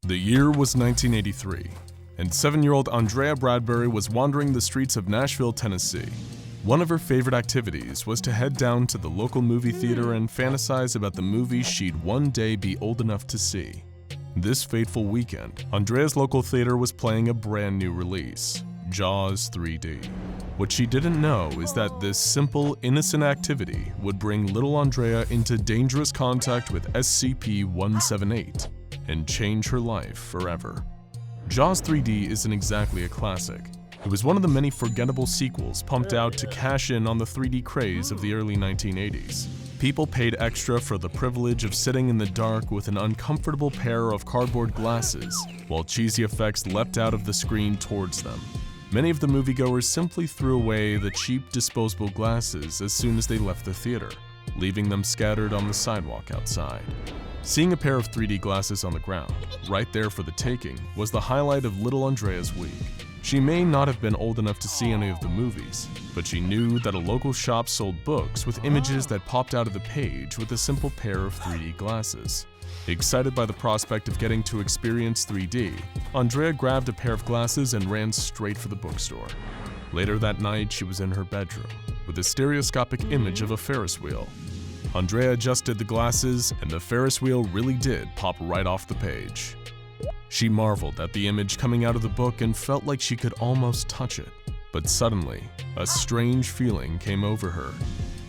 The year was 1983, and 7-year-old Andrea Bradbury was wandering the streets of Nashville, Tennessee. One of her favorite activities was to head down to the local movie theater and fantasize about the movies she'd one day be old enough to see. This fateful weekend, Andrea's local theater was playing a brand new release, Jaws 3D. What she didn't know is that this simple, innocent activity would bring little Andrea into dangerous contact with SCP-178 and change her life forever. Jaws 3D isn't exactly a classic. It was one of the many forgettable sequels pumped out to cash in on the 3D craze of the early 1980s. People paid extra for the privilege of sitting in the dark with an uncomfortable pair of cardboard glasses, while cheesy effects leapt out of the screen towards them. Many of the moviegoers simply threw away the cheap disposable glasses as soon as they left the theater, leaving them scattered on the sidewalk outside. Seeing a pair of 3D glasses on the ground, right there for the taking, was the highlight of little Andrea's week. She may not have been old enough to see any of the movies, but she knew that a local shop sold books with images that popped out of the page with a simple pair of 3D glasses. Excited by the prospect of getting to experience 3D, Andrea grabbed a pair of glasses and ran straight for the bookstore. Later that night, she was in her bedroom with a stereoscopic image of a Ferris wheel. Andrea adjusted the glasses, and the Ferris wheel really did pop right off the page. She marveled at the image coming out of the book and felt like she could almost touch it. But suddenly, a strange feeling came over her.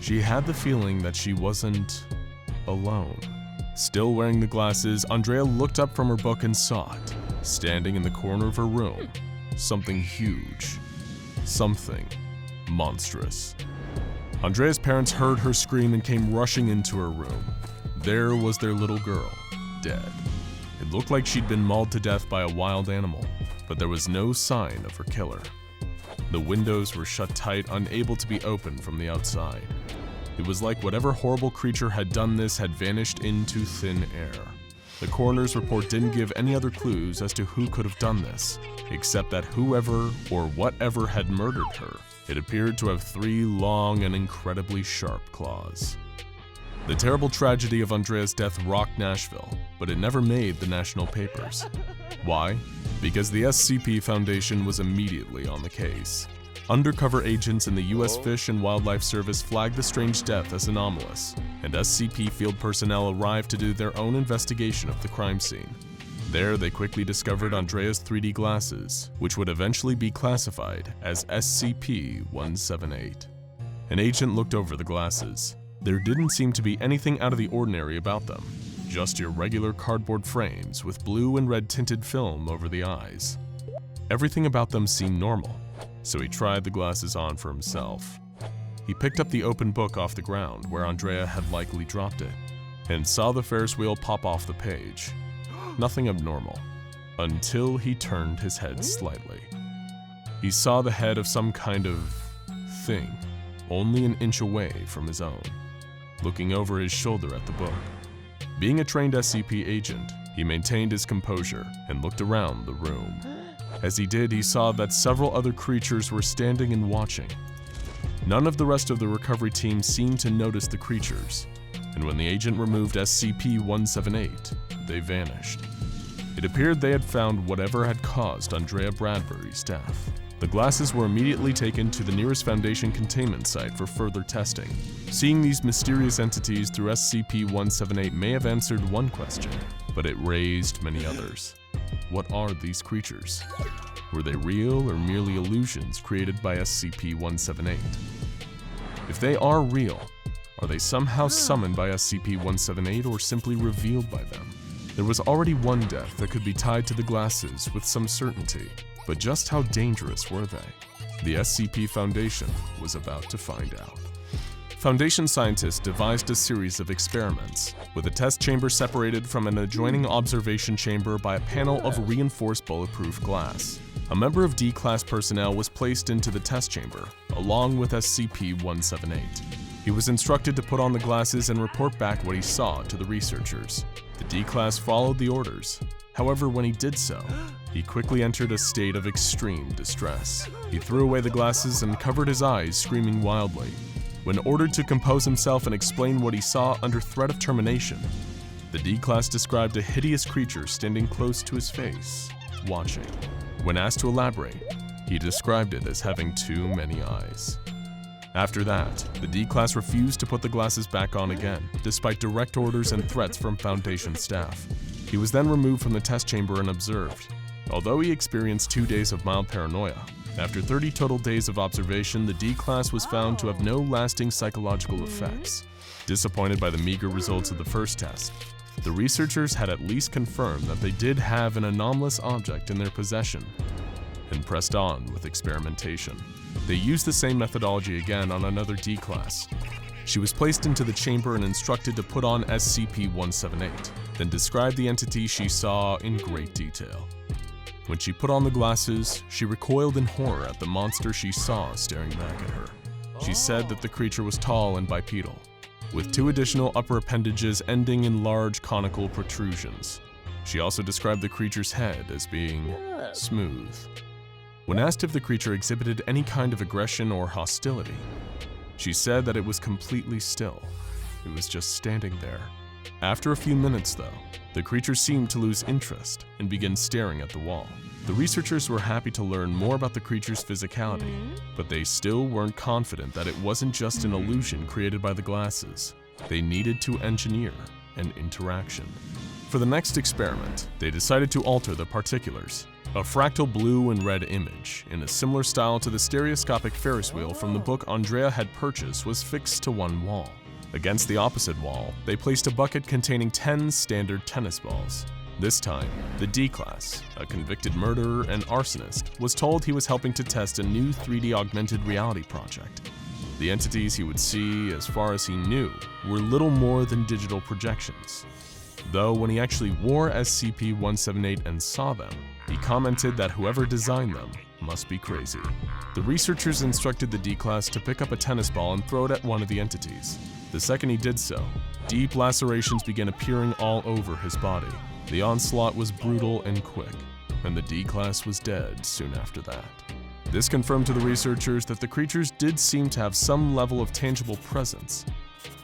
She had the feeling that she wasn't alone. Still wearing the glasses, Andrea looked up from her book and saw it, standing in the corner of her room. Something huge. Something monstrous. Andrea's parents heard her scream and came rushing into her room. There was their little girl, dead. It looked like she'd been mauled to death by a wild animal, but there was no sign of her killer. The windows were shut tight, unable to be opened from the outside. It was like whatever horrible creature had done this had vanished into thin air. The coroner's report didn't give any other clues as to who could have done this, except that whoever or whatever had murdered her, it appeared to have 3 long and incredibly sharp claws. The terrible tragedy of Andrea's death rocked Nashville, but it never made the national papers. Why? Because the SCP Foundation was immediately on the case. Undercover agents in the U.S. Fish and Wildlife Service flagged the strange death as anomalous, and SCP field personnel arrived to do their own investigation of the crime scene. There, they quickly discovered Andrea's 3D glasses, which would eventually be classified as SCP-178. An agent looked over the glasses. There didn't seem to be anything out of the ordinary about them, just your regular cardboard frames with blue and red tinted film over the eyes. Everything about them seemed normal, so he tried the glasses on for himself. He picked up the open book off the ground where Andrea had likely dropped it, and saw the Ferris wheel pop off the page. Nothing abnormal, until he turned his head slightly. He saw the head of some kind of thing, only an inch away from his own, looking over his shoulder at the book. Being a trained SCP agent, he maintained his composure and looked around the room. As he did, he saw that several other creatures were standing and watching. None of the rest of the recovery team seemed to notice the creatures, and when the agent removed SCP-178, they vanished. It appeared they had found whatever had caused Andrea Bradbury's death. The glasses were immediately taken to the nearest Foundation containment site for further testing. Seeing these mysterious entities through SCP-178 may have answered one question, but it raised many others. What are these creatures? Were they real or merely illusions created by SCP-178? If they are real, are they somehow summoned by SCP-178 or simply revealed by them? There was already one death that could be tied to the glasses with some certainty, but just how dangerous were they? The SCP Foundation was about to find out. Foundation scientists devised a series of experiments, with a test chamber separated from an adjoining observation chamber by a panel of reinforced bulletproof glass. A member of D-Class personnel was placed into the test chamber, along with SCP-178. He was instructed to put on the glasses and report back what he saw to the researchers. The D-Class followed the orders. However, when he did so, he quickly entered a state of extreme distress. He threw away the glasses and covered his eyes, screaming wildly. When ordered to compose himself and explain what he saw under threat of termination, The D-Class described a hideous creature standing close to his face, watching. When asked to elaborate, he described it as having too many eyes. After that, the D-Class refused to put the glasses back on again, despite direct orders and threats from Foundation staff. He was then removed from the test chamber and observed. Although he experienced 2 days of mild paranoia, after 30 total days of observation, the D-Class was found to have no lasting psychological effects. Disappointed by the meager results of the first test, the researchers had at least confirmed that they did have an anomalous object in their possession, and pressed on with experimentation. They used the same methodology again on another D-Class. She was placed into the chamber and instructed to put on SCP-178, then describe the entity she saw in great detail. When she put on the glasses, she recoiled in horror at the monster she saw staring back at her. She said that the creature was tall and bipedal, with 2 additional upper appendages ending in large conical protrusions. She also described the creature's head as being smooth. When asked if the creature exhibited any kind of aggression or hostility, she said that it was completely still. It was just standing there. After a few minutes, though, the creature seemed to lose interest and began staring at the wall. The researchers were happy to learn more about the creature's physicality, but they still weren't confident that it wasn't just an illusion created by the glasses. They needed to engineer an interaction. For the next experiment, they decided to alter the particulars. A fractal blue and red image, in a similar style to the stereoscopic Ferris wheel from the book Andrea had purchased, was fixed to one wall. Against the opposite wall, they placed a bucket containing 10 standard tennis balls. This time, the D-Class, a convicted murderer and arsonist, was told he was helping to test a new 3D augmented reality project. The entities he would see, as far as he knew, were little more than digital projections. Though when he actually wore SCP-178 and saw them, he commented that whoever designed them must be crazy. The researchers instructed the D-Class to pick up a tennis ball and throw it at one of the entities. The second he did so, deep lacerations began appearing all over his body. The onslaught was brutal and quick, and the D-Class was dead soon after that. This confirmed to the researchers that the creatures did seem to have some level of tangible presence,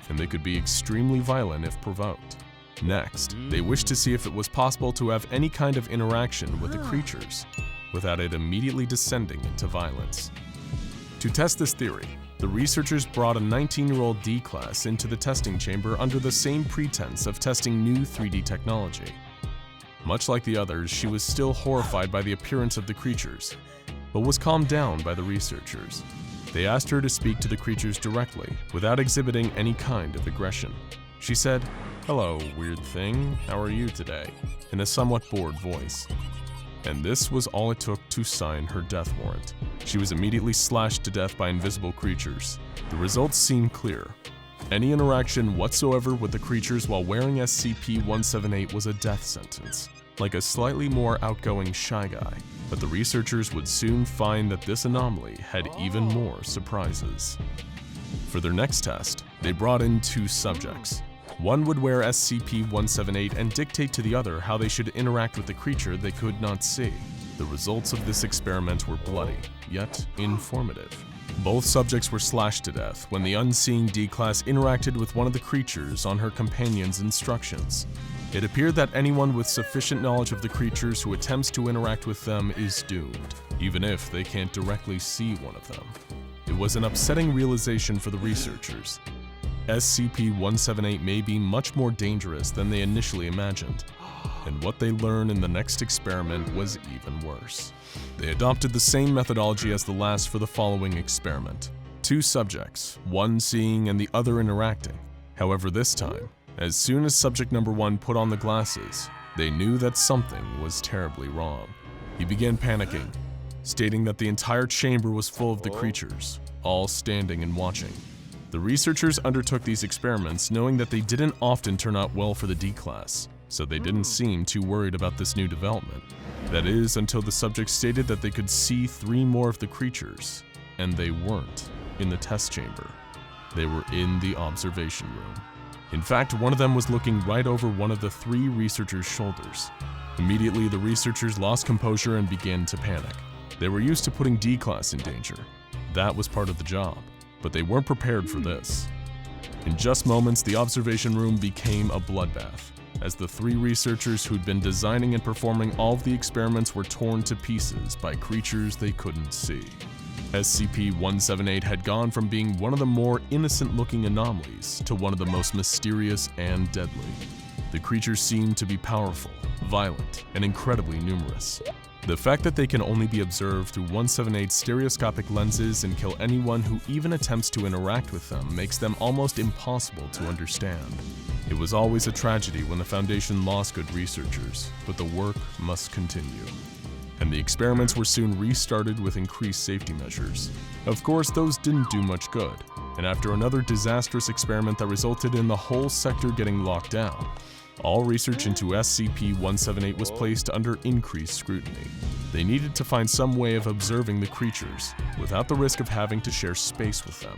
and they could be extremely violent if provoked. Next, they wished to see if it was possible to have any kind of interaction with the creatures without it immediately descending into violence. To test this theory, the researchers brought a 19-year-old D-Class into the testing chamber under the same pretense of testing new 3D technology. Much like the others, she was still horrified by the appearance of the creatures, but was calmed down by the researchers. They asked her to speak to the creatures directly, without exhibiting any kind of aggression. She said, "Hello, weird thing, how are you today?" in a somewhat bored voice. And this was all it took to sign her death warrant. She was immediately slashed to death by invisible creatures. The results seemed clear. Any interaction whatsoever with the creatures while wearing SCP-178 was a death sentence, like a slightly more outgoing Shy Guy. But the researchers would soon find that this anomaly had even more surprises. For their next test, they brought in 2 subjects. One would wear SCP-178 and dictate to the other how they should interact with the creature they could not see. The results of this experiment were bloody, yet informative. Both subjects were slashed to death when the unseeing D-Class interacted with one of the creatures on her companion's instructions. It appeared that anyone with sufficient knowledge of the creatures who attempts to interact with them is doomed, even if they can't directly see one of them. It was an upsetting realization for the researchers. SCP-178 may be much more dangerous than they initially imagined, and what they learned in the next experiment was even worse. They adopted the same methodology as the last for the following experiment. 2 subjects, one seeing and the other interacting. However, this time, as soon as subject number 1 put on the glasses, they knew that something was terribly wrong. He began panicking, stating that the entire chamber was full of the creatures, all standing and watching. The researchers undertook these experiments knowing that they didn't often turn out well for the D-Class, so they didn't seem too worried about this new development. That is, until the subjects stated that they could see 3 more of the creatures, and they weren't in the test chamber. They were in the observation room. In fact, one of them was looking right over one of the 3 researchers' shoulders. Immediately, the researchers lost composure and began to panic. They were used to putting D-Class in danger. That was part of the job, but they weren't prepared for this. In just moments, the observation room became a bloodbath. as the 3 researchers who'd been designing and performing all of the experiments were torn to pieces by creatures they couldn't see. SCP-178 had gone from being one of the more innocent-looking anomalies to one of the most mysterious and deadly. The creatures seemed to be powerful, violent, and incredibly numerous. The fact that they can only be observed through 178's stereoscopic lenses and kill anyone who even attempts to interact with them makes them almost impossible to understand. It was always a tragedy when the Foundation lost good researchers, but the work must continue. And the experiments were soon restarted with increased safety measures. Of course, those didn't do much good, and after another disastrous experiment that resulted in the whole sector getting locked down, all research into SCP-178 was placed under increased scrutiny. They needed to find some way of observing the creatures without the risk of having to share space with them.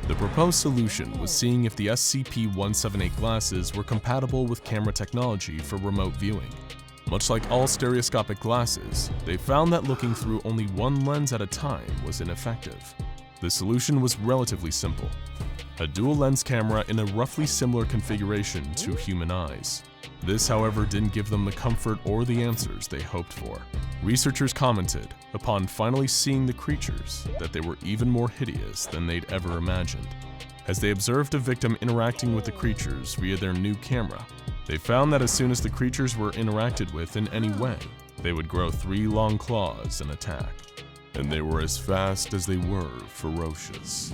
The proposed solution was seeing if the SCP-178 glasses were compatible with camera technology for remote viewing. Much like all stereoscopic glasses, they found that looking through only one lens at a time was ineffective. The solution was relatively simple: a dual-lens camera in a roughly similar configuration to human eyes. This, however, didn't give them the comfort or the answers they hoped for. Researchers commented, upon finally seeing the creatures, that they were even more hideous than they'd ever imagined. As they observed a victim interacting with the creatures via their new camera, they found that as soon as the creatures were interacted with in any way, they would grow 3 long claws and attack. And they were as fast as they were ferocious.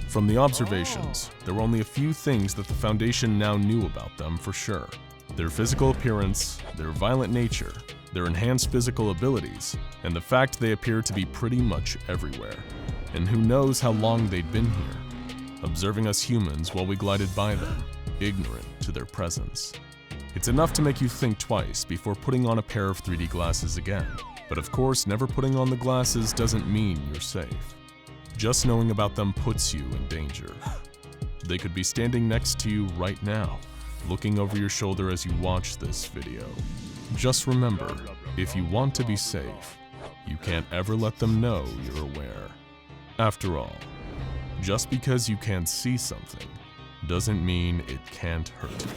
From the observations, there were only a few things that the Foundation now knew about them for sure: their physical appearance, their violent nature, their enhanced physical abilities, and the fact they appeared to be pretty much everywhere. And who knows how long they'd been here, observing us humans while we glided by them, ignorant to their presence. It's enough to make you think twice before putting on a pair of 3D glasses again. But of course, never putting on the glasses doesn't mean you're safe. Just knowing about them puts you in danger. They could be standing next to you right now, looking over your shoulder as you watch this video. Just remember, if you want to be safe, you can't ever let them know you're aware. After all, just because you can't see something doesn't mean it can't hurt you.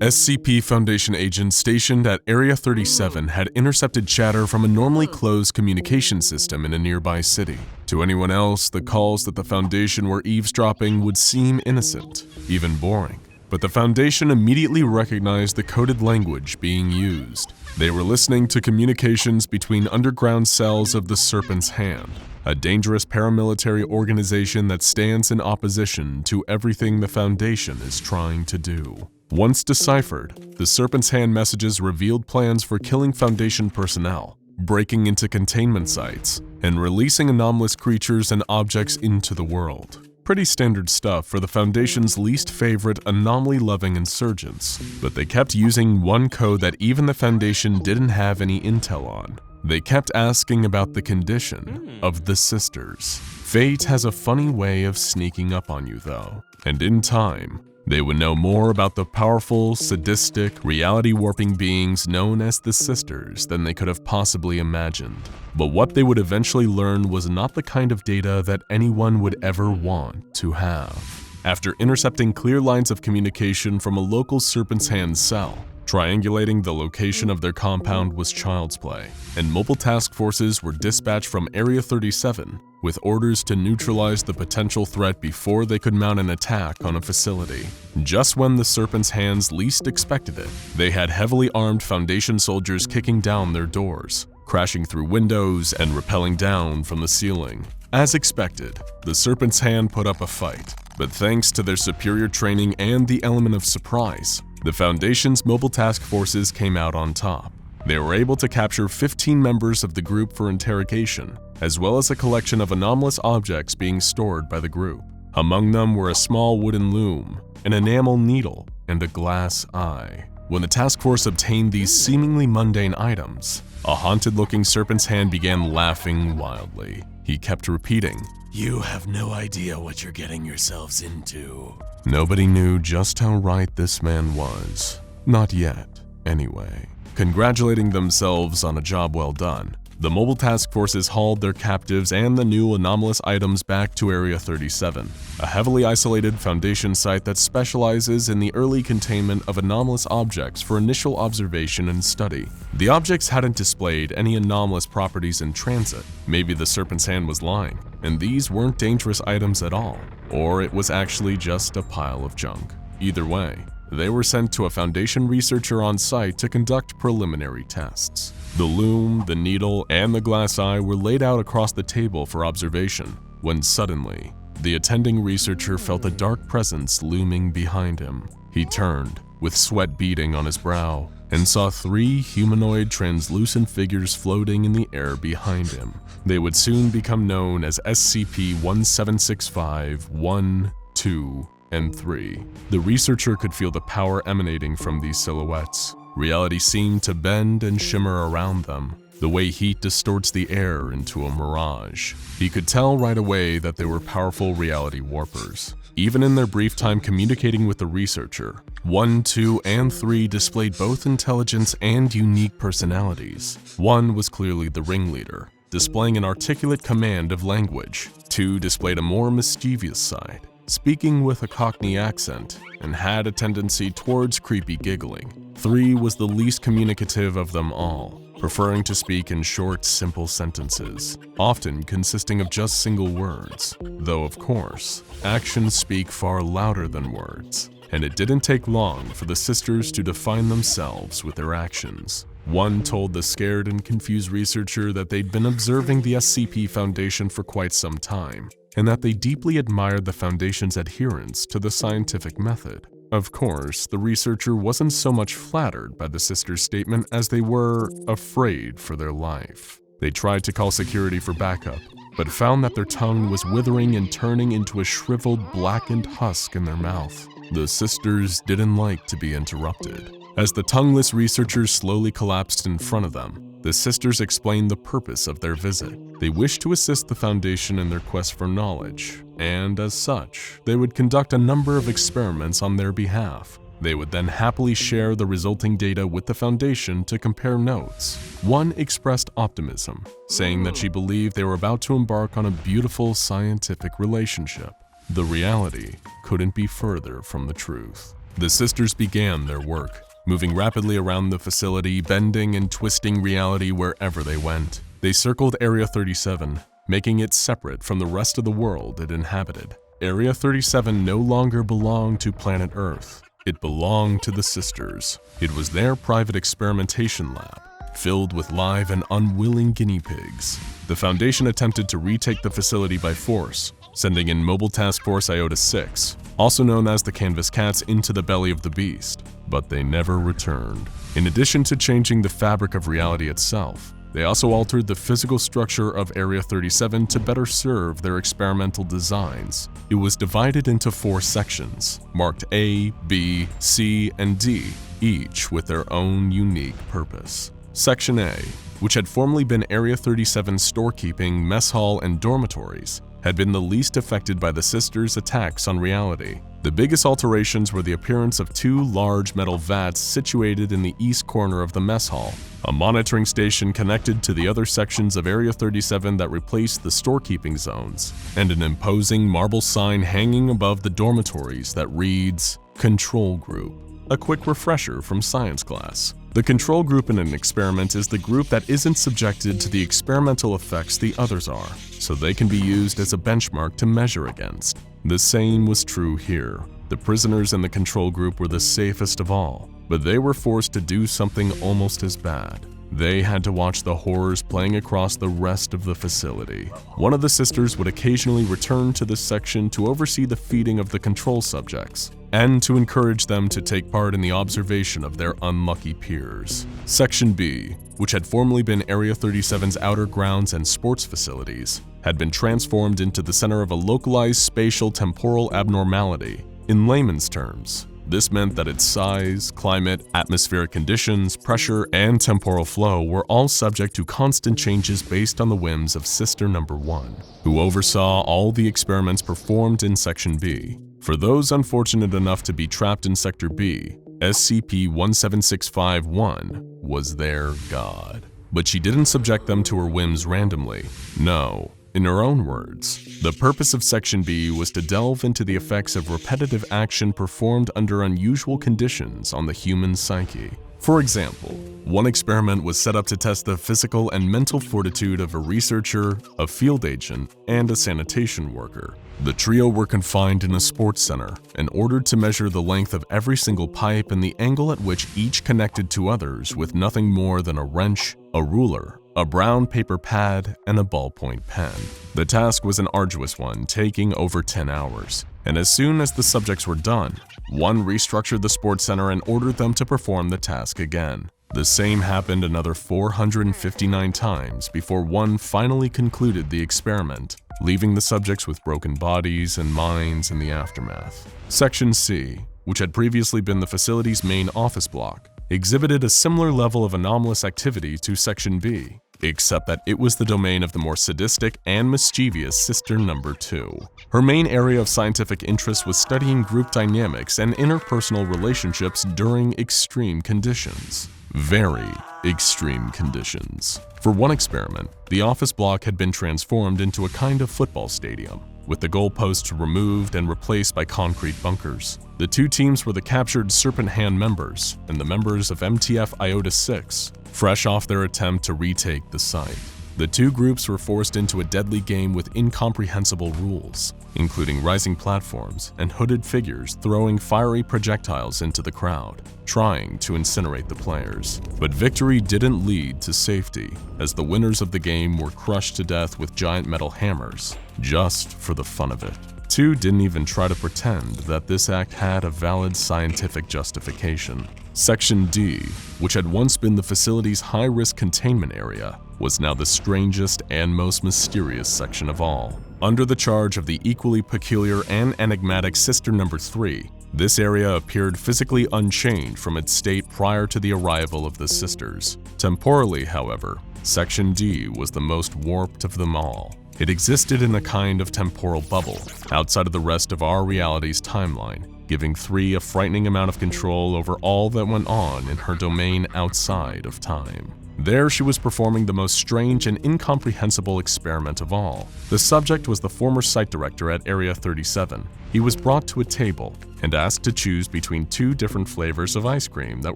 SCP Foundation agents stationed at Area 37 had intercepted chatter from a normally closed communication system in a nearby city. To anyone else, the calls that the Foundation were eavesdropping would seem innocent, even boring. But the Foundation immediately recognized the coded language being used. They were listening to communications between underground cells of the Serpent's Hand, a dangerous paramilitary organization that stands in opposition to everything the Foundation is trying to do. Once deciphered, the Serpent's Hand messages revealed plans for killing Foundation personnel, breaking into containment sites, and releasing anomalous creatures and objects into the world. Pretty standard stuff for the Foundation's least favorite anomaly-loving insurgents, but they kept using one code that even the Foundation didn't have any intel on. They kept asking about the condition of the Sisters. Fate has a funny way of sneaking up on you though, and in time, they would know more about the powerful, sadistic, reality-warping beings known as the Sisters than they could have possibly imagined. But what they would eventually learn was not the kind of data that anyone would ever want to have. After intercepting clear lines of communication from a local Serpent's Hand cell, triangulating the location of their compound was child's play, and mobile task forces were dispatched from Area 37 with orders to neutralize the potential threat before they could mount an attack on a facility. Just when the Serpent's Hands least expected it, they had heavily armed Foundation soldiers kicking down their doors, crashing through windows and rappelling down from the ceiling. As expected, the Serpent's Hand put up a fight, but thanks to their superior training and the element of surprise, the Foundation's mobile task forces came out on top. They were able to capture 15 members of the group for interrogation, as well as a collection of anomalous objects being stored by the group. Among them were a small wooden loom, an enamel needle, and a glass eye. When the task force obtained these seemingly mundane items, a haunted-looking Serpent's Hand began laughing wildly. He kept repeating, "You have no idea what you're getting yourselves into." Nobody knew just how right this man was. Not yet, anyway. Congratulating themselves on a job well done, The mobile task forces hauled their captives and the new anomalous items back to Area 37, a heavily isolated Foundation site that specializes in the early containment of anomalous objects for initial observation and study. The objects hadn't displayed any anomalous properties in transit. Maybe the Serpent's Hand was lying, and these weren't dangerous items at all, or it was actually just a pile of junk. Either way, they were sent to a Foundation researcher on site to conduct preliminary tests. The loom, the needle, and the glass eye were laid out across the table for observation, when suddenly, the attending researcher felt a dark presence looming behind him. He turned, with sweat beading on his brow, and saw 3 humanoid translucent figures floating in the air behind him. They would soon become known as SCP-1765-1, 2, and 3. The researcher could feel the power emanating from these silhouettes. Reality seemed to bend and shimmer around them, the way heat distorts the air into a mirage. He could tell right away that they were powerful reality warpers. Even in their brief time communicating with the researcher, 1, 2, and 3 displayed both intelligence and unique personalities. 1 was clearly the ringleader, displaying an articulate command of language. 2 displayed a more mischievous side, speaking with a Cockney accent, and had a tendency towards creepy giggling. 3 was the least communicative of them all, preferring to speak in short, simple sentences, often consisting of just single words. Though, of course, actions speak far louder than words, and it didn't take long for the sisters to define themselves with their actions. 1 told the scared and confused researcher that they'd been observing the SCP Foundation for quite some time, and that they deeply admired the Foundation's adherence to the scientific method. Of course, the researcher wasn't so much flattered by the sisters' statement as they were afraid for their life. They tried to call security for backup, but found that their tongue was withering and turning into a shriveled, blackened husk in their mouth. The sisters didn't like to be interrupted. As the tongueless researchers slowly collapsed in front of them, the sisters explained the purpose of their visit. They wished to assist the Foundation in their quest for knowledge, and as such, they would conduct a number of experiments on their behalf. They would then happily share the resulting data with the Foundation to compare notes. 1 expressed optimism, saying that she believed they were about to embark on a beautiful scientific relationship. The reality couldn't be further from the truth. The sisters began their work, moving rapidly around the facility, bending and twisting reality wherever they went. They circled Area 37, making it separate from the rest of the world it inhabited. Area 37 no longer belonged to planet Earth. It belonged to the sisters. It was their private experimentation lab, filled with live and unwilling guinea pigs. The Foundation attempted to retake the facility by force, sending in Mobile Task Force Iota-6, also known as the Canvas Cats, into the belly of the beast, but they never returned. In addition to changing the fabric of reality itself, they also altered the physical structure of Area 37 to better serve their experimental designs. It was divided into 4 sections, marked A, B, C, and D, each with their own unique purpose. Section A, which had formerly been Area 37's storekeeping, mess hall, and dormitories, had been the least affected by the sisters' attacks on reality. The biggest alterations were the appearance of 2 large metal vats situated in the east corner of the mess hall, a monitoring station connected to the other sections of Area 37 that replaced the storekeeping zones, and an imposing marble sign hanging above the dormitories that reads, Control Group. A quick refresher from science class. The control group in an experiment is the group that isn't subjected to the experimental effects the others are, so they can be used as a benchmark to measure against. The same was true here. The prisoners in the control group were the safest of all, but they were forced to do something almost as bad. They had to watch the horrors playing across the rest of the facility. One of the sisters would occasionally return to this section to oversee the feeding of the control subjects, and to encourage them to take part in the observation of their unlucky peers. Section B, which had formerly been Area 37's outer grounds and sports facilities, had been transformed into the center of a localized spatial temporal abnormality. In layman's terms, this meant that its size, climate, atmospheric conditions, pressure, and temporal flow were all subject to constant changes based on the whims of Sister Number 1, who oversaw all the experiments performed in Section B. For those unfortunate enough to be trapped in Sector B, SCP-17651 was their god. but she didn't subject them to her whims randomly. No. In her own words, the purpose of Section B was to delve into the effects of repetitive action performed under unusual conditions on the human psyche. For example, one experiment was set up to test the physical and mental fortitude of a researcher, a field agent, and a sanitation worker. The trio were confined in a sports center and ordered to measure the length of every single pipe and the angle at which each connected to others with nothing more than a wrench, a ruler, a brown paper pad, and a ballpoint pen. The task was an arduous one, taking over 10 hours. And as soon as the subjects were done, one restructured the sports center and ordered them to perform the task again. The same happened another 459 times before one finally concluded the experiment, leaving the subjects with broken bodies and minds in the aftermath. Section C, which had previously been the facility's main office block, exhibited a similar level of anomalous activity to Section B, except that it was the domain of the more sadistic and mischievous Sister Number 2. Her main area of scientific interest was studying group dynamics and interpersonal relationships during extreme conditions. Very extreme conditions. For one experiment, the office block had been transformed into a kind of football stadium, with the goalposts removed and replaced by concrete bunkers. The two teams were the captured Serpent Hand members and the members of MTF Iota 6, fresh off their attempt to retake the site. The two groups were forced into a deadly game with incomprehensible rules, including rising platforms and hooded figures throwing fiery projectiles into the crowd, trying to incinerate the players. But victory didn't lead to safety, as the winners of the game were crushed to death with giant metal hammers, just for the fun of it. Two didn't even try to pretend that this act had a valid scientific justification. Section D, which had once been the facility's high-risk containment area, was now the strangest and most mysterious section of all. Under the charge of the equally peculiar and enigmatic Sister Number 3, this area appeared physically unchanged from its state prior to the arrival of the sisters. Temporally, however, Section D was the most warped of them all. It existed in a kind of temporal bubble, outside of the rest of our reality's timeline, giving 3 a frightening amount of control over all that went on in her domain outside of time. There she was performing the most strange and incomprehensible experiment of all. The subject was the former site director at Area 37. He was brought to a table and asked to choose between 2 different flavors of ice cream that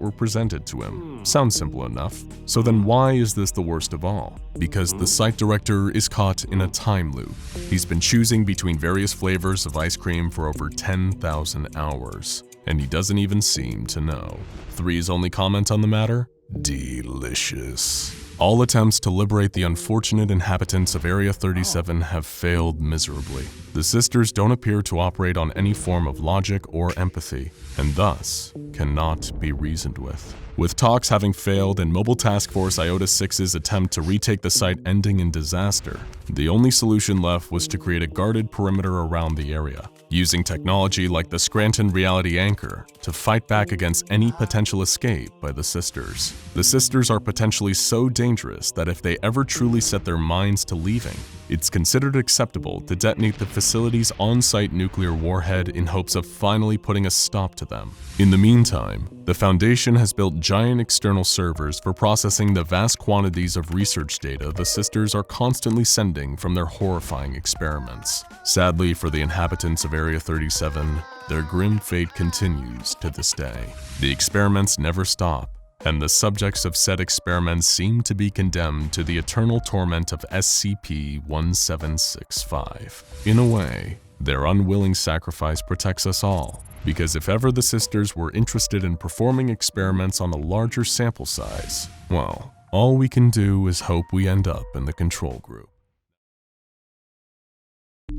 were presented to him. Sounds simple enough. So then why is this the worst of all? Because the site director is caught in a time loop. He's been choosing between various flavors of ice cream for over 10,000 hours, and he doesn't even seem to know. 3's only comment on the matter? Delicious. All attempts to liberate the unfortunate inhabitants of Area 37 have failed miserably. The sisters don't appear to operate on any form of logic or empathy, and thus cannot be reasoned with. With talks having failed and Mobile Task Force Iota 6's attempt to retake the site ending in disaster, the only solution left was to create a guarded perimeter around the area, using technology like the Scranton Reality Anchor to fight back against any potential escape by the sisters. The sisters are potentially so dangerous that if they ever truly set their minds to leaving, it's considered acceptable to detonate the facility's on-site nuclear warhead in hopes of finally putting a stop to them. In the meantime, the Foundation has built giant external servers for processing the vast quantities of research data the sisters are constantly sending from their horrifying experiments. Sadly for the inhabitants of Area 37, their grim fate continues to this day. The experiments never stop, and the subjects of said experiments seem to be condemned to the eternal torment of SCP-1765. In a way, their unwilling sacrifice protects us all, because if ever the sisters were interested in performing experiments on a larger sample size, well, all we can do is hope we end up in the control group.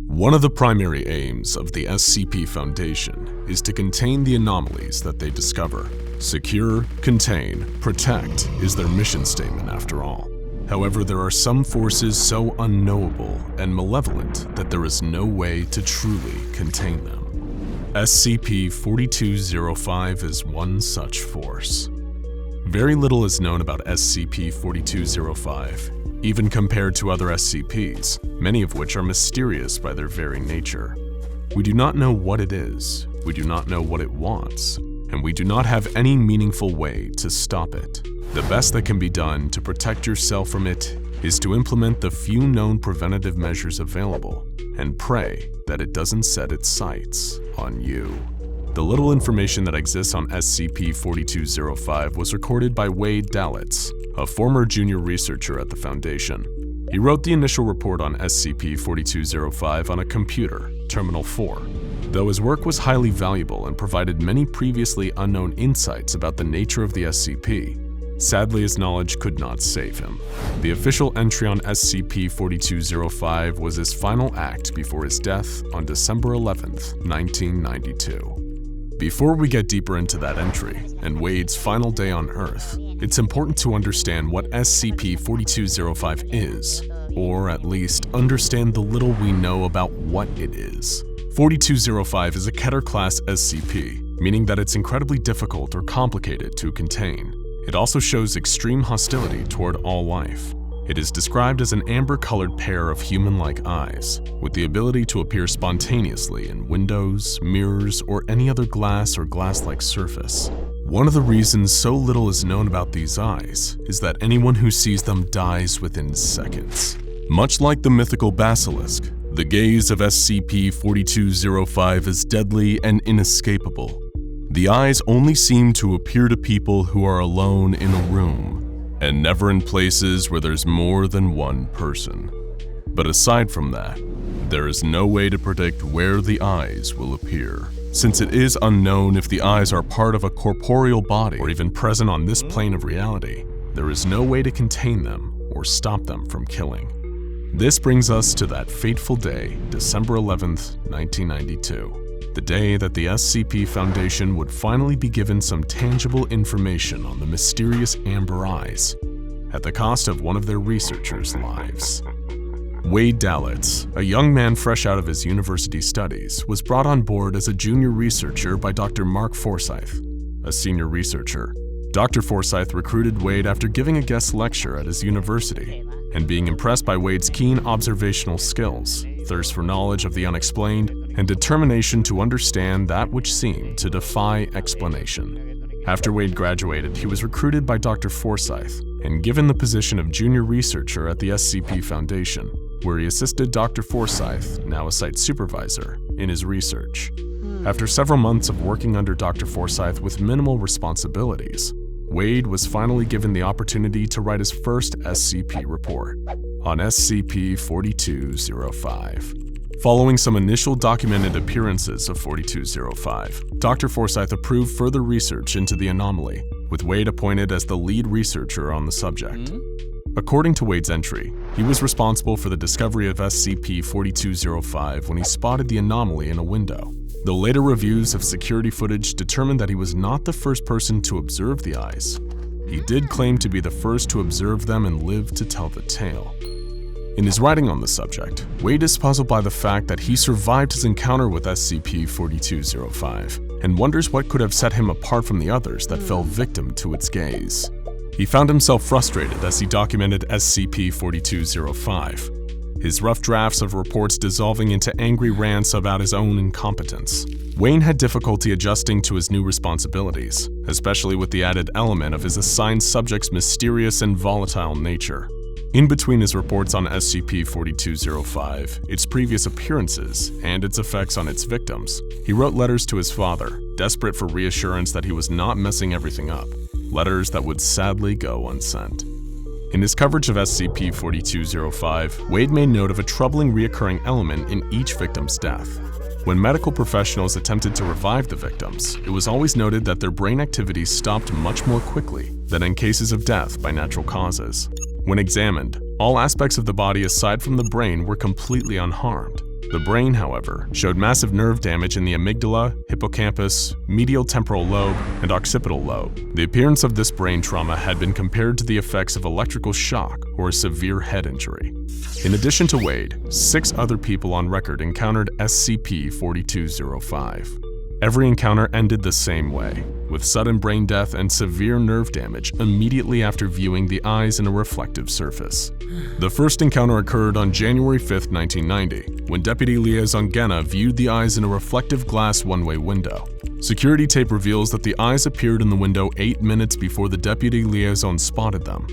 One of the primary aims of the SCP Foundation is to contain the anomalies that they discover. Secure, contain, protect is their mission statement after all. However, there are some forces so unknowable and malevolent that there is no way to truly contain them. SCP-4205 is one such force. Very little is known about SCP-4205, even compared to other SCPs, many of which are mysterious by their very nature. We do not know what it is, we do not know what it wants, and and we do not have any meaningful way to stop it. The best that can be done to protect yourself from it is to implement the few known preventative measures available and pray that it doesn't set its sights on you. The little information that exists on SCP-4205 was recorded by Wade Dalitz, a former junior researcher at the Foundation. He wrote the initial report on SCP-4205 on a computer, Terminal 4. Though his work was highly valuable and provided many previously unknown insights about the nature of the SCP, sadly his knowledge could not save him. The official entry on SCP-4205 was his final act before his death on December 11th, 1992. Before we get deeper into that entry and Wade's final day on Earth, it's important to understand what SCP-4205 is, or at least understand the little we know about what it is. 4205 is a Keter-class SCP, meaning that it's incredibly difficult or complicated to contain. It also shows extreme hostility toward all life. It is described as an amber-colored pair of human-like eyes, with the ability to appear spontaneously in windows, mirrors, or any other glass or glass-like surface. One of the reasons so little is known about these eyes is that anyone who sees them dies within seconds. Much like the mythical basilisk, the gaze of SCP-4205 is deadly and inescapable. The eyes only seem to appear to people who are alone in a room, and never in places where there's more than one person. But aside from that, there is no way to predict where the eyes will appear. Since it is unknown if the eyes are part of a corporeal body or even present on this plane of reality, there is no way to contain them or stop them from killing. This brings us to that fateful day, December 11th, 1992. The day that the SCP Foundation would finally be given some tangible information on the mysterious amber eyes, at the cost of one of their researchers' lives. Wade Dalitz, a young man fresh out of his university studies, was brought on board as a junior researcher by Dr. Mark Forsyth, a senior researcher. Dr. Forsyth recruited Wade after giving a guest lecture at his university, and being impressed by Wade's keen observational skills, thirst for knowledge of the unexplained, and determination to understand that which seemed to defy explanation. After Wade graduated, he was recruited by Dr. Forsyth and given the position of junior researcher at the SCP Foundation, where he assisted Dr. Forsyth, now a site supervisor, in his research. After several months of working under Dr. Forsyth with minimal responsibilities, Wade was finally given the opportunity to write his first SCP report on SCP-4205. Following some initial documented appearances of 4205, Dr. Forsyth approved further research into the anomaly, with Wade appointed as the lead researcher on the subject. According to Wade's entry, he was responsible for the discovery of SCP-4205 when he spotted the anomaly in a window. The later reviews of security footage determined that he was not the first person to observe the eyes. He did claim to be the first to observe them and live to tell the tale. In his writing on the subject, Wade is puzzled by the fact that he survived his encounter with SCP-4205 and wonders what could have set him apart from the others that fell victim to its gaze. He found himself frustrated as he documented SCP-4205, his rough drafts of reports dissolving into angry rants about his own incompetence. Wayne had difficulty adjusting to his new responsibilities, especially with the added element of his assigned subject's mysterious and volatile nature. In between his reports on SCP-4205, its previous appearances, and its effects on its victims, he wrote letters to his father, desperate for reassurance that he was not messing everything up, letters that would sadly go unsent. In his coverage of SCP-4205, Wade made note of a troubling reoccurring element in each victim's death. When medical professionals attempted to revive the victims, it was always noted that their brain activity stopped much more quickly than in cases of death by natural causes. When examined, all aspects of the body aside from the brain were completely unharmed. The brain, however, showed massive nerve damage in the amygdala, hippocampus, medial temporal lobe, and occipital lobe. The appearance of this brain trauma had been compared to the effects of electrical shock or a severe head injury. In addition to Wade, 6 other people on record encountered SCP-4205. Every encounter ended the same way, with sudden brain death and severe nerve damage immediately after viewing the eyes in a reflective surface. The first encounter occurred on January 5, 1990, when Deputy Liaison Genna viewed the eyes in a reflective glass one-way window. Security tape reveals that the eyes appeared in the window 8 minutes before the deputy liaison spotted them.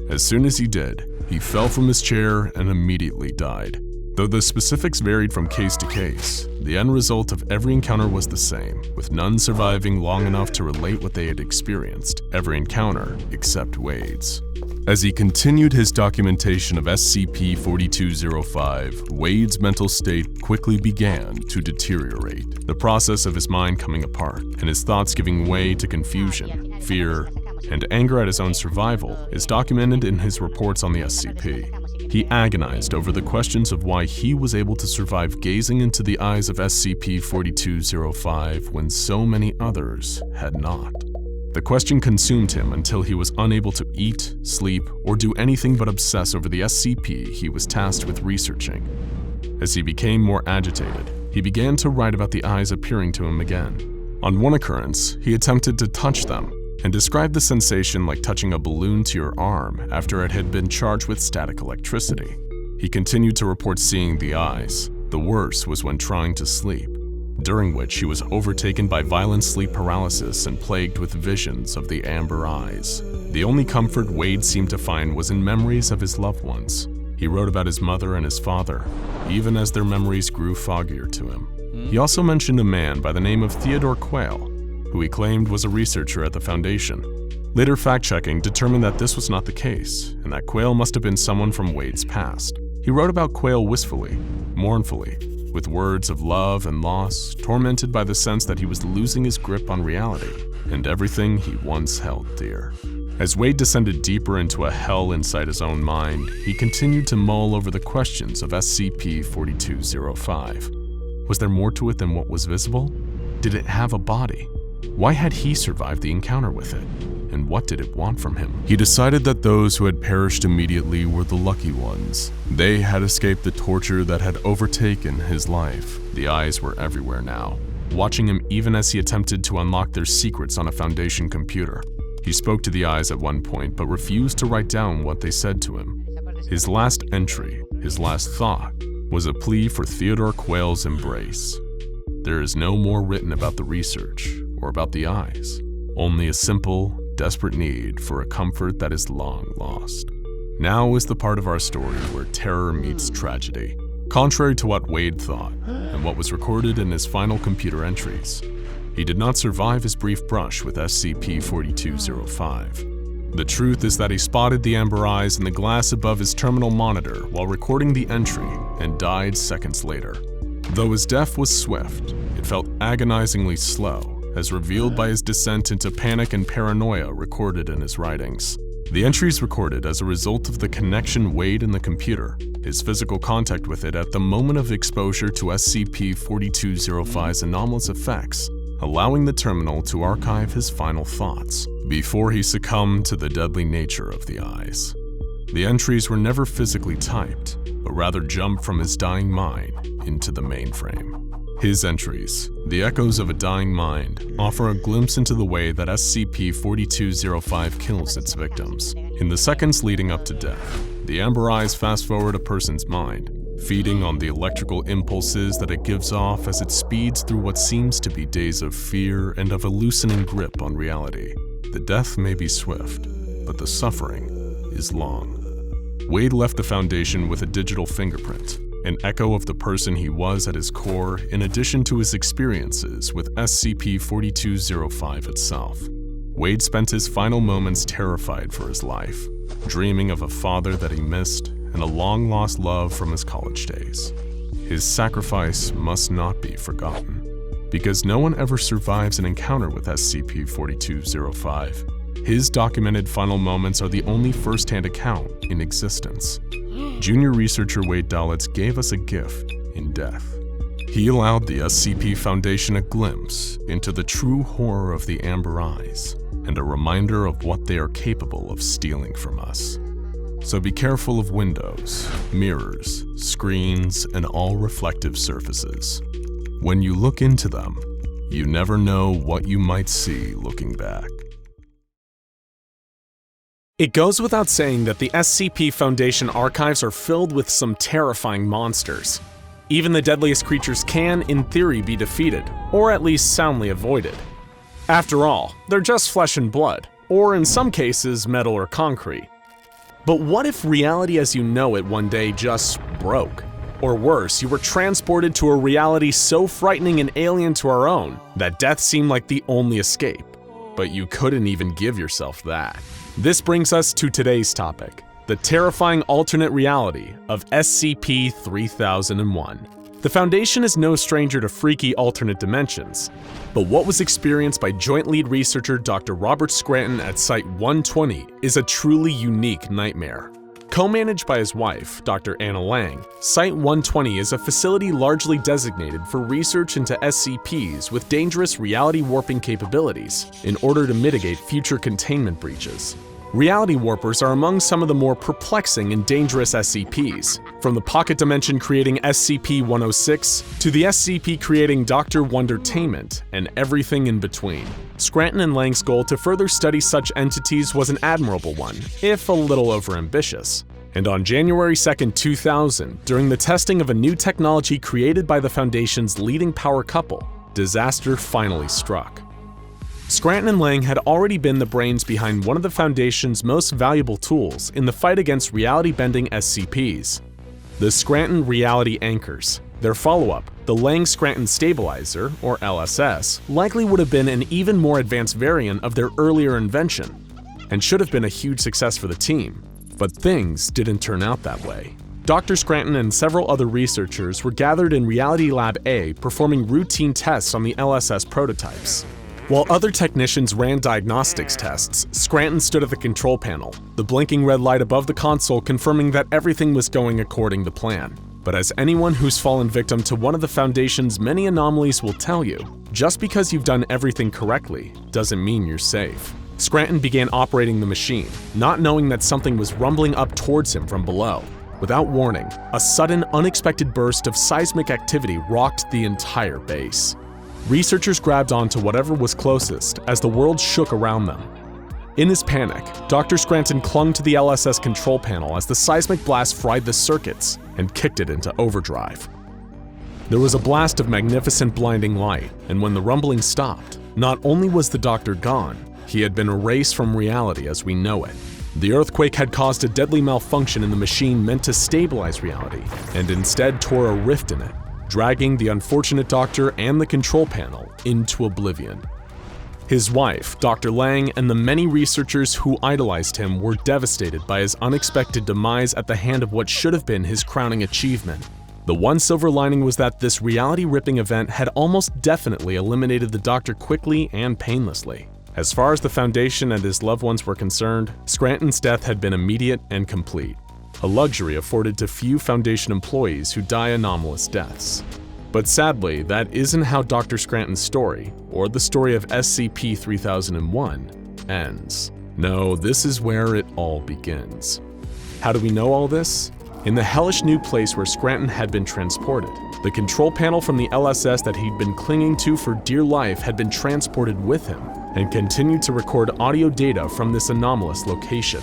As soon as he did, he fell from his chair and immediately died. Though the specifics varied from case to case, the end result of every encounter was the same, with none surviving long enough to relate what they had experienced, every encounter except Wade's. As he continued his documentation of SCP-4205, Wade's mental state quickly began to deteriorate, the process of his mind coming apart and his thoughts giving way to confusion, fear, and anger at his own survival is documented in his reports on the SCP. He agonized over the questions of why he was able to survive gazing into the eyes of SCP-4205 when so many others had not. The question consumed him until he was unable to eat, sleep, or do anything but obsess over the SCP he was tasked with researching. As he became more agitated, he began to write about the eyes appearing to him again. On one occurrence, he attempted to touch them and described the sensation like touching a balloon to your arm after it had been charged with static electricity. He continued to report seeing the eyes. The worst was when trying to sleep, during which he was overtaken by violent sleep paralysis and plagued with visions of the amber eyes. The only comfort Wade seemed to find was in memories of his loved ones. He wrote about his mother and his father, even as their memories grew foggier to him. He also mentioned a man by the name of Theodore Quayle, who he claimed was a researcher at the Foundation. Later fact-checking determined that this was not the case, and that Quayle must have been someone from Wade's past. He wrote about Quayle wistfully, mournfully, with words of love and loss, tormented by the sense that he was losing his grip on reality and everything he once held dear. As Wade descended deeper into a hell inside his own mind, he continued to mull over the questions of SCP-4205. Was there more to it than what was visible? Did it have a body? Why had he survived the encounter with it? And what did it want from him? He decided that those who had perished immediately were the lucky ones. They had escaped the torture that had overtaken his life. The eyes were everywhere now, watching him even as he attempted to unlock their secrets on a Foundation computer. He spoke to the eyes at one point, but refused to write down what they said to him. His last entry, his last thought, was a plea for Theodore Quayle's embrace. There is no more written about the research or about the eyes, only a simple, desperate need for a comfort that is long lost. Now is the part of our story where terror meets tragedy. Contrary to what Wade thought, and what was recorded in his final computer entries, he did not survive his brief brush with SCP-4205. The truth is that he spotted the amber eyes in the glass above his terminal monitor while recording the entry and died seconds later. Though his death was swift, it felt agonizingly slow, as revealed by his descent into panic and paranoia recorded in his writings. The entries recorded as a result of the connection Wade and the computer, his physical contact with it at the moment of exposure to SCP-4205's anomalous effects, allowing the terminal to archive his final thoughts before he succumbed to the deadly nature of the eyes. The entries were never physically typed, but rather jumped from his dying mind into the mainframe. His entries, the echoes of a dying mind, offer a glimpse into the way that SCP-4205 kills its victims. In the seconds leading up to death, the amber eyes fast-forward a person's mind, feeding on the electrical impulses that it gives off as it speeds through what seems to be days of fear and of a loosening grip on reality. The death may be swift, but the suffering is long. Wade left the Foundation with a digital fingerprint, an echo of the person he was at his core, in addition to his experiences with SCP-4205 itself. Wade spent his final moments terrified for his life, dreaming of a father that he missed and a long-lost love from his college days. His sacrifice must not be forgotten, because no one ever survives an encounter with SCP-4205. His documented final moments are the only first-hand account in existence. Junior researcher Wade Dalitz gave us a gift in death. He allowed the SCP Foundation a glimpse into the true horror of the amber eyes and a reminder of what they are capable of stealing from us. So be careful of windows, mirrors, screens, and all reflective surfaces. When you look into them, you never know what you might see looking back. It goes without saying that the SCP Foundation archives are filled with some terrifying monsters. Even the deadliest creatures can, in theory, be defeated, or at least soundly avoided. After all, they're just flesh and blood, or in some cases, metal or concrete. But what if reality as you know it one day just broke? Or worse, you were transported to a reality so frightening and alien to our own that death seemed like the only escape. But you couldn't even give yourself that. This brings us to today's topic, the terrifying alternate reality of SCP-3001. The Foundation is no stranger to freaky alternate dimensions, but what was experienced by Joint Lead Researcher Dr. Robert Scranton at Site-120 is a truly unique nightmare. Co-managed by his wife, Dr. Anna Lang, Site-120 is a facility largely designated for research into SCPs with dangerous reality warping capabilities in order to mitigate future containment breaches. Reality warpers are among some of the more perplexing and dangerous SCPs, from the pocket dimension creating SCP-106 to the SCP creating Dr. Wondertainment and everything in between. Scranton and Lang's goal to further study such entities was an admirable one, if a little overambitious. And on January 2, 2000, during the testing of a new technology created by the Foundation's leading power couple, disaster finally struck. Scranton and Lang had already been the brains behind one of the Foundation's most valuable tools in the fight against reality-bending SCPs, the Scranton Reality Anchors. Their follow-up, the Lang-Scranton Stabilizer, or LSS, likely would have been an even more advanced variant of their earlier invention, and should have been a huge success for the team. But things didn't turn out that way. Dr. Scranton and several other researchers were gathered in Reality Lab A performing routine tests on the LSS prototypes. While other technicians ran diagnostics tests, Scranton stood at the control panel, the blinking red light above the console confirming that everything was going according to plan. But as anyone who's fallen victim to one of the Foundation's many anomalies will tell you, just because you've done everything correctly doesn't mean you're safe. Scranton began operating the machine, not knowing that something was rumbling up towards him from below. Without warning, a sudden, unexpected burst of seismic activity rocked the entire base. Researchers grabbed onto whatever was closest as the world shook around them. In his panic, Dr. Scranton clung to the LSS control panel as the seismic blast fried the circuits and kicked it into overdrive. There was a blast of magnificent blinding light, and when the rumbling stopped, not only was the doctor gone, he had been erased from reality as we know it. The earthquake had caused a deadly malfunction in the machine meant to stabilize reality, and instead tore a rift in it, dragging the unfortunate doctor and the control panel into oblivion. His wife, Dr. Lang, and the many researchers who idolized him were devastated by his unexpected demise at the hand of what should have been his crowning achievement. The one silver lining was that this reality-ripping event had almost definitely eliminated the doctor quickly and painlessly. As far as the Foundation and his loved ones were concerned, Scranton's death had been immediate and complete, a luxury afforded to few Foundation employees who die anomalous deaths. But sadly, that isn't how Dr. Scranton's story, or the story of SCP-3001, ends. No, this is where it all begins. How do we know all this? In the hellish new place where Scranton had been transported, the control panel from the LSS that he'd been clinging to for dear life had been transported with him and continued to record audio data from this anomalous location.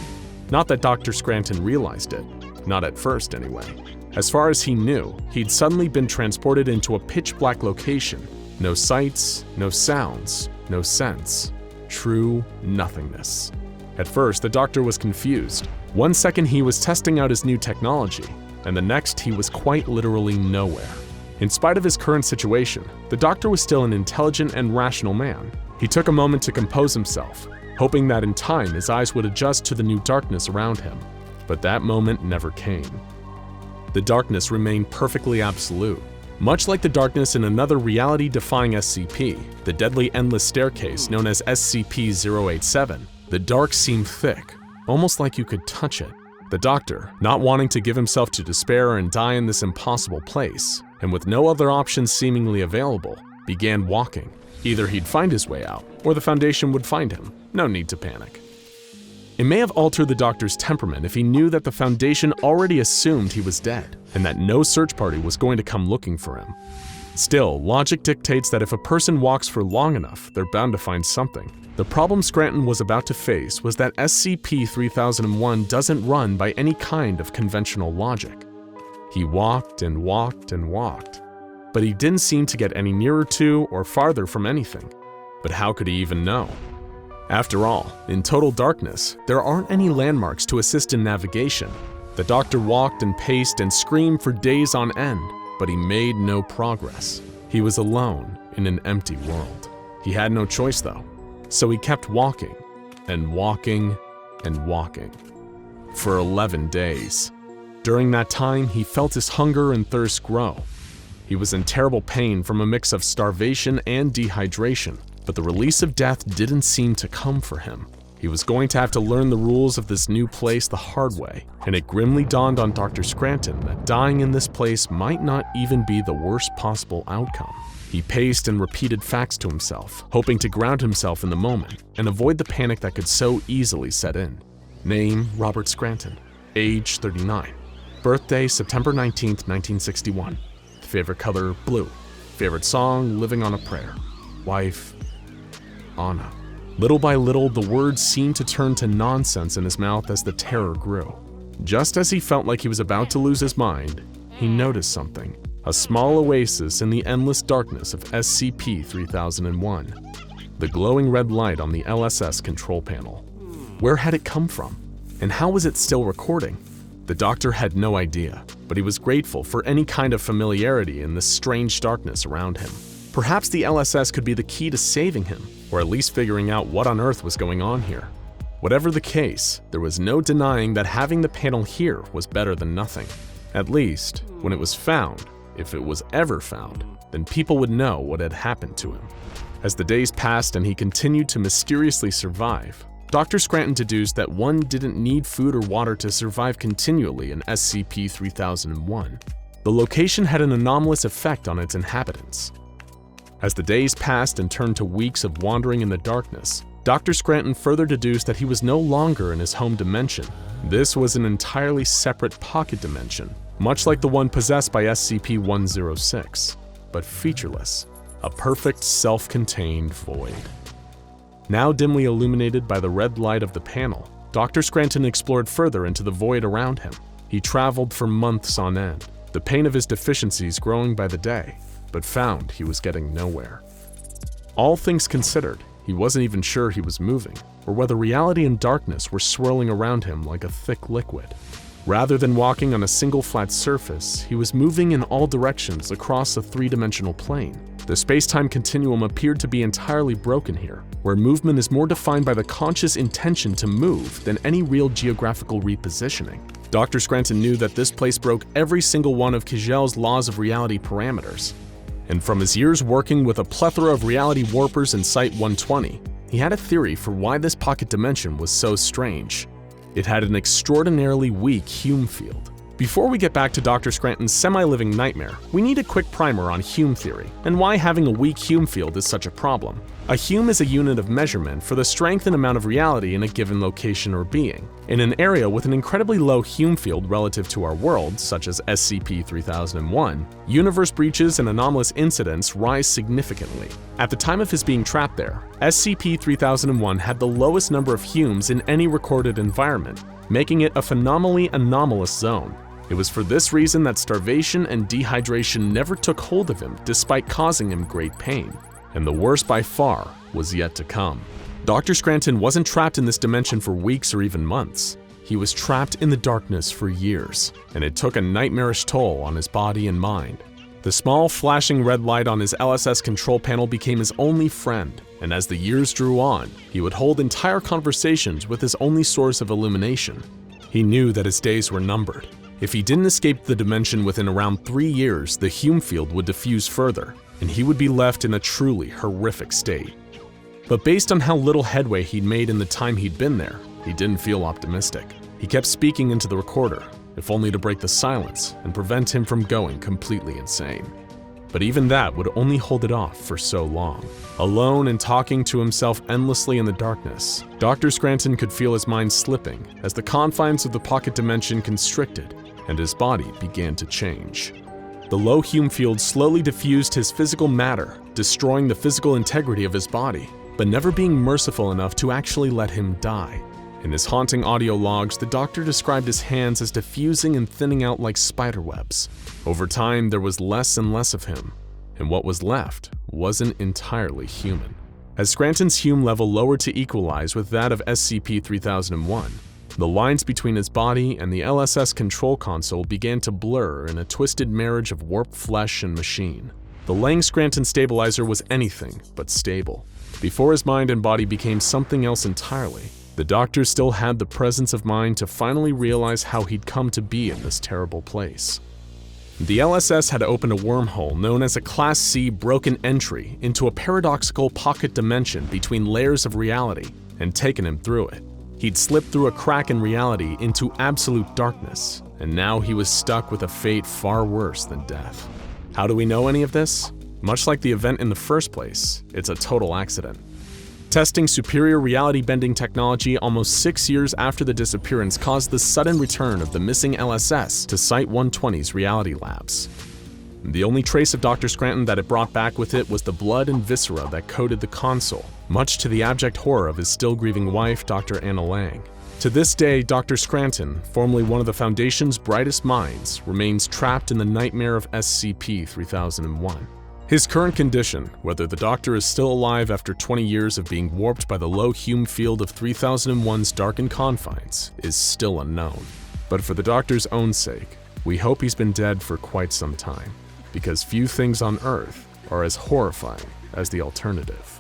Not that Dr. Scranton realized it, not at first anyway. As far as he knew, he'd suddenly been transported into a pitch-black location. No sights, no sounds, no sense. True nothingness. At first, the doctor was confused. One second he was testing out his new technology, and the next he was quite literally nowhere. In spite of his current situation, the doctor was still an intelligent and rational man. He took a moment to compose himself, hoping that in time his eyes would adjust to the new darkness around him. But that moment never came. The darkness remained perfectly absolute. Much like the darkness in another reality-defying SCP, the deadly endless staircase known as SCP-087, the dark seemed thick, almost like you could touch it. The doctor, not wanting to give himself to despair and die in this impossible place, and with no other options seemingly available, began walking. Either he'd find his way out, or the Foundation would find him. No need to panic. It may have altered the doctor's temperament if he knew that the Foundation already assumed he was dead, and that no search party was going to come looking for him. Still, logic dictates that if a person walks for long enough, they're bound to find something. The problem Scranton was about to face was that SCP-3001 doesn't run by any kind of conventional logic. He walked and walked and walked, but he didn't seem to get any nearer to or farther from anything. But how could he even know? After all, in total darkness, there aren't any landmarks to assist in navigation. The doctor walked and paced and screamed for days on end, but he made no progress. He was alone in an empty world. He had no choice though, so he kept walking and walking and walking for 11 days. During that time, he felt his hunger and thirst grow. He was in terrible pain from a mix of starvation and dehydration, but the release of death didn't seem to come for him. He was going to have to learn the rules of this new place the hard way, and it grimly dawned on Dr. Scranton that dying in this place might not even be the worst possible outcome. He paced and repeated facts to himself, hoping to ground himself in the moment and avoid the panic that could so easily set in. Name, Robert Scranton. Age, 39. Birthday, September 19th, 1961. Favorite color, blue. Favorite song, Living on a Prayer. Wife, Anna. Little by little, the words seemed to turn to nonsense in his mouth as the terror grew. Just as he felt like he was about to lose his mind, he noticed something. A small oasis in the endless darkness of SCP-3001. The glowing red light on the LSS control panel. Where had it come from? And how was it still recording? The doctor had no idea, but he was grateful for any kind of familiarity in this strange darkness around him. Perhaps the LSS could be the key to saving him, or at least figuring out what on earth was going on here. Whatever the case, there was no denying that having the panel here was better than nothing. At least, when it was found, if it was ever found, then people would know what had happened to him. As the days passed and he continued to mysteriously survive, Dr. Scranton deduced that one didn't need food or water to survive continually in SCP-3001. The location had an anomalous effect on its inhabitants. As the days passed and turned to weeks of wandering in the darkness, Dr. Scranton further deduced that he was no longer in his home dimension. This was an entirely separate pocket dimension, much like the one possessed by SCP-106, but featureless, a perfect self-contained void. Now dimly illuminated by the red light of the panel, Dr. Scranton explored further into the void around him. He traveled for months on end, the pain of his deficiencies growing by the day, but found he was getting nowhere. All things considered, he wasn't even sure he was moving, or whether reality and darkness were swirling around him like a thick liquid. Rather than walking on a single flat surface, he was moving in all directions across a three-dimensional plane. The space-time continuum appeared to be entirely broken here, where movement is more defined by the conscious intention to move than any real geographical repositioning. Dr. Scranton knew that this place broke every single one of Kijel's laws of reality parameters. And from his years working with a plethora of reality warpers in Site-120, he had a theory for why this pocket dimension was so strange. It had an extraordinarily weak Hume field. Before we get back to Dr. Scranton's semi-living nightmare, we need a quick primer on Hume theory and why having a weak Hume field is such a problem. A Hume is a unit of measurement for the strength and amount of reality in a given location or being. In an area with an incredibly low Hume field relative to our world, such as SCP-3001, universe breaches and anomalous incidents rise significantly. At the time of his being trapped there, SCP-3001 had the lowest number of Humes in any recorded environment, making it a phenomenally anomalous zone. It was for this reason that starvation and dehydration never took hold of him despite causing him great pain. And the worst by far was yet to come. Dr. Scranton wasn't trapped in this dimension for weeks or even months. He was trapped in the darkness for years, and it took a nightmarish toll on his body and mind. The small flashing red light on his LSS control panel became his only friend, and as the years drew on, he would hold entire conversations with his only source of illumination. He knew that his days were numbered. If he didn't escape the dimension within around 3 years, the Hume field would diffuse further, and he would be left in a truly horrific state. But based on how little headway he'd made in the time he'd been there, he didn't feel optimistic. He kept speaking into the recorder, if only to break the silence and prevent him from going completely insane. But even that would only hold it off for so long. Alone and talking to himself endlessly in the darkness, Dr. Scranton could feel his mind slipping as the confines of the pocket dimension constricted and his body began to change. The low Hume field slowly diffused his physical matter, destroying the physical integrity of his body, but never being merciful enough to actually let him die. In his haunting audio logs, the doctor described his hands as diffusing and thinning out like spiderwebs. Over time, there was less and less of him, and what was left wasn't entirely human. As Scranton's Hume level lowered to equalize with that of SCP-3001, the lines between his body and the LSS control console began to blur in a twisted marriage of warped flesh and machine. The Lang Scranton stabilizer was anything but stable. Before his mind and body became something else entirely, the doctor still had the presence of mind to finally realize how he'd come to be in this terrible place. The LSS had opened a wormhole known as a Class C broken entry into a paradoxical pocket dimension between layers of reality and taken him through it. He'd slipped through a crack in reality into absolute darkness, and now he was stuck with a fate far worse than death. How do we know any of this? Much like the event in the first place, it's a total accident. Testing superior reality-bending technology almost 6 years after the disappearance caused the sudden return of the missing LSS to Site-120's reality labs. The only trace of Dr. Scranton that it brought back with it was the blood and viscera that coated the console, much to the abject horror of his still-grieving wife, Dr. Anna Lang. To this day, Dr. Scranton, formerly one of the Foundation's brightest minds, remains trapped in the nightmare of SCP-3001. His current condition, whether the Doctor is still alive after 20 years of being warped by the low Hume field of 3001's darkened confines, is still unknown. But for the Doctor's own sake, we hope he's been dead for quite some time, because few things on Earth are as horrifying as the alternative.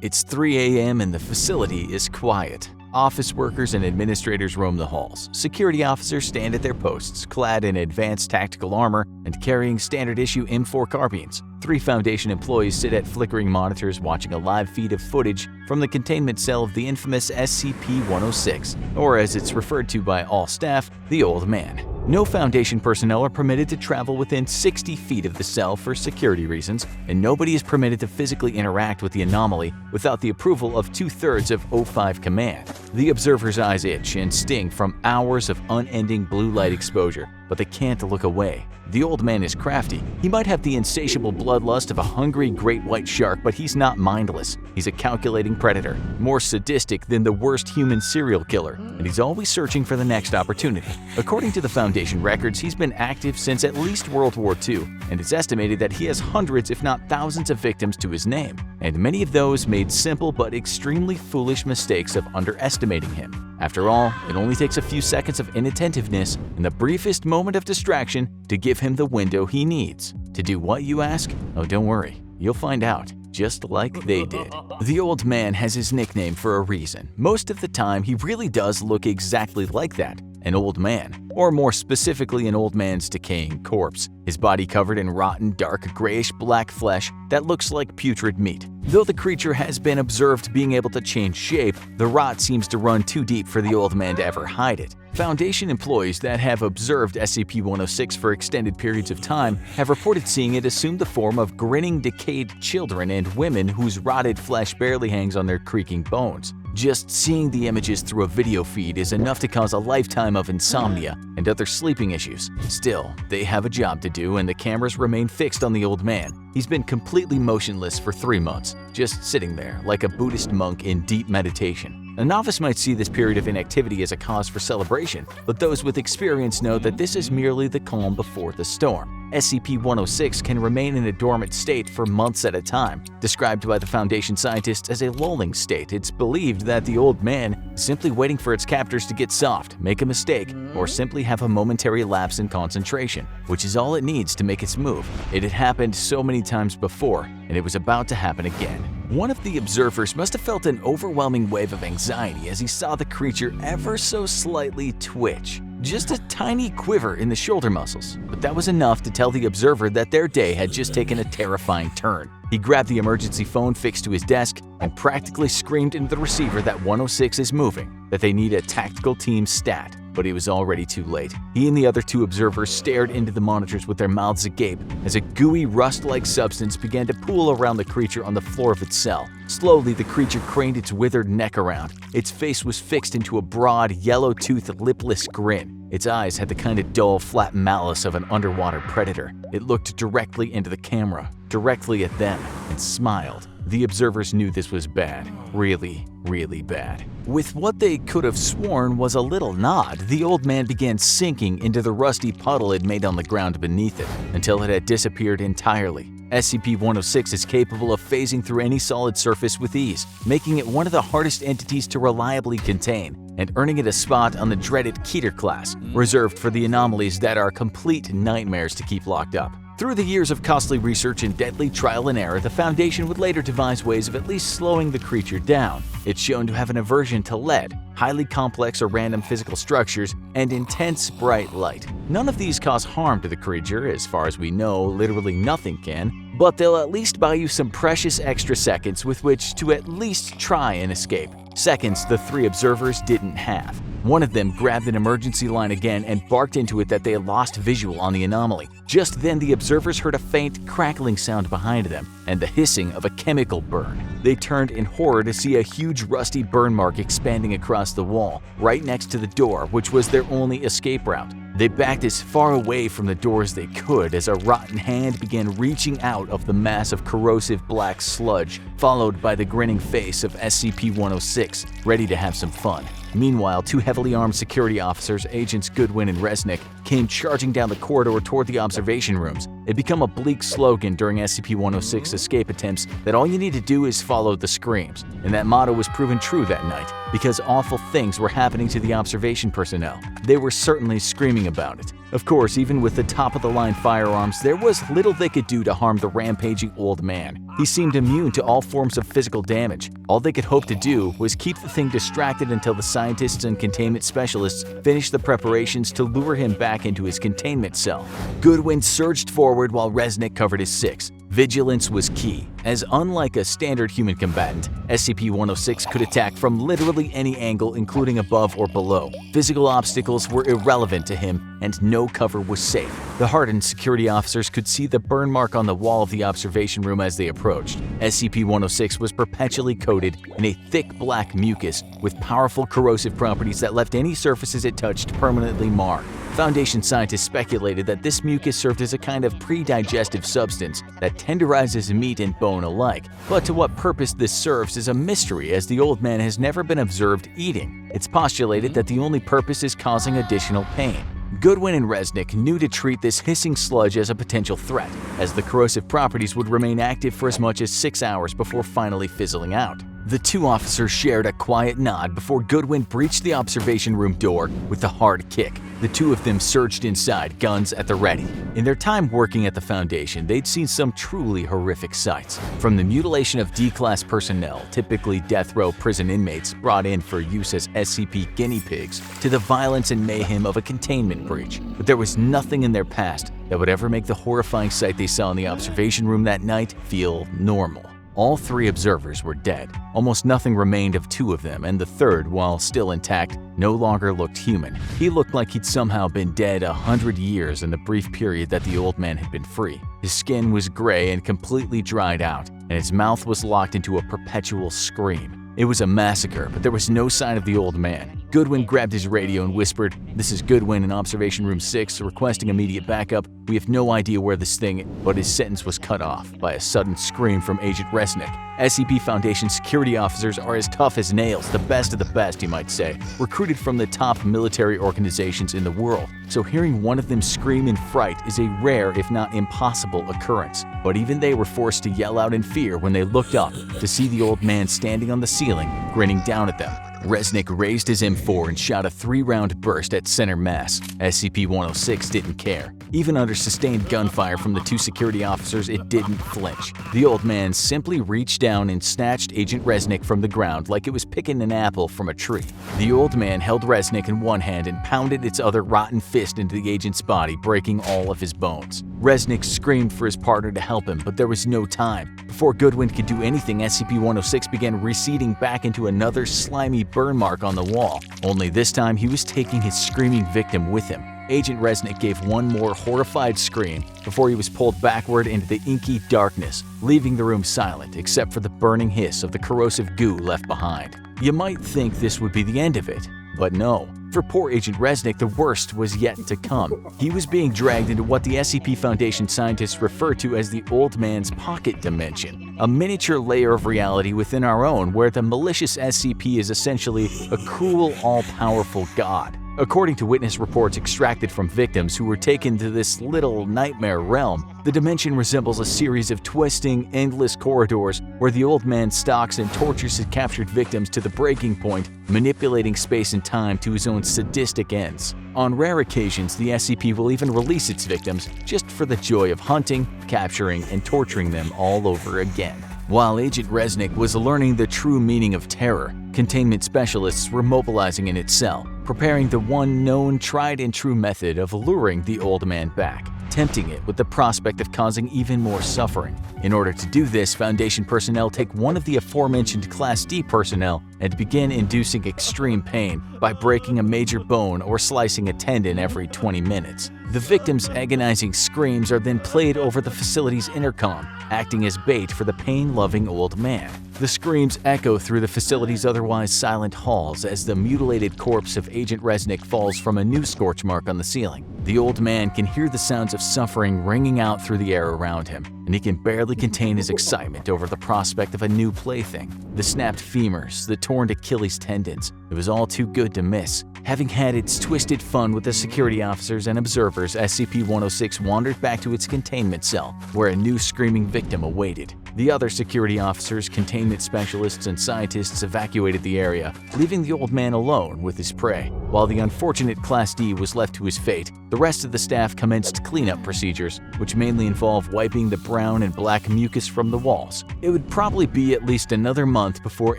It's 3 a.m. and the facility is quiet. Office workers and administrators roam the halls. Security officers stand at their posts, clad in advanced tactical armor and carrying standard-issue M4 carbines. 3 Foundation employees sit at flickering monitors watching a live feed of footage from the containment cell of the infamous SCP-106, or as it's referred to by all staff, the Old Man. No Foundation personnel are permitted to travel within 60 feet of the cell for security reasons, and nobody is permitted to physically interact with the anomaly without the approval of 2/3 of O5 Command. The observer's eyes itch and sting from hours of unending blue light exposure, but they can't look away. The Old Man is crafty. He might have the insatiable bloodlust of a hungry great white shark, but he's not mindless. He's a calculating predator, more sadistic than the worst human serial killer, and he's always searching for the next opportunity. According to the Foundation records, he's been active since at least World War II, and it's estimated that he has hundreds if not thousands of victims to his name, and many of those made simple but extremely foolish mistakes of underestimating him. After all, it only takes a few seconds of inattentiveness and the briefest moment of distraction to give him the window he needs. To do what, you ask? Oh, don't worry, you'll find out, just like they did. The Old Man has his nickname for a reason. Most of the time, he really does look exactly like that, an old man, or more specifically an old man's decaying corpse, his body covered in rotten, dark, grayish-black flesh that looks like putrid meat. Though the creature has been observed being able to change shape, the rot seems to run too deep for the Old Man to ever hide it. Foundation employees that have observed SCP-106 for extended periods of time have reported seeing it assume the form of grinning, decayed children and women whose rotted flesh barely hangs on their creaking bones. Just seeing the images through a video feed is enough to cause a lifetime of insomnia and other sleeping issues. Still, they have a job to do and the cameras remain fixed on the Old Man. He's been completely motionless for 3 months, just sitting there like a Buddhist monk in deep meditation. A novice might see this period of inactivity as a cause for celebration, but those with experience know that this is merely the calm before the storm. SCP-106 can remain in a dormant state for months at a time. Described by the Foundation scientists as a lulling state, it's believed that the Old Man is simply waiting for its captors to get soft, make a mistake, or simply have a momentary lapse in concentration, which is all it needs to make its move. It had happened so many times before, and it was about to happen again. One of the observers must have felt an overwhelming wave of anxiety as he saw the creature ever so slightly twitch. Just a tiny quiver in the shoulder muscles, but that was enough to tell the observer that their day had just taken a terrifying turn. He grabbed the emergency phone fixed to his desk and practically screamed into the receiver that 106 is moving, that they need a tactical team stat. But it was already too late. He and the other 2 observers stared into the monitors with their mouths agape as a gooey, rust-like substance began to pool around the creature on the floor of its cell. Slowly, the creature craned its withered neck around. Its face was fixed into a broad, yellow-toothed, lipless grin. Its eyes had the kind of dull, flat malice of an underwater predator. It looked directly into the camera, directly at them, and smiled. the observers knew this was bad. Really, really bad. With what they could have sworn was a little nod, the old man began sinking into the rusty puddle it made on the ground beneath it, until it had disappeared entirely. SCP-106 is capable of phasing through any solid surface with ease, making it one of the hardest entities to reliably contain, and earning it a spot on the dreaded Keter class, reserved for the anomalies that are complete nightmares to keep locked up. Through the years of costly research and deadly trial and error, the Foundation would later devise ways of at least slowing the creature down. It's shown to have an aversion to lead, highly complex or random physical structures, and intense bright light. None of these cause harm to the creature, as far as we know, literally nothing can, but they'll at least buy you some precious extra seconds with which to at least try and escape. Seconds the three observers didn't have. One of them grabbed an emergency line again and barked into it that they had lost visual on the anomaly. Just then, the observers heard a faint crackling sound behind them and the hissing of a chemical burn. They turned in horror to see a huge rusty burn mark expanding across the wall, right next to the door, which was their only escape route. They backed as far away from the door as they could as a rotten hand began reaching out of the mass of corrosive black sludge, followed by the grinning face of SCP-106, ready to have some fun. Meanwhile, two heavily armed security officers, Agents Goodwin and Resnick, came charging down the corridor toward the observation rooms. It became a bleak slogan during SCP-106 escape attempts that all you need to do is follow the screams, and that motto was proven true that night, because awful things were happening to the observation personnel. They were certainly screaming about it. Of course, even with the top-of-the-line firearms, there was little they could do to harm the rampaging old man. He seemed immune to all forms of physical damage. All they could hope to do was keep the thing distracted until the scientists and containment specialists finished the preparations to lure him back into his containment cell. Goodwin surged forward while Resnick covered his six. Vigilance was key, as unlike a standard human combatant, SCP-106 could attack from literally any angle, including above or below. Physical obstacles were irrelevant to him, and no cover was safe. The hardened security officers could see the burn mark on the wall of the observation room as they approached. SCP-106 was perpetually coated in a thick black mucus with powerful corrosive properties that left any surfaces it touched permanently marred. Foundation scientists speculated that this mucus served as a kind of pre-digestive substance that tenderizes meat and bone alike, but to what purpose this serves is a mystery, as the old man has never been observed eating. It's postulated that the only purpose is causing additional pain. Goodwin and Resnick knew to treat this hissing sludge as a potential threat, as the corrosive properties would remain active for as much as 6 hours before finally fizzling out. The two officers shared a quiet nod before Goodwin breached the observation room door with a hard kick. The two of them surged inside, guns at the ready. In their time working at the Foundation, they'd seen some truly horrific sights. From the mutilation of D-Class personnel, typically death row prison inmates brought in for use as SCP guinea pigs, to the violence and mayhem of a containment breach. But there was nothing in their past that would ever make the horrifying sight they saw in the observation room that night feel normal. All three observers were dead. Almost nothing remained of two of them, and the third, while still intact, no longer looked human. He looked like he'd somehow been dead 100 years in the brief period that the old man had been free. His skin was gray and completely dried out, and his mouth was locked into a perpetual scream. It was a massacre, but there was no sign of the old man. Goodwin grabbed his radio and whispered, "This is Goodwin in Observation Room 6, requesting immediate backup. We have no idea where this thing," but his sentence was cut off by a sudden scream from Agent Resnick. SCP Foundation security officers are as tough as nails, the best of the best, you might say, recruited from the top military organizations in the world. So hearing one of them scream in fright is a rare, if not impossible, occurrence. But even they were forced to yell out in fear when they looked up to see the old man standing on the ceiling, grinning down at them. Resnick raised his M4 and shot a 3-round burst at center mass. SCP-106 didn't care. Even under sustained gunfire from the two security officers, it didn't flinch. The old man simply reached down and snatched Agent Resnick from the ground like it was picking an apple from a tree. The old man held Resnick in one hand and pounded its other rotten fist into the agent's body, breaking all of his bones. Resnick screamed for his partner to help him, but there was no time. Before Goodwin could do anything, SCP-106 began receding back into another slimy burn mark on the wall. Only this time, he was taking his screaming victim with him. Agent Resnick gave one more horrified scream before he was pulled backward into the inky darkness, leaving the room silent except for the burning hiss of the corrosive goo left behind. You might think this would be the end of it, but no. For poor Agent Resnick, the worst was yet to come. He was being dragged into what the SCP Foundation scientists refer to as the Old Man's Pocket Dimension, a miniature layer of reality within our own where the malicious SCP is essentially a cruel, all-powerful god. According to witness reports extracted from victims who were taken to this little nightmare realm, the dimension resembles a series of twisting, endless corridors where the Old Man stalks and tortures his captured victims to the breaking point, manipulating space and time to his own sadistic ends. On rare occasions, the SCP will even release its victims just for the joy of hunting, capturing, and torturing them all over again. While Agent Resnick was learning the true meaning of terror, containment specialists were mobilizing in its cell, preparing the one known, tried-and-true method of luring the Old Man back, tempting it with the prospect of causing even more suffering. In order to do this, Foundation personnel take one of the aforementioned Class D personnel and begin inducing extreme pain by breaking a major bone or slicing a tendon every 20 minutes. The victim's agonizing screams are then played over the facility's intercom, acting as bait for the pain-loving Old Man. The screams echo through the facility's otherwise silent halls as the mutilated corpse of Agent Resnick falls from a new scorch mark on the ceiling. The Old Man can hear the sounds of suffering ringing out through the air around him, and he can barely contain his excitement over the prospect of a new plaything. The snapped femurs, the torn Achilles tendons, it was all too good to miss. Having had its twisted fun with the security officers and observers, SCP-106 wandered back to its containment cell, where a new screaming victim awaited. The other security officers, containment specialists, and scientists evacuated the area, leaving the Old Man alone with his prey. While the unfortunate Class D was left to his fate, the rest of the staff commenced cleanup procedures, which mainly involve wiping the brown and black mucus from the walls. It would probably be at least another month before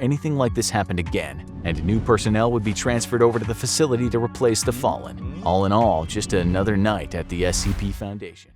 anything like this happened again, and new personnel would be transferred over to the facility to replace the fallen. All in all, just another night at the SCP Foundation.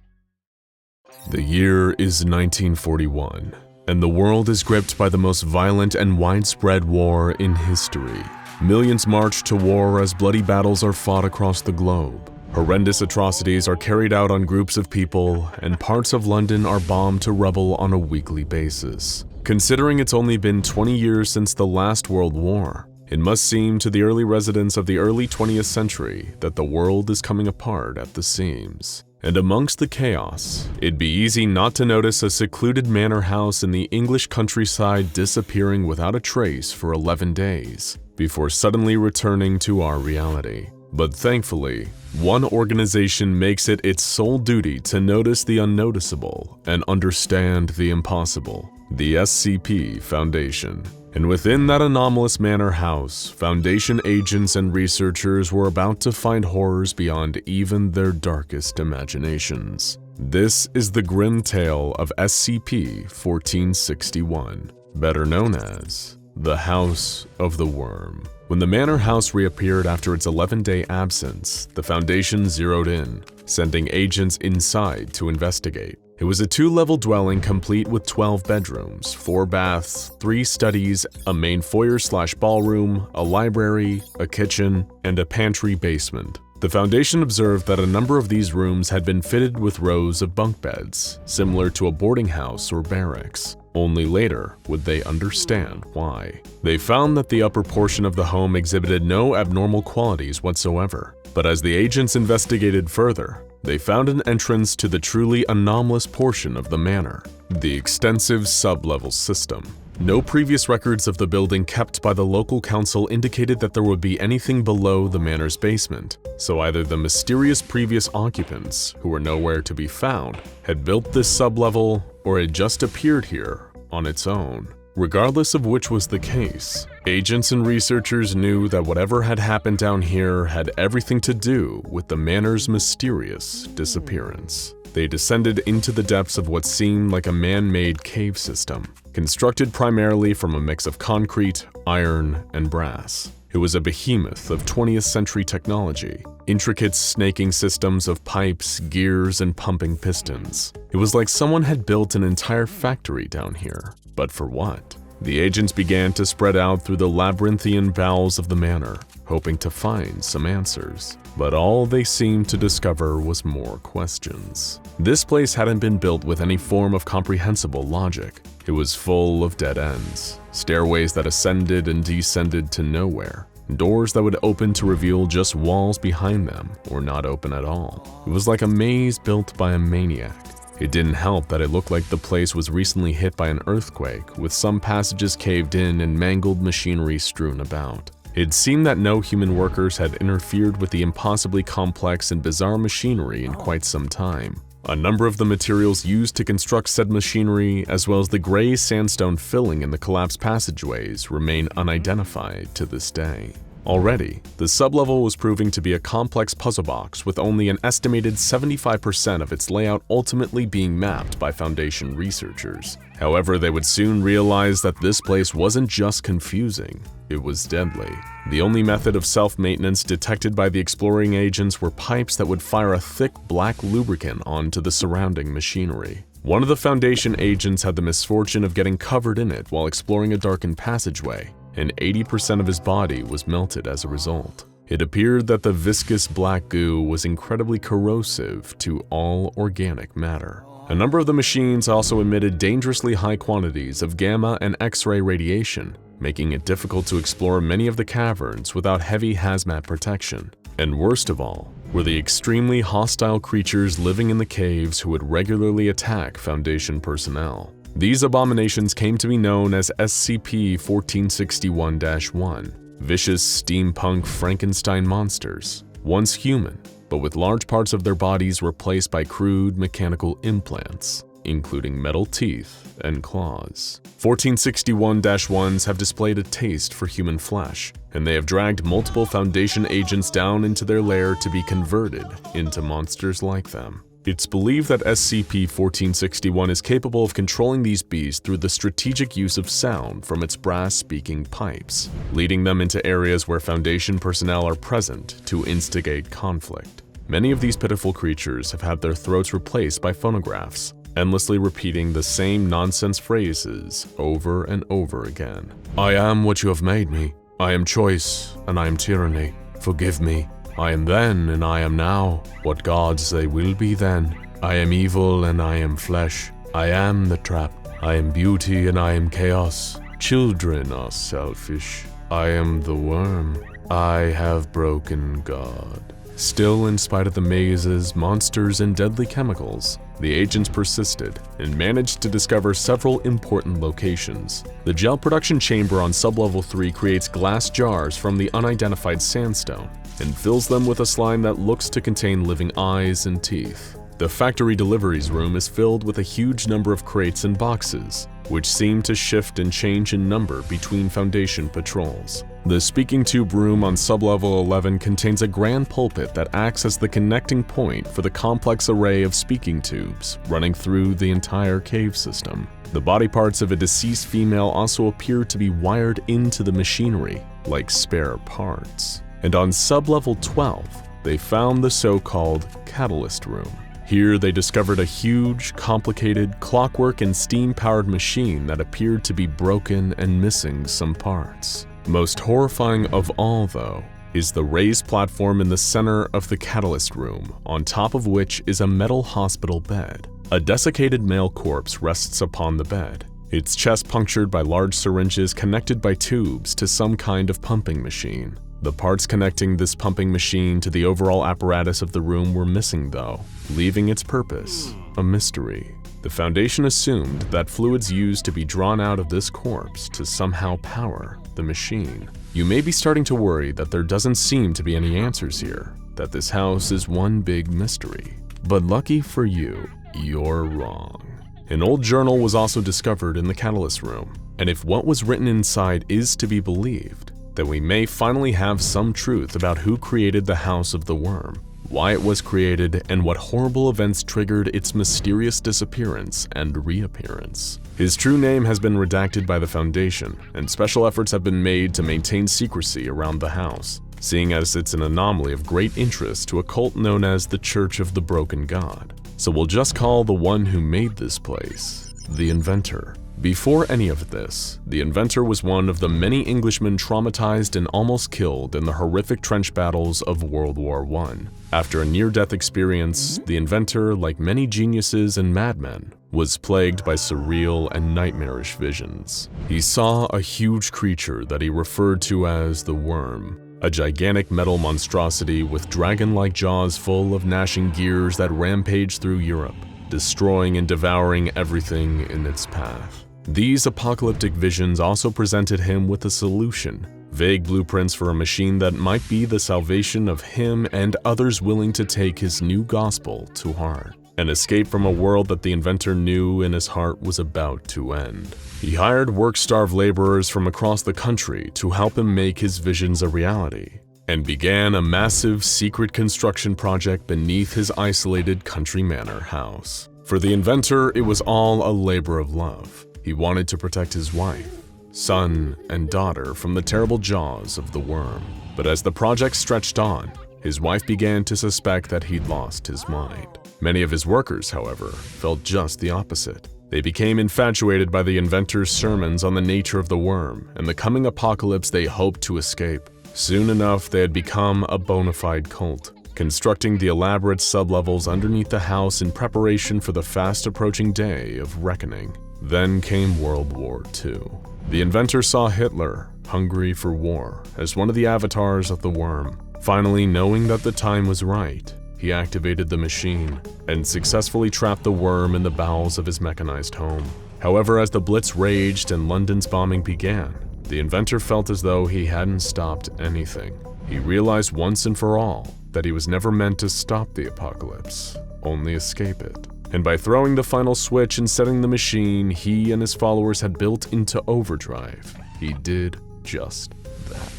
The year is 1941, and the world is gripped by the most violent and widespread war in history. Millions march to war as bloody battles are fought across the globe. Horrendous atrocities are carried out on groups of people, and parts of London are bombed to rubble on a weekly basis. Considering it's only been 20 years since the last World War, it must seem to the early residents of the early 20th century that the world is coming apart at the seams. And amongst the chaos, it'd be easy not to notice a secluded manor house in the English countryside disappearing without a trace for 11 days, before suddenly returning to our reality. But thankfully, one organization makes it its sole duty to notice the unnoticeable and understand the impossible: the SCP Foundation. And within that anomalous manor house, Foundation agents and researchers were about to find horrors beyond even their darkest imaginations. This is the grim tale of SCP-1461, better known as the House of the Worm. When the manor house reappeared after its 11-day absence, the Foundation zeroed in, sending agents inside to investigate. It was a 2-level dwelling complete with 12 bedrooms, 4 baths, 3 studies, a main foyer/ballroom, a library, a kitchen, and a pantry basement. The Foundation observed that a number of these rooms had been fitted with rows of bunk beds, similar to a boarding house or barracks. Only later would they understand why. They found that the upper portion of the home exhibited no abnormal qualities whatsoever, but as the agents investigated further, they found an entrance to the truly anomalous portion of the manor, the extensive sub-level system. No previous records of the building kept by the local council indicated that there would be anything below the manor's basement, so either the mysterious previous occupants, who were nowhere to be found, had built this sub-level, or it just appeared here on its own. Regardless of which was the case, agents and researchers knew that whatever had happened down here had everything to do with the manor's mysterious disappearance. They descended into the depths of what seemed like a man-made cave system, constructed primarily from a mix of concrete, iron, and brass. It was a behemoth of 20th century technology, intricate snaking systems of pipes, gears, and pumping pistons. It was like someone had built an entire factory down here. But for what? The agents began to spread out through the labyrinthian bowels of the manor, hoping to find some answers. But all they seemed to discover was more questions. This place hadn't been built with any form of comprehensible logic. It was full of dead ends, stairways that ascended and descended to nowhere, doors that would open to reveal just walls behind them or not open at all. It was like a maze built by a maniac. It didn't help that it looked like the place was recently hit by an earthquake, with some passages caved in and mangled machinery strewn about. It seemed that no human workers had interfered with the impossibly complex and bizarre machinery in quite some time. A number of the materials used to construct said machinery, as well as the gray sandstone filling in the collapsed passageways, remain unidentified to this day. Already, the sublevel was proving to be a complex puzzle box with only an estimated 75% of its layout ultimately being mapped by Foundation researchers. However, they would soon realize that this place wasn't just confusing, it was deadly. The only method of self-maintenance detected by the exploring agents were pipes that would fire a thick black lubricant onto the surrounding machinery. One of the Foundation agents had the misfortune of getting covered in it while exploring a darkened passageway, and 80% of his body was melted as a result. It appeared that the viscous black goo was incredibly corrosive to all organic matter. A number of the machines also emitted dangerously high quantities of gamma and X-ray radiation, making it difficult to explore many of the caverns without heavy hazmat protection. And worst of all, were the extremely hostile creatures living in the caves who would regularly attack Foundation personnel. These abominations came to be known as SCP-1461-1, vicious steampunk Frankenstein monsters, once human, but with large parts of their bodies replaced by crude mechanical implants, including metal teeth and claws. 1461-1s have displayed a taste for human flesh, and they have dragged multiple Foundation agents down into their lair to be converted into monsters like them. It's believed that SCP-1461 is capable of controlling these beasts through the strategic use of sound from its brass-speaking pipes, leading them into areas where Foundation personnel are present to instigate conflict. Many of these pitiful creatures have had their throats replaced by phonographs, endlessly repeating the same nonsense phrases over and over again. I am what you have made me. I am choice, and I am tyranny. Forgive me. I am then, and I am now. What gods they will be then. I am evil, and I am flesh. I am the trap. I am beauty, and I am chaos. Children are selfish. I am the worm. I have broken God. Still, in spite of the mazes, monsters, and deadly chemicals, the agents persisted and managed to discover several important locations. The gel production chamber on sublevel 3 creates glass jars from the unidentified sandstone and fills them with a slime that looks to contain living eyes and teeth. The factory deliveries room is filled with a huge number of crates and boxes, which seem to shift and change in number between Foundation patrols. The speaking tube room on sublevel 11 contains a grand pulpit that acts as the connecting point for the complex array of speaking tubes running through the entire cave system. The body parts of a deceased female also appear to be wired into the machinery, like spare parts. And on sublevel 12, they found the so-called catalyst room. Here they discovered a huge, complicated, clockwork and steam-powered machine that appeared to be broken and missing some parts. Most horrifying of all, though, is the raised platform in the center of the catalyst room, on top of which is a metal hospital bed. A desiccated male corpse rests upon the bed, its chest punctured by large syringes connected by tubes to some kind of pumping machine. The parts connecting this pumping machine to the overall apparatus of the room were missing though, leaving its purpose a mystery. The Foundation assumed that fluids used to be drawn out of this corpse to somehow power the machine. You may be starting to worry that there doesn't seem to be any answers here, that this house is one big mystery. But lucky for you, you're wrong. An old journal was also discovered in the catalyst room, and if what was written inside is to be believed, then we may finally have some truth about who created the House of the Worm, why it was created, and what horrible events triggered its mysterious disappearance and reappearance. His true name has been redacted by the Foundation, and special efforts have been made to maintain secrecy around the house, seeing as it's an anomaly of great interest to a cult known as the Church of the Broken God. So we'll just call the one who made this place the Inventor. Before any of this, the Inventor was one of the many Englishmen traumatized and almost killed in the horrific trench battles of World War I. After a near-death experience, the Inventor, like many geniuses and madmen, was plagued by surreal and nightmarish visions. He saw a huge creature that he referred to as the Worm, a gigantic metal monstrosity with dragon-like jaws full of gnashing gears that rampaged through Europe, destroying and devouring everything in its path. These apocalyptic visions also presented him with a solution, vague blueprints for a machine that might be the salvation of him and others willing to take his new gospel to heart. An escape from a world that the inventor knew in his heart was about to end. He hired work-starved laborers from across the country to help him make his visions a reality, and began a massive secret construction project beneath his isolated country manor house. For the inventor, it was all a labor of love. He wanted to protect his wife, son, and daughter from the terrible jaws of the Worm. But as the project stretched on, his wife began to suspect that he'd lost his mind. Many of his workers, however, felt just the opposite. They became infatuated by the inventor's sermons on the nature of the Worm and the coming apocalypse they hoped to escape. Soon enough, they had become a bona fide cult, constructing the elaborate sublevels underneath the house in preparation for the fast-approaching day of reckoning. Then came World War II. The inventor saw Hitler, hungry for war, as one of the avatars of the Worm. Finally, knowing that the time was right, he activated the machine and successfully trapped the Worm in the bowels of his mechanized home. However, as the Blitz raged and London's bombing began, the inventor felt as though he hadn't stopped anything. He realized once and for all that he was never meant to stop the apocalypse, only escape it. And by throwing the final switch and setting the machine he and his followers had built into overdrive, he did just that.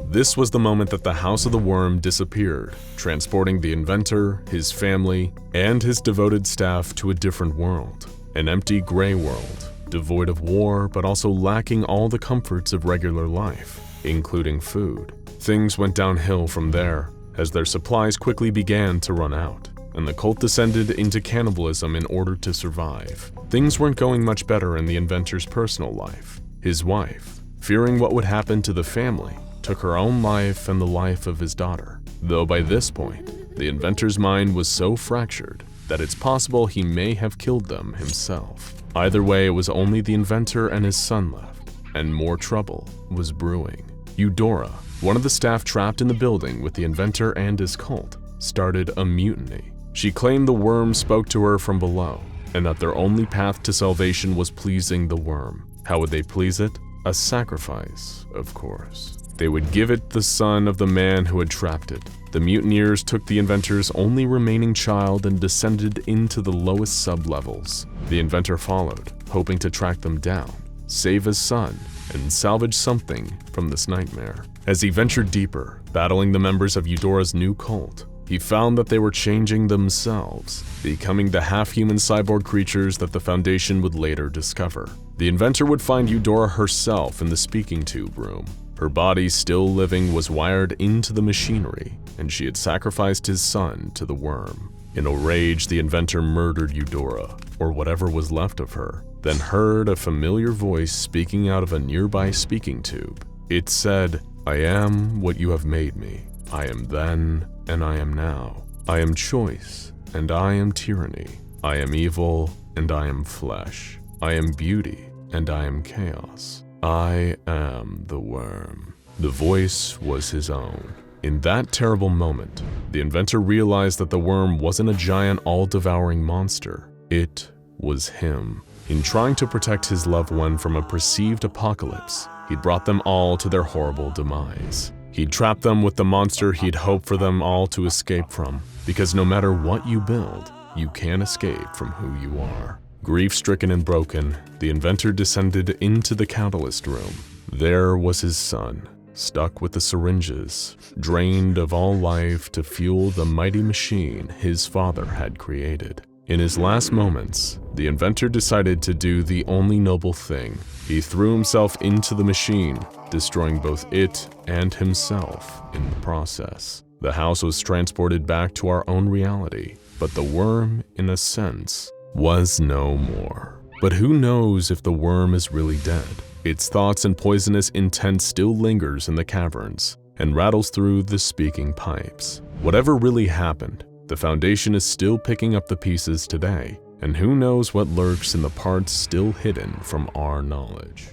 This was the moment that the House of the Worm disappeared, transporting the inventor, his family, and his devoted staff to a different world. An empty gray world, devoid of war but also lacking all the comforts of regular life, including food. Things went downhill from there, as their supplies quickly began to run out, and the cult descended into cannibalism in order to survive. Things weren't going much better in the inventor's personal life. His wife, fearing what would happen to the family, took her own life and the life of his daughter. Though by this point, the inventor's mind was so fractured that it's possible he may have killed them himself. Either way, it was only the inventor and his son left, and more trouble was brewing. Eudora, one of the staff trapped in the building with the inventor and his cult, started a mutiny. She claimed the Worm spoke to her from below, and that their only path to salvation was pleasing the Worm. How would they please it? A sacrifice, of course. They would give it the son of the man who had trapped it. The mutineers took the inventor's only remaining child and descended into the lowest sublevels. The inventor followed, hoping to track them down, save his son, and salvage something from this nightmare. As he ventured deeper, battling the members of Eudora's new cult, he found that they were changing themselves, becoming the half-human cyborg creatures that the Foundation would later discover. The inventor would find Eudora herself in the speaking tube room. Her body, still living, was wired into the machinery, and she had sacrificed his son to the Worm. In a rage, the inventor murdered Eudora, or whatever was left of her, then heard a familiar voice speaking out of a nearby speaking tube. It said, "I am what you have made me. I am then, and I am now. I am choice, and I am tyranny. I am evil, and I am flesh. I am beauty, and I am chaos. I am the Worm." The voice was his own. In that terrible moment, the inventor realized that the Worm wasn't a giant, all-devouring monster. It was him. In trying to protect his loved one from a perceived apocalypse, he'd brought them all to their horrible demise. He'd trapped them with the monster he'd hoped for them all to escape from, because no matter what you build, you can't escape from who you are. Grief-stricken and broken, the inventor descended into the catalyst room. There was his son, stuck with the syringes, drained of all life to fuel the mighty machine his father had created. In his last moments, the inventor decided to do the only noble thing. He threw himself into the machine, destroying both it and himself in the process. The house was transported back to our own reality, but the Worm, in a sense, was no more. But who knows if the Worm is really dead? Its thoughts and poisonous intent still lingers in the caverns and rattles through the speaking pipes. Whatever really happened, the Foundation is still picking up the pieces today, and who knows what lurks in the parts still hidden from our knowledge.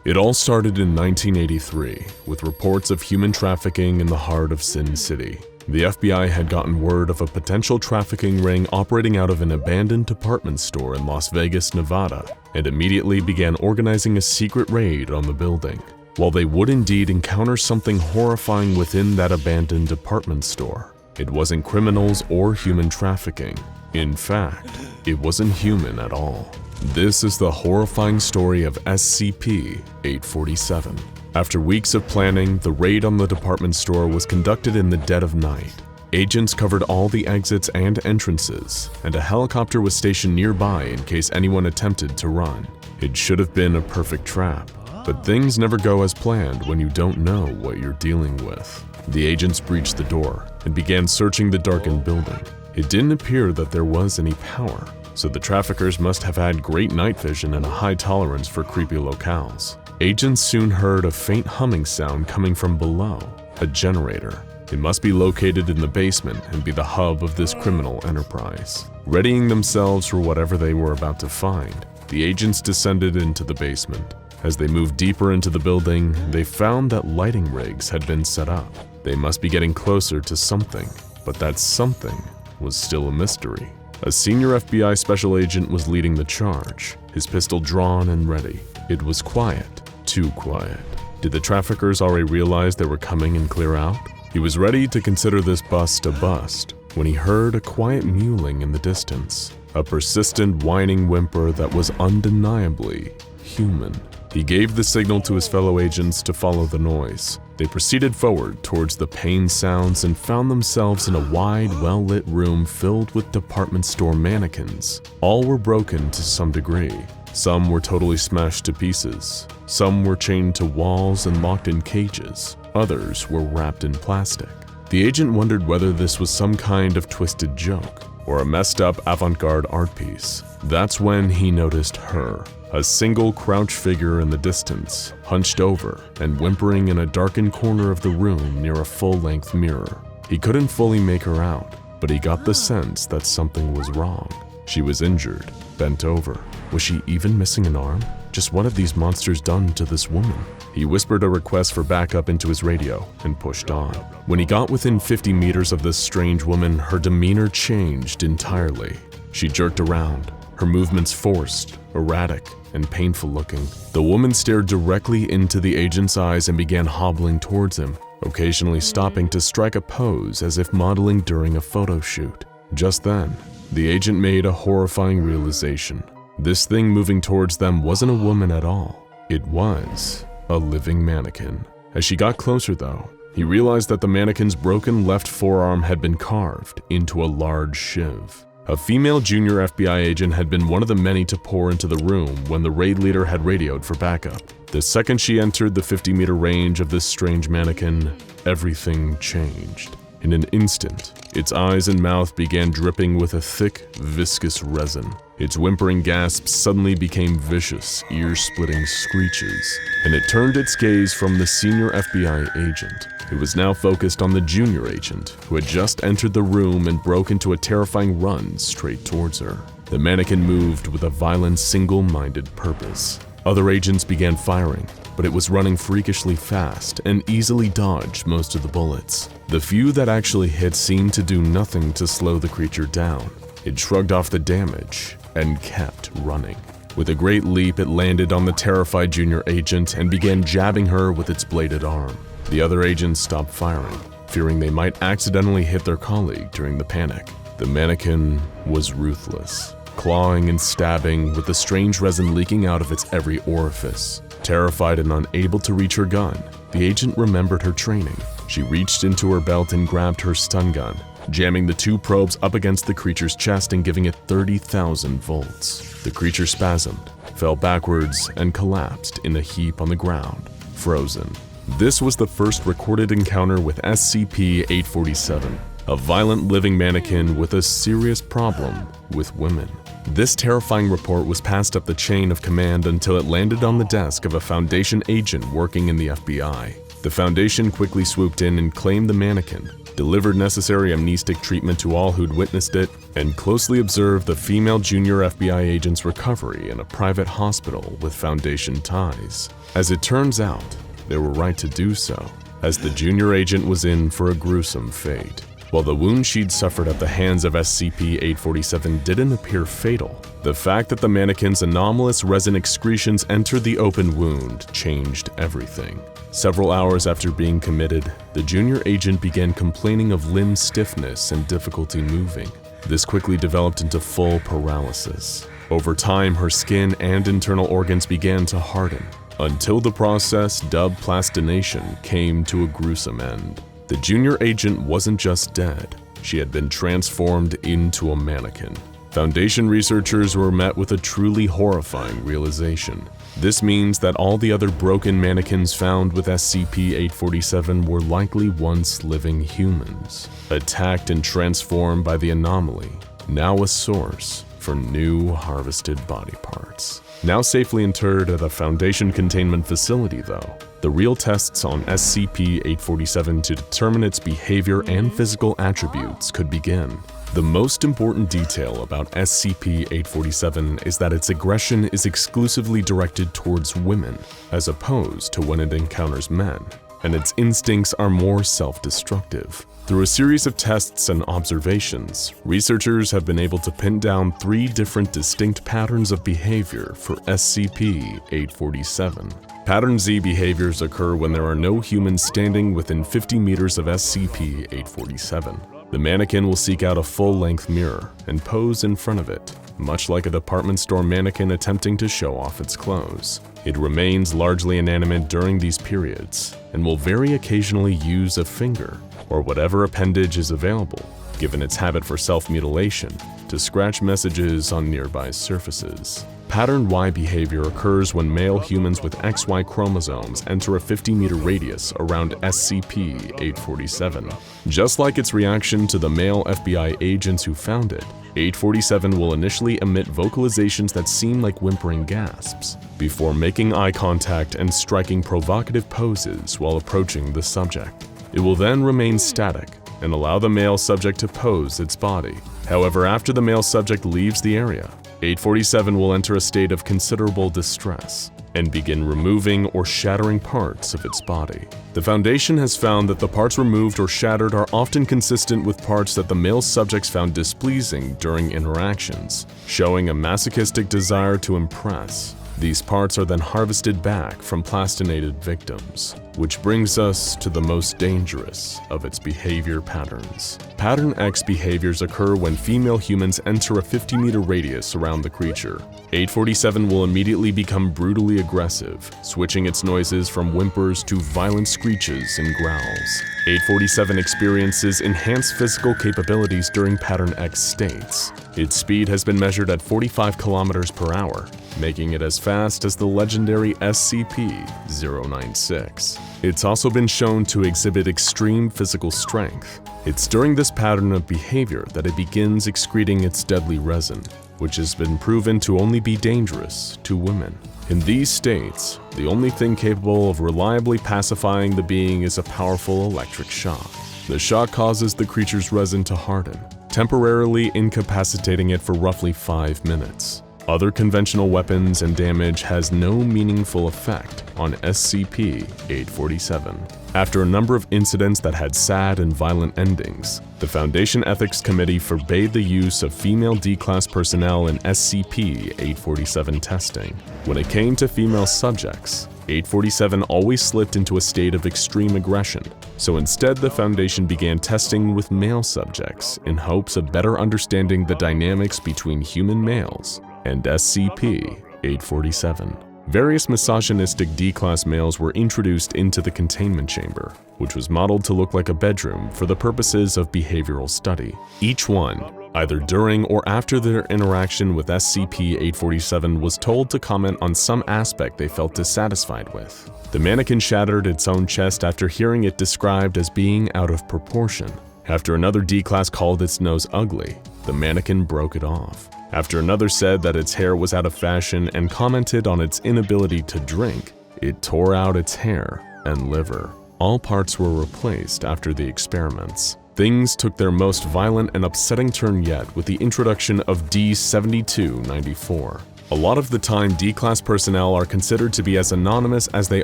It all started in 1983 with reports of human trafficking in the heart of Sin City. The FBI had gotten word of a potential trafficking ring operating out of an abandoned department store in Las Vegas, Nevada, and immediately began organizing a secret raid on the building. While they would indeed encounter something horrifying within that abandoned department store, it wasn't criminals or human trafficking. In fact, it wasn't human at all. This is the horrifying story of SCP-847. After weeks of planning, the raid on the department store was conducted in the dead of night. Agents covered all the exits and entrances, and a helicopter was stationed nearby in case anyone attempted to run. It should have been a perfect trap, but things never go as planned when you don't know what you're dealing with. The agents breached the door and began searching the darkened building. It didn't appear that there was any power, so the traffickers must have had great night vision and a high tolerance for creepy locales. Agents soon heard a faint humming sound coming from below, a generator. It must be located in the basement and be the hub of this criminal enterprise. Readying themselves for whatever they were about to find, the agents descended into the basement. As they moved deeper into the building, they found that lighting rigs had been set up. They must be getting closer to something, but that something was still a mystery. A senior FBI special agent was leading the charge, his pistol drawn and ready. It was quiet, too quiet. Did the traffickers already realize they were coming and clear out? He was ready to consider this bust a bust when he heard a quiet mewling in the distance, a persistent whining whimper that was undeniably human. He gave the signal to his fellow agents to follow the noise. They proceeded forward towards the pain sounds and found themselves in a wide, well-lit room filled with department store mannequins. All were broken to some degree. Some were totally smashed to pieces. Some were chained to walls and locked in cages. Others were wrapped in plastic. The agent wondered whether this was some kind of twisted joke or a messed up avant-garde art piece. That's when he noticed her, a single crouched figure in the distance, hunched over and whimpering in a darkened corner of the room near a full-length mirror. He couldn't fully make her out, but he got the sense that something was wrong. She was injured, bent over. Was she even missing an arm? Just what have these monsters done to this woman? He whispered a request for backup into his radio and pushed on. When he got within 50 meters of this strange woman, her demeanor changed entirely. She jerked around, her movements forced, erratic, and painful looking. The woman stared directly into the agent's eyes and began hobbling towards him, occasionally stopping to strike a pose as if modeling during a photo shoot. Just then, the agent made a horrifying realization. This thing moving towards them wasn't a woman at all. It was a living mannequin. As she got closer though, he realized that the mannequin's broken left forearm had been carved into a large shiv. A female junior FBI agent had been one of the many to pour into the room when the raid leader had radioed for backup. The second she entered the 50-meter range of this strange mannequin, everything changed. In an instant, its eyes and mouth began dripping with a thick, viscous resin. Its whimpering gasps suddenly became vicious, ear-splitting screeches, and it turned its gaze from the senior FBI agent. It was now focused on the junior agent, who had just entered the room and broke into a terrifying run straight towards her. The mannequin moved with a violent, single-minded purpose. Other agents began firing, but it was running freakishly fast and easily dodged most of the bullets. The few that actually hit seemed to do nothing to slow the creature down. It shrugged off the damage and kept running. With a great leap, it landed on the terrified junior agent and began jabbing her with its bladed arm. The other agents stopped firing, fearing they might accidentally hit their colleague during the panic. The mannequin was ruthless, clawing and stabbing with the strange resin leaking out of its every orifice. Terrified and unable to reach her gun, the agent remembered her training. She reached into her belt and grabbed her stun gun, jamming the two probes up against the creature's chest and giving it 30,000 volts. The creature spasmed, fell backwards, and collapsed in a heap on the ground, frozen. This was the first recorded encounter with SCP-847, a violent living mannequin with a serious problem with women. This terrifying report was passed up the chain of command until it landed on the desk of a Foundation agent working in the FBI. The Foundation quickly swooped in and claimed the mannequin, delivered necessary amnestic treatment to all who'd witnessed it, and closely observed the female junior FBI agent's recovery in a private hospital with Foundation ties. As it turns out, they were right to do so, as the junior agent was in for a gruesome fate. While the wound she'd suffered at the hands of SCP-847 didn't appear fatal, the fact that the mannequin's anomalous resin excretions entered the open wound changed everything. Several hours after being committed, the junior agent began complaining of limb stiffness and difficulty moving. This quickly developed into full paralysis. Over time, her skin and internal organs began to harden, until the process dubbed plastination came to a gruesome end. The junior agent wasn't just dead, she had been transformed into a mannequin. Foundation researchers were met with a truly horrifying realization. This means that all the other broken mannequins found with SCP-847 were likely once living humans, attacked and transformed by the anomaly, now a source for new harvested body parts. Now safely interred at a Foundation containment facility though, the real tests on SCP-847 to determine its behavior and physical attributes could begin. The most important detail about SCP-847 is that its aggression is exclusively directed towards women, as opposed to when it encounters men, and its instincts are more self-destructive. Through a series of tests and observations, researchers have been able to pin down 3 different distinct patterns of behavior for SCP-847. Pattern Z behaviors occur when there are no humans standing within 50 meters of SCP-847. The mannequin will seek out a full-length mirror and pose in front of it, much like a department store mannequin attempting to show off its clothes. It remains largely inanimate during these periods and will very occasionally use a finger or whatever appendage is available, given its habit for self-mutilation, to scratch messages on nearby surfaces. Pattern Y behavior occurs when male humans with XY chromosomes enter a 50-meter radius around SCP-847. Just like its reaction to the male FBI agents who found it, 847 will initially emit vocalizations that seem like whimpering gasps, before making eye contact and striking provocative poses while approaching the subject. It will then remain static and allow the male subject to pose its body. However, after the male subject leaves the area, 847 will enter a state of considerable distress and begin removing or shattering parts of its body. The Foundation has found that the parts removed or shattered are often consistent with parts that the male subjects found displeasing during interactions, showing a masochistic desire to impress. These parts are then harvested back from plastinated victims, which brings us to the most dangerous of its behavior patterns. Pattern X behaviors occur when female humans enter a 50-meter radius around the creature. 847 will immediately become brutally aggressive, switching its noises from whimpers to violent screeches and growls. 847 experiences enhanced physical capabilities during Pattern X states. Its speed has been measured at 45 kilometers per hour, making it as fast as the legendary SCP-096. It's also been shown to exhibit extreme physical strength. It's during this pattern of behavior that it begins excreting its deadly resin, which has been proven to only be dangerous to women. In these states, the only thing capable of reliably pacifying the being is a powerful electric shock. The shock causes the creature's resin to harden, temporarily incapacitating it for roughly 5 minutes. Other conventional weapons and damage has no meaningful effect on SCP-847. After a number of incidents that had sad and violent endings, the Foundation Ethics Committee forbade the use of female D-Class personnel in SCP-847 testing. When it came to female subjects, 847 always slipped into a state of extreme aggression, so instead the Foundation began testing with male subjects in hopes of better understanding the dynamics between human males and SCP-847. Various misogynistic D-Class males were introduced into the containment chamber, which was modeled to look like a bedroom for the purposes of behavioral study. Each one, either during or after their interaction with SCP-847, was told to comment on some aspect they felt dissatisfied with. The mannequin shattered its own chest after hearing it described as being out of proportion. After another D-Class called its nose ugly, the mannequin broke it off. After another said that its hair was out of fashion and commented on its inability to drink, it tore out its hair and liver. All parts were replaced after the experiments. Things took their most violent and upsetting turn yet with the introduction of D-7294. A lot of the time, D-Class personnel are considered to be as anonymous as they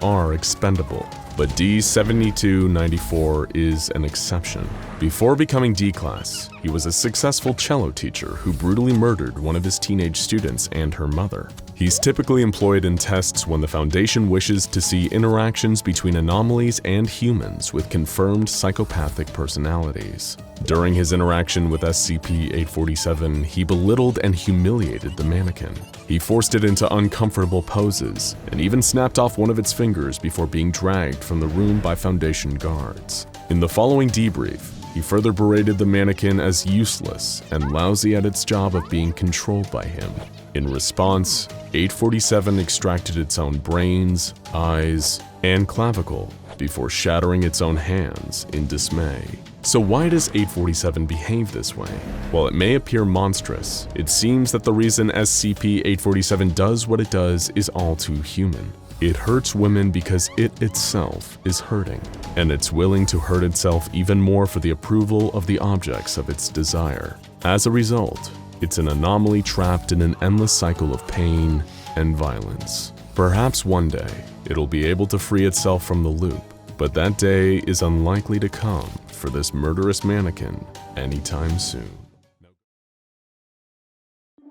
are expendable, but D-7294 is an exception. Before becoming D-Class, he was a successful cello teacher who brutally murdered one of his teenage students and her mother. He's typically employed in tests when the Foundation wishes to see interactions between anomalies and humans with confirmed psychopathic personalities. During his interaction with SCP-847, he belittled and humiliated the mannequin. He forced it into uncomfortable poses and even snapped off one of its fingers before being dragged from the room by Foundation guards. In the following debrief, he further berated the mannequin as useless and lousy at its job of being controlled by him. In response, 847 extracted its own brains, eyes, and clavicle before shattering its own hands in dismay. So why does 847 behave this way? While it may appear monstrous, it seems that the reason SCP-847 does what it does is all too human. It hurts women because it itself is hurting, and it's willing to hurt itself even more for the approval of the objects of its desire. As a result, it's an anomaly trapped in an endless cycle of pain and violence. Perhaps one day, it'll be able to free itself from the loop, but that day is unlikely to come for this murderous mannequin anytime soon.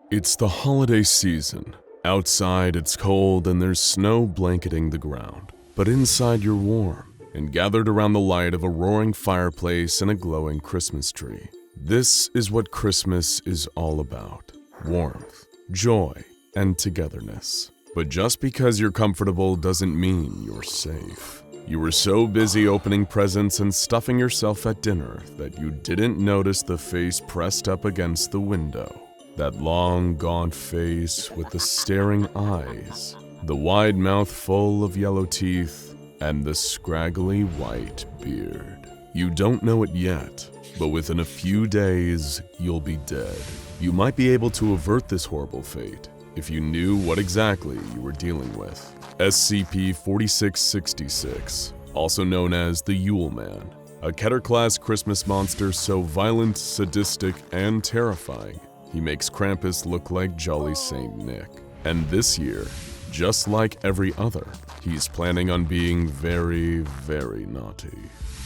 It's the holiday season. Outside it's cold and there's snow blanketing the ground, but inside you're warm and gathered around the light of a roaring fireplace and a glowing Christmas tree. This is what Christmas is all about: warmth, joy, and togetherness. But just because you're comfortable doesn't mean you're safe. You were so busy opening presents and stuffing yourself at dinner that you didn't notice the face pressed up against the window. That long, gaunt face with the staring eyes, the wide mouth full of yellow teeth, and the scraggly white beard. You don't know it yet, but within a few days, you'll be dead. You might be able to avert this horrible fate if you knew what exactly you were dealing with. SCP-4666, also known as the Yule Man, a Keter-class Christmas monster so violent, sadistic, and terrifying, he makes Krampus look like Jolly Saint Nick. And this year, just like every other, he's planning on being very, very naughty.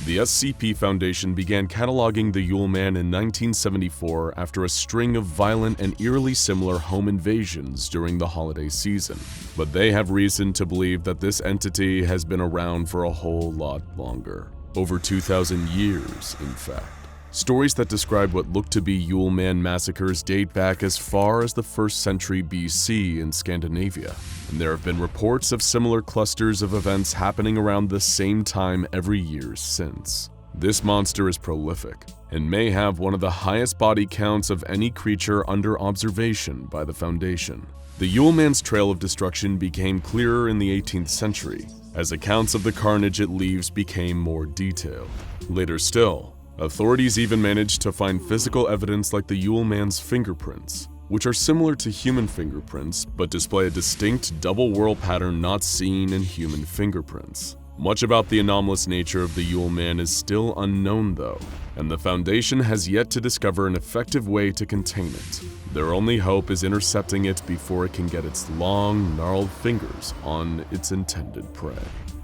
The SCP Foundation began cataloging the Yule Man in 1974 after a string of violent and eerily similar home invasions during the holiday season. But they have reason to believe that this entity has been around for a whole lot longer. Over 2,000 years, in fact. Stories that describe what look to be Yule Man massacres date back as far as the 1st century BC in Scandinavia, and there have been reports of similar clusters of events happening around the same time every year since. This monster is prolific, and may have one of the highest body counts of any creature under observation by the Foundation. The Yule Man's trail of destruction became clearer in the 18th century, as accounts of the carnage it leaves became more detailed. Later still, authorities even managed to find physical evidence like the Yule Man's fingerprints, which are similar to human fingerprints but display a distinct double whorl pattern not seen in human fingerprints. Much about the anomalous nature of the Yule Man is still unknown though, and the Foundation has yet to discover an effective way to contain it. Their only hope is intercepting it before it can get its long, gnarled fingers on its intended prey.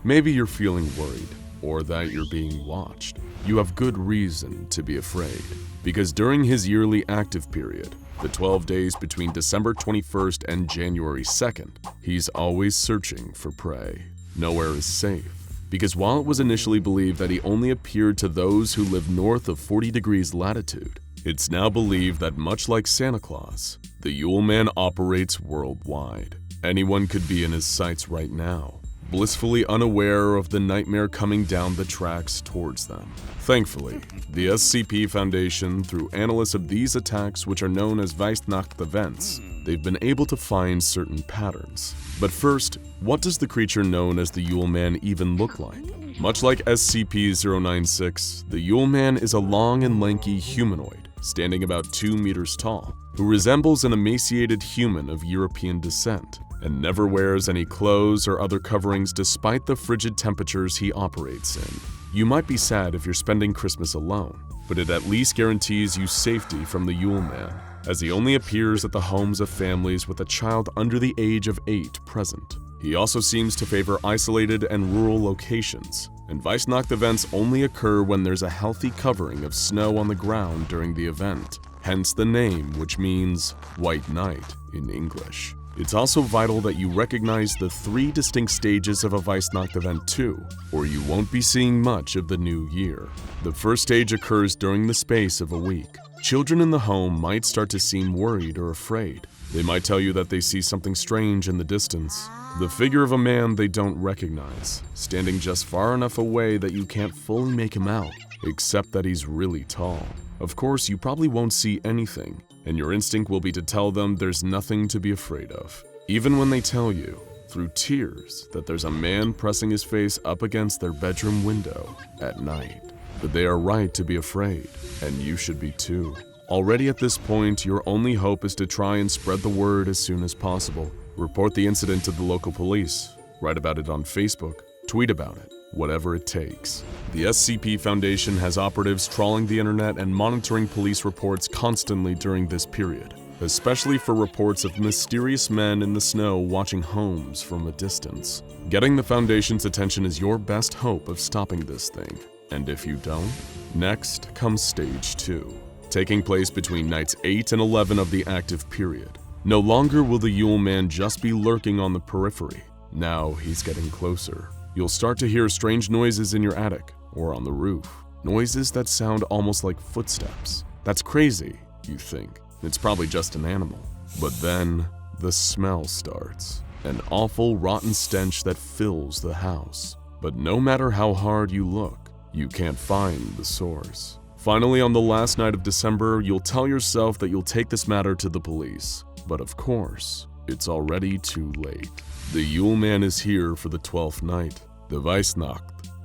Maybe you're feeling worried, or that you're being watched. You have good reason to be afraid, because during his yearly active period, the 12 days between December 21st and January 2nd, he's always searching for prey. Nowhere is safe, because while it was initially believed that he only appeared to those who live north of 40 degrees latitude, it's now believed that much like Santa Claus, the Yule Man operates worldwide. Anyone could be in his sights right now, blissfully unaware of the nightmare coming down the tracks towards them. Thankfully, the SCP Foundation, through analysis of these attacks, which are known as Weihnacht events, they've been able to find certain patterns. But first, what does the creature known as the Yule Man even look like? Much like SCP-096, the Yule Man is a long and lanky humanoid, standing about 2 meters tall, who resembles an emaciated human of European descent, and never wears any clothes or other coverings despite the frigid temperatures he operates in. You might be sad if you're spending Christmas alone, but it at least guarantees you safety from the Yule Man, as he only appears at the homes of families with a child under the age of 8 present. He also seems to favor isolated and rural locations, and Weihnacht events only occur when there's a healthy covering of snow on the ground during the event, hence the name, which means White Night in English. It's also vital that you recognize the 3 distinct stages of a Weihnacht event too, or you won't be seeing much of the new year. The first stage occurs during the space of a week. Children in the home might start to seem worried or afraid. They might tell you that they see something strange in the distance. The figure of a man they don't recognize, standing just far enough away that you can't fully make him out, except that he's really tall. Of course, you probably won't see anything, and your instinct will be to tell them there's nothing to be afraid of. Even when they tell you, through tears, that there's a man pressing his face up against their bedroom window at night. But they are right to be afraid, and you should be too. Already at this point, your only hope is to try and spread the word as soon as possible. Report the incident to the local police, write about it on Facebook, tweet about it, whatever it takes. The SCP Foundation has operatives trawling the internet and monitoring police reports constantly during this period, especially for reports of mysterious men in the snow watching homes from a distance. Getting the Foundation's attention is your best hope of stopping this thing. And if you don't, next comes Stage 2, taking place between nights 8 and 11 of the active period. No longer will the Yule Man just be lurking on the periphery. Now he's getting closer. You'll start to hear strange noises in your attic or on the roof. Noises that sound almost like footsteps. That's crazy, you think. It's probably just an animal. But then the smell starts. An awful rotten stench that fills the house. But no matter how hard you look, you can't find the source. Finally, on the last night of December, you'll tell yourself that you'll take this matter to the police. But of course, it's already too late. The Yule Man is here for the 12th night. The Weihnacht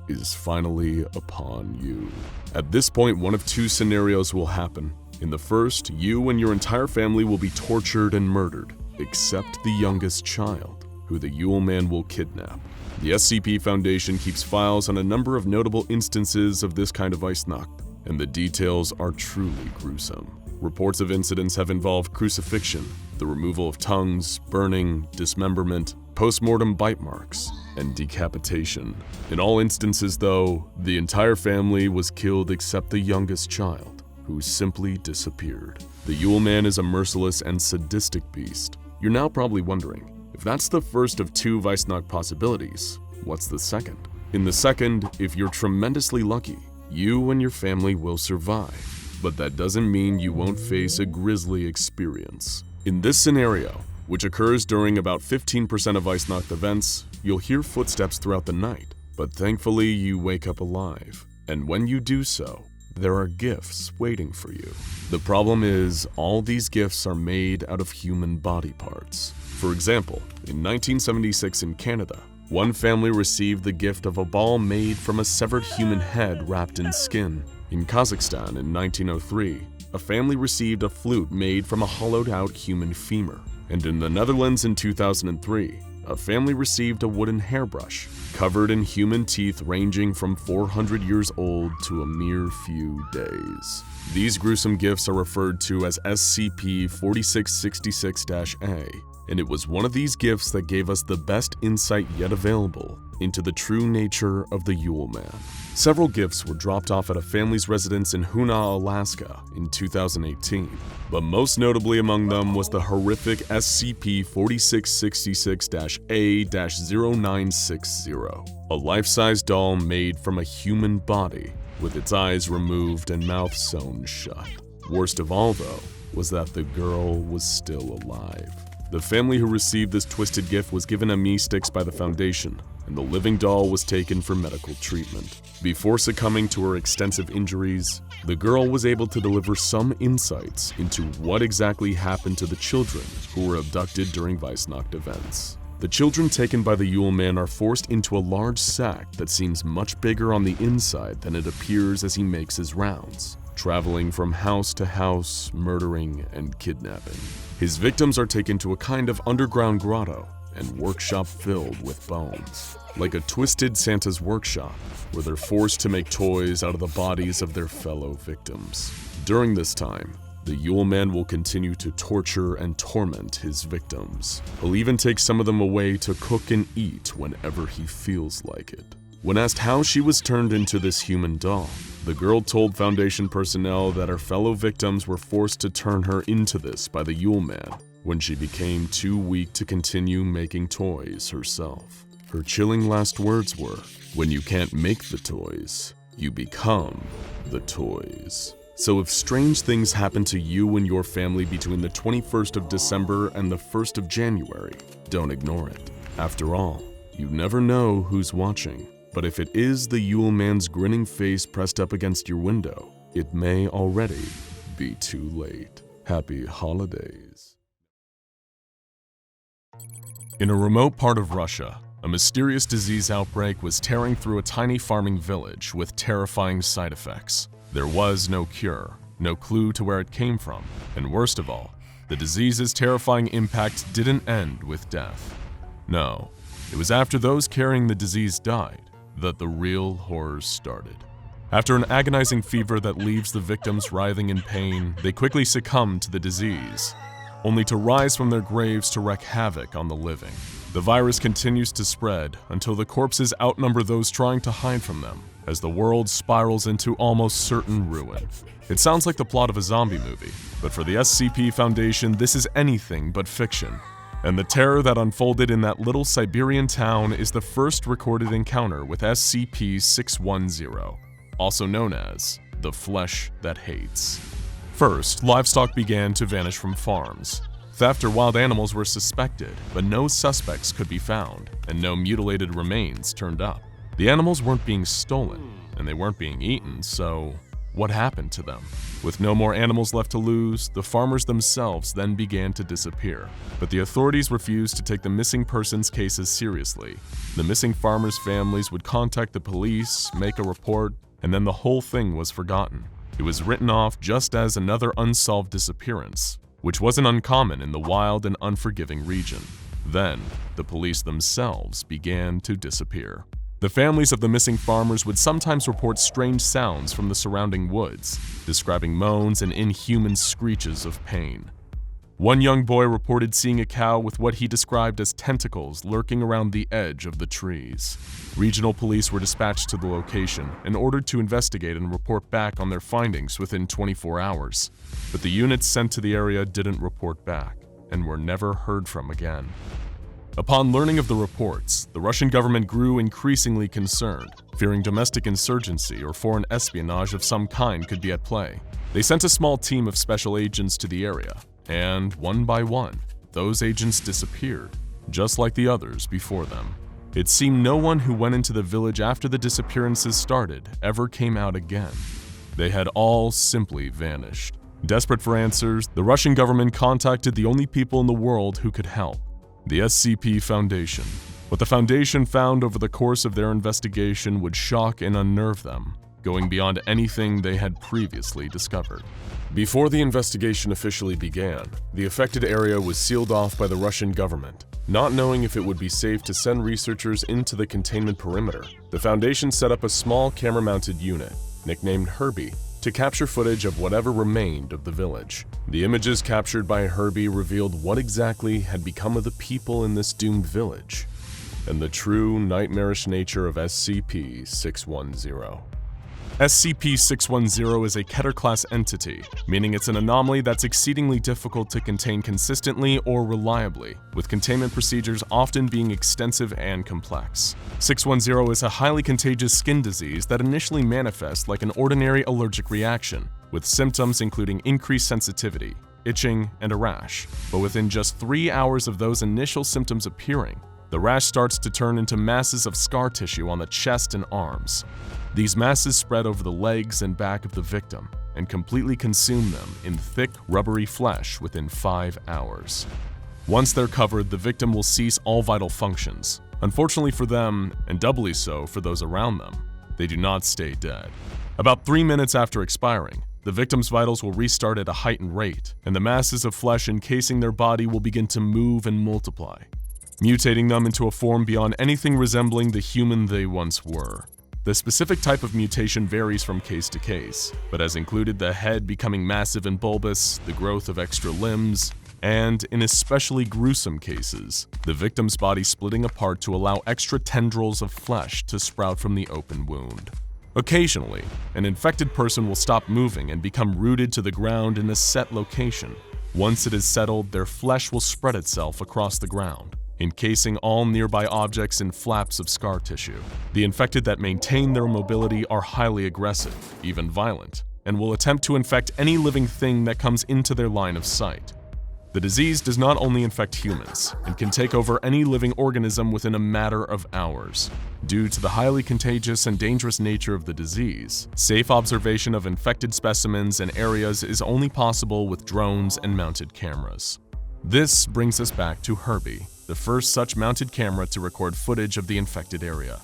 is finally upon you. At this point, one of 2 scenarios will happen. In the first, you and your entire family will be tortured and murdered, except the youngest child, who the Yule Man will kidnap. The SCP Foundation keeps files on a number of notable instances of this kind of Weihnacht, and the details are truly gruesome. Reports of incidents have involved crucifixion, the removal of tongues, burning, dismemberment, post-mortem bite marks, and decapitation. In all instances, though, the entire family was killed except the youngest child, who simply disappeared. The Yule Man is a merciless and sadistic beast. You're now probably wondering, if that's the first of 2 Weihnacht possibilities, what's the second? In the second, if you're tremendously lucky, you and your family will survive. But that doesn't mean you won't face a grisly experience. In this scenario, which occurs during about 15% of Weihnacht events, you'll hear footsteps throughout the night, but thankfully you wake up alive. And when you do so, there are gifts waiting for you. The problem is, all these gifts are made out of human body parts. For example, in 1976 in Canada, one family received the gift of a ball made from a severed human head wrapped in skin. In Kazakhstan in 1903, a family received a flute made from a hollowed-out human femur. And in the Netherlands in 2003, a family received a wooden hairbrush covered in human teeth ranging from 400 years old to a mere few days. These gruesome gifts are referred to as SCP-4666-A, and it was one of these gifts that gave us the best insight yet available into the true nature of the Yule Man. Several gifts were dropped off at a family's residence in Hoonah, Alaska in 2018, but most notably among them was the horrific SCP-4666-A-0960, a life-size doll made from a human body with its eyes removed and mouth sewn shut. Worst of all, though, was that the girl was still alive. The family who received this twisted gift was given ME sticks by the Foundation, and the living doll was taken for medical treatment. Before succumbing to her extensive injuries, the girl was able to deliver some insights into what exactly happened to the children who were abducted during Weihnacht events. The children taken by the Yule Man are forced into a large sack that seems much bigger on the inside than it appears as he makes his rounds, traveling from house to house, murdering and kidnapping. His victims are taken to a kind of underground grotto, and workshop filled with bones. Like a twisted Santa's workshop, where they're forced to make toys out of the bodies of their fellow victims. During this time, the Yule Man will continue to torture and torment his victims. He'll even take some of them away to cook and eat whenever he feels like it. When asked how she was turned into this human doll, the girl told Foundation personnel that her fellow victims were forced to turn her into this by the Yule Man when she became too weak to continue making toys herself. Her chilling last words were, "When you can't make the toys, you become the toys." So if strange things happen to you and your family between the 21st of December and the 1st of January, don't ignore it. After all, you never know who's watching. But if it is the Yule Man's grinning face pressed up against your window, it may already be too late. Happy holidays. In a remote part of Russia, a mysterious disease outbreak was tearing through a tiny farming village with terrifying side effects. There was no cure, no clue to where it came from, and worst of all, the disease's terrifying impact didn't end with death. No, it was after those carrying the disease died that the real horrors started. After an agonizing fever that leaves the victims writhing in pain, they quickly succumb to the disease, only to rise from their graves to wreak havoc on the living. The virus continues to spread until the corpses outnumber those trying to hide from them, as the world spirals into almost certain ruin. It sounds like the plot of a zombie movie, but for the SCP Foundation, this is anything but fiction. And the terror that unfolded in that little Siberian town is the first recorded encounter with SCP-610, also known as the Flesh That Hates. First, livestock began to vanish from farms. Theft or wild animals were suspected, but no suspects could be found, and no mutilated remains turned up. The animals weren't being stolen, and they weren't being eaten, so what happened to them? With no more animals left to lose, the farmers themselves then began to disappear. But the authorities refused to take the missing persons cases seriously. The missing farmers' families would contact the police, make a report, and then the whole thing was forgotten. It was written off just as another unsolved disappearance, which wasn't uncommon in the wild and unforgiving region. Then, the police themselves began to disappear. The families of the missing farmers would sometimes report strange sounds from the surrounding woods, describing moans and inhuman screeches of pain. One young boy reported seeing a cow with what he described as tentacles lurking around the edge of the trees. Regional police were dispatched to the location and ordered to investigate and report back on their findings within 24 hours. But the units sent to the area didn't report back and were never heard from again. Upon learning of the reports, the Russian government grew increasingly concerned, fearing domestic insurgency or foreign espionage of some kind could be at play. They sent a small team of special agents to the area, and one by one, those agents disappeared, just like the others before them. It seemed no one who went into the village after the disappearances started ever came out again. They had all simply vanished. Desperate for answers, the Russian government contacted the only people in the world who could help: the SCP Foundation. What the Foundation found over the course of their investigation would shock and unnerve them, going beyond anything they had previously discovered. Before the investigation officially began, the affected area was sealed off by the Russian government. Not knowing if it would be safe to send researchers into the containment perimeter, the Foundation set up a small camera-mounted unit, nicknamed Herbie, to capture footage of whatever remained of the village. The images captured by Herbie revealed what exactly had become of the people in this doomed village, and the true nightmarish nature of SCP-610. SCP-610 is a Keter-class entity, meaning it's an anomaly that's exceedingly difficult to contain consistently or reliably, with containment procedures often being extensive and complex. 610 is a highly contagious skin disease that initially manifests like an ordinary allergic reaction, with symptoms including increased sensitivity, itching, and a rash. But within just 3 hours of those initial symptoms appearing, the rash starts to turn into masses of scar tissue on the chest and arms. These masses spread over the legs and back of the victim and completely consume them in thick, rubbery flesh within 5 hours. Once they're covered, the victim will cease all vital functions. Unfortunately for them, and doubly so for those around them, they do not stay dead. About 3 minutes after expiring, the victim's vitals will restart at a heightened rate, and the masses of flesh encasing their body will begin to move and multiply. mutating them into a form beyond anything resembling the human they once were. The specific type of mutation varies from case to case, but has included the head becoming massive and bulbous, the growth of extra limbs, and, in especially gruesome cases, the victim's body splitting apart to allow extra tendrils of flesh to sprout from the open wound. Occasionally, an infected person will stop moving and become rooted to the ground in a set location. Once it is settled, their flesh will spread itself across the ground, encasing all nearby objects in flaps of scar tissue. The infected that maintain their mobility are highly aggressive, even violent, and will attempt to infect any living thing that comes into their line of sight. The disease does not only infect humans, and can take over any living organism within a matter of hours. Due to the highly contagious and dangerous nature of the disease, safe observation of infected specimens and areas is only possible with drones and mounted cameras. This brings us back to Herbie, the first such mounted camera to record footage of the infected area.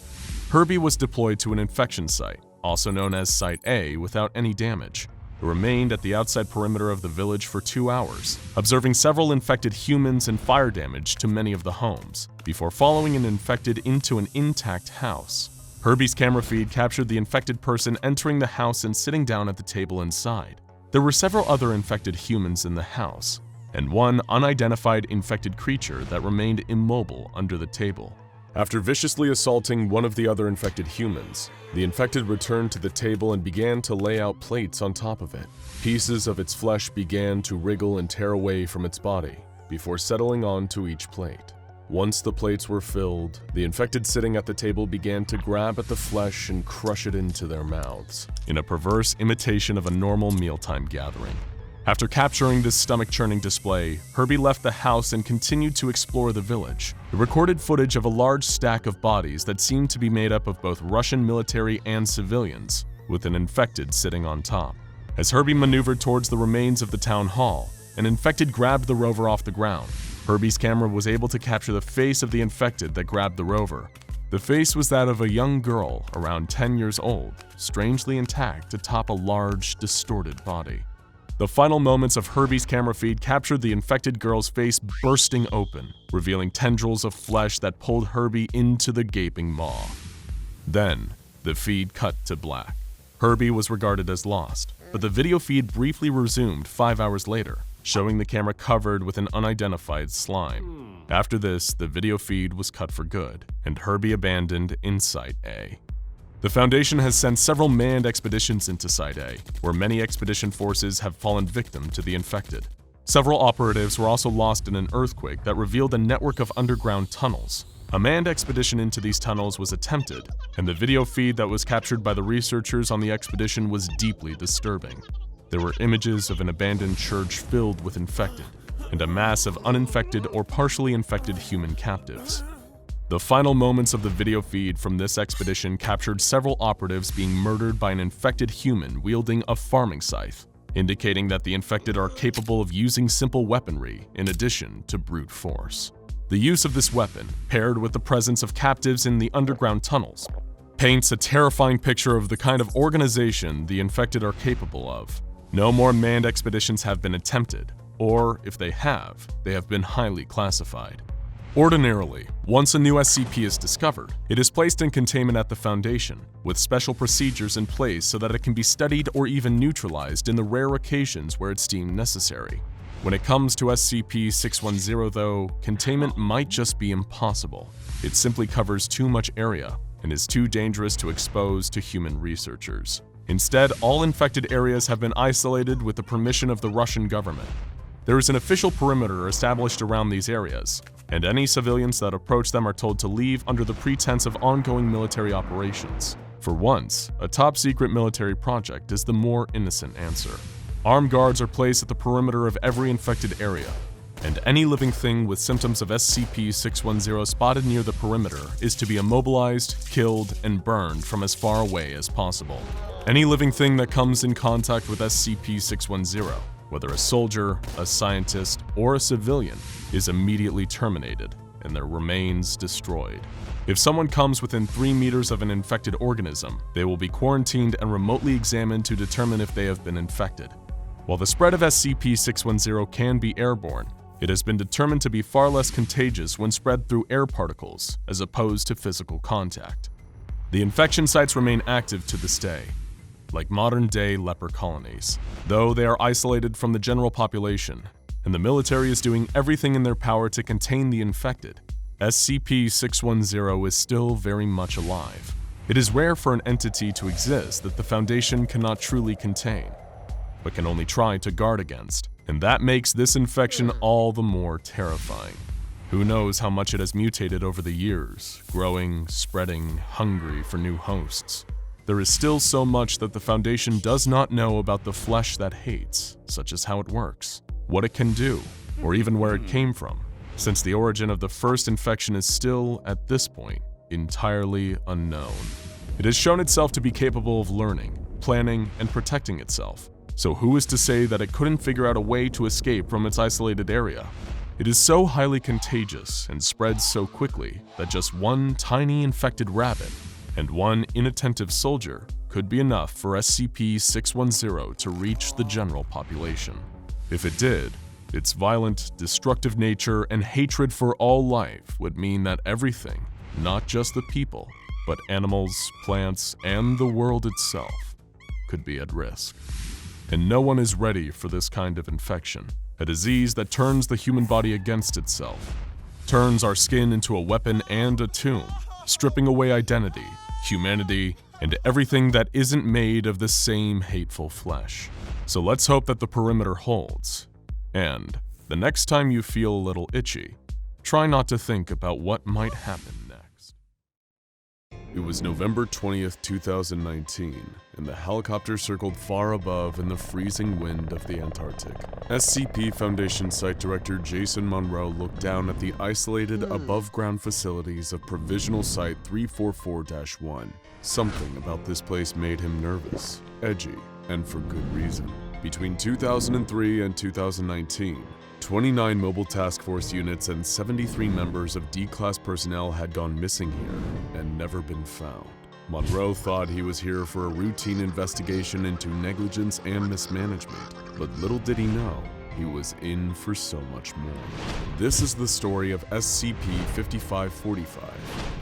Herbie was deployed to an infection site, also known as Site A, without any damage. It remained at the outside perimeter of the village for 2 hours, observing several infected humans and fire damage to many of the homes, before following an infected into an intact house. Herbie's camera feed captured the infected person entering the house and sitting down at the table inside. There were several other infected humans in the house, and one unidentified infected creature that remained immobile under the table. After viciously assaulting one of the other infected humans, the infected returned to the table and began to lay out plates on top of it. Pieces of its flesh began to wriggle and tear away from its body, before settling onto each plate. Once the plates were filled, the infected sitting at the table began to grab at the flesh and crush it into their mouths, in a perverse imitation of a normal mealtime gathering. After capturing this stomach-churning display, Herbie left the house and continued to explore the village. It recorded footage of a large stack of bodies that seemed to be made up of both Russian military and civilians, with an infected sitting on top. As Herbie maneuvered towards the remains of the town hall, an infected grabbed the rover off the ground. Herbie's camera was able to capture the face of the infected that grabbed the rover. The face was that of a young girl, around 10 years old, strangely intact atop a large, distorted body. The final moments of Herbie's camera feed captured the infected girl's face bursting open, revealing tendrils of flesh that pulled Herbie into the gaping maw. Then, the feed cut to black. Herbie was regarded as lost, but the video feed briefly resumed 5 hours later, showing the camera covered with an unidentified slime. After this, the video feed was cut for good, and Herbie abandoned in Site A. The Foundation has sent several manned expeditions into Site A, where many expedition forces have fallen victim to the infected. Several operatives were also lost in an earthquake that revealed a network of underground tunnels. A manned expedition into these tunnels was attempted, and the video feed that was captured by the researchers on the expedition was deeply disturbing. There were images of an abandoned church filled with infected, and a mass of uninfected or partially infected human captives. The final moments of the video feed from this expedition captured several operatives being murdered by an infected human wielding a farming scythe, indicating that the infected are capable of using simple weaponry in addition to brute force. The use of this weapon, paired with the presence of captives in the underground tunnels, paints a terrifying picture of the kind of organization the infected are capable of. No more manned expeditions have been attempted, or if they have been highly classified. Ordinarily, once a new SCP is discovered, it is placed in containment at the Foundation, with special procedures in place so that it can be studied or even neutralized in the rare occasions where it's deemed necessary. When it comes to SCP-610 though, containment might just be impossible. It simply covers too much area and is too dangerous to expose to human researchers. Instead, all infected areas have been isolated with the permission of the Russian government. There is an official perimeter established around these areas, and any civilians that approach them are told to leave under the pretense of ongoing military operations. For once, a top-secret military project is the more innocent answer. Armed guards are placed at the perimeter of every infected area, and any living thing with symptoms of SCP-610 spotted near the perimeter is to be immobilized, killed, and burned from as far away as possible. Any living thing that comes in contact with SCP-610, whether a soldier, a scientist, or a civilian, is immediately terminated and their remains destroyed. If someone comes within 3 meters of an infected organism, they will be quarantined and remotely examined to determine if they have been infected. While the spread of SCP-610 can be airborne, It has been determined to be far less contagious when spread through air particles as opposed to physical contact. The infection sites remain active to this day, like modern-day leper colonies, though they are isolated from the general population, and the military is doing everything in their power to contain the infected. SCP-610 is still very much alive. It is rare for an entity to exist that the Foundation cannot truly contain, but can only try to guard against, and that makes this infection all the more terrifying. Who knows how much it has mutated over the years, growing, spreading, hungry for new hosts. There is still so much that the Foundation does not know about the flesh that hates, such as how it works, what it can do, or even where it came from, since the origin of the first infection is still, at this point, entirely unknown. It has shown itself to be capable of learning, planning, and protecting itself, so who is to say that it couldn't figure out a way to escape from its isolated area? It is so highly contagious and spreads so quickly that just one tiny infected rabbit and one inattentive soldier could be enough for SCP-610 to reach the general population. If it did, its violent, destructive nature and hatred for all life would mean that everything, not just the people, but animals, plants, and the world itself, could be at risk. And no one is ready for this kind of infection, a disease that turns the human body against itself, turns our skin into a weapon and a tomb, stripping away identity, humanity, and everything that isn't made of the same hateful flesh. So let's hope that the perimeter holds. And the next time you feel a little itchy, try not to think about what might happen next. It was November 20th, 2019, and the helicopter circled far above in the freezing wind of the Antarctic. SCP Foundation Site Director Jason Monroe looked down at the isolated above-ground facilities of Provisional Site 344-1. Something about this place made him nervous, edgy, and for good reason. Between 2003 and 2019, 29 Mobile Task Force units and 73 members of D-Class personnel had gone missing here and never been found. Monroe thought he was here for a routine investigation into negligence and mismanagement, but little did he know, he was in for so much more. This is the story of SCP-5545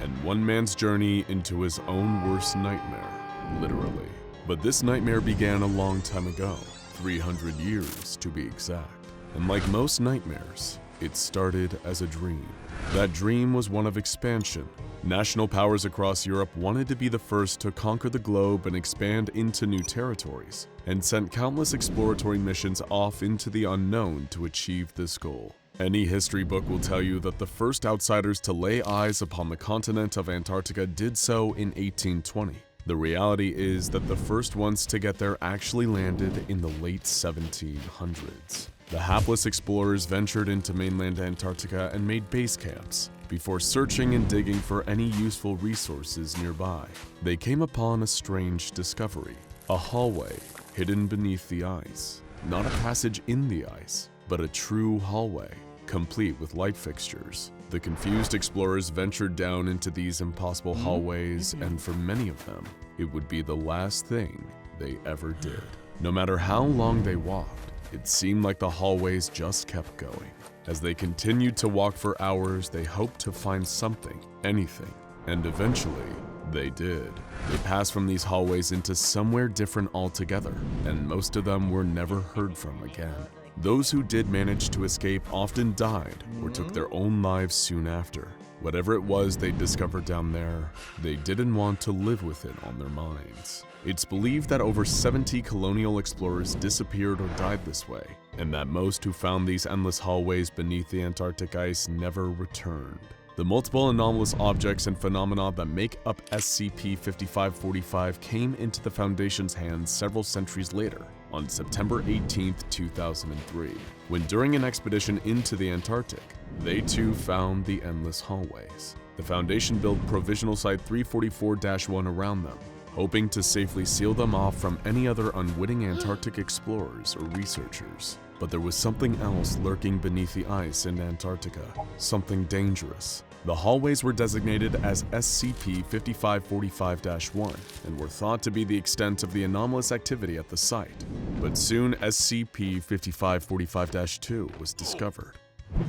and one man's journey into his own worst nightmare, literally. But this nightmare began a long time ago, 300 years to be exact. And like most nightmares, it started as a dream. That dream was one of expansion. National powers across Europe wanted to be the first to conquer the globe and expand into new territories, and sent countless exploratory missions off into the unknown to achieve this goal. Any history book will tell you that the first outsiders to lay eyes upon the continent of Antarctica did so in 1820. The reality is that the first ones to get there actually landed in the late 1700s. The hapless explorers ventured into mainland Antarctica and made base camps. Before searching and digging for any useful resources nearby, they came upon a strange discovery. A hallway hidden beneath the ice. Not a passage in the ice, but a true hallway, complete with light fixtures. The confused explorers ventured down into these impossible hallways, and for many of them, it would be the last thing they ever did. No matter how long they walked, it seemed like the hallways just kept going. As they continued to walk for hours, they hoped to find something, anything, and eventually, they did. They passed from these hallways into somewhere different altogether, and most of them were never heard from again. Those who did manage to escape often died or took their own lives soon after. Whatever it was they discovered down there, they didn't want to live with it on their minds. It's believed that over 70 colonial explorers disappeared or died this way, and that most who found these endless hallways beneath the Antarctic ice never returned. The multiple anomalous objects and phenomena that make up SCP-5545 came into the Foundation's hands several centuries later, on September 18, 2003, when during an expedition into the Antarctic, they too found the endless hallways. The Foundation built Provisional Site 344-1 around them, hoping to safely seal them off from any other unwitting Antarctic explorers or researchers. But there was something else lurking beneath the ice in Antarctica, something dangerous. The hallways were designated as SCP-5545-1 and were thought to be the extent of the anomalous activity at the site. But soon SCP-5545-2 was discovered.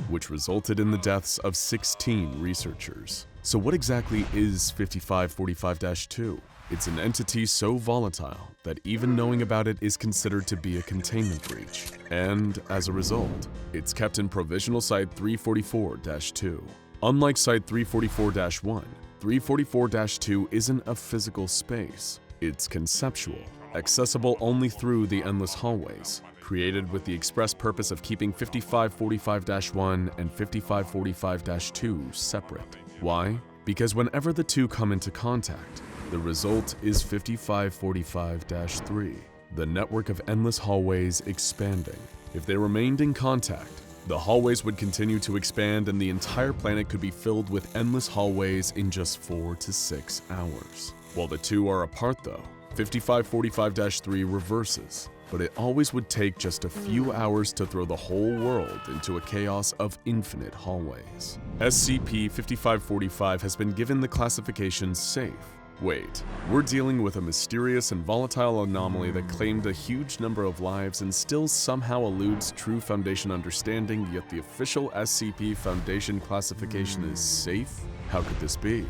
which resulted in the deaths of 16 researchers. So what exactly is 5545-2? It's an entity so volatile that even knowing about it is considered to be a containment breach. And as a result, it's kept in Provisional Site 344-2. Unlike Site 344-1, 344-2 isn't a physical space. It's conceptual, accessible only through the endless hallways, created with the express purpose of keeping 5545-1 and 5545-2 separate. Why? Because whenever the two come into contact, the result is 5545-3, the network of endless hallways expanding. If they remained in contact, the hallways would continue to expand and the entire planet could be filled with endless hallways in just 4 to 6 hours. While the two are apart though, 5545-3 reverses, but it always would take just a few hours to throw the whole world into a chaos of infinite hallways. SCP-5545 has been given the classification safe. Wait, we're dealing with a mysterious and volatile anomaly that claimed a huge number of lives and still somehow eludes true Foundation understanding, yet the official SCP Foundation classification is safe? How could this be?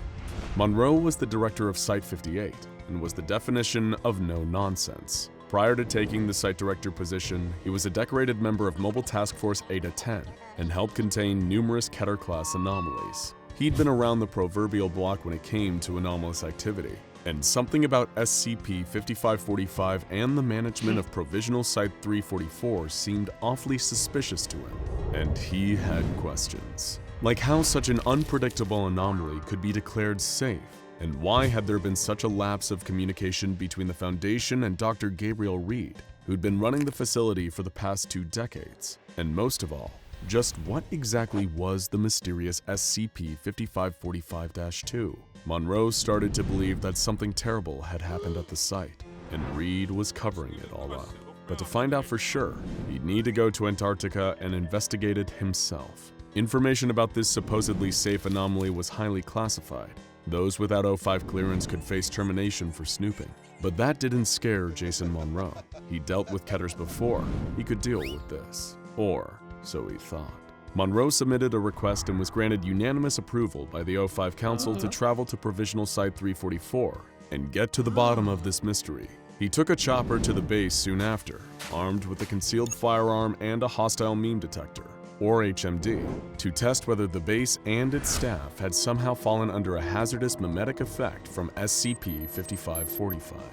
Monroe was the director of Site-58 and was the definition of no nonsense. Prior to taking the site director position, he was a decorated member of Mobile Task Force Eta-10 and helped contain numerous Keter-class anomalies. He'd been around the proverbial block when it came to anomalous activity, and something about SCP-5545 and the management of Provisional Site 344 seemed awfully suspicious to him, and he had questions. Like how such an unpredictable anomaly could be declared safe, and why had there been such a lapse of communication between the Foundation and Dr. Gabriel Reed, who'd been running the facility for the past 2 decades, and most of all, just what exactly was the mysterious SCP-5545-2? Monroe started to believe that something terrible had happened at the site, and Reed was covering it all up. But to find out for sure, he'd need to go to Antarctica and investigate it himself. Information about this supposedly safe anomaly was highly classified. Those without O5 clearance could face termination for snooping. But that didn't scare Jason Monroe. He dealt with Keters before. He could deal with this. Or so he thought. Monroe submitted a request and was granted unanimous approval by the O5 Council to travel to Provisional Site 344 and get to the bottom of this mystery. He took a chopper to the base soon after, armed with a concealed firearm and a hostile meme detector, or HMD, to test whether the base and its staff had somehow fallen under a hazardous mimetic effect from SCP-5545.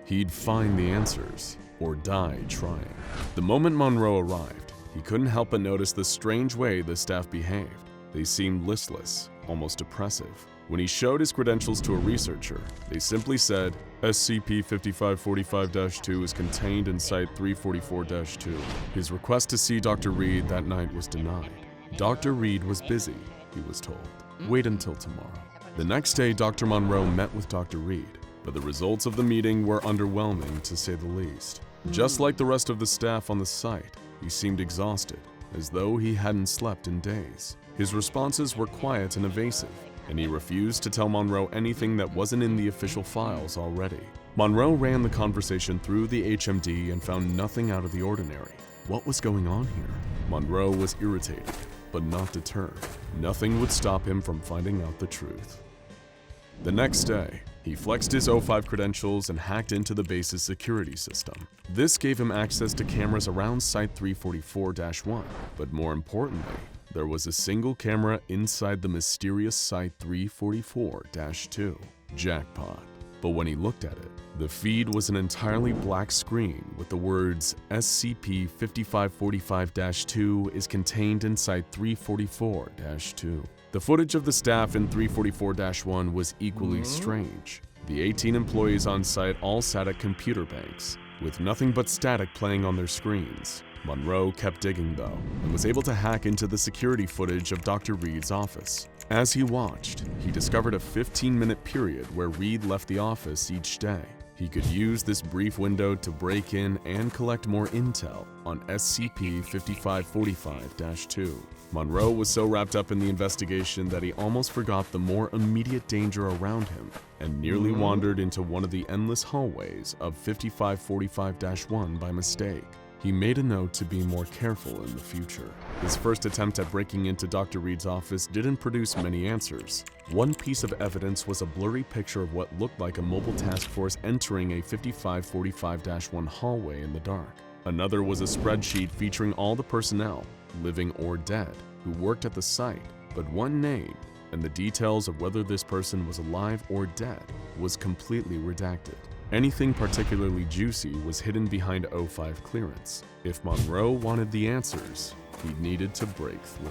He'd find the answers, or die trying. The moment Monroe arrived, he couldn't help but notice the strange way the staff behaved. They seemed listless, almost oppressive. When he showed his credentials to a researcher, they simply said, SCP-5545-2 is contained in Site 344-2. His request to see Dr. Reed that night was denied. Dr. Reed was busy, he was told. Wait until tomorrow. The next day, Dr. Monroe met with Dr. Reed, but the results of the meeting were underwhelming to say the least. Just like the rest of the staff on the site, he seemed exhausted, as though he hadn't slept in days. His responses were quiet and evasive, and he refused to tell Monroe anything that wasn't in the official files already. Monroe ran the conversation through the HMD and found nothing out of the ordinary. What was going on here? Monroe was irritated, but not deterred. Nothing would stop him from finding out the truth. The next day, he flexed his O5 credentials and hacked into the base's security system. This gave him access to cameras around Site 344-1, but more importantly, there was a single camera inside the mysterious Site 344-2. Jackpot. But when he looked at it, the feed was an entirely black screen with the words SCP-5545-2 is contained in Site 344-2. The footage of the staff in 344-1 was equally strange. The 18 employees on site all sat at computer banks, with nothing but static playing on their screens. Monroe kept digging though, and was able to hack into the security footage of Dr. Reed's office. As he watched, he discovered a 15-minute period where Reed left the office each day. He could use this brief window to break in and collect more intel on SCP-5545-2. Monroe was so wrapped up in the investigation that he almost forgot the more immediate danger around him and nearly wandered into one of the endless hallways of 5545-1 by mistake. he made a note to be more careful in the future. His first attempt at breaking into Dr. Reed's office didn't produce many answers. One piece of evidence was a blurry picture of what looked like a mobile task force entering a 5545-1 hallway in the dark. Another was a spreadsheet featuring all the personnel, living or dead, who worked at the site, but one name, and the details of whether this person was alive or dead, was completely redacted. Anything particularly juicy was hidden behind O5 clearance. If Monroe wanted the answers, he needed to break through.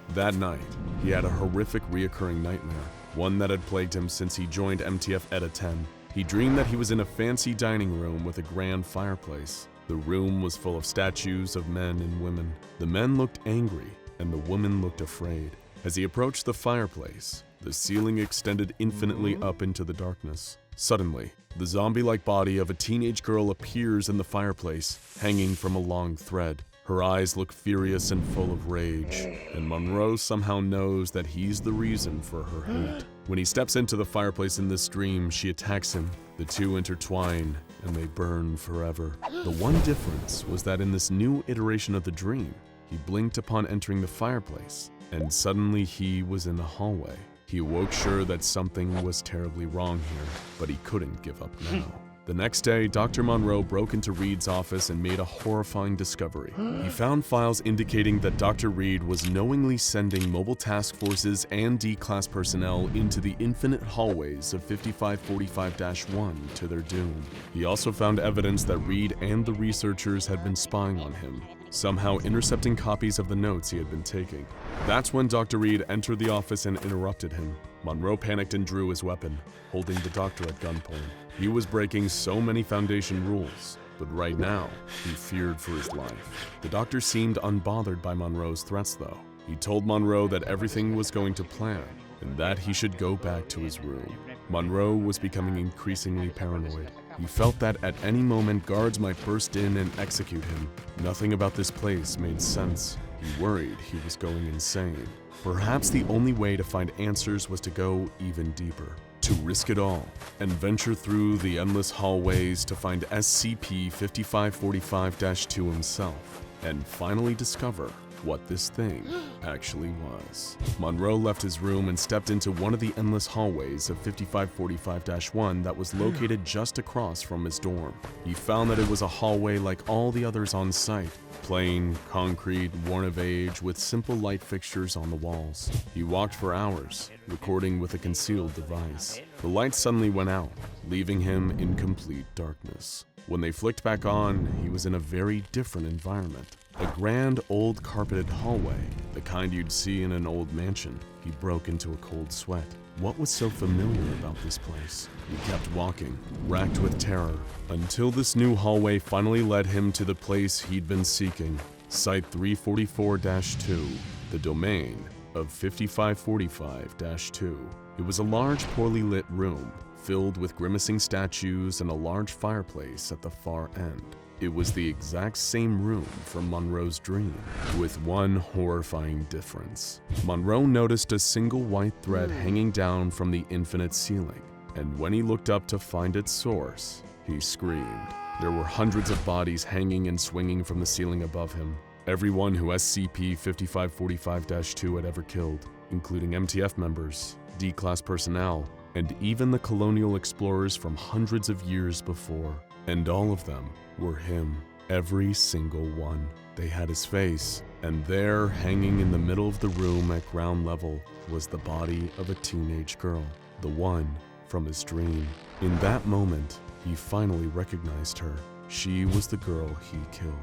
That night, he had a horrific reoccurring nightmare, one that had plagued him since he joined MTF ETA 10. He dreamed that he was in a fancy dining room with a grand fireplace. The room was full of statues of men and women. The men looked angry, and the women looked afraid. As he approached the fireplace, the ceiling extended infinitely up into the darkness. Suddenly, the zombie-like body of a teenage girl appears in the fireplace, hanging from a long thread. Her eyes look furious and full of rage, and Monroe somehow knows that he's the reason for her hate. When he steps into the fireplace in this dream, she attacks him. The two intertwine, and they burn forever. The one difference was that in this new iteration of the dream, he blinked upon entering the fireplace, and suddenly he was in the hallway. He awoke sure that something was terribly wrong here, but he couldn't give up now. The next day, Dr. Monroe broke into Reed's office and made a horrifying discovery. He found files indicating that Dr. Reed was knowingly sending mobile task forces and D-class personnel into the infinite hallways of 5545-1 to their doom. He also found evidence that Reed and the researchers had been spying on him, somehow intercepting copies of the notes he had been taking. That's when Dr. Reed entered the office and interrupted him. Monroe panicked and drew his weapon, holding the doctor at gunpoint. He was breaking so many Foundation rules, but right now, he feared for his life. The doctor seemed unbothered by Monroe's threats, though. He told Monroe that everything was going to plan, and that he should go back to his room. Monroe was becoming increasingly paranoid. He felt that at any moment guards might burst in and execute him. Nothing about this place made sense. He worried he was going insane. Perhaps the only way to find answers was to go even deeper, to risk it all, and venture through the endless hallways to find SCP-5545-2 himself, and finally discover what this thing actually was. Monroe left his room and stepped into one of the endless hallways of 5545-1 that was located just across from his dorm. He found that it was a hallway like all the others on site, plain, concrete, worn of age, with simple light fixtures on the walls. He walked for hours, recording with a concealed device. The lights suddenly went out, leaving him in complete darkness. When they flicked back on, he was in a very different environment. A grand old carpeted hallway, the kind you'd see in an old mansion. He broke into a cold sweat. What was so familiar about this place? He kept walking, racked with terror, until this new hallway finally led him to the place he'd been seeking, Site 344-2, the domain of 5545-2. It was a large, poorly lit room, filled with grimacing statues and a large fireplace at the far end. It was the exact same room from Monroe's dream, with one horrifying difference. Monroe noticed a single white thread hanging down from the infinite ceiling, and when he looked up to find its source, he screamed. There were hundreds of bodies hanging and swinging from the ceiling above him. Everyone who SCP-5545-2 had ever killed, including MTF members, D-class personnel, and even the colonial explorers from hundreds of years before. And all of them were him, every single one. They had his face, and there, hanging in the middle of the room at ground level, was the body of a teenage girl, the one from his dream. In that moment, he finally recognized her. She was the girl he killed,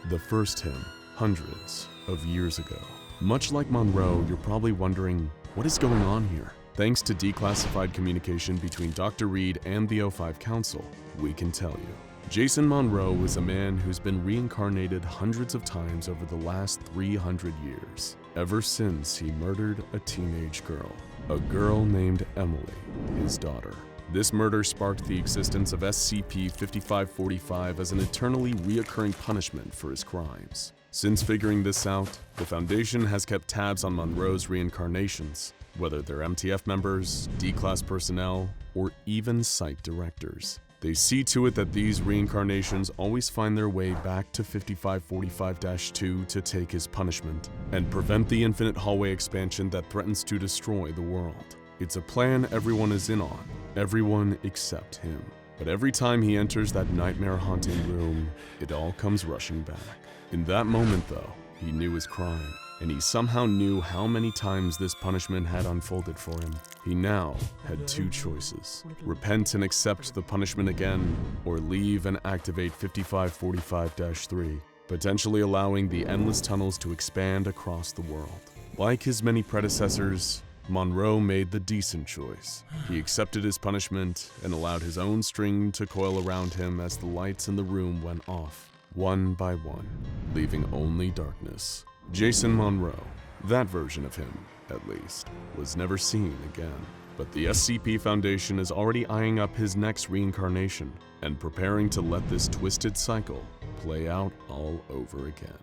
the first him, hundreds of years ago. Much like Monroe, you're probably wondering, what is going on here? Thanks to declassified communication between Dr. Reed and the O5 Council, we can tell you. Jason Monroe is a man who's been reincarnated hundreds of times over the last 300 years, ever since he murdered a teenage girl, a girl named Emily, his daughter. This murder sparked the existence of SCP-5545 as an eternally reoccurring punishment for his crimes. Since figuring this out, the Foundation has kept tabs on Monroe's reincarnations, whether they're MTF members, D-class personnel, or even site directors. They see to it that these reincarnations always find their way back to 5545-2 to take his punishment and prevent the infinite hallway expansion that threatens to destroy the world. It's a plan everyone is in on, everyone except him. But every time he enters that nightmare haunting room, it all comes rushing back. In that moment though, he knew his crime, and he somehow knew how many times this punishment had unfolded for him. He now had two choices: repent and accept the punishment again, or leave and activate 5545-3, potentially allowing the endless tunnels to expand across the world. Like his many predecessors, Monroe made the decent choice. He accepted his punishment and allowed his own string to coil around him as the lights in the room went off, one by one, leaving only darkness. Jason Monroe, that version of him, at least, was never seen again. But the SCP Foundation is already eyeing up his next reincarnation and preparing to let this twisted cycle play out all over again.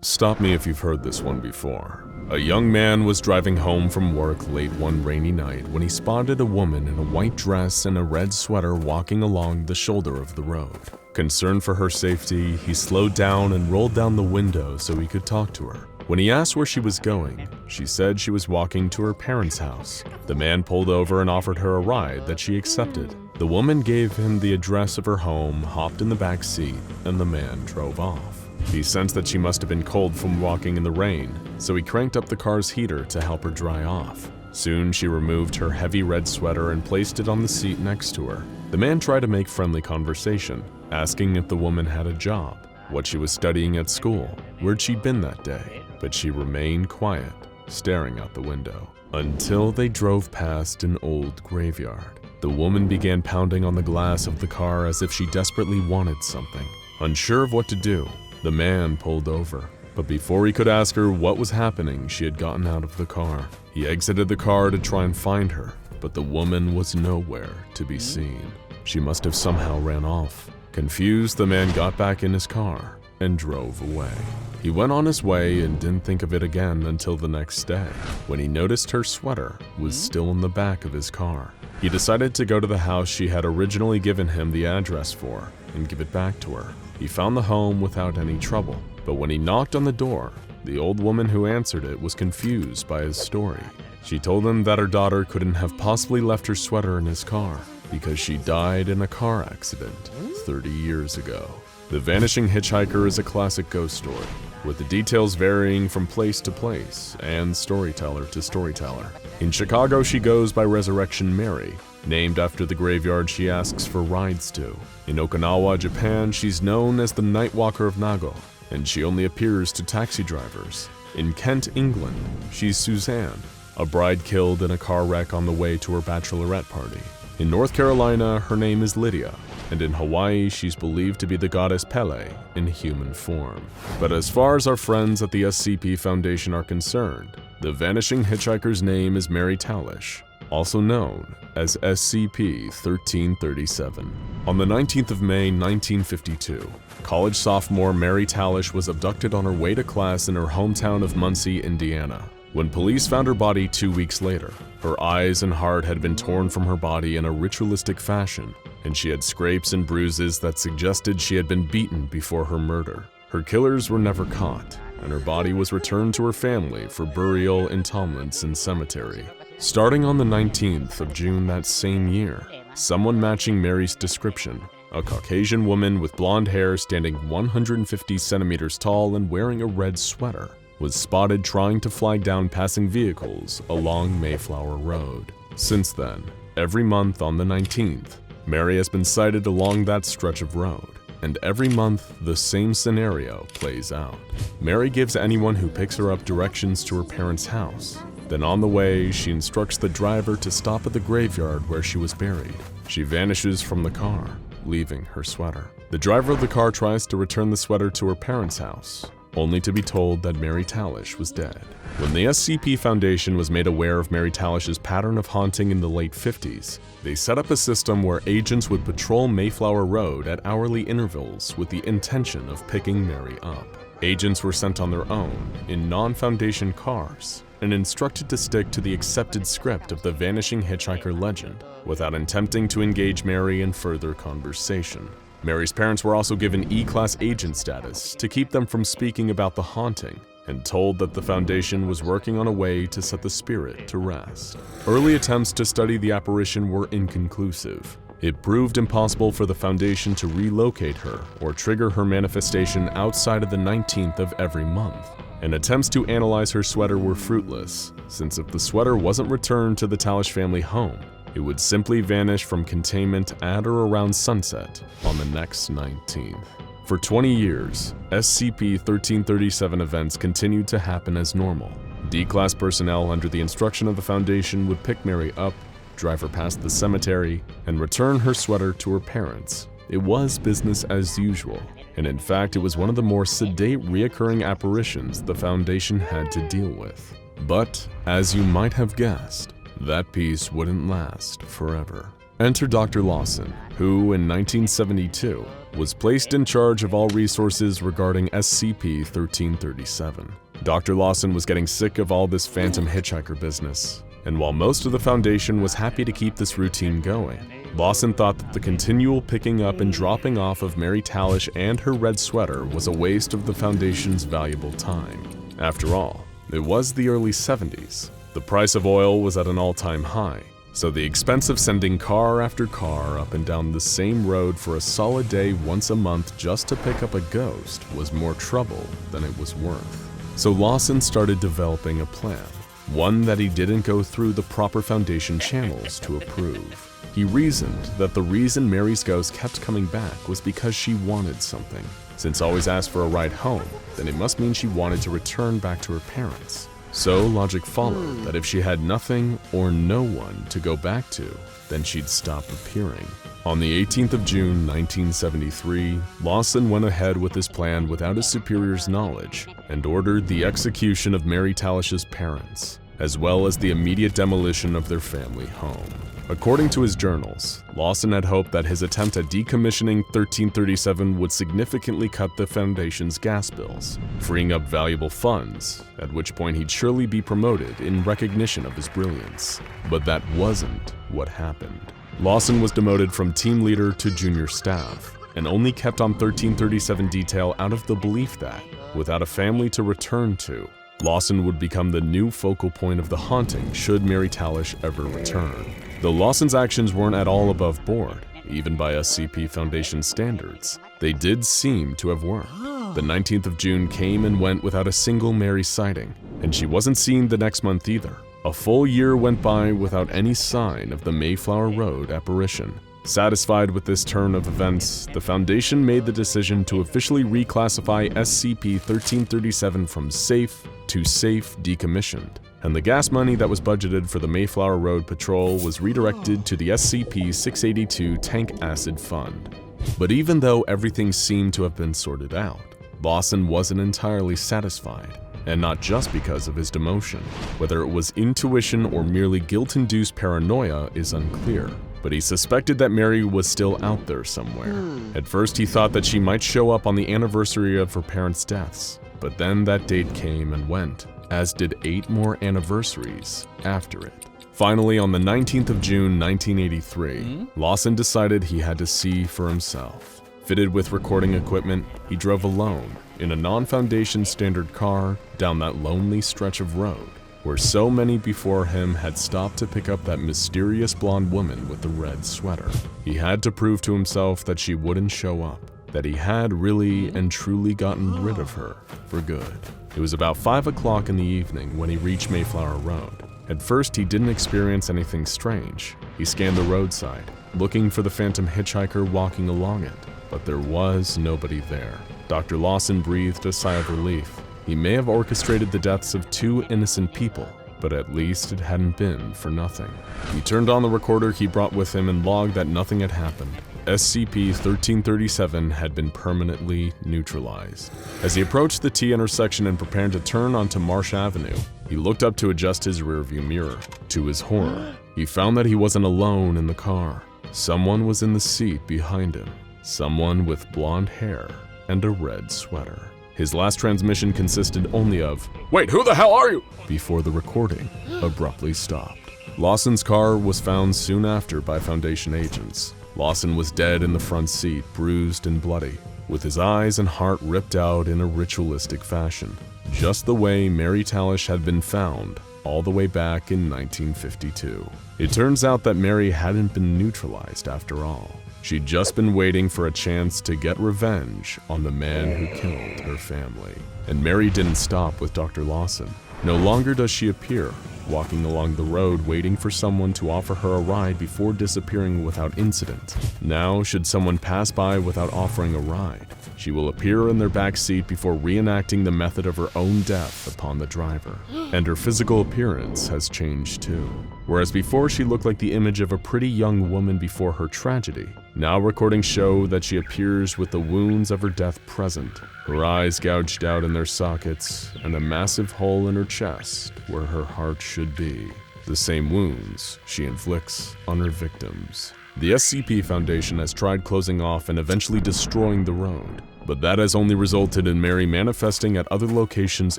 Stop me if you've heard this one before. A young man was driving home from work late one rainy night when he spotted a woman in a white dress and a red sweater walking along the shoulder of the road. Concerned for her safety, he slowed down and rolled down the window so he could talk to her. When he asked where she was going, she said she was walking to her parents' house. The man pulled over and offered her a ride that she accepted. The woman gave him the address of her home, hopped in the back seat, and the man drove off. He sensed that she must have been cold from walking in the rain, so he cranked up the car's heater to help her dry off. Soon she removed her heavy red sweater and placed it on the seat next to her. The man tried to make friendly conversation, asking if the woman had a job, what she was studying at school, where she'd been that day, but she remained quiet, staring out the window, until they drove past an old graveyard. The woman began pounding on the glass of the car as if she desperately wanted something. Unsure of what to do, the man pulled over, but before he could ask her what was happening, she had gotten out of the car. He exited the car to try and find her, but the woman was nowhere to be seen. She must have somehow ran off. Confused, the man got back in his car and drove away. He went on his way and didn't think of it again until the next day, when he noticed her sweater was still in the back of his car. He decided to go to the house she had originally given him the address for and give it back to her. He found the home without any trouble, but when he knocked on the door, the old woman who answered it was confused by his story. She told him that her daughter couldn't have possibly left her sweater in his car because she died in a car accident 30 years ago. The Vanishing Hitchhiker is a classic ghost story, with the details varying from place to place and storyteller to storyteller. In Chicago, she goes by Resurrection Mary, named after the graveyard she asks for rides to. In Okinawa, Japan, she's known as the Nightwalker of Nago, and she only appears to taxi drivers. In Kent, England, she's Suzanne, a bride killed in a car wreck on the way to her bachelorette party. In North Carolina, her name is Lydia, and in Hawaii, she's believed to be the goddess Pele in human form. But as far as our friends at the SCP Foundation are concerned, the Vanishing Hitchhiker's name is Mary Talish, also known as SCP-1337. On the 19th of May, 1952, college sophomore Mary Talish was abducted on her way to class in her hometown of Muncie, Indiana. When police found her body 2 weeks later, her eyes and heart had been torn from her body in a ritualistic fashion, and she had scrapes and bruises that suggested she had been beaten before her murder. Her killers were never caught, and her body was returned to her family for burial in Tomlinson Cemetery. Starting on the 19th of June that same year, someone matching Mary's description, a Caucasian woman with blonde hair standing 150 centimeters tall and wearing a red sweater, was spotted trying to flag down passing vehicles along Mayflower Road. Since then, every month on the 19th, Mary has been sighted along that stretch of road, and every month the same scenario plays out. Mary gives anyone who picks her up directions to her parents' house. Then on the way, she instructs the driver to stop at the graveyard where she was buried. She vanishes from the car, leaving her sweater. The driver of the car tries to return the sweater to her parents' house, only to be told that Mary Talish was dead. When the SCP Foundation was made aware of Mary Talish's pattern of haunting in the late 50s, they set up a system where agents would patrol Mayflower Road at hourly intervals with the intention of picking Mary up. Agents were sent on their own, in non-Foundation cars, and instructed to stick to the accepted script of the vanishing hitchhiker legend, without attempting to engage Mary in further conversation. Mary's parents were also given E-Class agent status to keep them from speaking about the haunting, and told that the Foundation was working on a way to set the spirit to rest. Early attempts to study the apparition were inconclusive. It proved impossible for the Foundation to relocate her or trigger her manifestation outside of the 19th of every month, and attempts to analyze her sweater were fruitless, since if the sweater wasn't returned to the Talish family home, it would simply vanish from containment at or around sunset on the next 19th. For 20 years, SCP-1337 events continued to happen as normal. D-Class personnel under the instruction of the Foundation would pick Mary up, drive her past the cemetery, and return her sweater to her parents. It was business as usual, and in fact it was one of the more sedate reoccurring apparitions the Foundation had to deal with. But, as you might have guessed, that peace wouldn't last forever. Enter Dr. Lawson, who in 1972 was placed in charge of all resources regarding SCP-1337. Dr. Lawson was getting sick of all this phantom hitchhiker business, and while most of the Foundation was happy to keep this routine going, Lawson thought that the continual picking up and dropping off of Mary Talish and her red sweater was a waste of the Foundation's valuable time. After all, it was the early 70s. The price of oil was at an all-time high, so the expense of sending car after car up and down the same road for a solid day once a month just to pick up a ghost was more trouble than it was worth. So Lawson started developing a plan, one that he didn't go through the proper Foundation channels to approve. He reasoned that the reason Mary's ghost kept coming back was because she wanted something. Since always asked for a ride home, then it must mean she wanted to return back to her parents. So logic followed that if she had nothing or no one to go back to, then she'd stop appearing. On the 18th of June 1973, Lawson went ahead with his plan without his superior's knowledge and ordered the execution of Mary Talish's parents, as well as the immediate demolition of their family home. According to his journals, Lawson had hoped that his attempt at decommissioning 1337 would significantly cut the Foundation's gas bills, freeing up valuable funds, at which point he'd surely be promoted in recognition of his brilliance. But that wasn't what happened. Lawson was demoted from team leader to junior staff, and only kept on 1337 detail out of the belief that, without a family to return to, Lawson would become the new focal point of the haunting should Mary Talish ever return. Though Lawson's actions weren't at all above board, even by SCP Foundation standards, they did seem to have worked. The 19th of June came and went without a single Mary sighting, and she wasn't seen the next month either. A full year went by without any sign of the Mayflower Road apparition. Satisfied with this turn of events, the Foundation made the decision to officially reclassify SCP-1337 from safe to safe decommissioned, and the gas money that was budgeted for the Mayflower Road Patrol was redirected to the SCP-682 Tank Acid Fund. But even though everything seemed to have been sorted out, Lawson wasn't entirely satisfied, and not just because of his demotion. Whether it was intuition or merely guilt-induced paranoia is unclear, but he suspected that Mary was still out there somewhere. At first he thought that she might show up on the anniversary of her parents' deaths, but then that date came and went, as did 8 more anniversaries after it. Finally, on the 19th of June 1983, Lawson decided he had to see for himself. Fitted with recording equipment, he drove alone, in a non-Foundation standard car, down that lonely stretch of road, where so many before him had stopped to pick up that mysterious blonde woman with the red sweater. He had to prove to himself that she wouldn't show up, that he had really and truly gotten rid of her for good. It was about 5 o'clock in the evening when he reached Mayflower Road. At first, he didn't experience anything strange. He scanned the roadside, looking for the phantom hitchhiker walking along it, but there was nobody there. Dr. Lawson breathed a sigh of relief. He may have orchestrated the deaths of 2 innocent people, but at least it hadn't been for nothing. He turned on the recorder he brought with him and logged that nothing had happened. SCP-1337 had been permanently neutralized. As he approached the T intersection and prepared to turn onto Marsh Avenue, he looked up to adjust his rearview mirror. To his horror, he found that he wasn't alone in the car. Someone was in the seat behind him. Someone with blonde hair and a red sweater. His last transmission consisted only of, "Wait, who the hell are you?" before the recording abruptly stopped. Lawson's car was found soon after by Foundation agents. Lawson was dead in the front seat, bruised and bloody, with his eyes and heart ripped out in a ritualistic fashion, just the way Mary Talish had been found all the way back in 1952. It turns out that Mary hadn't been neutralized after all. She'd just been waiting for a chance to get revenge on the man who killed her family. And Mary didn't stop with Dr. Lawson. No longer does she appear, walking along the road waiting for someone to offer her a ride before disappearing without incident. Now, should someone pass by without offering a ride, she will appear in their back seat before reenacting the method of her own death upon the driver. And her physical appearance has changed too. Whereas before she looked like the image of a pretty young woman before her tragedy, now recordings show that she appears with the wounds of her death present, her eyes gouged out in their sockets, and a massive hole in her chest where her heart should be. The same wounds she inflicts on her victims. The SCP Foundation has tried closing off and eventually destroying the road, but that has only resulted in Mary manifesting at other locations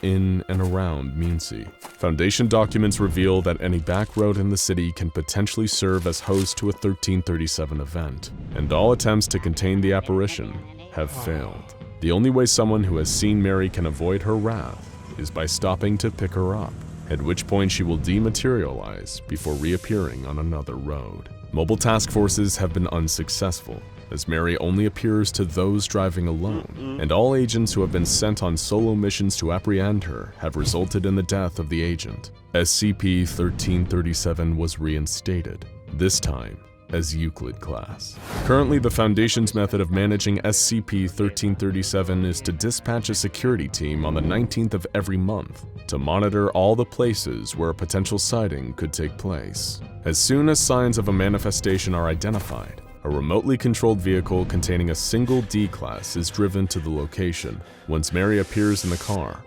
in and around Meansea. Foundation documents reveal that any back road in the city can potentially serve as host to a 1337 event, and all attempts to contain the apparition have failed. The only way someone who has seen Mary can avoid her wrath is by stopping to pick her up, at which point she will dematerialize before reappearing on another road. Mobile task forces have been unsuccessful, as Mary only appears to those driving alone, and all agents who have been sent on solo missions to apprehend her have resulted in the death of the agent. SCP-1337 was reinstated, this time as Euclid class. Currently, the Foundation's method of managing SCP-1337 is to dispatch a security team on the 19th of every month to monitor all the places where a potential sighting could take place. As soon as signs of a manifestation are identified, a remotely controlled vehicle containing a single D-Class is driven to the location. Once Mary appears in the car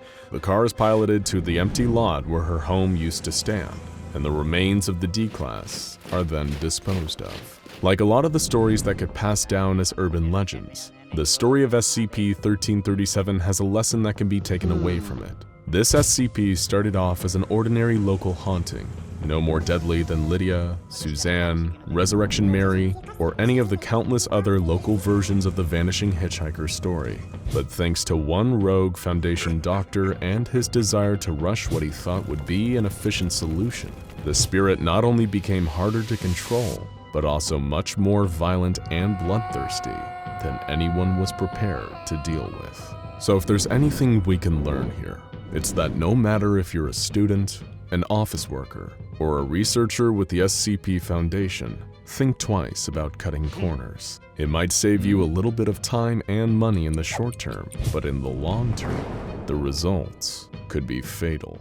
is piloted to the empty lot where her home used to stand, and the remains of the D-Class are then disposed of. Like a lot of the stories that get passed down as urban legends, the story of SCP-1337 has a lesson that can be taken away from it. This SCP started off as an ordinary local haunting, no more deadly than Lydia, Suzanne, Resurrection Mary, or any of the countless other local versions of the Vanishing Hitchhiker story. But thanks to one rogue Foundation doctor and his desire to rush what he thought would be an efficient solution, the spirit not only became harder to control, but also much more violent and bloodthirsty than anyone was prepared to deal with. So if there's anything we can learn here, it's that no matter if you're a student, an office worker, or a researcher with the SCP Foundation, think twice about cutting corners. It might save you a little bit of time and money in the short term, but in the long term, the results could be fatal.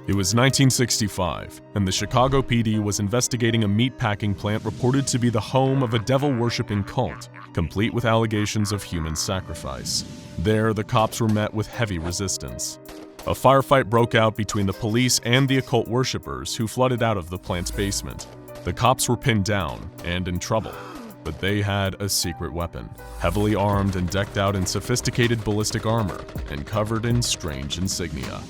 It was 1965, and the Chicago PD was investigating a meatpacking plant reported to be the home of a devil-worshipping cult, complete with allegations of human sacrifice. There, the cops were met with heavy resistance. A firefight broke out between the police and the occult worshippers who flooded out of the plant's basement. The cops were pinned down and in trouble, but they had a secret weapon, heavily armed and decked out in sophisticated ballistic armor and covered in strange insignia.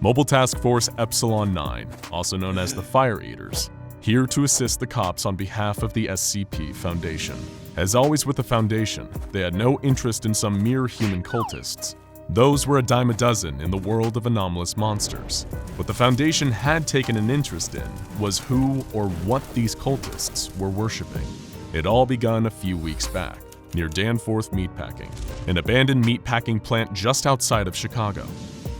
Mobile Task Force Epsilon 9, also known as the Fire Eaters, here to assist the cops on behalf of the SCP Foundation. As always with the Foundation, they had no interest in some mere human cultists. Those were a dime a dozen in the world of anomalous monsters. What the Foundation had taken an interest in was who or what these cultists were worshipping. It all begun a few weeks back, near Danforth Meatpacking, an abandoned meatpacking plant just outside of Chicago.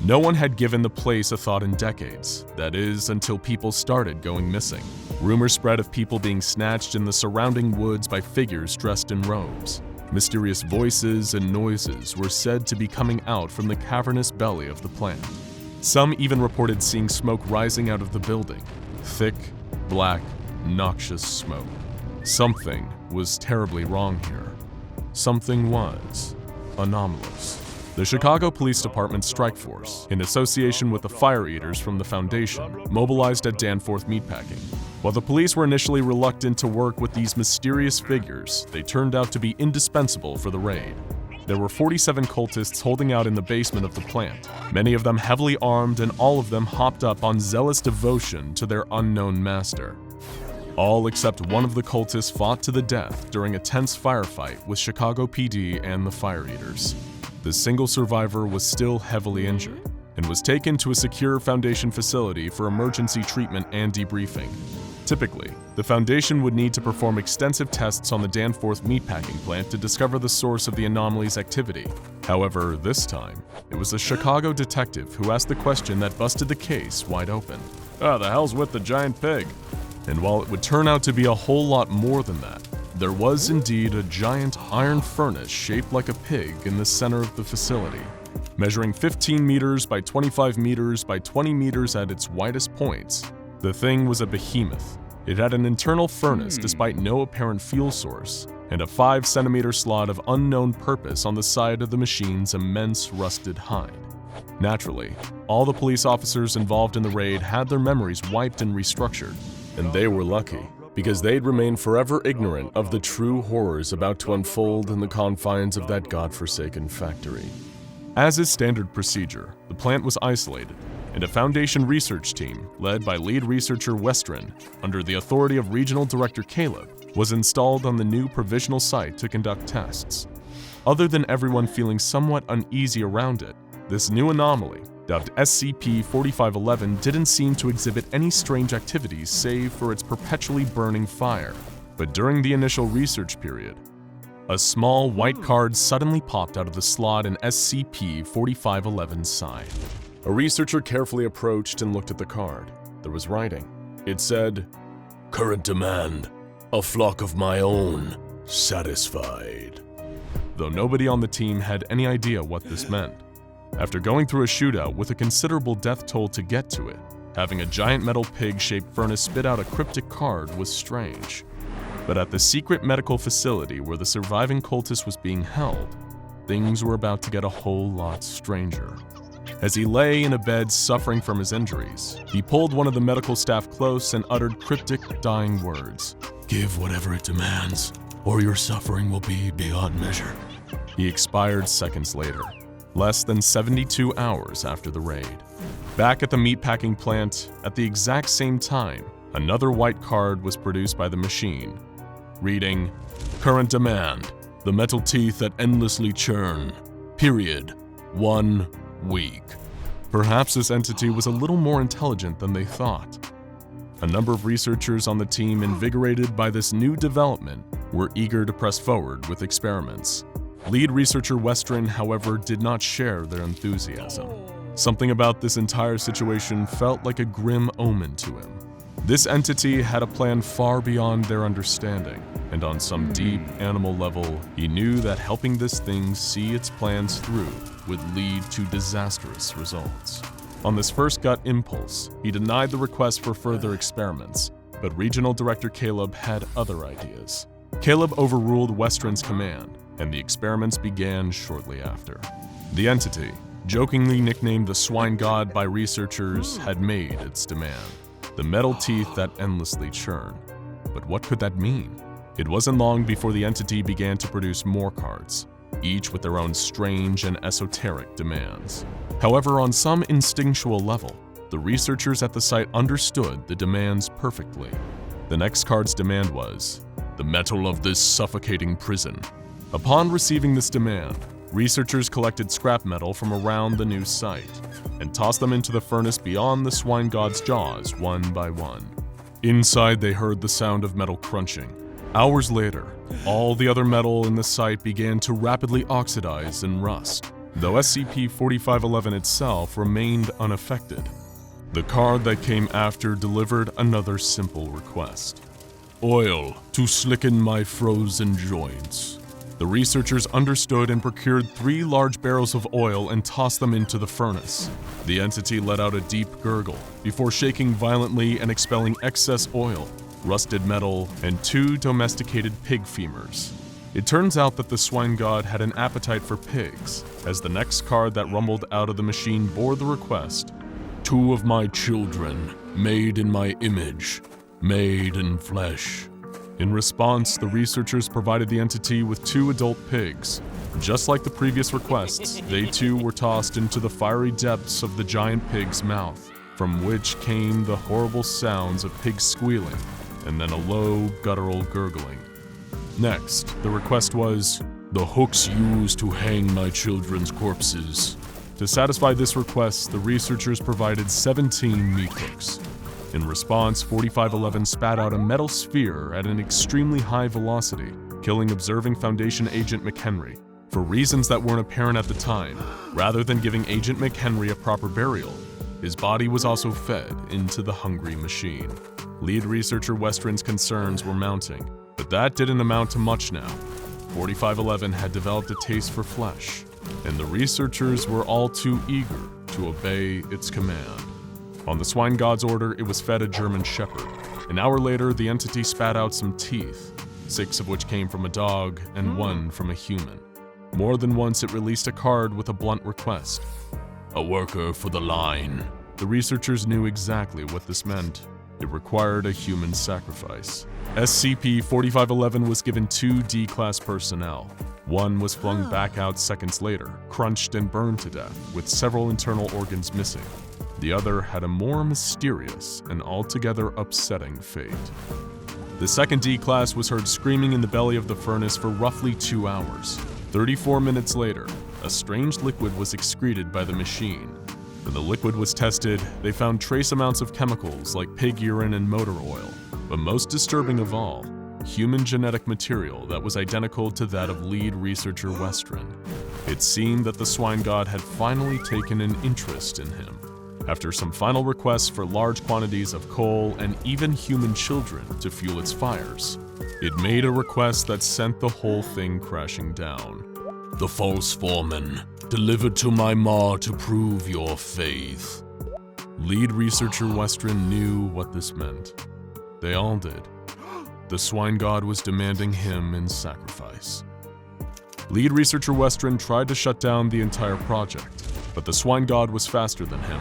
No one had given the place a thought in decades, that is, until people started going missing. Rumors spread of people being snatched in the surrounding woods by figures dressed in robes. Mysterious voices and noises were said to be coming out from the cavernous belly of the plant. Some even reported seeing smoke rising out of the building. Thick, black, noxious smoke. Something was terribly wrong here. Something was anomalous. The Chicago Police Department Strike Force, in association with the Fire Eaters from the Foundation, mobilized at Danforth Meatpacking. While the police were initially reluctant to work with these mysterious figures, they turned out to be indispensable for the raid. There were 47 cultists holding out in the basement of the plant, many of them heavily armed and all of them hopped up on zealous devotion to their unknown master. All except one of the cultists fought to the death during a tense firefight with Chicago PD and the Fire Eaters. The single survivor was still heavily injured and was taken to a secure Foundation facility for emergency treatment and debriefing. Typically, the Foundation would need to perform extensive tests on the Danforth meatpacking plant to discover the source of the anomaly's activity. However, this time, it was a Chicago detective who asked the question that busted the case wide open. "Ah, the hell's with the giant pig?" And while it would turn out to be a whole lot more than that, there was indeed a giant iron furnace shaped like a pig in the center of the facility. Measuring 15 meters by 25 meters by 20 meters at its widest points, the thing was a behemoth. It had an internal furnace despite no apparent fuel source, and a 5-centimeter slot of unknown purpose on the side of the machine's immense rusted hide. Naturally, all the police officers involved in the raid had their memories wiped and restructured, and they were lucky, because they'd remain forever ignorant of the true horrors about to unfold in the confines of that godforsaken factory. As is standard procedure, the plant was isolated, and a Foundation research team, led by lead researcher Westrin, under the authority of Regional Director Caleb, was installed on the new provisional site to conduct tests. Other than everyone feeling somewhat uneasy around it, this new anomaly, dubbed SCP-4511, didn't seem to exhibit any strange activities save for its perpetually burning fire. But during the initial research period, a small white card suddenly popped out of the slot in SCP-4511's side. A researcher carefully approached and looked at the card. There was writing. It said, "Current demand, a flock of my own, satisfied." Though nobody on the team had any idea what this meant. After going through a shootout with a considerable death toll to get to it, having a giant metal pig-shaped furnace spit out a cryptic card was strange. But at the secret medical facility where the surviving cultist was being held, things were about to get a whole lot stranger. As he lay in a bed suffering from his injuries, he pulled one of the medical staff close and uttered cryptic, dying words. "Give whatever it demands, or your suffering will be beyond measure." He expired seconds later, less than 72 hours after the raid. Back at the meatpacking plant, at the exact same time, another white card was produced by the machine, reading, "Current demand, the metal teeth that endlessly churn. Period. 1 week." Perhaps this entity was a little more intelligent than they thought. A number of researchers on the team, invigorated by this new development, were eager to press forward with experiments. Lead researcher Westrin, however, did not share their enthusiasm. Something about this entire situation felt like a grim omen to him. This entity had a plan far beyond their understanding, and on some deep animal level, he knew that helping this thing see its plans through would lead to disastrous results. On this first gut impulse, he denied the request for further experiments, but Regional Director Caleb had other ideas. Caleb overruled Westrin's command, and the experiments began shortly after. The entity, jokingly nicknamed the Swine God by researchers, had made its demand. The metal teeth that endlessly churn. But what could that mean? It wasn't long before the entity began to produce more cards, each with their own strange and esoteric demands. However, on some instinctual level, the researchers at the site understood the demands perfectly. The next card's demand was, "The metal of this suffocating prison." Upon receiving this demand, researchers collected scrap metal from around the new site and tossed them into the furnace beyond the Swine God's jaws one by one. Inside, they heard the sound of metal crunching. Hours later, all the other metal in the site began to rapidly oxidize and rust, though SCP-4511 itself remained unaffected. The card that came after delivered another simple request. "Oil to slicken my frozen joints." The researchers understood and procured 3 large barrels of oil and tossed them into the furnace. The entity let out a deep gurgle before shaking violently and expelling excess oil, rusted metal, and 2 domesticated pig femurs. It turns out that the Swine God had an appetite for pigs, as the next card that rumbled out of the machine bore the request, "2 of my children, made in my image, made in flesh." In response, the researchers provided the entity with 2 adult pigs, Just like the previous requests, they too were tossed into the fiery depths of the giant pig's mouth, from which came the horrible sounds of pigs squealing and then a low, guttural gurgling. Next, the request was, "The hooks used to hang my children's corpses." To satisfy this request, the researchers provided 17 meat hooks. In response, 4511 spat out a metal sphere at an extremely high velocity, killing observing Foundation agent McHenry. For reasons that weren't apparent at the time, rather than giving Agent McHenry a proper burial, his body was also fed into the hungry machine. Lead researcher Westren's concerns were mounting, but that didn't amount to much now. 4511 had developed a taste for flesh, and the researchers were all too eager to obey its command. On the swine god's order, it was fed a German shepherd. An hour later, the entity spat out some teeth, 6 of which came from a dog and 1 from a human. More than once, it released a card with a blunt request. "A worker for the line." The researchers knew exactly what this meant. It required a human sacrifice. SCP-4511 was given 2 D-Class personnel. One was flung back out seconds later, crunched and burned to death, with several internal organs missing. The other had a more mysterious and altogether upsetting fate. The second D-Class was heard screaming in the belly of the furnace for roughly 2 hours. 34 minutes later, a strange liquid was excreted by the machine. When the liquid was tested, they found trace amounts of chemicals like pig urine and motor oil, but most disturbing of all, human genetic material that was identical to that of lead researcher Westren. It seemed that the swine god had finally taken an interest in him. After some final requests for large quantities of coal and even human children to fuel its fires, it made a request that sent the whole thing crashing down. "The false foreman, delivered to my maw to prove your faith." Lead researcher Westren knew what this meant. They all did. The swine god was demanding him in sacrifice. Lead researcher Westren tried to shut down the entire project, but the swine god was faster than him.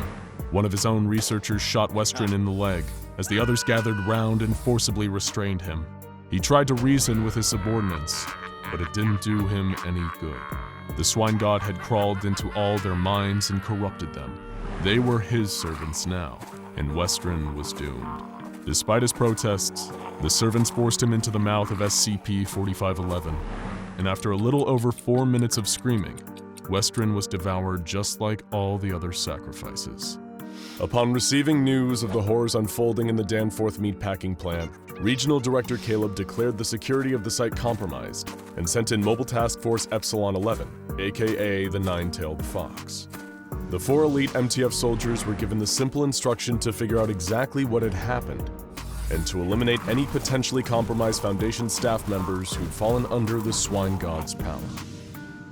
One of his own researchers shot Westren in the leg, as the others gathered round and forcibly restrained him. He tried to reason with his subordinates, but it didn't do him any good. The swine god had crawled into all their minds and corrupted them. They were his servants now, and Westren was doomed. Despite his protests, the servants forced him into the mouth of SCP-4511, and after a little over 4 minutes of screaming, Westren was devoured just like all the other sacrifices. Upon receiving news of the horrors unfolding in the Danforth meatpacking plant, Regional Director Caleb declared the security of the site compromised and sent in Mobile Task Force Epsilon 11, aka the Nine-Tailed Fox. The 4 elite MTF soldiers were given the simple instruction to figure out exactly what had happened and to eliminate any potentially compromised Foundation staff members who'd fallen under the swine god's power.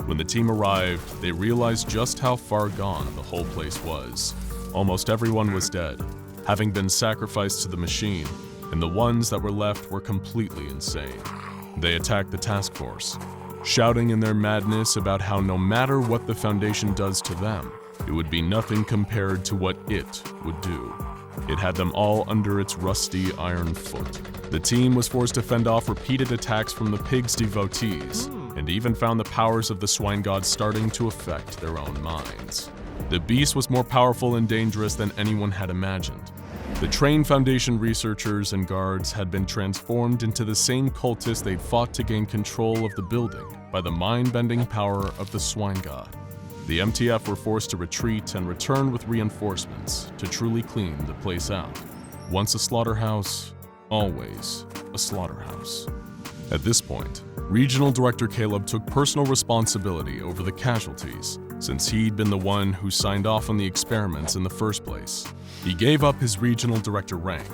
When the team arrived, they realized just how far gone the whole place was. Almost everyone was dead, having been sacrificed to the machine, and the ones that were left were completely insane. They attacked the task force, shouting in their madness about how no matter what the Foundation does to them, it would be nothing compared to what it would do. It had them all under its rusty iron foot. The team was forced to fend off repeated attacks from the pig's devotees, and even found the powers of the swine god starting to affect their own minds. The beast was more powerful and dangerous than anyone had imagined. The trained Foundation researchers and guards had been transformed into the same cultists they'd fought to gain control of the building by the mind-bending power of the swine god. The MTF were forced to retreat and return with reinforcements to truly clean the place out. Once a slaughterhouse, always a slaughterhouse. At this point, Regional Director Caleb took personal responsibility over the casualties, since he'd been the one who signed off on the experiments in the first place. He gave up his Regional Director rank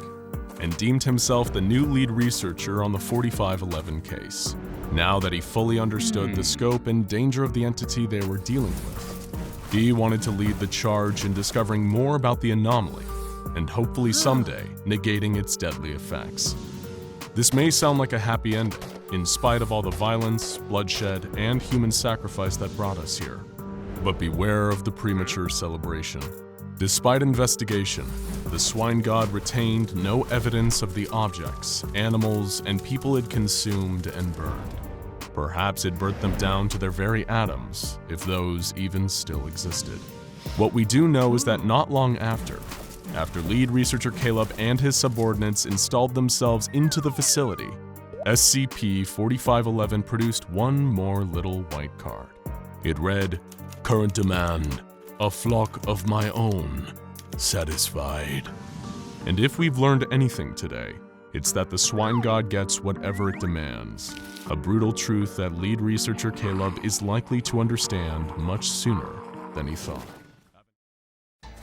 and deemed himself the new lead researcher on the 4511 case, now that he fully understood the scope and danger of the entity they were dealing with. He wanted to lead the charge in discovering more about the anomaly and hopefully someday negating its deadly effects. This may sound like a happy ending, in spite of all the violence, bloodshed, and human sacrifice that brought us here. But beware of the premature celebration. Despite investigation, the swine god retained no evidence of the objects, animals, and people it consumed and burned. Perhaps it burnt them down to their very atoms, if those even still existed. What we do know is that not long after lead researcher Caleb and his subordinates installed themselves into the facility, SCP-4511 produced one more little white card. It read, "Current demand, a flock of my own, satisfied." And if we've learned anything today, it's that the swine god gets whatever it demands. A brutal truth that lead researcher Caleb is likely to understand much sooner than he thought.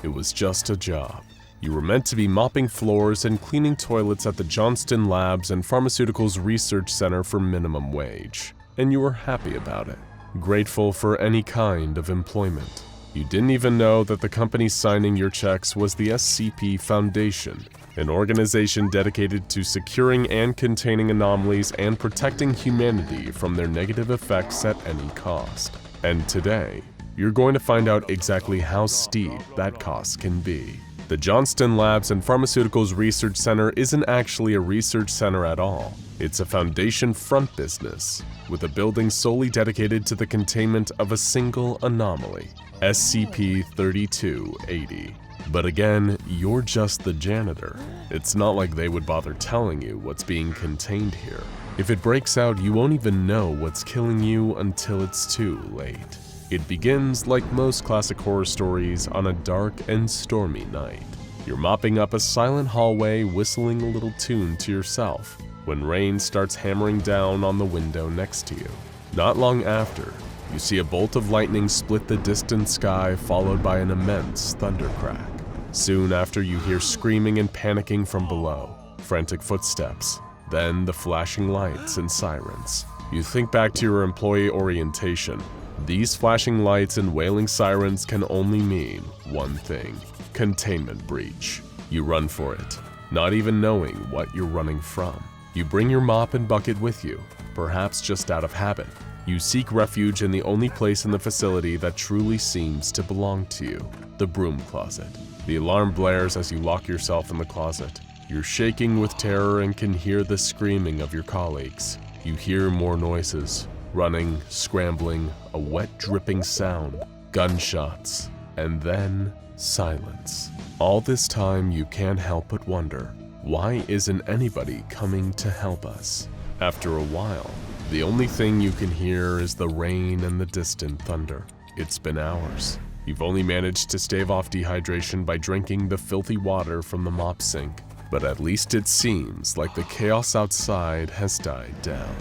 It was just a job. You were meant to be mopping floors and cleaning toilets at the Johnston Labs and Pharmaceuticals Research Center for minimum wage. And you were happy about it, grateful for any kind of employment. You didn't even know that the company signing your checks was the SCP Foundation, an organization dedicated to securing and containing anomalies and protecting humanity from their negative effects at any cost. And today, you're going to find out exactly how steep that cost can be. The Johnston Labs and Pharmaceuticals Research Center isn't actually a research center at all. It's a Foundation front business, with a building solely dedicated to the containment of a single anomaly, SCP-3280. But again, you're just the janitor. It's not like they would bother telling you what's being contained here. If it breaks out, you won't even know what's killing you until it's too late. It begins like most classic horror stories on a dark and stormy night. You're mopping up a silent hallway, whistling a little tune to yourself, when rain starts hammering down on the window next to you. Not long after, you see a bolt of lightning split the distant sky, followed by an immense thundercrack. Soon after, you hear screaming and panicking from below, frantic footsteps, then the flashing lights and sirens. You think back to your employee orientation. These flashing lights and wailing sirens can only mean one thing: containment breach. You run for it, not even knowing what you're running from. You bring your mop and bucket with you, perhaps just out of habit. You seek refuge in the only place in the facility that truly seems to belong to you, the broom closet. The alarm blares as you lock yourself in the closet. You're shaking with terror and can hear the screaming of your colleagues. You hear more noises. Running, scrambling, a wet dripping sound, gunshots, and then silence. All this time you can't help but wonder, why isn't anybody coming to help us? After a while, the only thing you can hear is the rain and the distant thunder. It's been hours. You've only managed to stave off dehydration by drinking the filthy water from the mop sink, but at least it seems like the chaos outside has died down.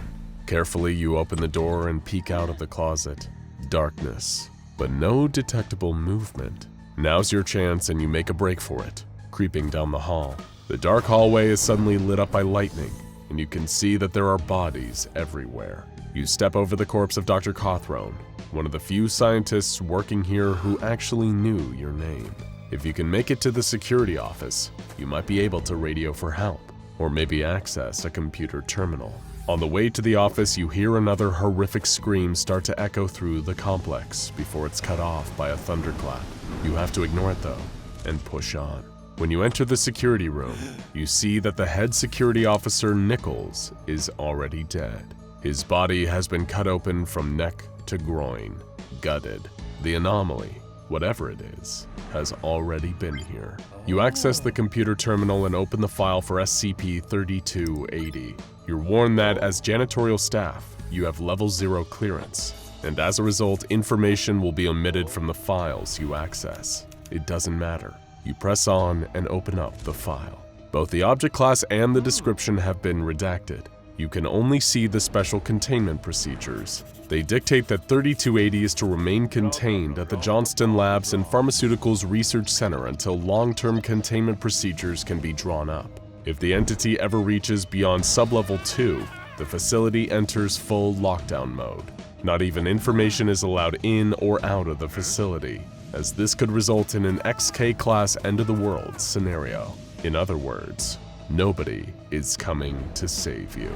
Carefully, you open the door and peek out of the closet. Darkness, but no detectable movement. Now's your chance and you make a break for it, creeping down the hall. The dark hallway is suddenly lit up by lightning, and you can see that there are bodies everywhere. You step over the corpse of Dr. Cawthron, one of the few scientists working here who actually knew your name. If you can make it to the security office, you might be able to radio for help, or maybe access a computer terminal. On the way to the office, you hear another horrific scream start to echo through the complex before it's cut off by a thunderclap. You have to ignore it though, and push on. When you enter the security room, you see that the head security officer, Nichols, is already dead. His body has been cut open from neck to groin, gutted. The anomaly, whatever it is, has already been here. You access the computer terminal and open the file for SCP-3280. You're warned that as janitorial staff, you have level 0 clearance, and as a result, information will be omitted from the files you access. It doesn't matter. You press on and open up the file. Both the object class and the description have been redacted. You can only see the special containment procedures. They dictate that 3280 is to remain contained at the Johnston Labs and Pharmaceuticals Research Center until long-term containment procedures can be drawn up. If the entity ever reaches beyond sublevel 2, the facility enters full lockdown mode. Not even information is allowed in or out of the facility, as this could result in an XK-class end-of-the-world scenario. In other words, nobody is coming to save you.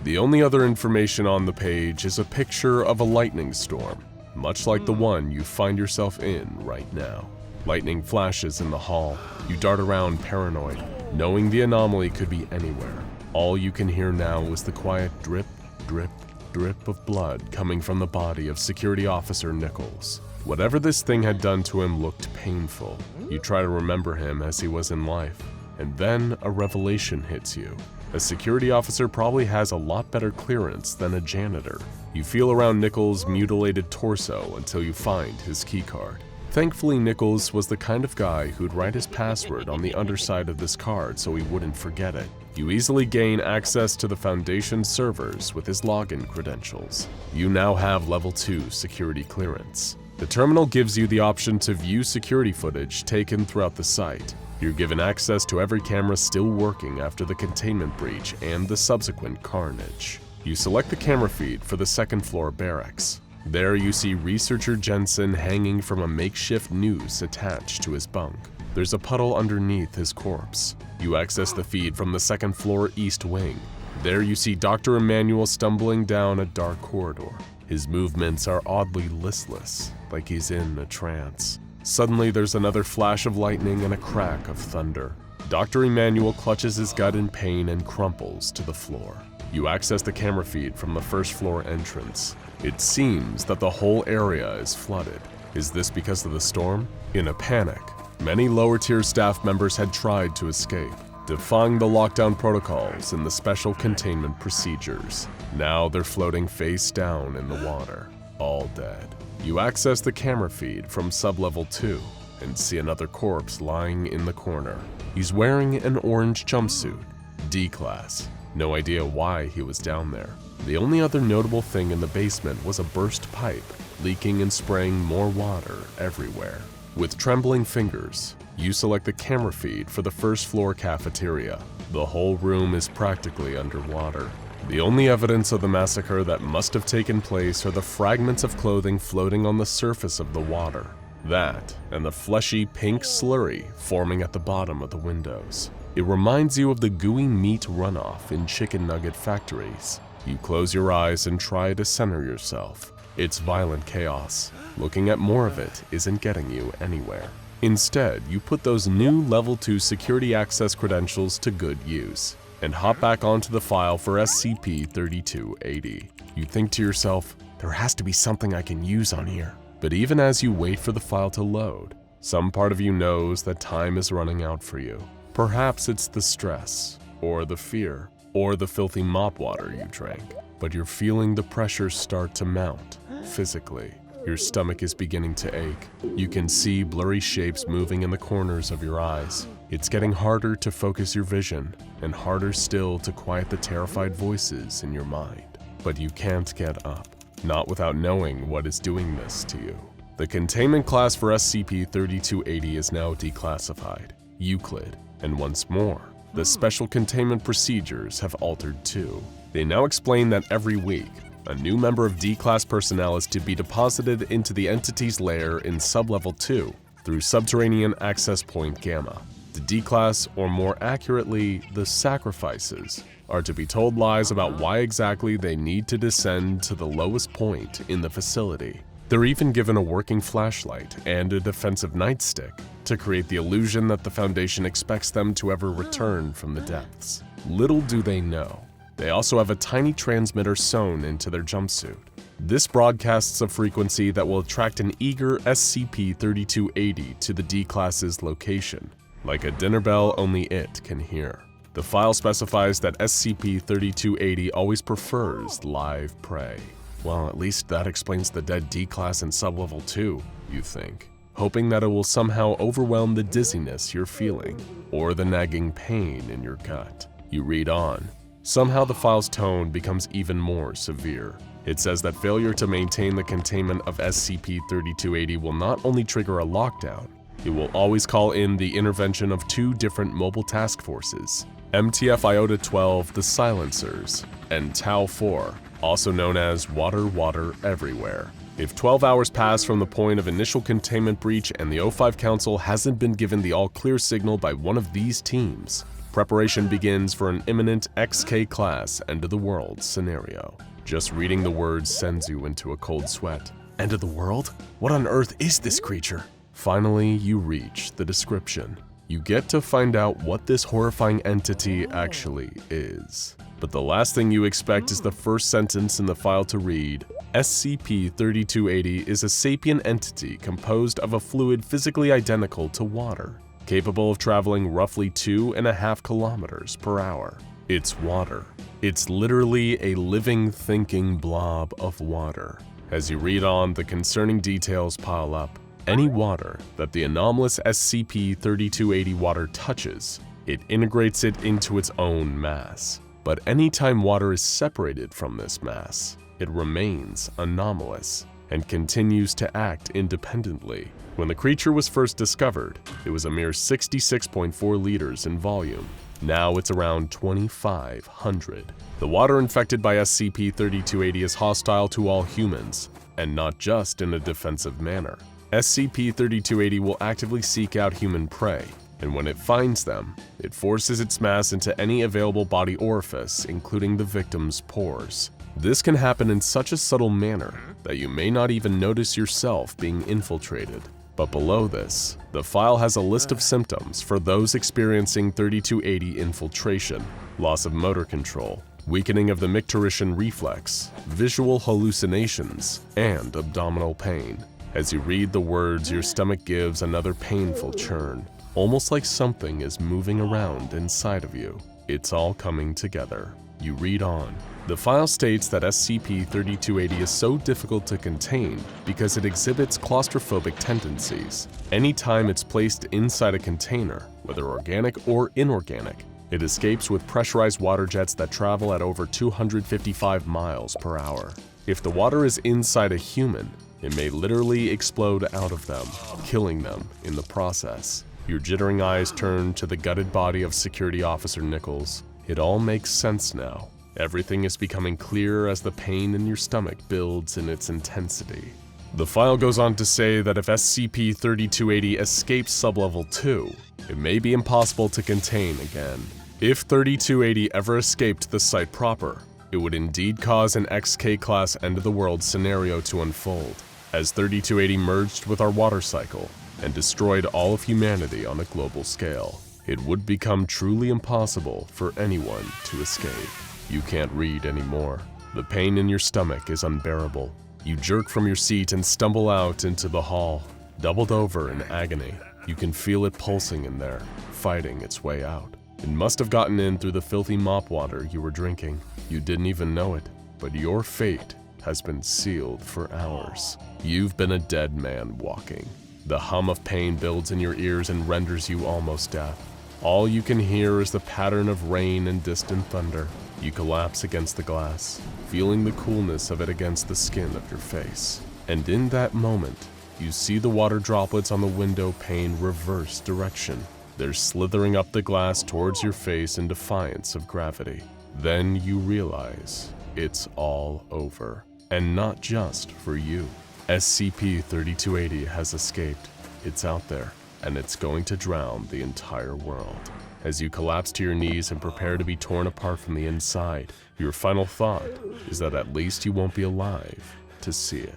The only other information on the page is a picture of a lightning storm, much like the one you find yourself in right now. Lightning flashes in the hall. You dart around paranoid, knowing the anomaly could be anywhere. All you can hear now is the quiet drip, drip, drip of blood coming from the body of Security Officer Nichols. Whatever this thing had done to him looked painful. You try to remember him as he was in life, and then a revelation hits you. A security officer probably has a lot better clearance than a janitor. You feel around Nichols' mutilated torso until you find his keycard. Thankfully, Nichols was the kind of guy who'd write his password on the underside of this card so he wouldn't forget it. You easily gain access to the Foundation servers with his login credentials. You now have Level 2 security clearance. The terminal gives you the option to view security footage taken throughout the site. You're given access to every camera still working after the containment breach and the subsequent carnage. You select the camera feed for the second floor barracks. There you see researcher Jensen hanging from a makeshift noose attached to his bunk. There's a puddle underneath his corpse. You access the feed from the second floor east wing. There you see Dr. Emmanuel stumbling down a dark corridor. His movements are oddly listless, like he's in a trance. Suddenly there's another flash of lightning and a crack of thunder. Dr. Emmanuel clutches his gut in pain and crumples to the floor. You access the camera feed from the first floor entrance. It seems that the whole area is flooded. Is this because of the storm? In a panic, many lower-tier staff members had tried to escape, defying the lockdown protocols and the special containment procedures. Now they're floating face down in the water, all dead. You access the camera feed from sub-level 2 and see another corpse lying in the corner. He's wearing an orange jumpsuit, D-Class. No idea why he was down there. The only other notable thing in the basement was a burst pipe, leaking and spraying more water everywhere. With trembling fingers, you select the camera feed for the first floor cafeteria. The whole room is practically underwater. The only evidence of the massacre that must have taken place are the fragments of clothing floating on the surface of the water. That, and the fleshy pink slurry forming at the bottom of the windows. It reminds you of the gooey meat runoff in chicken nugget factories. You close your eyes and try to center yourself. It's violent chaos. Looking at more of it isn't getting you anywhere. Instead, you put those new Level 2 security access credentials to good use and hop back onto the file for SCP-3280. You think to yourself, there has to be something I can use on here. But even as you wait for the file to load, some part of you knows that time is running out for you. Perhaps it's the stress, or the fear, or the filthy mop water you drank, but you're feeling the pressure start to mount, physically. Your stomach is beginning to ache. You can see blurry shapes moving in the corners of your eyes. It's getting harder to focus your vision, and harder still to quiet the terrified voices in your mind. But you can't get up, not without knowing what is doing this to you. The containment class for SCP-3280 is now declassified, Euclid, and once more, the special containment procedures have altered too. They now explain that every week, a new member of D-Class personnel is to be deposited into the entity's lair in Sub-Level 2 through Subterranean Access Point Gamma. The D-Class, or more accurately, the Sacrifices, are to be told lies about why exactly they need to descend to the lowest point in the facility. They're even given a working flashlight and a defensive nightstick to create the illusion that the Foundation expects them to ever return from the depths. Little do they know, they also have a tiny transmitter sewn into their jumpsuit. This broadcasts a frequency that will attract an eager SCP-3280 to the D-Class's location, like a dinner bell only it can hear. The file specifies that SCP-3280 always prefers live prey. Well, at least that explains the dead D-Class in Sub-Level 2, you think, hoping that it will somehow overwhelm the dizziness you're feeling, or the nagging pain in your gut. You read on. Somehow the file's tone becomes even more severe. It says that failure to maintain the containment of SCP-3280 will not only trigger a lockdown, it will always call in the intervention of 2 different mobile task forces, MTF Iota-12, the Silencers, and Tau-4, also known as Water Everywhere. If 12 hours pass from the point of initial containment breach and the O5 Council hasn't been given the all-clear signal by one of these teams, preparation begins for an imminent XK-class end-of-the-world scenario. Just reading the words sends you into a cold sweat. End of the world? What on earth is this creature? Finally, you reach the description. You get to find out what this horrifying entity actually is. But the last thing you expect is the first sentence in the file to read, SCP-3280 is a sapient entity composed of a fluid physically identical to water, capable of traveling roughly 2.5 kilometers per hour. It's water. It's literally a living, thinking blob of water. As you read on, the concerning details pile up. Any water that the anomalous SCP-3280 water touches, it integrates it into its own mass. But anytime water is separated from this mass, it remains anomalous and continues to act independently. When the creature was first discovered, it was a mere 66.4 liters in volume. Now it's around 2,500. The water infected by SCP-3280 is hostile to all humans, and not just in a defensive manner. SCP-3280 will actively seek out human prey, and when it finds them, it forces its mass into any available body orifice, including the victim's pores. This can happen in such a subtle manner that you may not even notice yourself being infiltrated. But below this, the file has a list of symptoms for those experiencing 3280 infiltration: loss of motor control, weakening of the micturition reflex, visual hallucinations, and abdominal pain. As you read the words, your stomach gives another painful churn, almost like something is moving around inside of you. It's all coming together. You read on. The file states that SCP-3280 is so difficult to contain because it exhibits claustrophobic tendencies. Anytime it's placed inside a container, whether organic or inorganic, it escapes with pressurized water jets that travel at over 255 miles per hour. If the water is inside a human, it may literally explode out of them, killing them in the process. Your jittering eyes turn to the gutted body of Security Officer Nichols. It all makes sense now. Everything is becoming clearer as the pain in your stomach builds in its intensity. The file goes on to say that if SCP-3280 escapes Sublevel 2, it may be impossible to contain again. If 3280 ever escaped the site proper, it would indeed cause an XK-class end-of-the-world scenario to unfold, as 3280 merged with our water cycle and destroyed all of humanity on a global scale. It would become truly impossible for anyone to escape. You can't read anymore. The pain in your stomach is unbearable. You jerk from your seat and stumble out into the hall, doubled over in agony. You can feel it pulsing in there, fighting its way out. It must have gotten in through the filthy mop water you were drinking. You didn't even know it, but your fate has been sealed for hours. You've been a dead man walking. The hum of pain builds in your ears and renders you almost deaf. All you can hear is the pattern of rain and distant thunder. You collapse against the glass, feeling the coolness of it against the skin of your face. And in that moment, you see the water droplets on the window pane reverse direction. They're slithering up the glass towards your face in defiance of gravity. Then you realize it's all over. And not just for you. SCP-3280 has escaped. It's out there, and it's going to drown the entire world. As you collapse to your knees and prepare to be torn apart from the inside, your final thought is that at least you won't be alive to see it.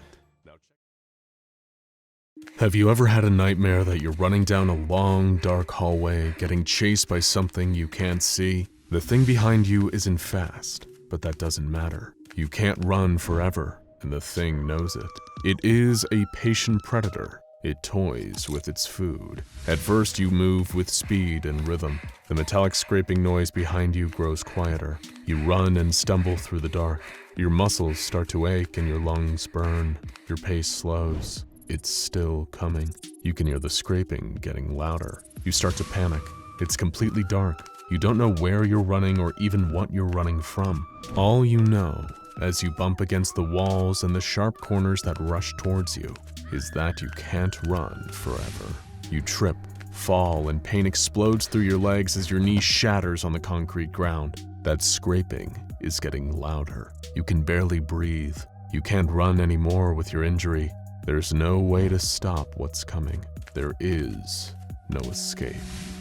Have you ever had a nightmare that you're running down a long, dark hallway, getting chased by something you can't see? The thing behind you isn't fast, but that doesn't matter. You can't run forever, and the thing knows it. It is a patient predator. It toys with its food. At first, you move with speed and rhythm. The metallic scraping noise behind you grows quieter. You run and stumble through the dark. Your muscles start to ache and your lungs burn. Your pace slows. It's still coming. You can hear the scraping getting louder. You start to panic. It's completely dark. You don't know where you're running or even what you're running from. All you know, as you bump against the walls and the sharp corners that rush towards you, is that you can't run forever. You trip, fall, and pain explodes through your legs as your knee shatters on the concrete ground. That scraping is getting louder. You can barely breathe. You can't run anymore with your injury. There's no way to stop what's coming. There is no escape.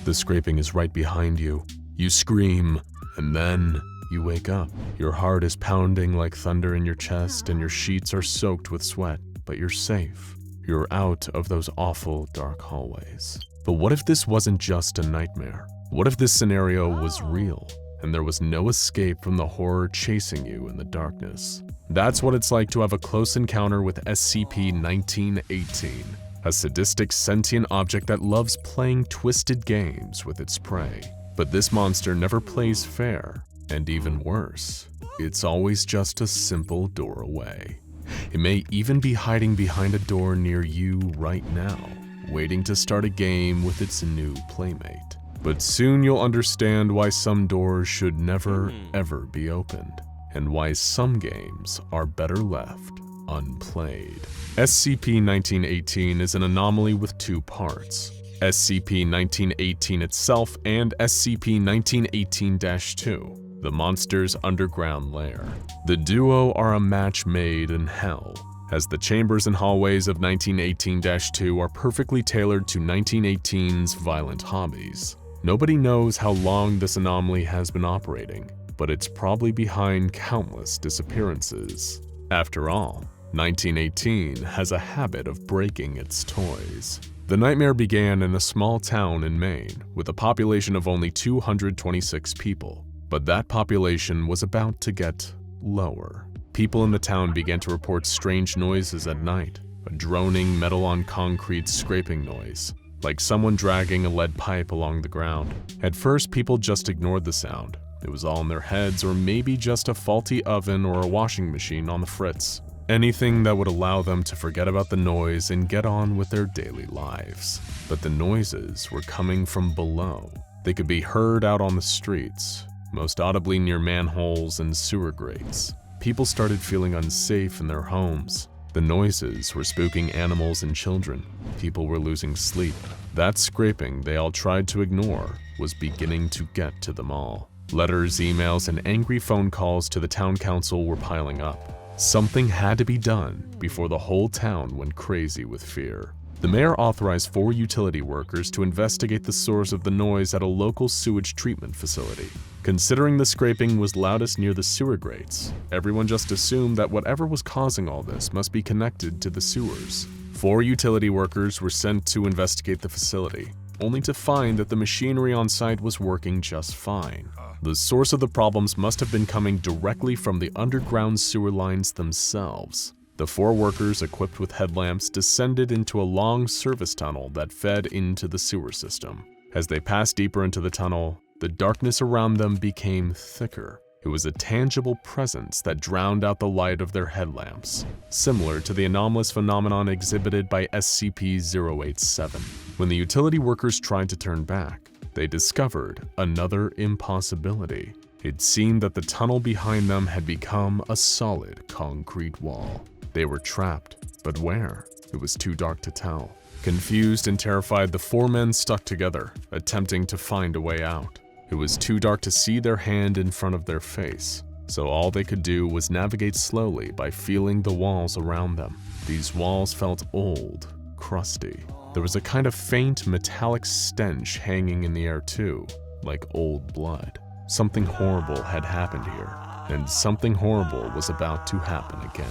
The scraping is right behind you. You scream, and then you wake up. Your heart is pounding like thunder in your chest, and your sheets are soaked with sweat, but you're safe. You're out of those awful dark hallways. But what if this wasn't just a nightmare? What if this scenario was real? and there was no escape from the horror chasing you in the darkness. That's what it's like to have a close encounter with SCP-1918, a sadistic sentient object that loves playing twisted games with its prey. But this monster never plays fair, and even worse, it's always just a simple door away. It may even be hiding behind a door near you right now, waiting to start a game with its new playmate. But soon you'll understand why some doors should never ever be opened, and why some games are better left unplayed. SCP-1918 is an anomaly with two parts: SCP-1918 itself and SCP-1918-2, the monster's underground lair. The duo are a match made in hell, as the chambers and hallways of 1918-2 are perfectly tailored to 1918's violent hobbies. Nobody knows how long this anomaly has been operating, but it's probably behind countless disappearances. After all, 1918 has a habit of breaking its toys. The nightmare began in a small town in Maine with a population of only 226 people, but that population was about to get lower. People in the town began to report strange noises at night, a droning metal-on-concrete scraping noise, like someone dragging a lead pipe along the ground. At first, people just ignored the sound. It was all in their heads, or maybe just a faulty oven or a washing machine on the fritz. Anything that would allow them to forget about the noise and get on with their daily lives. But the noises were coming from below. They could be heard out on the streets, most audibly near manholes and sewer grates. People started feeling unsafe in their homes. The noises were spooking animals and children. People were losing sleep. That scraping they all tried to ignore was beginning to get to them all. Letters, emails, and angry phone calls to the town council were piling up. Something had to be done before the whole town went crazy with fear. The mayor authorized 4 utility workers to investigate the source of the noise at a local sewage treatment facility. Considering the scraping was loudest near the sewer grates, everyone just assumed that whatever was causing all this must be connected to the sewers. 4 utility workers were sent to investigate the facility, only to find that the machinery on site was working just fine. The source of the problems must have been coming directly from the underground sewer lines themselves. The 4 workers, equipped with headlamps, descended into a long service tunnel that fed into the sewer system. As they passed deeper into the tunnel, the darkness around them became thicker. It was a tangible presence that drowned out the light of their headlamps, similar to the anomalous phenomenon exhibited by SCP-087. When the utility workers tried to turn back, they discovered another impossibility. It seemed that the tunnel behind them had become a solid concrete wall. They were trapped, but where? It was too dark to tell. Confused and terrified, the 4 men stuck together, attempting to find a way out. It was too dark to see their hand in front of their face, so all they could do was navigate slowly by feeling the walls around them. These walls felt old, crusty. There was a kind of faint metallic stench hanging in the air too, like old blood. Something horrible had happened here, and something horrible was about to happen again.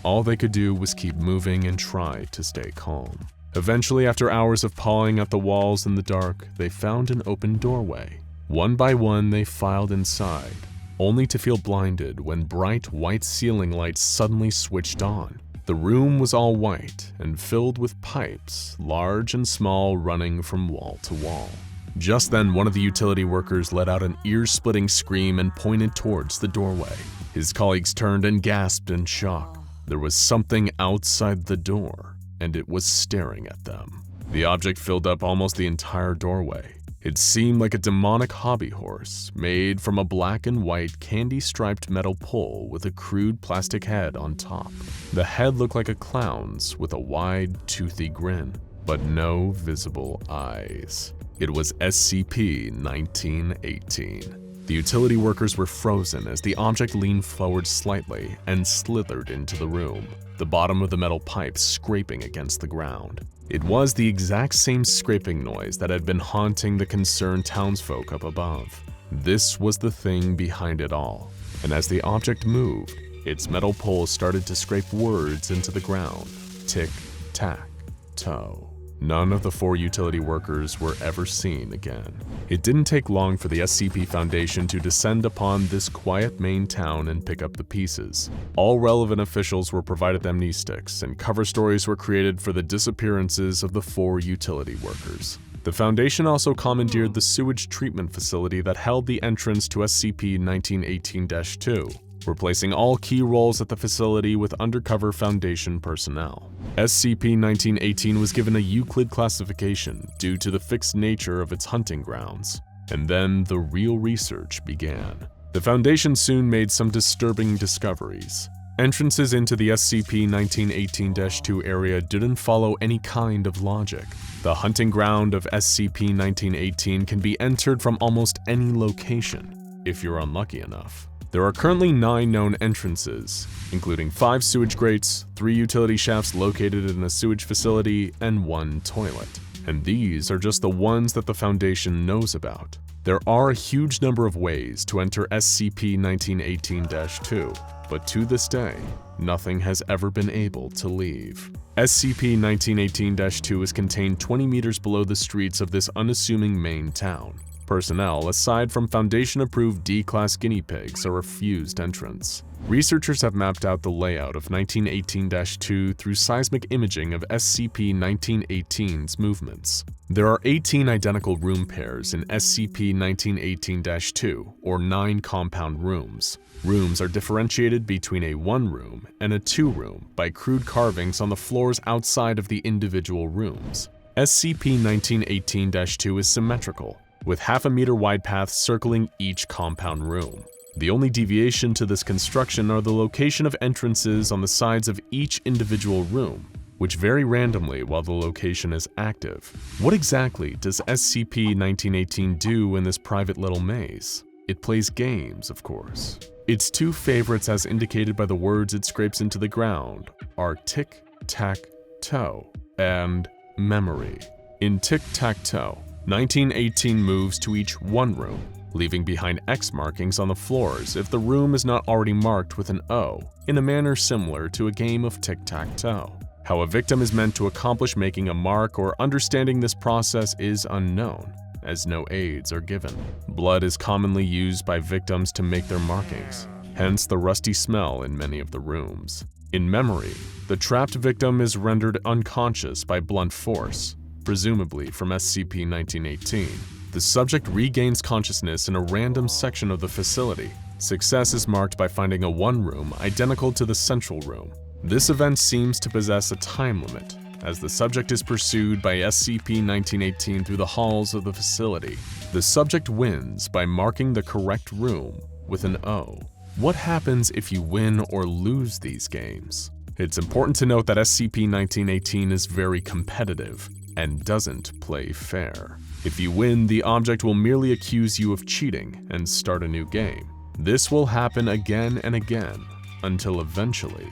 All they could do was keep moving and try to stay calm. Eventually, after hours of pawing at the walls in the dark, they found an open doorway. One by one, they filed inside, only to feel blinded when bright white ceiling lights suddenly switched on. The room was all white and filled with pipes, large and small, running from wall to wall. Just then, one of the utility workers let out an ear-splitting scream and pointed towards the doorway. His colleagues turned and gasped in shock. There was something outside the door, and it was staring at them. The object filled up almost the entire doorway. It seemed like a demonic hobby horse, made from a black and white candy-striped metal pole with a crude plastic head on top. The head looked like a clown's with a wide, toothy grin, but no visible eyes. It was SCP-1918. The utility workers were frozen as the object leaned forward slightly and slithered into the room, the bottom of the metal pipe scraping against the ground. It was the exact same scraping noise that had been haunting the concerned townsfolk up above. This was the thing behind it all, and as the object moved, its metal pole started to scrape words into the ground. Tick, tack, toe. none of the 4 utility workers were ever seen again. It didn't take long for the SCP Foundation to descend upon this quiet main town and pick up the pieces. All relevant officials were provided amnestics, and cover stories were created for the disappearances of the 4 utility workers. The Foundation also commandeered the sewage treatment facility that held the entrance to SCP-1918-2, replacing all key roles at the facility with undercover Foundation personnel. SCP-1918 was given a Euclid classification due to the fixed nature of its hunting grounds. And then the real research began. The Foundation soon made some disturbing discoveries. Entrances into the SCP-1918-2 area didn't follow any kind of logic. The hunting ground of SCP-1918 can be entered from almost any location, if you're unlucky enough. There are currently 9 known entrances, including 5 sewage grates, 3 utility shafts located in a sewage facility, and 1 toilet. And these are just the ones that the Foundation knows about. There are a huge number of ways to enter SCP-1918-2, but to this day, nothing has ever been able to leave. SCP-1918-2 is contained 20 meters below the streets of this unassuming main town. Personnel, aside from Foundation-approved D-Class guinea pigs, are refused entrance. Researchers have mapped out the layout of 1918-2 through seismic imaging of SCP-1918's movements. There are 18 identical room pairs in SCP-1918-2, or 9 compound rooms. Rooms are differentiated between a 1-room and a 2-room by crude carvings on the floors outside of the individual rooms. SCP-1918-2 is symmetrical, with half-a-meter wide paths circling each compound room. The only deviation to this construction are the location of entrances on the sides of each individual room, which vary randomly while the location is active. What exactly does SCP-1918 do in this private little maze? It plays games, of course. Its 2 favorites, as indicated by the words it scrapes into the ground, are tic-tac-toe and memory. In tic-tac-toe, 1918 moves to each 1 room, leaving behind X markings on the floors if the room is not already marked with an O, in a manner similar to a game of tic-tac-toe. How a victim is meant to accomplish making a mark or understanding this process is unknown, as no aids are given. Blood is commonly used by victims to make their markings, hence the rusty smell in many of the rooms. In memory, the trapped victim is rendered unconscious by blunt force, presumably from SCP-1918. The subject regains consciousness in a random section of the facility. Success is marked by finding a 1-room identical to the central room. This event seems to possess a time limit, as the subject is pursued by SCP-1918 through the halls of the facility. The subject wins by marking the correct room with an O. What happens if you win or lose these games? It's important to note that SCP-1918 is very competitive and doesn't play fair. If you win, the object will merely accuse you of cheating and start a new game. This will happen again and again until eventually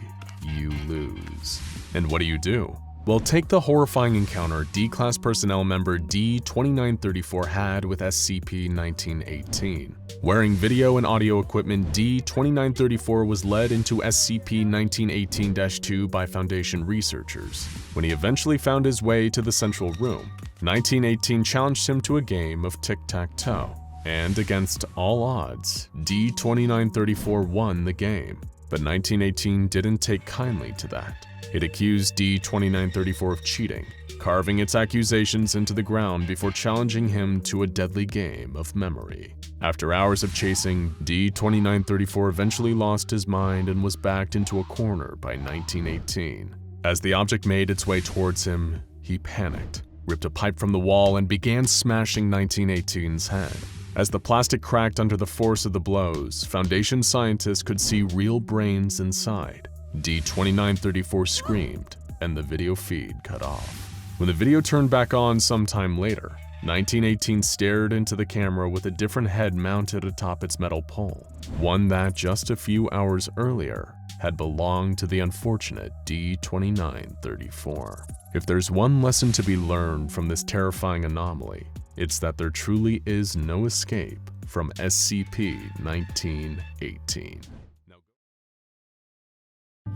you lose. And what do? Well, take the horrifying encounter D-Class personnel member D-2934 had with SCP-1918. Wearing video and audio equipment, D-2934 was led into SCP-1918-2 by Foundation researchers. When he eventually found his way to the central room, 1918 challenged him to a game of tic-tac-toe. And against all odds, D-2934 won the game. But 1918 didn't take kindly to that. It accused D-2934 of cheating, carving its accusations into the ground before challenging him to a deadly game of memory. After hours of chasing, D-2934 eventually lost his mind and was backed into a corner by 1918. As the object made its way towards him, he panicked, ripped a pipe from the wall, and began smashing 1918's head. As the plastic cracked under the force of the blows, Foundation scientists could see real brains inside. D-2934 screamed, and the video feed cut off. When the video turned back on sometime later, 1918 stared into the camera with a different head mounted atop its metal pole, one that just a few hours earlier had belonged to the unfortunate D-2934. If there's one lesson to be learned from this terrifying anomaly, it's that there truly is no escape from SCP-1918.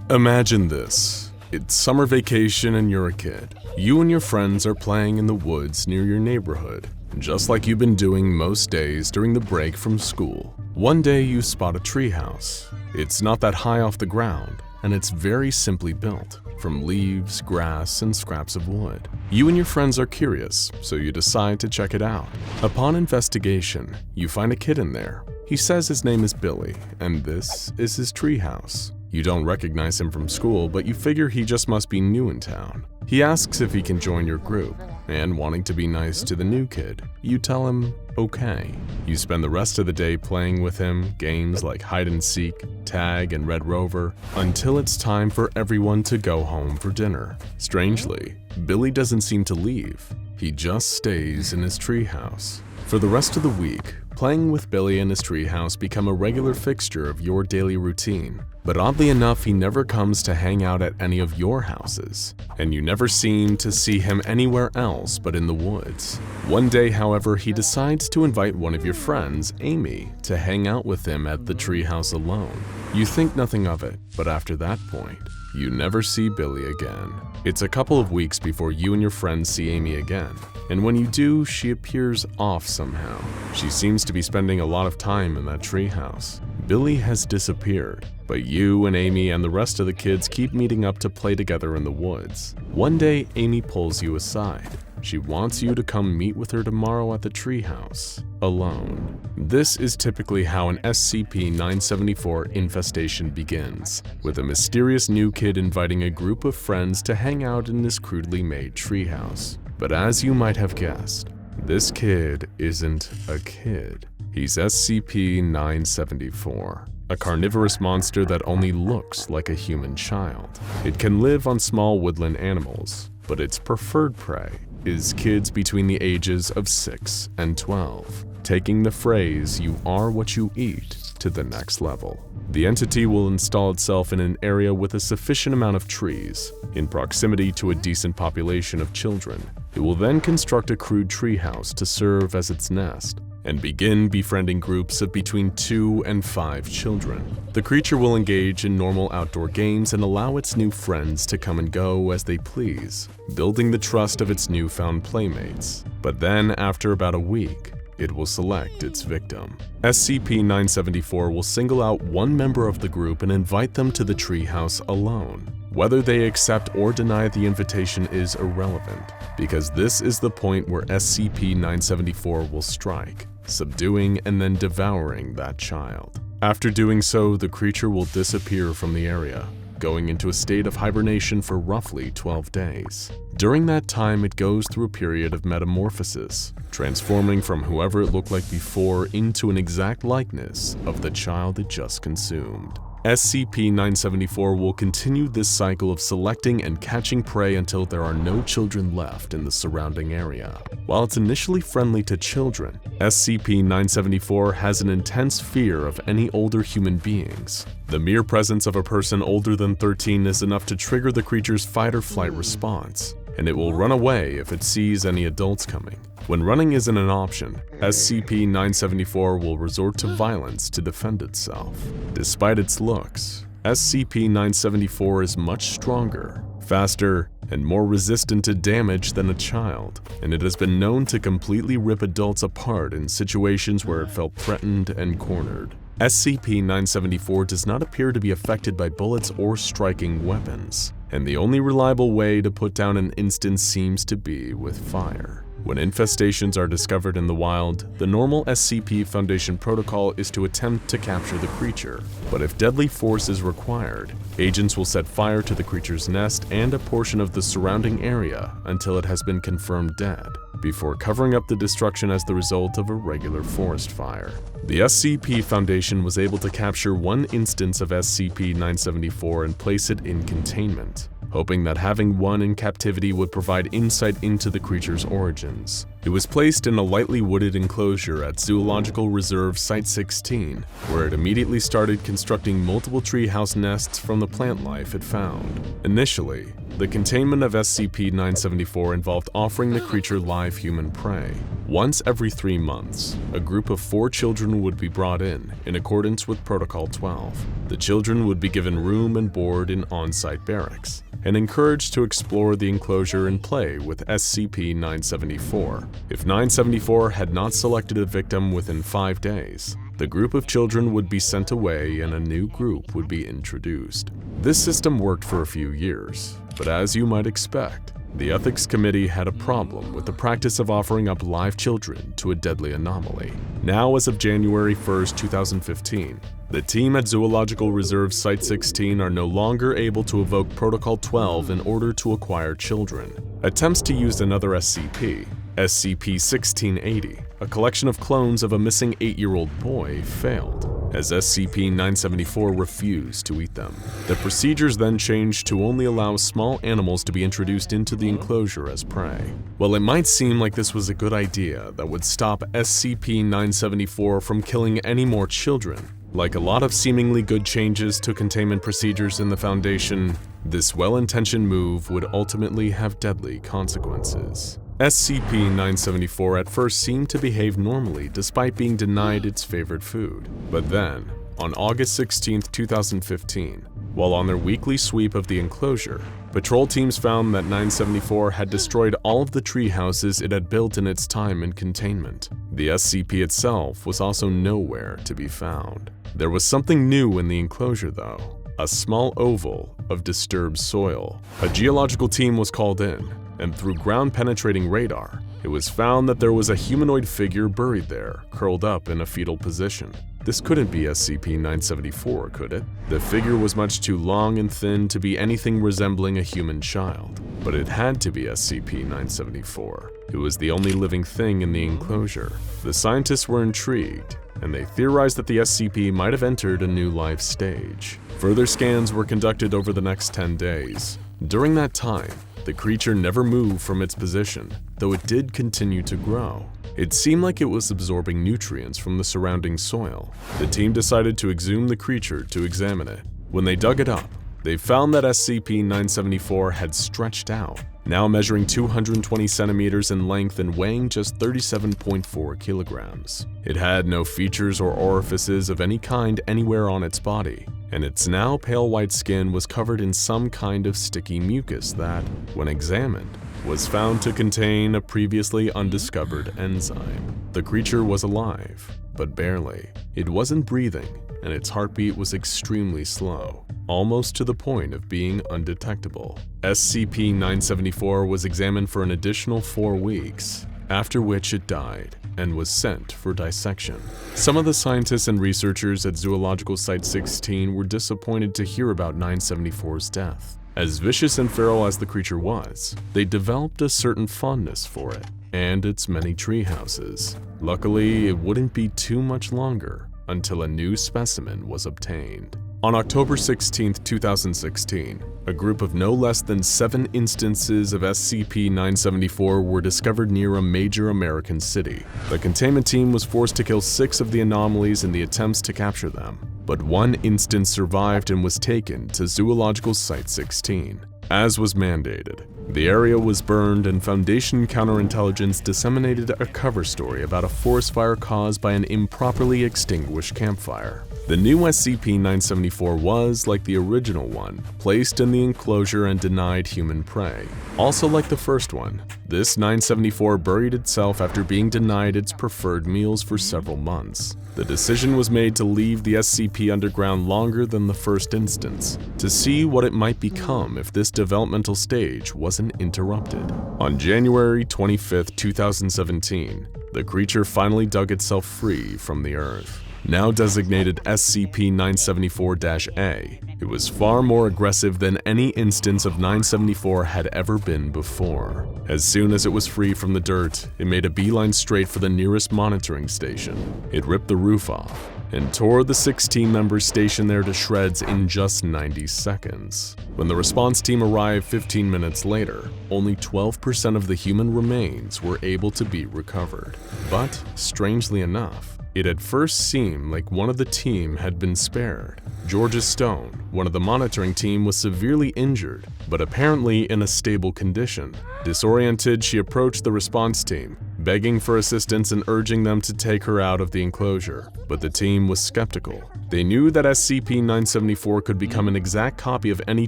Imagine this. It's summer vacation and you're a kid. You and your friends are playing in the woods near your neighborhood, just like you've been doing most days during the break from school. One day you spot a treehouse. It's not that high off the ground, and it's very simply built from leaves, grass, and scraps of wood. You and your friends are curious, so you decide to check it out. Upon investigation, you find a kid in there. He says his name is Billy, and this is his treehouse. You don't recognize him from school, but you figure he just must be new in town. He asks if he can join your group, and wanting to be nice to the new kid, you tell him okay. You spend the rest of the day playing with him, games like hide and seek, tag, and Red Rover, until it's time for everyone to go home for dinner. Strangely, Billy doesn't seem to leave. He just stays in his treehouse. For the rest of the week, playing with Billy in his treehouse become a regular fixture of your daily routine. But oddly enough, he never comes to hang out at any of your houses, and you never seem to see him anywhere else but in the woods. One day, however, he decides to invite one of your friends, Amy, to hang out with him at the treehouse alone. You think nothing of it, but after that point, you never see Billy again. It's a couple of weeks before you and your friends see Amy again, and when you do, she appears off somehow. She seems to be spending a lot of time in that treehouse. Billy has disappeared, but you and Amy and the rest of the kids keep meeting up to play together in the woods. One day, Amy pulls you aside. She wants you to come meet with her tomorrow at the treehouse, alone. This is typically how an SCP-974 infestation begins, with a mysterious new kid inviting a group of friends to hang out in this crudely made treehouse. But as you might have guessed, this kid isn't a kid. He's SCP-974, a carnivorous monster that only looks like a human child. It can live on small woodland animals, but its preferred prey is kids between the ages of 6 and 12, taking the phrase "you are what you eat" to the next level. The entity will install itself in an area with a sufficient amount of trees, in proximity to a decent population of children. It will then construct a crude treehouse to serve as its nest, and begin befriending groups of between 2 and 5 children. The creature will engage in normal outdoor games and allow its new friends to come and go as they please, building the trust of its newfound playmates. But then, after about a week, it will select its victim. SCP-974 will single out one member of the group and invite them to the treehouse alone. Whether they accept or deny the invitation is irrelevant, because this is the point where SCP-974 will strike, subduing and then devouring that child. After doing so, the creature will disappear from the area, going into a state of hibernation for roughly 12 days. During that time, it goes through a period of metamorphosis, transforming from whoever it looked like before into an exact likeness of the child it just consumed. SCP-974 will continue this cycle of selecting and catching prey until there are no children left in the surrounding area. While it's initially friendly to children, SCP-974 has an intense fear of any older human beings. The mere presence of a person older than 13 is enough to trigger the creature's fight or flight response, and it will run away if it sees any adults coming. When running isn't an option, SCP-974 will resort to violence to defend itself. Despite its looks, SCP-974 is much stronger, faster, and more resistant to damage than a child, and it has been known to completely rip adults apart in situations where it felt threatened and cornered. SCP-974 does not appear to be affected by bullets or striking weapons, and the only reliable way to put down an instance seems to be with fire. When infestations are discovered in the wild, the normal SCP Foundation protocol is to attempt to capture the creature, but if deadly force is required, agents will set fire to the creature's nest and a portion of the surrounding area until it has been confirmed dead, before covering up the destruction as the result of a regular forest fire. The SCP Foundation was able to capture one instance of SCP-974 and place it in containment, hoping that having one in captivity would provide insight into the creature's origins. It was placed in a lightly wooded enclosure at Zoological Reserve Site-16, where it immediately started constructing multiple treehouse nests from the plant life it found. Initially, the containment of SCP-974 involved offering the creature live human prey. Once every 3 months, a group of 4 children would be brought in accordance with Protocol 12. The children would be given room and board in on-site barracks and encouraged to explore the enclosure and play with SCP-974. If 974 had not selected a victim within 5 days, the group of children would be sent away and a new group would be introduced. This system worked for a few years, but as you might expect, the Ethics Committee had a problem with the practice of offering up live children to a deadly anomaly. Now, as of January 1st, 2015, the team at Zoological Reserve Site-16 are no longer able to evoke Protocol 12 in order to acquire children. Attempts to use another SCP, SCP-1680, a collection of clones of a missing 8-year-old boy, failed, as SCP-974 refused to eat them. The procedures then changed to only allow small animals to be introduced into the enclosure as prey. While it might seem like this was a good idea that would stop SCP-974 from killing any more children, like a lot of seemingly good changes to containment procedures in the Foundation, this well-intentioned move would ultimately have deadly consequences. SCP-974 at first seemed to behave normally despite being denied its favorite food. But then, on August 16, 2015, while on their weekly sweep of the enclosure, patrol teams found that 974 had destroyed all of the tree houses it had built in its time in containment. The SCP itself was also nowhere to be found. There was something new in the enclosure though, a small oval of disturbed soil. A geological team was called in, and through ground-penetrating radar, it was found that there was a humanoid figure buried there, curled up in a fetal position. This couldn't be SCP-974, could it? The figure was much too long and thin to be anything resembling a human child, but it had to be SCP-974. It was the only living thing in the enclosure. The scientists were intrigued, and they theorized that the SCP might have entered a new life stage. Further scans were conducted over the next 10 days. During that time, the creature never moved from its position, though it did continue to grow. It seemed like it was absorbing nutrients from the surrounding soil. The team decided to exhume the creature to examine it. When they dug it up, they found that SCP-974 had stretched out, now measuring 220 centimeters in length and weighing just 37.4 kilograms. It had no features or orifices of any kind anywhere on its body, and its now pale white skin was covered in some kind of sticky mucus that, when examined, was found to contain a previously undiscovered enzyme. The creature was alive, but barely. It wasn't breathing, and its heartbeat was extremely slow, almost to the point of being undetectable. SCP-974 was examined for an additional 4 weeks, after which it died and was sent for dissection. Some of the scientists and researchers at Zoological Site-16 were disappointed to hear about 974's death. As vicious and feral as the creature was, they developed a certain fondness for it and its many tree houses. Luckily, it wouldn't be too much longer until a new specimen was obtained. On October 16, 2016, a group of no less than 7 instances of SCP-974 were discovered near a major American city. The containment team was forced to kill 6 of the anomalies in the attempts to capture them, but 1 instance survived and was taken to Zoological Site-16. As was mandated, the area was burned and Foundation counterintelligence disseminated a cover story about a forest fire caused by an improperly extinguished campfire. The new SCP-974 was, like the original one, placed in the enclosure and denied human prey. Also like the first one, this 974 buried itself after being denied its preferred meals for several months. The decision was made to leave the SCP underground longer than the first instance, to see what it might become if this developmental stage wasn't interrupted. On January 25, 2017, the creature finally dug itself free from the earth. Now designated SCP-974-A, it was far more aggressive than any instance of 974 had ever been before. As soon as it was free from the dirt, it made a beeline straight for the nearest monitoring station. It ripped the roof off and tore the 6 team members stationed there to shreds in just 90 seconds. When the response team arrived 15 minutes later, only 12% of the human remains were able to be recovered. But, strangely enough, it at first seemed like one of the team had been spared. Georgia Stone, one of the monitoring team, was severely injured, but apparently in a stable condition. Disoriented, she approached the response team, begging for assistance and urging them to take her out of the enclosure, but the team was skeptical. They knew that SCP-974 could become an exact copy of any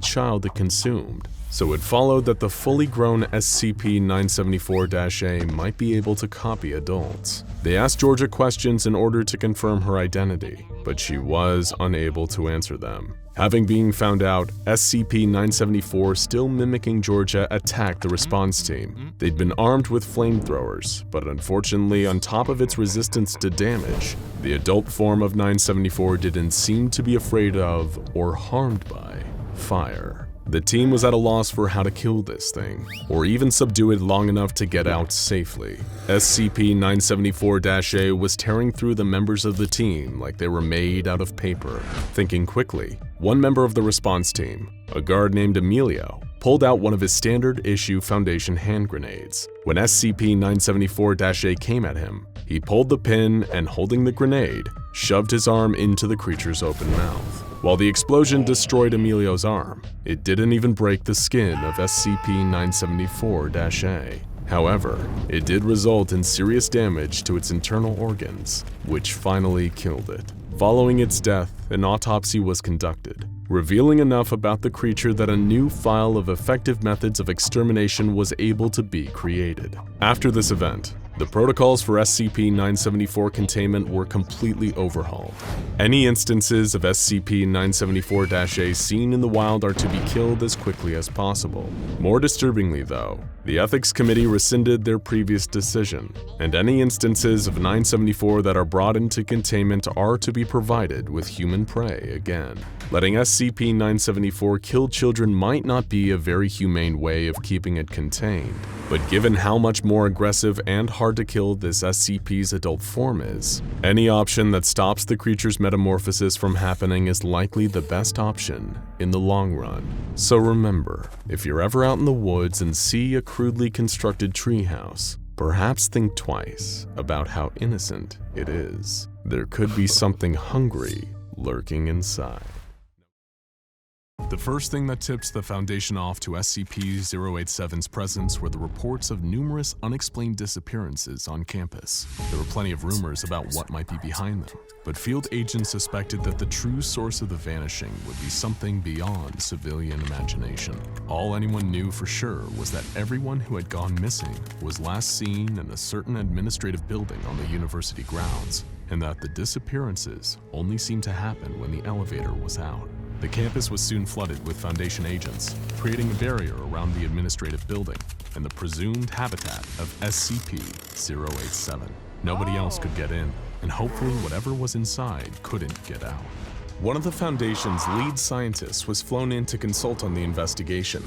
child it consumed, so it followed that the fully grown SCP-974-A might be able to copy adults. They asked Georgia questions in order to confirm her identity, but she was unable to answer them. Having been found out, SCP-974, still mimicking Georgia, attacked the response team. They'd been armed with flamethrowers, but unfortunately, on top of its resistance to damage, the adult form of 974 didn't seem to be afraid of or harmed by fire. The team was at a loss for how to kill this thing, or even subdue it long enough to get out safely. SCP-974-A was tearing through the members of the team like they were made out of paper. Thinking quickly, one member of the response team, a guard named Emilio, pulled out one of his standard-issue Foundation hand grenades. When SCP-974-A came at him, he pulled the pin and, holding the grenade, shoved his arm into the creature's open mouth. While the explosion destroyed Emilio's arm, it didn't even break the skin of SCP-974-A. However, it did result in serious damage to its internal organs, which finally killed it. Following its death, an autopsy was conducted, revealing enough about the creature that a new file of effective methods of extermination was able to be created. After this event, the protocols for SCP-974 containment were completely overhauled. Any instances of SCP-974-A seen in the wild are to be killed as quickly as possible. More disturbingly though, the Ethics Committee rescinded their previous decision, and any instances of 974 that are brought into containment are to be provided with human prey again. Letting SCP-974 kill children might not be a very humane way of keeping it contained, but given how much more aggressive and hard to kill this SCP's adult form is, any option that stops the creature's metamorphosis from happening is likely the best option in the long run. So remember, if you're ever out in the woods and see a crudely constructed treehouse, perhaps think twice about how innocent it is. There could be something hungry lurking inside. The first thing that tipped the Foundation off to SCP-087's presence were the reports of numerous unexplained disappearances on campus. There were plenty of rumors about what might be behind them, but field agents suspected that the true source of the vanishing would be something beyond civilian imagination. All anyone knew for sure was that everyone who had gone missing was last seen in a certain administrative building on the university grounds, and that the disappearances only seemed to happen when the elevator was out. The campus was soon flooded with Foundation agents, creating a barrier around the administrative building and the presumed habitat of SCP-087. Nobody else could get in, and hopefully whatever was inside couldn't get out. One of the Foundation's lead scientists was flown in to consult on the investigation.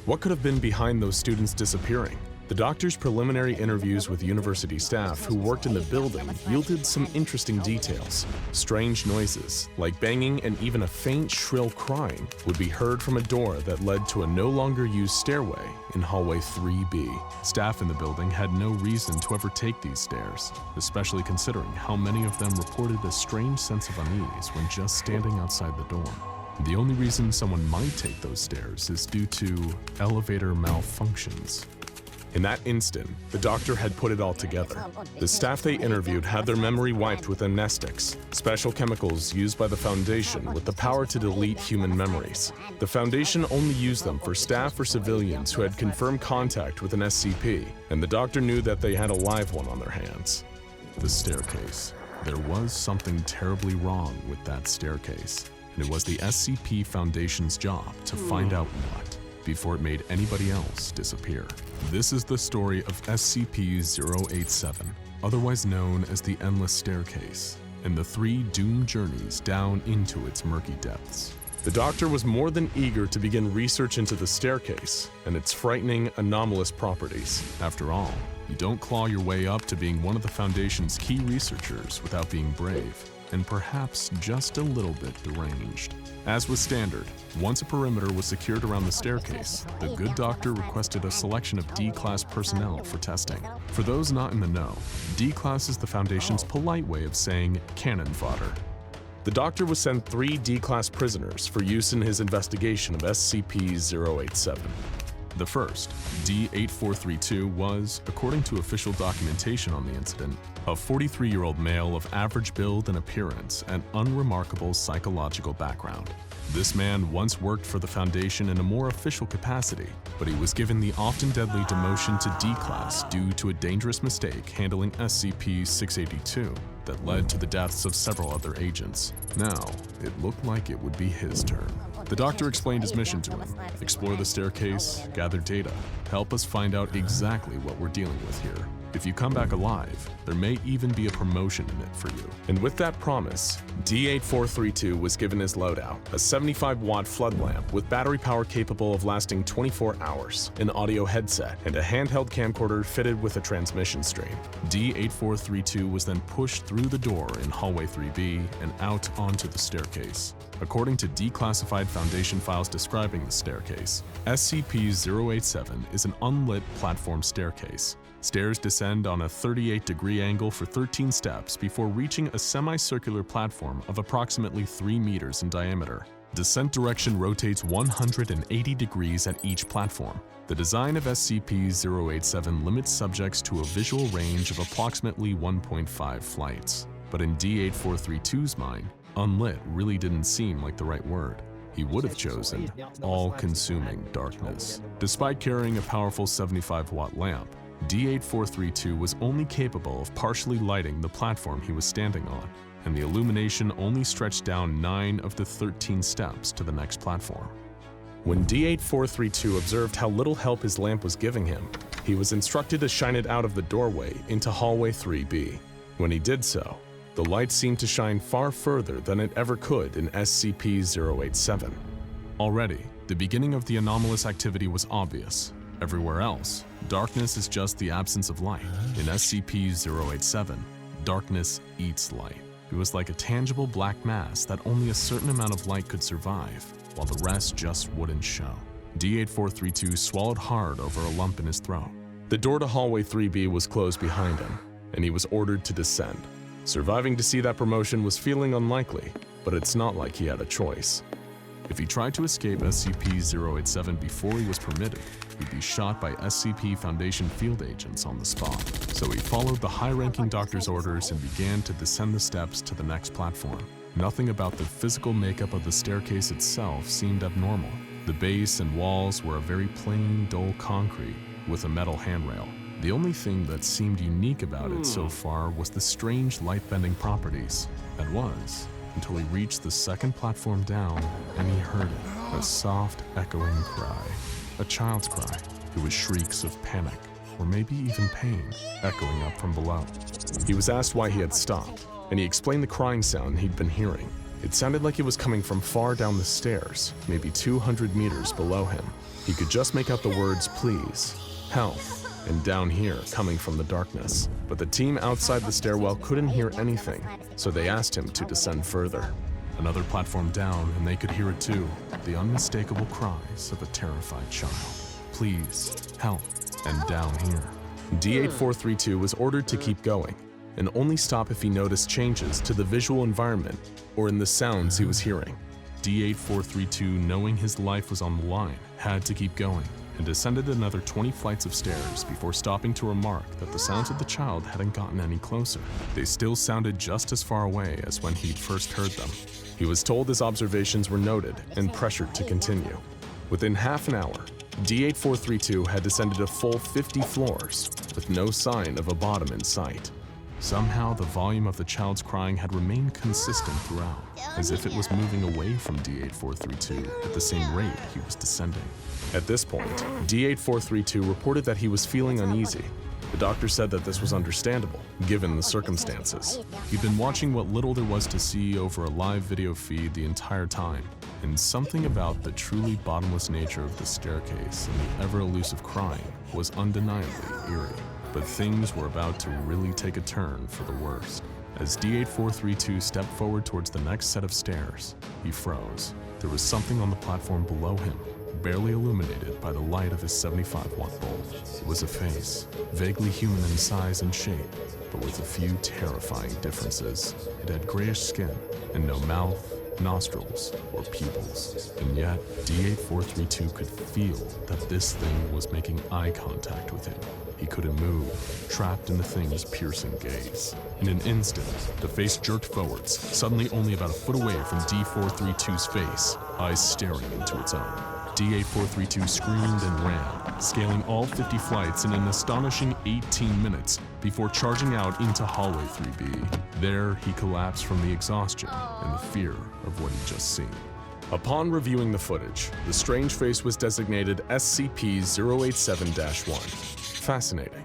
What could have been behind those students disappearing? The doctor's preliminary interviews with university staff who worked in the building yielded some interesting details. Strange noises, like banging and even a faint, shrill crying, would be heard from a door that led to a no longer used stairway in hallway 3B. Staff in the building had no reason to ever take these stairs, especially considering how many of them reported a strange sense of unease when just standing outside the dorm. The only reason someone might take those stairs is due to elevator malfunctions. In that instant, the doctor had put it all together. The staff they interviewed had their memory wiped with amnestics, special chemicals used by the Foundation with the power to delete human memories. The Foundation only used them for staff or civilians who had confirmed contact with an SCP, and the doctor knew that they had a live one on their hands. The staircase. There was something terribly wrong with that staircase, and it was the SCP Foundation's job to find out what, before it made anybody else disappear. This is the story of SCP-087, otherwise known as the Endless Staircase, and the 3 doomed journeys down into its murky depths. The doctor was more than eager to begin research into the staircase and its frightening, anomalous properties. After all, you don't claw your way up to being one of the Foundation's key researchers without being brave, and perhaps just a little bit deranged. As was standard, once a perimeter was secured around the staircase, the good doctor requested a selection of D-Class personnel for testing. For those not in the know, D-Class is the Foundation's polite way of saying cannon fodder. The doctor was sent 3 D-Class prisoners for use in his investigation of SCP-087. The first, D8432, was, according to official documentation on the incident, a 43-year-old male of average build and appearance and unremarkable psychological background. This man once worked for the Foundation in a more official capacity, but he was given the often deadly demotion to D-Class due to a dangerous mistake handling SCP-682 that led to the deaths of several other agents. Now, it looked like it would be his turn. The doctor explained his mission to him: explore the staircase, gather data, help us find out exactly what we're dealing with here. If you come back alive, there may even be a promotion in it for you. And with that promise, D8432 was given his loadout: a 75-watt flood lamp with battery power capable of lasting 24 hours, an audio headset, and a handheld camcorder fitted with a transmission stream. D8432 was then pushed through the door in hallway 3B and out onto the staircase. According to declassified Foundation files describing the staircase, SCP-087 is an unlit platform staircase. Stairs descend on a 38-degree angle for 13 steps before reaching a semicircular platform of approximately 3 meters in diameter. Descent direction rotates 180 degrees at each platform. The design of SCP-087 limits subjects to a visual range of approximately 1.5 flights. But in D8432's mind, unlit really didn't seem like the right word. He would have chosen all-consuming darkness. Despite carrying a powerful 75-watt lamp, D8432 was only capable of partially lighting the platform he was standing on, and the illumination only stretched down 9 of the 13 steps to the next platform. When D8432 observed how little help his lamp was giving him, he was instructed to shine it out of the doorway into hallway 3B. When he did so, the light seemed to shine far further than it ever could in SCP-087. Already, the beginning of the anomalous activity was obvious. Everywhere else, darkness is just the absence of light. In SCP-087, darkness eats light. It was like a tangible black mass that only a certain amount of light could survive, while the rest just wouldn't show. D8432 swallowed hard over a lump in his throat. The door to hallway 3B was closed behind him, and he was ordered to descend. Surviving to see that promotion was feeling unlikely, but it's not like he had a choice. If he tried to escape SCP-087 before he was permitted, he'd be shot by SCP Foundation field agents on the spot. So he followed the high-ranking doctor's orders and began to descend the steps to the next platform. Nothing about the physical makeup of the staircase itself seemed abnormal. The base and walls were a very plain, dull concrete with a metal handrail. The only thing that seemed unique about it so far was the strange light-bending properties. That was, until he reached the second platform down and he heard it, a soft, echoing cry. A child's cry. It was shrieks of panic, or maybe even pain, echoing up from below. He was asked why he had stopped, and he explained the crying sound he'd been hearing. It sounded like it was coming from far down the stairs, maybe 200 meters below him. He could just make out the words "please," "help," and "down here" coming from the darkness. But the team outside the stairwell couldn't hear anything, so they asked him to descend further. Another platform down, and they could hear it too, the unmistakable cries of a terrified child. "Please, help," and "down here." D8432 was ordered to keep going, and only stop if he noticed changes to the visual environment or in the sounds he was hearing. D8432, knowing his life was on the line, had to keep going, and descended another 20 flights of stairs before stopping to remark that the sounds of the child hadn't gotten any closer. They still sounded just as far away as when he'd first heard them. He was told his observations were noted and pressured to continue. Within half an hour, D8432 had descended a full 50 floors, with no sign of a bottom in sight. Somehow, the volume of the child's crying had remained consistent throughout, as if it was moving away from D8432 at the same rate he was descending. At this point, D8432 reported that he was feeling uneasy. The doctor said that this was understandable, given the circumstances. He'd been watching what little there was to see over a live video feed the entire time, and something about the truly bottomless nature of the staircase and the ever-elusive crying was undeniably eerie. But things were about to really take a turn for the worst. As D8432 stepped forward towards the next set of stairs, he froze. There was something on the platform below him, barely illuminated by the light of his 75-watt bulb. It was a face, vaguely human in size and shape, but with a few terrifying differences. It had grayish skin and no mouth, nostrils, or pupils. And yet, D8432 could feel that this thing was making eye contact with him. He couldn't move, trapped in the thing's piercing gaze. In an instant, the face jerked forwards, suddenly only about a foot away from D432's face, eyes staring into its own. D8432 screamed and ran, scaling all 50 flights in an astonishing 18 minutes before charging out into hallway 3B. There, he collapsed from the exhaustion and the fear of what he'd just seen. Upon reviewing the footage, the strange face was designated SCP-087-1. Fascinating.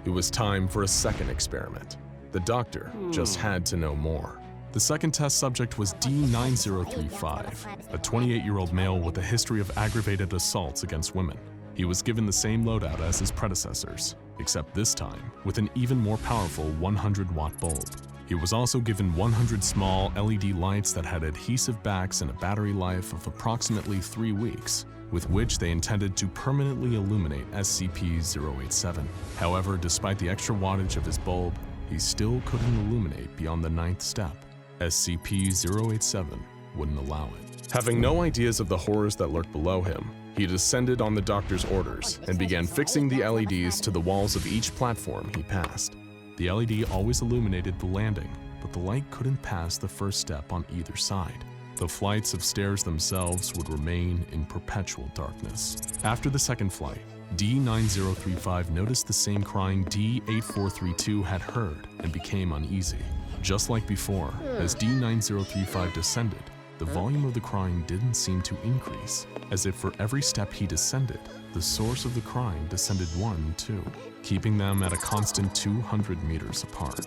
It was time for a second experiment. The doctor just had to know more. The second test subject was D9035, a 28-year-old male with a history of aggravated assaults against women. He was given the same loadout as his predecessors, except this time with an even more powerful 100-watt bulb. He was also given 100 small LED lights that had adhesive backs and a battery life of approximately 3 weeks, with which they intended to permanently illuminate SCP-087. However, despite the extra wattage of his bulb, he still couldn't illuminate beyond the 9th step. SCP-087 wouldn't allow it. Having no ideas of the horrors that lurked below him, he descended on the doctor's orders and began fixing the LEDs to the walls of each platform he passed. The LED always illuminated the landing, but the light couldn't pass the first step on either side. The flights of stairs themselves would remain in perpetual darkness. After the second flight, D9035 noticed the same crying D8432 had heard and became uneasy. Just like before, as D9035 descended, the volume of the crying didn't seem to increase, as if for every step he descended, the source of the crying descended 1, 2, keeping them at a constant 200 meters apart.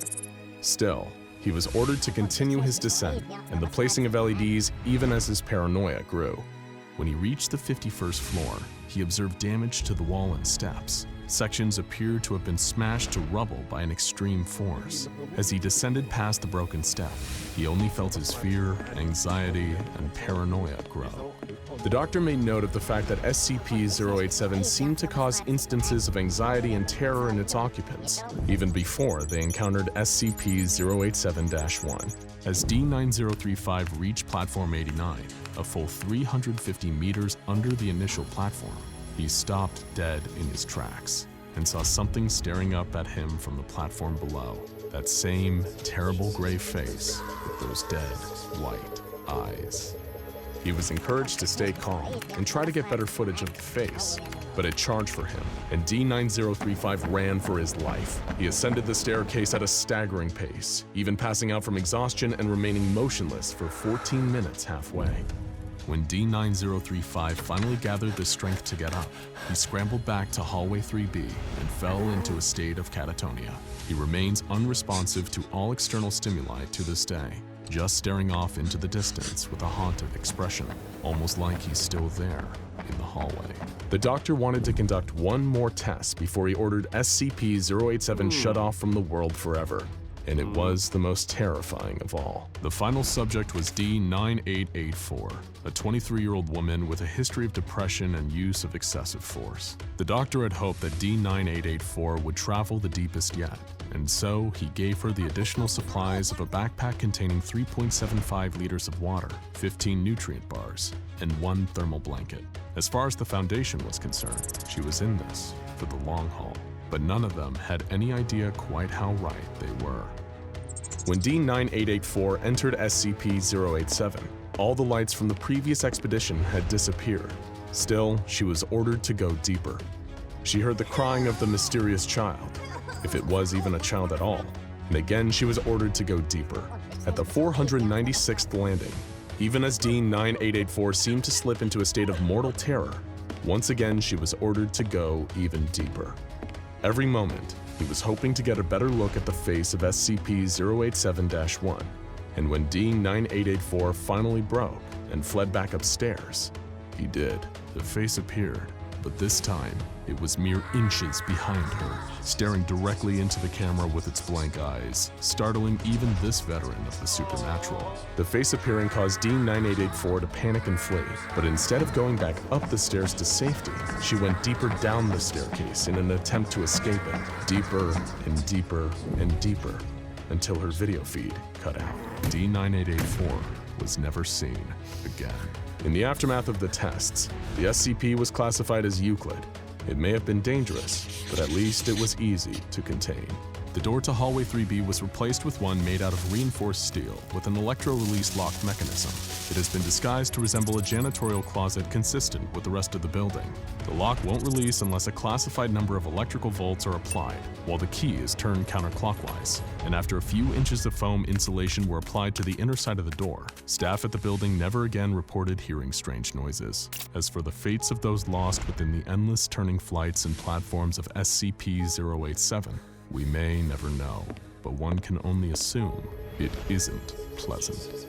Still, he was ordered to continue his descent and the placing of LEDs even as his paranoia grew. When he reached the 51st floor, he observed damage to the wall and steps. Sections appeared to have been smashed to rubble by an extreme force. As he descended past the broken step, he only felt his fear, anxiety, and paranoia grow. The doctor made note of the fact that SCP-087 seemed to cause instances of anxiety and terror in its occupants, even before they encountered SCP-087-1. As D9035 reached Platform 89, a full 350 meters under the initial platform, he stopped dead in his tracks and saw something staring up at him from the platform below. That same terrible gray face with those dead white eyes. He was encouraged to stay calm and try to get better footage of the face, but it charged for him, and D9035 ran for his life. He ascended the staircase at a staggering pace, even passing out from exhaustion and remaining motionless for 14 minutes halfway. When D9035 finally gathered the strength to get up, he scrambled back to hallway 3B and fell into a state of catatonia. He remains unresponsive to all external stimuli to this day, just staring off into the distance with a haunted expression, almost like he's still there in the hallway. The doctor wanted to conduct one more test before he ordered SCP-087 shut off from the world forever. And it was the most terrifying of all. The final subject was D9884, a 23-year-old woman with a history of depression and use of excessive force. The doctor had hoped that D9884 would travel the deepest yet, and so he gave her the additional supplies of a backpack containing 3.75 liters of water, 15 nutrient bars, and 1 thermal blanket. As far as the Foundation was concerned, she was in this for the long haul. But none of them had any idea quite how right they were. When D9884 entered SCP-087, all the lights from the previous expedition had disappeared. Still, she was ordered to go deeper. She heard the crying of the mysterious child, if it was even a child at all, and again she was ordered to go deeper. At the 496th landing, even as D9884 seemed to slip into a state of mortal terror, once again she was ordered to go even deeper. Every moment, he was hoping to get a better look at the face of SCP-087-1, and when D9884 finally broke and fled back upstairs, he did. The face appeared, but this time, it was mere inches behind her, staring directly into the camera with its blank eyes, startling even this veteran of the supernatural. The face appearing caused D9884 to panic and flee, but instead of going back up the stairs to safety, she went deeper down the staircase in an attempt to escape it, deeper and deeper and deeper, until her video feed cut out. D9884 was never seen again. In the aftermath of the tests, the SCP was classified as Euclid. It may have been dangerous, but at least it was easy to contain. The door to hallway 3B was replaced with one made out of reinforced steel with an electro-release lock mechanism. It has been disguised to resemble a janitorial closet consistent with the rest of the building. The lock won't release unless a classified number of electrical volts are applied, while the key is turned counterclockwise. And after a few inches of foam insulation were applied to the inner side of the door, staff at the building never again reported hearing strange noises. As for the fates of those lost within the endless turning flights and platforms of SCP-087, we may never know, but one can only assume it isn't pleasant.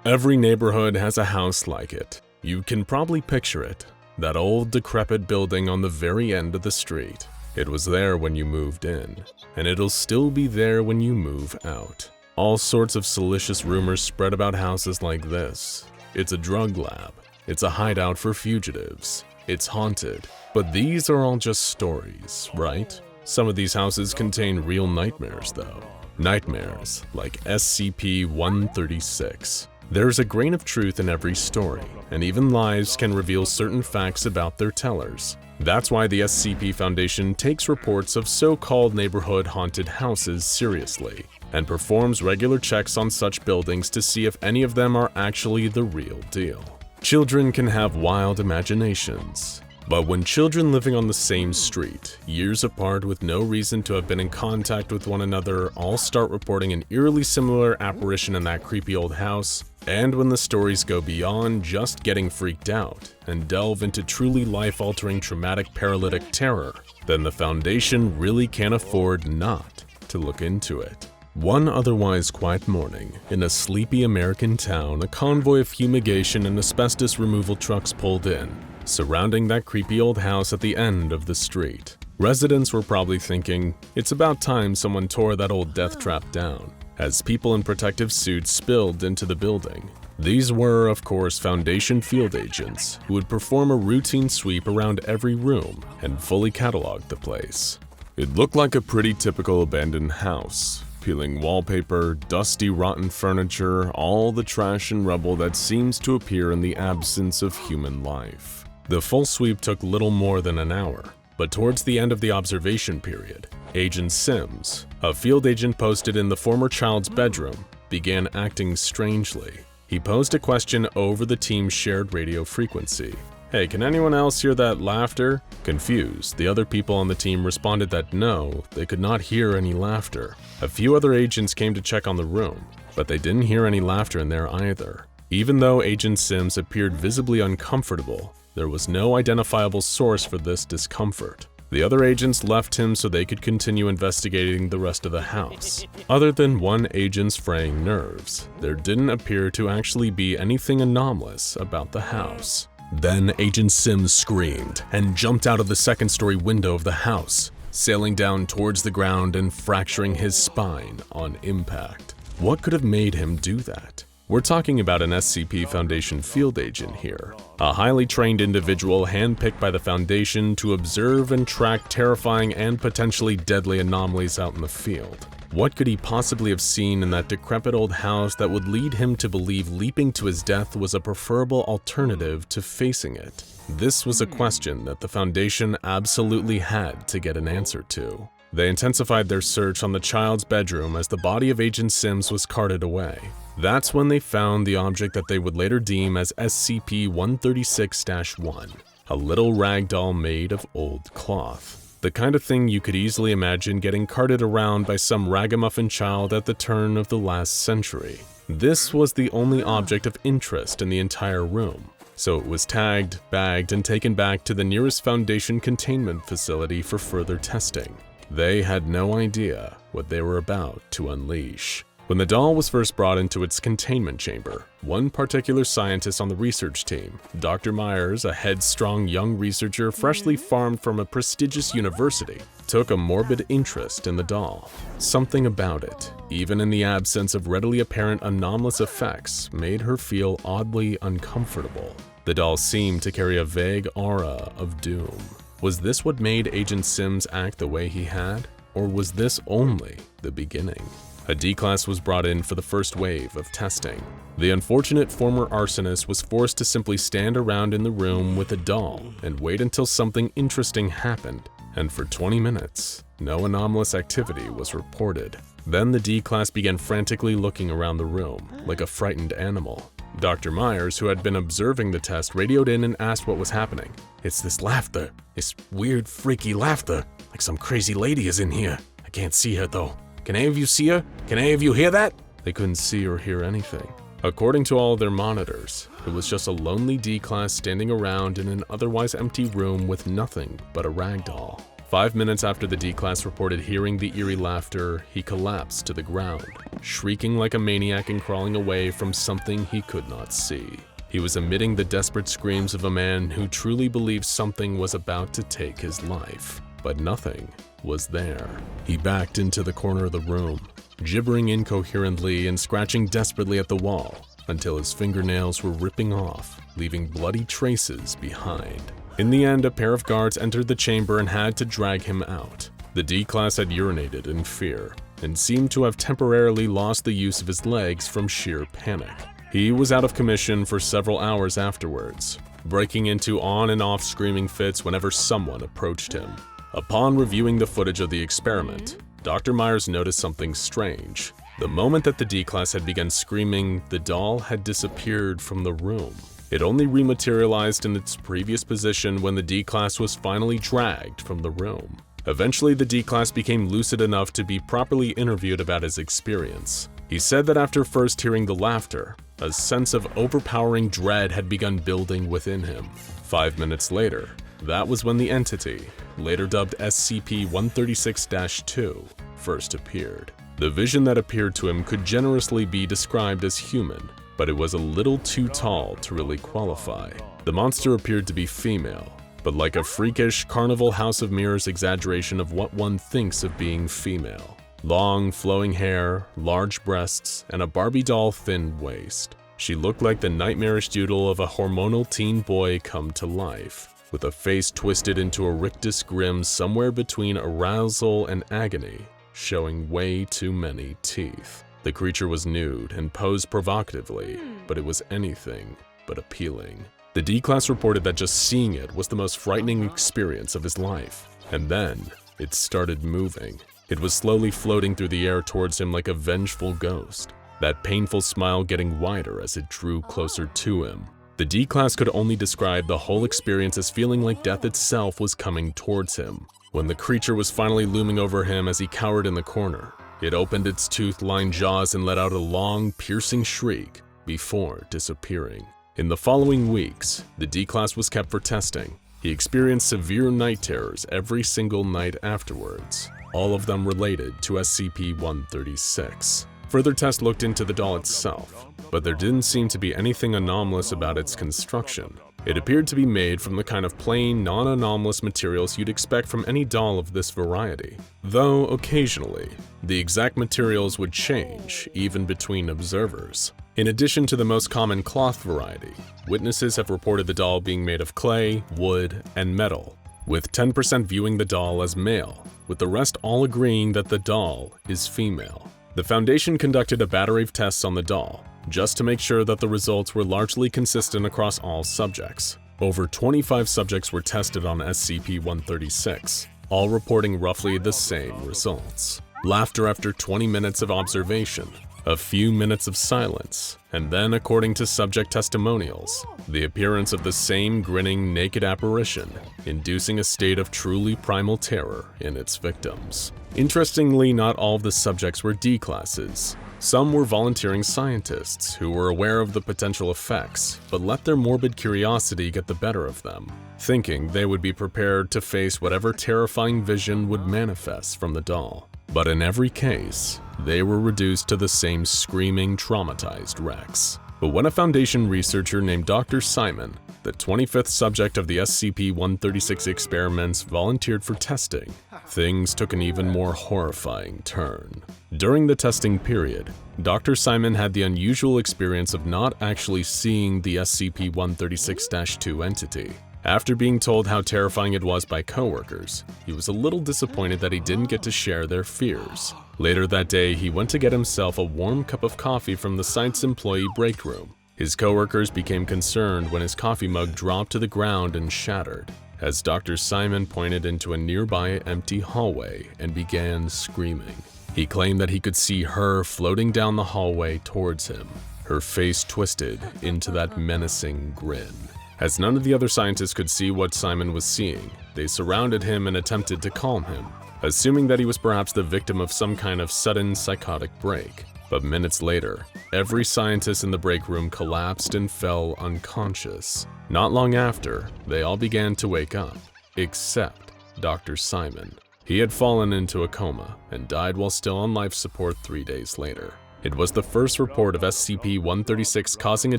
Every neighborhood has a house like it. You can probably picture it. That old decrepit building on the very end of the street. It was there when you moved in, and it'll still be there when you move out. All sorts of salacious rumors spread about houses like this. It's a drug lab. It's a hideout for fugitives. It's haunted. But these are all just stories, right? Some of these houses contain real nightmares, though. Nightmares like SCP-136. There's a grain of truth in every story, and even lies can reveal certain facts about their tellers. That's why the SCP Foundation takes reports of so-called neighborhood haunted houses seriously, and performs regular checks on such buildings to see if any of them are actually the real deal. Children can have wild imaginations. But when children living on the same street, years apart with no reason to have been in contact with one another, all start reporting an eerily similar apparition in that creepy old house, and when the stories go beyond just getting freaked out and delve into truly life-altering traumatic paralytic terror, then the Foundation really can't afford not to look into it. One otherwise quiet morning, in a sleepy American town, a convoy of fumigation and asbestos removal trucks pulled in, surrounding that creepy old house at the end of the street. Residents were probably thinking, it's about time someone tore that old death trap down, as people in protective suits spilled into the building. These were, of course, Foundation field agents who would perform a routine sweep around every room and fully catalog the place. It looked like a pretty typical abandoned house. Peeling wallpaper, dusty rotten furniture, all the trash and rubble that seems to appear in the absence of human life. The full sweep took little more than an hour, but towards the end of the observation period, Agent Sims, a field agent posted in the former child's bedroom, began acting strangely. He posed a question over the team's shared radio frequency. "Hey, can anyone else hear that laughter?" Confused, the other people on the team responded that no, they could not hear any laughter. A few other agents came to check on the room, but they didn't hear any laughter in there either. Even though Agent Sims appeared visibly uncomfortable, there was no identifiable source for this discomfort. The other agents left him so they could continue investigating the rest of the house. Other than one agent's fraying nerves, there didn't appear to actually be anything anomalous about the house. Then Agent Sims screamed and jumped out of the second-story window of the house, sailing down towards the ground and fracturing his spine on impact. What could have made him do that? We're talking about an SCP Foundation field agent here, a highly trained individual handpicked by the Foundation to observe and track terrifying and potentially deadly anomalies out in the field. What could he possibly have seen in that decrepit old house that would lead him to believe leaping to his death was a preferable alternative to facing it? This was a question that the Foundation absolutely had to get an answer to. They intensified their search on the child's bedroom as the body of Agent Sims was carted away. That's when they found the object that they would later deem as SCP-136-1, a little rag doll made of old cloth. The kind of thing you could easily imagine getting carted around by some ragamuffin child at the turn of the last century. This was the only object of interest in the entire room, so it was tagged, bagged, and taken back to the nearest Foundation containment facility for further testing. They had no idea what they were about to unleash. When the doll was first brought into its containment chamber, one particular scientist on the research team, Dr. Myers, a headstrong young researcher freshly farmed from a prestigious university, took a morbid interest in the doll. Something about it, even in the absence of readily apparent anomalous effects, made her feel oddly uncomfortable. The doll seemed to carry a vague aura of doom. Was this what made Agent Sims act the way he had? Or was this only the beginning? a D-Class was brought in for the first wave of testing. The unfortunate former arsonist was forced to simply stand around in the room with a doll and wait until something interesting happened, and for 20 minutes, no anomalous activity was reported. Then the D-Class began frantically looking around the room, like a frightened animal. Dr. Myers, who had been observing the test, radioed in and asked what was happening. "It's this laughter, this weird, freaky laughter, like some crazy lady is in here. I can't see her though. Can any of you see her? Can any of you hear that?" They couldn't see or hear anything. According to all their monitors, it was just a lonely D-Class standing around in an otherwise empty room with nothing but a rag doll. 5 minutes after the D-Class reported hearing the eerie laughter, he collapsed to the ground, shrieking like a maniac and crawling away from something he could not see. He was emitting the desperate screams of a man who truly believed something was about to take his life, but nothing was there. He backed into the corner of the room, gibbering incoherently and scratching desperately at the wall until his fingernails were ripping off, leaving bloody traces behind. In the end, a pair of guards entered the chamber and had to drag him out. The D-Class had urinated in fear and seemed to have temporarily lost the use of his legs from sheer panic. He was out of commission for several hours afterwards, breaking into on and off screaming fits whenever someone approached him. Upon reviewing the footage of the experiment, Dr. Myers noticed something strange. The moment that the D-Class had begun screaming, the doll had disappeared from the room. It only rematerialized in its previous position when the D-Class was finally dragged from the room. Eventually, the D-Class became lucid enough to be properly interviewed about his experience. He said that after first hearing the laughter, a sense of overpowering dread had begun building within him. 5 minutes later, that was when the entity, later dubbed SCP-136-2, first appeared. The vision that appeared to him could generously be described as human, but it was a little too tall to really qualify. The monster appeared to be female, but like a freakish Carnival House of Mirrors exaggeration of what one thinks of being female. Long, flowing hair, large breasts, and a Barbie doll thin waist. She looked like the nightmarish doodle of a hormonal teen boy come to life, with a face twisted into a rictus grin somewhere between arousal and agony, showing way too many teeth. The creature was nude and posed provocatively, but it was anything but appealing. The D-Class reported that just seeing it was the most frightening experience of his life. And then, it started moving. It was slowly floating through the air towards him like a vengeful ghost, that painful smile getting wider as it drew closer to him. The D-Class could only describe the whole experience as feeling like death itself was coming towards him. When the creature was finally looming over him as he cowered in the corner, it opened its tooth-lined jaws and let out a long, piercing shriek before disappearing. In the following weeks, the D-Class was kept for testing. He experienced severe night terrors every single night afterwards, all of them related to SCP-136. Further tests looked into the doll itself, but there didn't seem to be anything anomalous about its construction. It appeared to be made from the kind of plain, non-anomalous materials you'd expect from any doll of this variety, though occasionally, the exact materials would change, even between observers. In addition to the most common cloth variety, witnesses have reported the doll being made of clay, wood, and metal, with 10% viewing the doll as male, with the rest all agreeing that the doll is female. The Foundation conducted a battery of tests on the doll, just to make sure that the results were largely consistent across all subjects. Over 25 subjects were tested on SCP-136, all reporting roughly the same results. Laughter after 20 minutes of observation, a few minutes of silence, and then, according to subject testimonials, the appearance of the same grinning, naked apparition, inducing a state of truly primal terror in its victims. Interestingly, not all of the subjects were D-Classes. Some were volunteering scientists who were aware of the potential effects, but let their morbid curiosity get the better of them, thinking they would be prepared to face whatever terrifying vision would manifest from the doll. But in every case, they were reduced to the same screaming, traumatized wrecks. But when a Foundation researcher named Dr. Simon, the 25th subject of the SCP-136 experiments, volunteered for testing, things took an even more horrifying turn. During the testing period, Dr. Simon had the unusual experience of not actually seeing the SCP-136-2 entity. After being told how terrifying it was by coworkers, he was a little disappointed that he didn't get to share their fears. Later that day, he went to get himself a warm cup of coffee from the site's employee break room. His coworkers became concerned when his coffee mug dropped to the ground and shattered, as Dr. Simon pointed into a nearby empty hallway and began screaming. He claimed that he could see her floating down the hallway towards him, her face twisted into that menacing grin. As none of the other scientists could see what Simon was seeing, they surrounded him and attempted to calm him, assuming that he was perhaps the victim of some kind of sudden psychotic break. But minutes later, every scientist in the break room collapsed and fell unconscious. Not long after, they all began to wake up, except Dr. Simon. He had fallen into a coma and died while still on life support 3 days later. It was the first report of SCP-136 causing a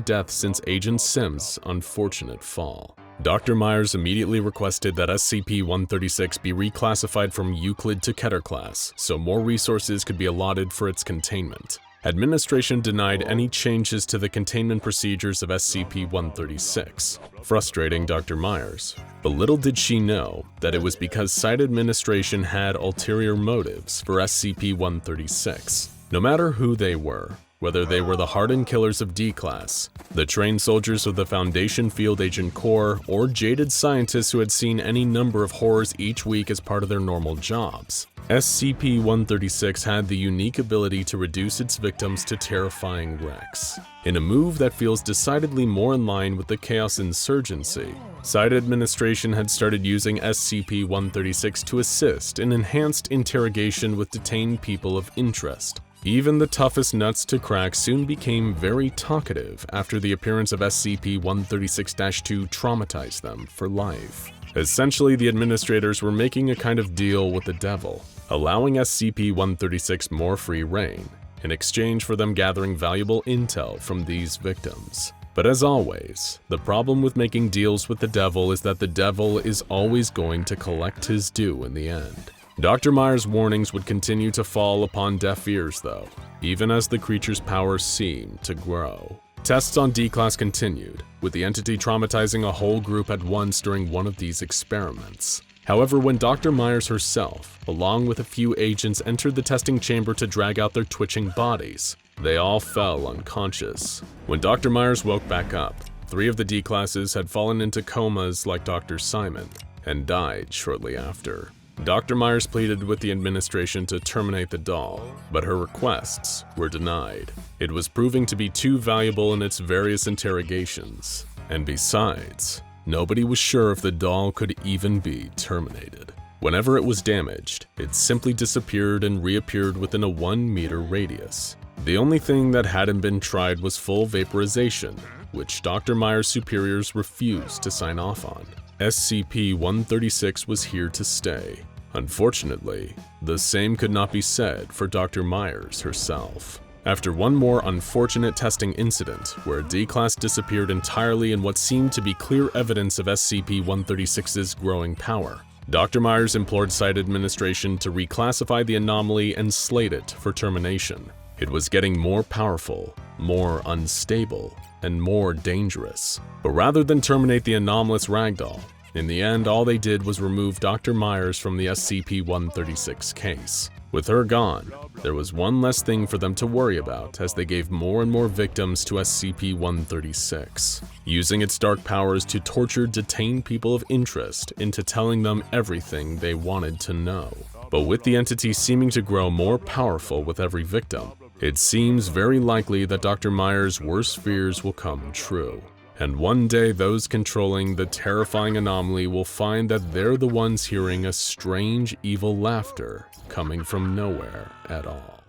death since Agent Sims' unfortunate fall. Dr. Myers immediately requested that SCP-136 be reclassified from Euclid to Keter class, so more resources could be allotted for its containment. Administration denied any changes to the containment procedures of SCP-136, frustrating Dr. Myers. But little did she know that it was because Site Administration had ulterior motives for SCP-136. No matter who they were, whether they were the hardened killers of D-Class, the trained soldiers of the Foundation Field Agent Corps, or jaded scientists who had seen any number of horrors each week as part of their normal jobs, SCP-136 had the unique ability to reduce its victims to terrifying wrecks. In a move that feels decidedly more in line with the Chaos Insurgency, Site Administration had started using SCP-136 to assist in enhanced interrogation with detained people of interest. Even the toughest nuts to crack soon became very talkative after the appearance of SCP-136-2 traumatized them for life. Essentially, the administrators were making a kind of deal with the devil, allowing SCP-136 more free reign, in exchange for them gathering valuable intel from these victims. But as always, the problem with making deals with the devil is that the devil is always going to collect his due in the end. Dr. Myers' warnings would continue to fall upon deaf ears though, even as the creature's powers seemed to grow. Tests on D-Class continued, with the entity traumatizing a whole group at once during one of these experiments. However, when Dr. Myers herself, along with a few agents, entered the testing chamber to drag out their twitching bodies, they all fell unconscious. When Dr. Myers woke back up, 3 of the D-Classes had fallen into comas like Dr. Simon, and died shortly after. Dr. Myers pleaded with the administration to terminate the doll, but her requests were denied. It was proving to be too valuable in its various interrogations, and besides, nobody was sure if the doll could even be terminated. Whenever it was damaged, it simply disappeared and reappeared within a 1-meter radius. The only thing that hadn't been tried was full vaporization, which Dr. Myers' superiors refused to sign off on. SCP-136 was here to stay. Unfortunately, the same could not be said for Dr. Myers herself. After one more unfortunate testing incident, where D-Class disappeared entirely in what seemed to be clear evidence of SCP-136's growing power, Dr. Myers implored Site Administration to reclassify the anomaly and slate it for termination. It was getting more powerful, more unstable, and more dangerous. But rather than terminate the anomalous ragdoll, in the end all they did was remove Dr. Myers from the SCP-136 case. With her gone, there was one less thing for them to worry about as they gave more and more victims to SCP-136, using its dark powers to torture detained people of interest into telling them everything they wanted to know. But with the entity seeming to grow more powerful with every victim, it seems very likely that Dr. Myers' worst fears will come true. And one day those controlling the terrifying anomaly will find that they're the ones hearing a strange, evil laughter coming from nowhere at all.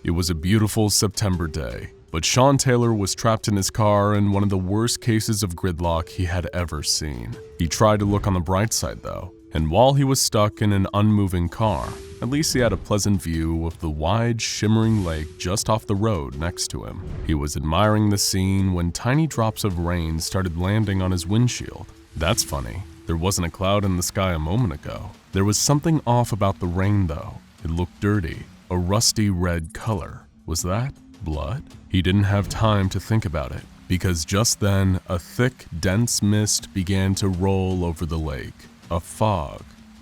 It was a beautiful September day, but Sean Taylor was trapped in his car in one of the worst cases of gridlock he had ever seen. He tried to look on the bright side though, and while he was stuck in an unmoving car, at least he had a pleasant view of the wide, shimmering lake just off the road next to him. He was admiring the scene when tiny drops of rain started landing on his windshield. That's funny. There wasn't a cloud in the sky a moment ago. There was something off about the rain though. It looked dirty, a rusty red color. Was that blood? He didn't have time to think about it, because just then, a thick, dense mist began to roll over the lake, a fog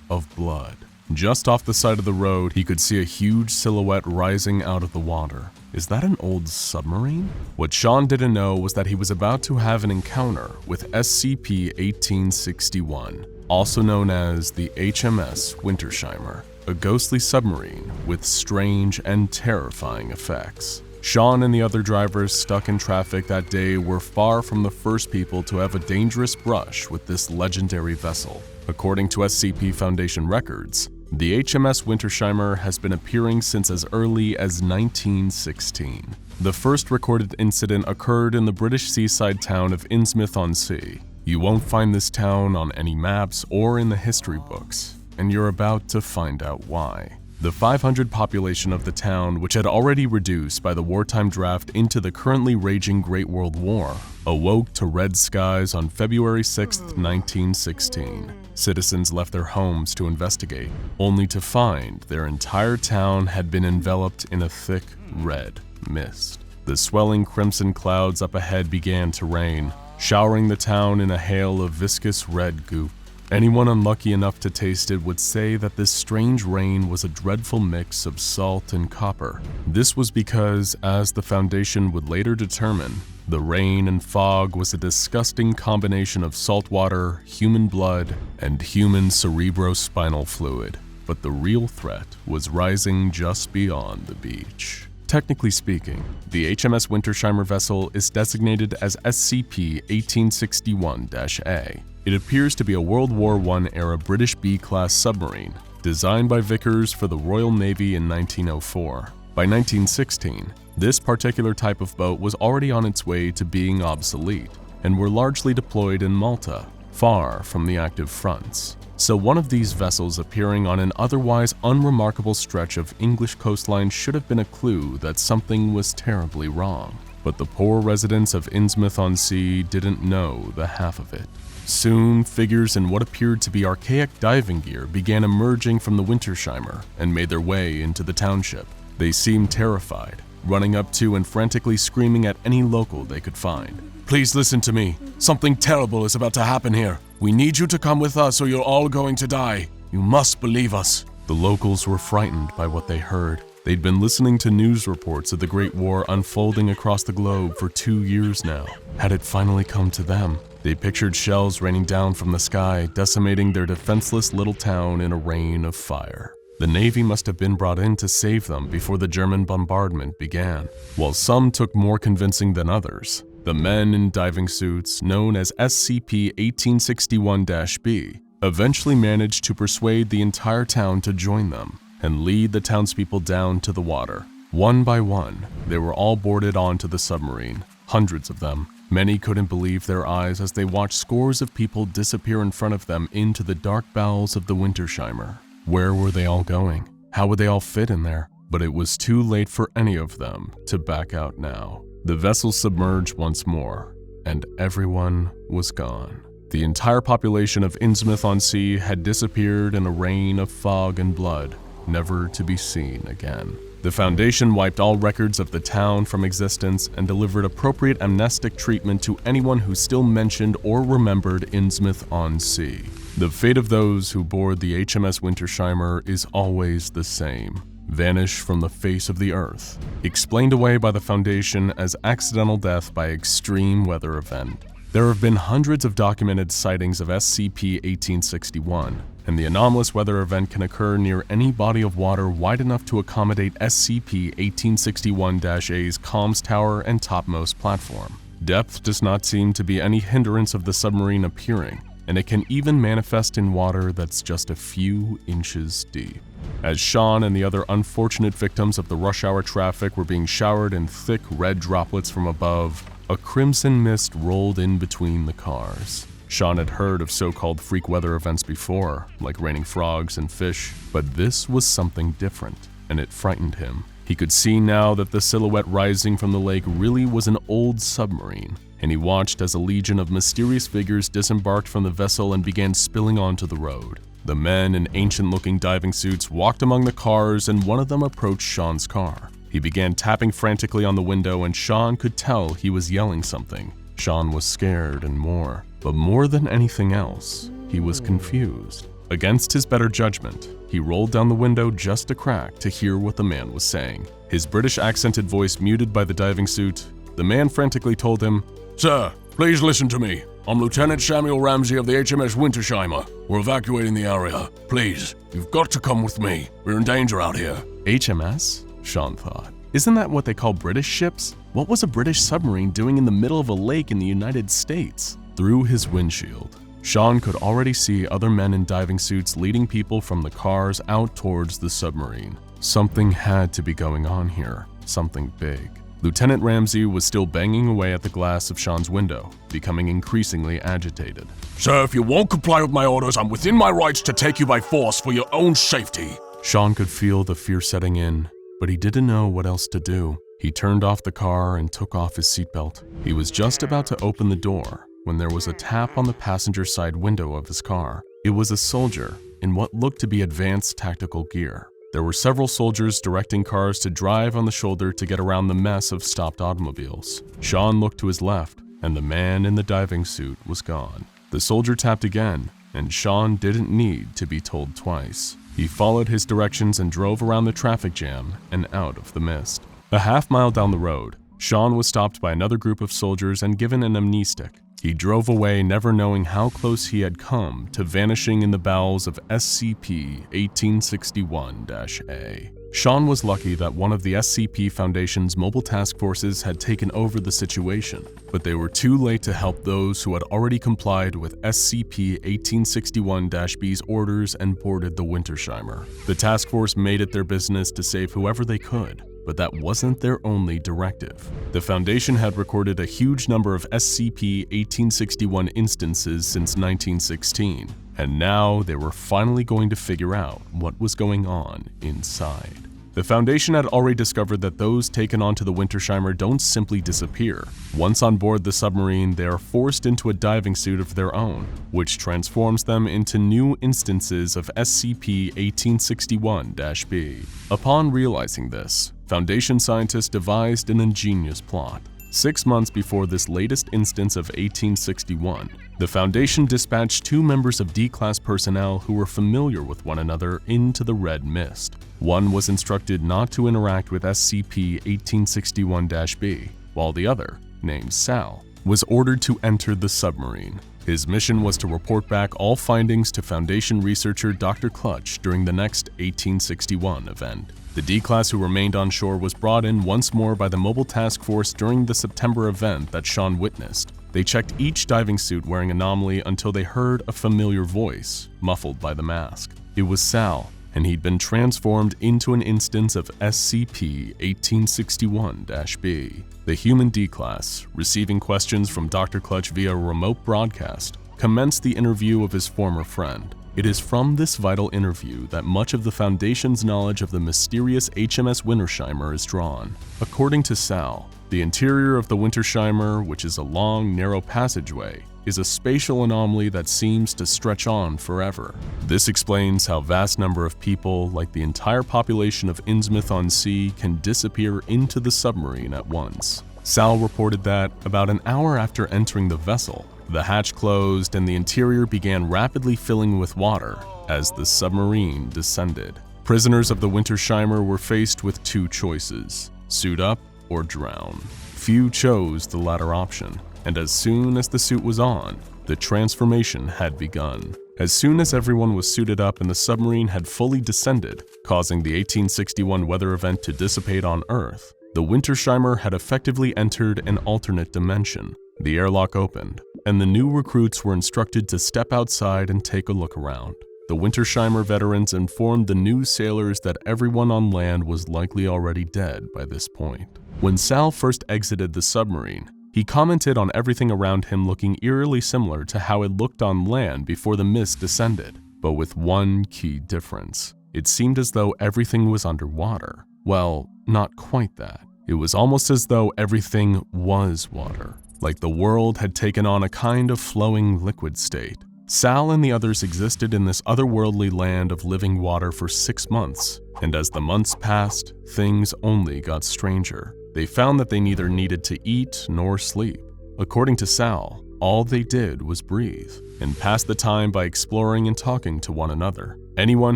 of blood. Just off the side of the road, he could see a huge silhouette rising out of the water. Is that an old submarine? What Sean didn't know was that he was about to have an encounter with SCP-1861, also known as the HMS Wintersheimer, a ghostly submarine with strange and terrifying effects. Sean and the other drivers stuck in traffic that day were far from the first people to have a dangerous brush with this legendary vessel. According to SCP Foundation records, the HMS Wintersheimer has been appearing since as early as 1916. The first recorded incident occurred in the British seaside town of Innsmouth-on-Sea. You won't find this town on any maps or in the history books, and you're about to find out why. The 500 population of the town, which had already reduced by the wartime draft into the currently raging Great World War, awoke to red skies on February 6, 1916. Citizens left their homes to investigate, only to find their entire town had been enveloped in a thick red mist. The swelling crimson clouds up ahead began to rain, showering the town in a hail of viscous red goop. Anyone unlucky enough to taste it would say that this strange rain was a dreadful mix of salt and copper. This was because, as the Foundation would later determine, the rain and fog was a disgusting combination of salt water, human blood, and human cerebrospinal fluid. But the real threat was rising just beyond the beach. Technically speaking, the HMS Wintersheimer vessel is designated as SCP-1861-A. It appears to be a World War I-era British B-class submarine, designed by Vickers for the Royal Navy in 1904. By 1916, this particular type of boat was already on its way to being obsolete, and were largely deployed in Malta, far from the active fronts. So one of these vessels appearing on an otherwise unremarkable stretch of English coastline should have been a clue that something was terribly wrong. But the poor residents of Innsmouth-on-Sea didn't know the half of it. Soon, figures in what appeared to be archaic diving gear began emerging from the Wintersheimer and made their way into the township. They seemed terrified, running up to and frantically screaming at any local they could find. "Please listen to me. Something terrible is about to happen here. We need you to come with us or you're all going to die. You must believe us." The locals were frightened by what they heard. They'd been listening to news reports of the Great War unfolding across the globe for 2 years now. Had it finally come to them? They pictured shells raining down from the sky, decimating their defenseless little town in a rain of fire. The Navy must have been brought in to save them before the German bombardment began. While some took more convincing than others, the men in diving suits, known as SCP-1861-B, eventually managed to persuade the entire town to join them and lead the townspeople down to the water. One by one, they were all boarded onto the submarine, hundreds of them. Many couldn't believe their eyes as they watched scores of people disappear in front of them into the dark bowels of the Wintersheimer. Where were they all going? How would they all fit in there? But it was too late for any of them to back out now. The vessel submerged once more, and everyone was gone. The entire population of Innsmouth-on-Sea had disappeared in a rain of fog and blood, never to be seen again. The Foundation wiped all records of the town from existence and delivered appropriate amnestic treatment to anyone who still mentioned or remembered Innsmouth-on-Sea. The fate of those who board the HMS Wintersheimer is always the same: vanish from the face of the earth, explained away by the Foundation as accidental death by extreme weather event. There have been hundreds of documented sightings of SCP-1861, and the anomalous weather event can occur near any body of water wide enough to accommodate SCP-1861-A's comms tower and topmost platform. Depth does not seem to be any hindrance of the submarine appearing, and it can even manifest in water that's just a few inches deep. As Sean and the other unfortunate victims of the rush hour traffic were being showered in thick red droplets from above, a crimson mist rolled in between the cars. Sean had heard of so-called freak weather events before, like raining frogs and fish, but this was something different, and it frightened him. He could see now that the silhouette rising from the lake really was an old submarine, and he watched as a legion of mysterious figures disembarked from the vessel and began spilling onto the road. The men in ancient-looking diving suits walked among the cars, and one of them approached Sean's car. He began tapping frantically on the window, and Sean could tell he was yelling something. Sean was scared and more, but more than anything else, he was confused. Against his better judgment, he rolled down the window just a crack to hear what the man was saying. His British accented voice muted by the diving suit, the man frantically told him, "Sir, please listen to me. I'm Lieutenant Samuel Ramsey of the HMS Wintersheimer. We're evacuating the area. Please, you've got to come with me. We're in danger out here." HMS? Sean thought. Isn't that what they call British ships? What was a British submarine doing in the middle of a lake in the United States? Through his windshield, Sean could already see other men in diving suits leading people from the cars out towards the submarine. Something had to be going on here, something big. Lieutenant Ramsey was still banging away at the glass of Sean's window, becoming increasingly agitated. "Sir, if you won't comply with my orders, I'm within my rights to take you by force for your own safety." Sean could feel the fear setting in, but he didn't know what else to do. He turned off the car and took off his seatbelt. He was just about to open the door when there was a tap on the passenger side window of his car. It was a soldier in what looked to be advanced tactical gear. There were several soldiers directing cars to drive on the shoulder to get around the mess of stopped automobiles. Sean looked to his left, and the man in the diving suit was gone. The soldier tapped again, and Sean didn't need to be told twice. He followed his directions and drove around the traffic jam and out of the mist. A half-mile down the road, Sean was stopped by another group of soldiers and given an amnestic. He drove away, never knowing how close he had come to vanishing in the bowels of SCP-1861-A. Sean was lucky that one of the SCP Foundation's mobile task forces had taken over the situation, but they were too late to help those who had already complied with SCP-1861-B's orders and boarded the Wintersheimer. The task force made it their business to save whoever they could, but that wasn't their only directive. The Foundation had recorded a huge number of SCP-1861 instances since 1916, and now they were finally going to figure out what was going on inside. The Foundation had already discovered that those taken onto the Wintersheimer don't simply disappear. Once on board the submarine, they are forced into a diving suit of their own, which transforms them into new instances of SCP-1861-B. Upon realizing this, Foundation scientists devised an ingenious plot. 6 months before this latest instance of 1861, the Foundation dispatched 2 members of D-Class personnel who were familiar with one another into the Red Mist. One was instructed not to interact with SCP-1861-B, while the other, named Sal, was ordered to enter the submarine. His mission was to report back all findings to Foundation researcher Dr. Clutch during the next 1861 event. The D-Class who remained on shore was brought in once more by the Mobile Task Force during the September event that Sean witnessed. They checked each diving suit wearing Anomaly until they heard a familiar voice, muffled by the mask. It was Sal, and he'd been transformed into an instance of SCP-1861-B. The human D-Class, receiving questions from Dr. Clutch via remote broadcast, commenced the interview of his former friend. It is from this vital interview that much of the Foundation's knowledge of the mysterious HMS Wintersheimer is drawn. According to Sal, the interior of the Wintersheimer, which is a long, narrow passageway, is a spatial anomaly that seems to stretch on forever. This explains how a vast number of people, like the entire population of Innsmouth-on-Sea, can disappear into the submarine at once. Sal reported that, about an hour after entering the vessel, the hatch closed and the interior began rapidly filling with water as the submarine descended. Prisoners of the Wintersheimer were faced with 2 choices: suit up or drown. Few chose the latter option, and as soon as the suit was on, the transformation had begun. As soon as everyone was suited up and the submarine had fully descended, causing the 1861 weather event to dissipate on Earth, the Wintersheimer had effectively entered an alternate dimension. The airlock opened, and the new recruits were instructed to step outside and take a look around. The Wintersheimer veterans informed the new sailors that everyone on land was likely already dead by this point. When Sal first exited the submarine, he commented on everything around him looking eerily similar to how it looked on land before the mist descended, but with one key difference. It seemed as though everything was underwater. Well, not quite that. It was almost as though everything was water, like the world had taken on a kind of flowing liquid state. Sal and the others existed in this otherworldly land of living water for 6 months, and as the months passed, things only got stranger. They found that they neither needed to eat nor sleep. According to Sal, all they did was breathe and pass the time by exploring and talking to one another. Anyone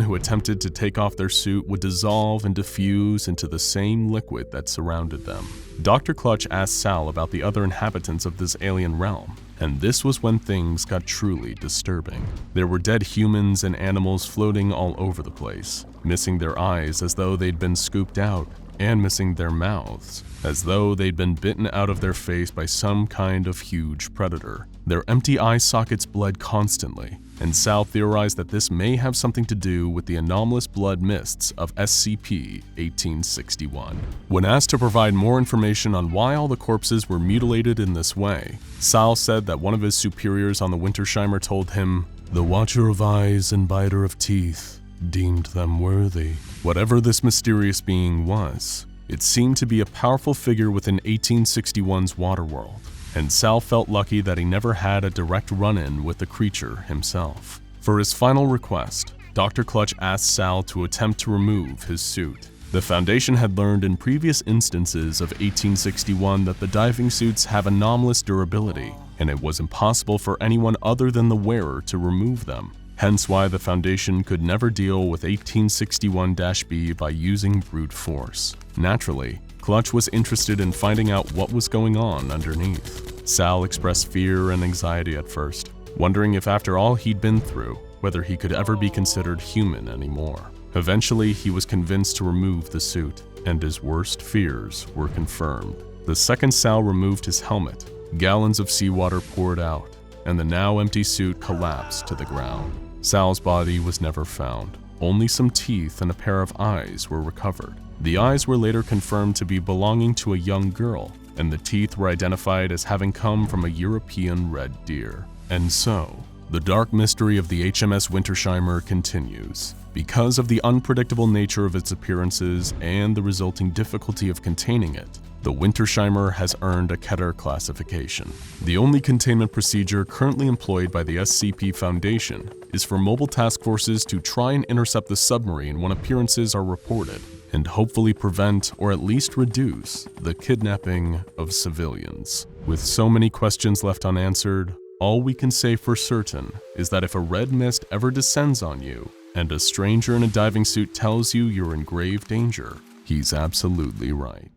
who attempted to take off their suit would dissolve and diffuse into the same liquid that surrounded them. Dr. Clutch asked Sal about the other inhabitants of this alien realm, and this was when things got truly disturbing. There were dead humans and animals floating all over the place, missing their eyes as though they'd been scooped out, and missing their mouths, as though they'd been bitten out of their face by some kind of huge predator. Their empty eye sockets bled constantly, and Sal theorized that this may have something to do with the anomalous blood mists of SCP-1861. When asked to provide more information on why all the corpses were mutilated in this way, Sal said that one of his superiors on the Wintersheimer told him, "The watcher of eyes and biter of teeth deemed them worthy." Whatever this mysterious being was, it seemed to be a powerful figure within 1861's Waterworld, and Sal felt lucky that he never had a direct run-in with the creature himself. For his final request, Dr. Clutch asked Sal to attempt to remove his suit. The Foundation had learned in previous instances of 1861 that the diving suits have anomalous durability, and it was impossible for anyone other than the wearer to remove them. Hence why the Foundation could never deal with 1861-B by using brute force. Naturally, Clutch was interested in finding out what was going on underneath. Sal expressed fear and anxiety at first, wondering if after all he'd been through, whether he could ever be considered human anymore. Eventually, he was convinced to remove the suit, and his worst fears were confirmed. The second Sal removed his helmet, gallons of seawater poured out, and the now empty suit collapsed to the ground. Sal's body was never found. Only some teeth and a pair of eyes were recovered. The eyes were later confirmed to be belonging to a young girl, and the teeth were identified as having come from a European red deer. And so, the dark mystery of the HMS Wintersheimer continues. Because of the unpredictable nature of its appearances and the resulting difficulty of containing it, the Wintersheimer has earned a Keter classification. The only containment procedure currently employed by the SCP Foundation is for mobile task forces to try and intercept the submarine when appearances are reported, and hopefully prevent or at least reduce the kidnapping of civilians. With so many questions left unanswered, all we can say for certain is that if a red mist ever descends on you, and a stranger in a diving suit tells you you're in grave danger, he's absolutely right.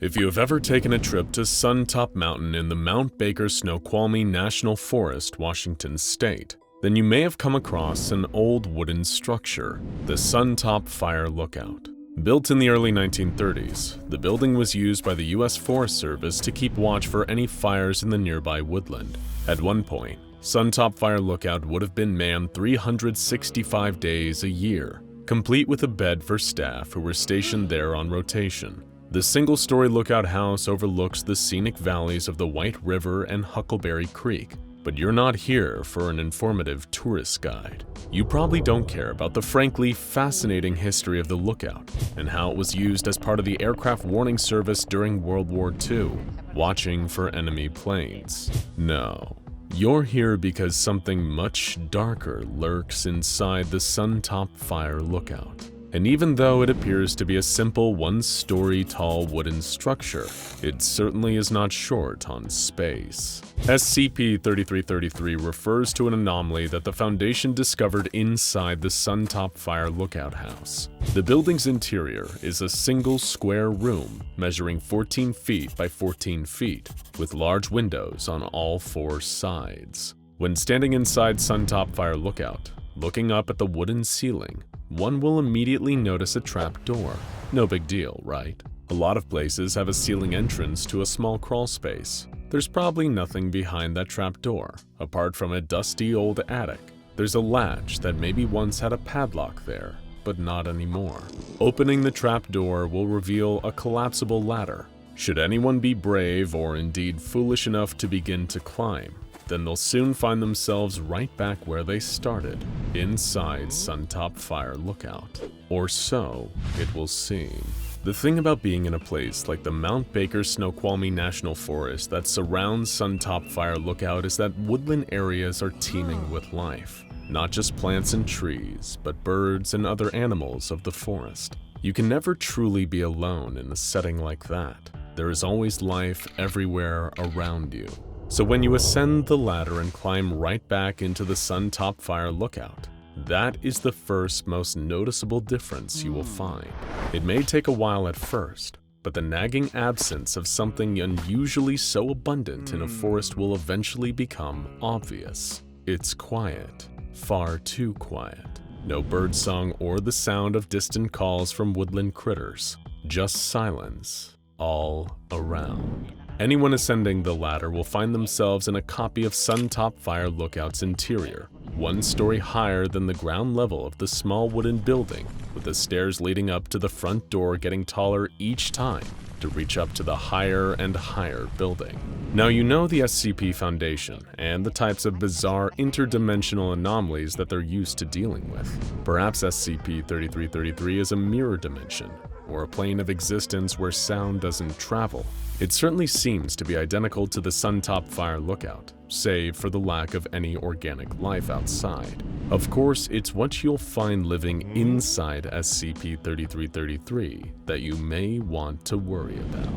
If you have ever taken a trip to Suntop Mountain in the Mount Baker Snoqualmie National Forest, Washington State, then you may have come across an old wooden structure, the Suntop Fire Lookout. Built in the early 1930s, the building was used by the U.S. Forest Service to keep watch for any fires in the nearby woodland. At one point, Suntop Fire Lookout would have been manned 365 days a year, complete with a bed for staff who were stationed there on rotation. The single-story lookout house overlooks the scenic valleys of the White River and Huckleberry Creek, but you're not here for an informative tourist guide. You probably don't care about the frankly fascinating history of the lookout and how it was used as part of the Aircraft Warning Service during World War II, watching for enemy planes. No. You're here because something much darker lurks inside the Suntop Fire Lookout. And even though it appears to be a simple one-story tall wooden structure, it certainly is not short on space. SCP-3333 refers to an anomaly that the Foundation discovered inside the Suntop Fire Lookout House. The building's interior is a single square room measuring 14 feet by 14 feet, with large windows on all four sides. When standing inside Suntop Fire Lookout, looking up at the wooden ceiling, one will immediately notice a trap door. No big deal, right? A lot of places have a ceiling entrance to a small crawl space. There's probably nothing behind that trap door, apart from a dusty old attic. There's a latch that maybe once had a padlock there, but not anymore. Opening the trap door will reveal a collapsible ladder. Should anyone be brave or indeed foolish enough to begin to climb, then they'll soon find themselves right back where they started, inside Suntop Fire Lookout. Or so it will seem. The thing about being in a place like the Mount Baker Snoqualmie National Forest that surrounds Suntop Fire Lookout is that woodland areas are teeming with life. Not just plants and trees, but birds and other animals of the forest. You can never truly be alone in a setting like that. there is always life everywhere around you. So when you ascend the ladder and climb right back into the Sun Top Fire Lookout, that is the first most noticeable difference you will find. It may take a while at first, but the nagging absence of something unusually so abundant in a forest will eventually become obvious. It's quiet, far too quiet. No birdsong or the sound of distant calls from woodland critters, just silence all around. Anyone ascending the ladder will find themselves in a copy of Sun Top Fire Lookout's interior, one story higher than the ground level of the small wooden building, with the stairs leading up to the front door getting taller each time to reach up to the higher and higher building. Now you know the SCP Foundation and the types of bizarre interdimensional anomalies that they're used to dealing with. Perhaps SCP-3333 is a mirror dimension, or a plane of existence where sound doesn't travel. It certainly seems to be identical to the Sun Top Fire Lookout, save for the lack of any organic life outside. Of course, it's what you'll find living inside SCP-3333 that you may want to worry about.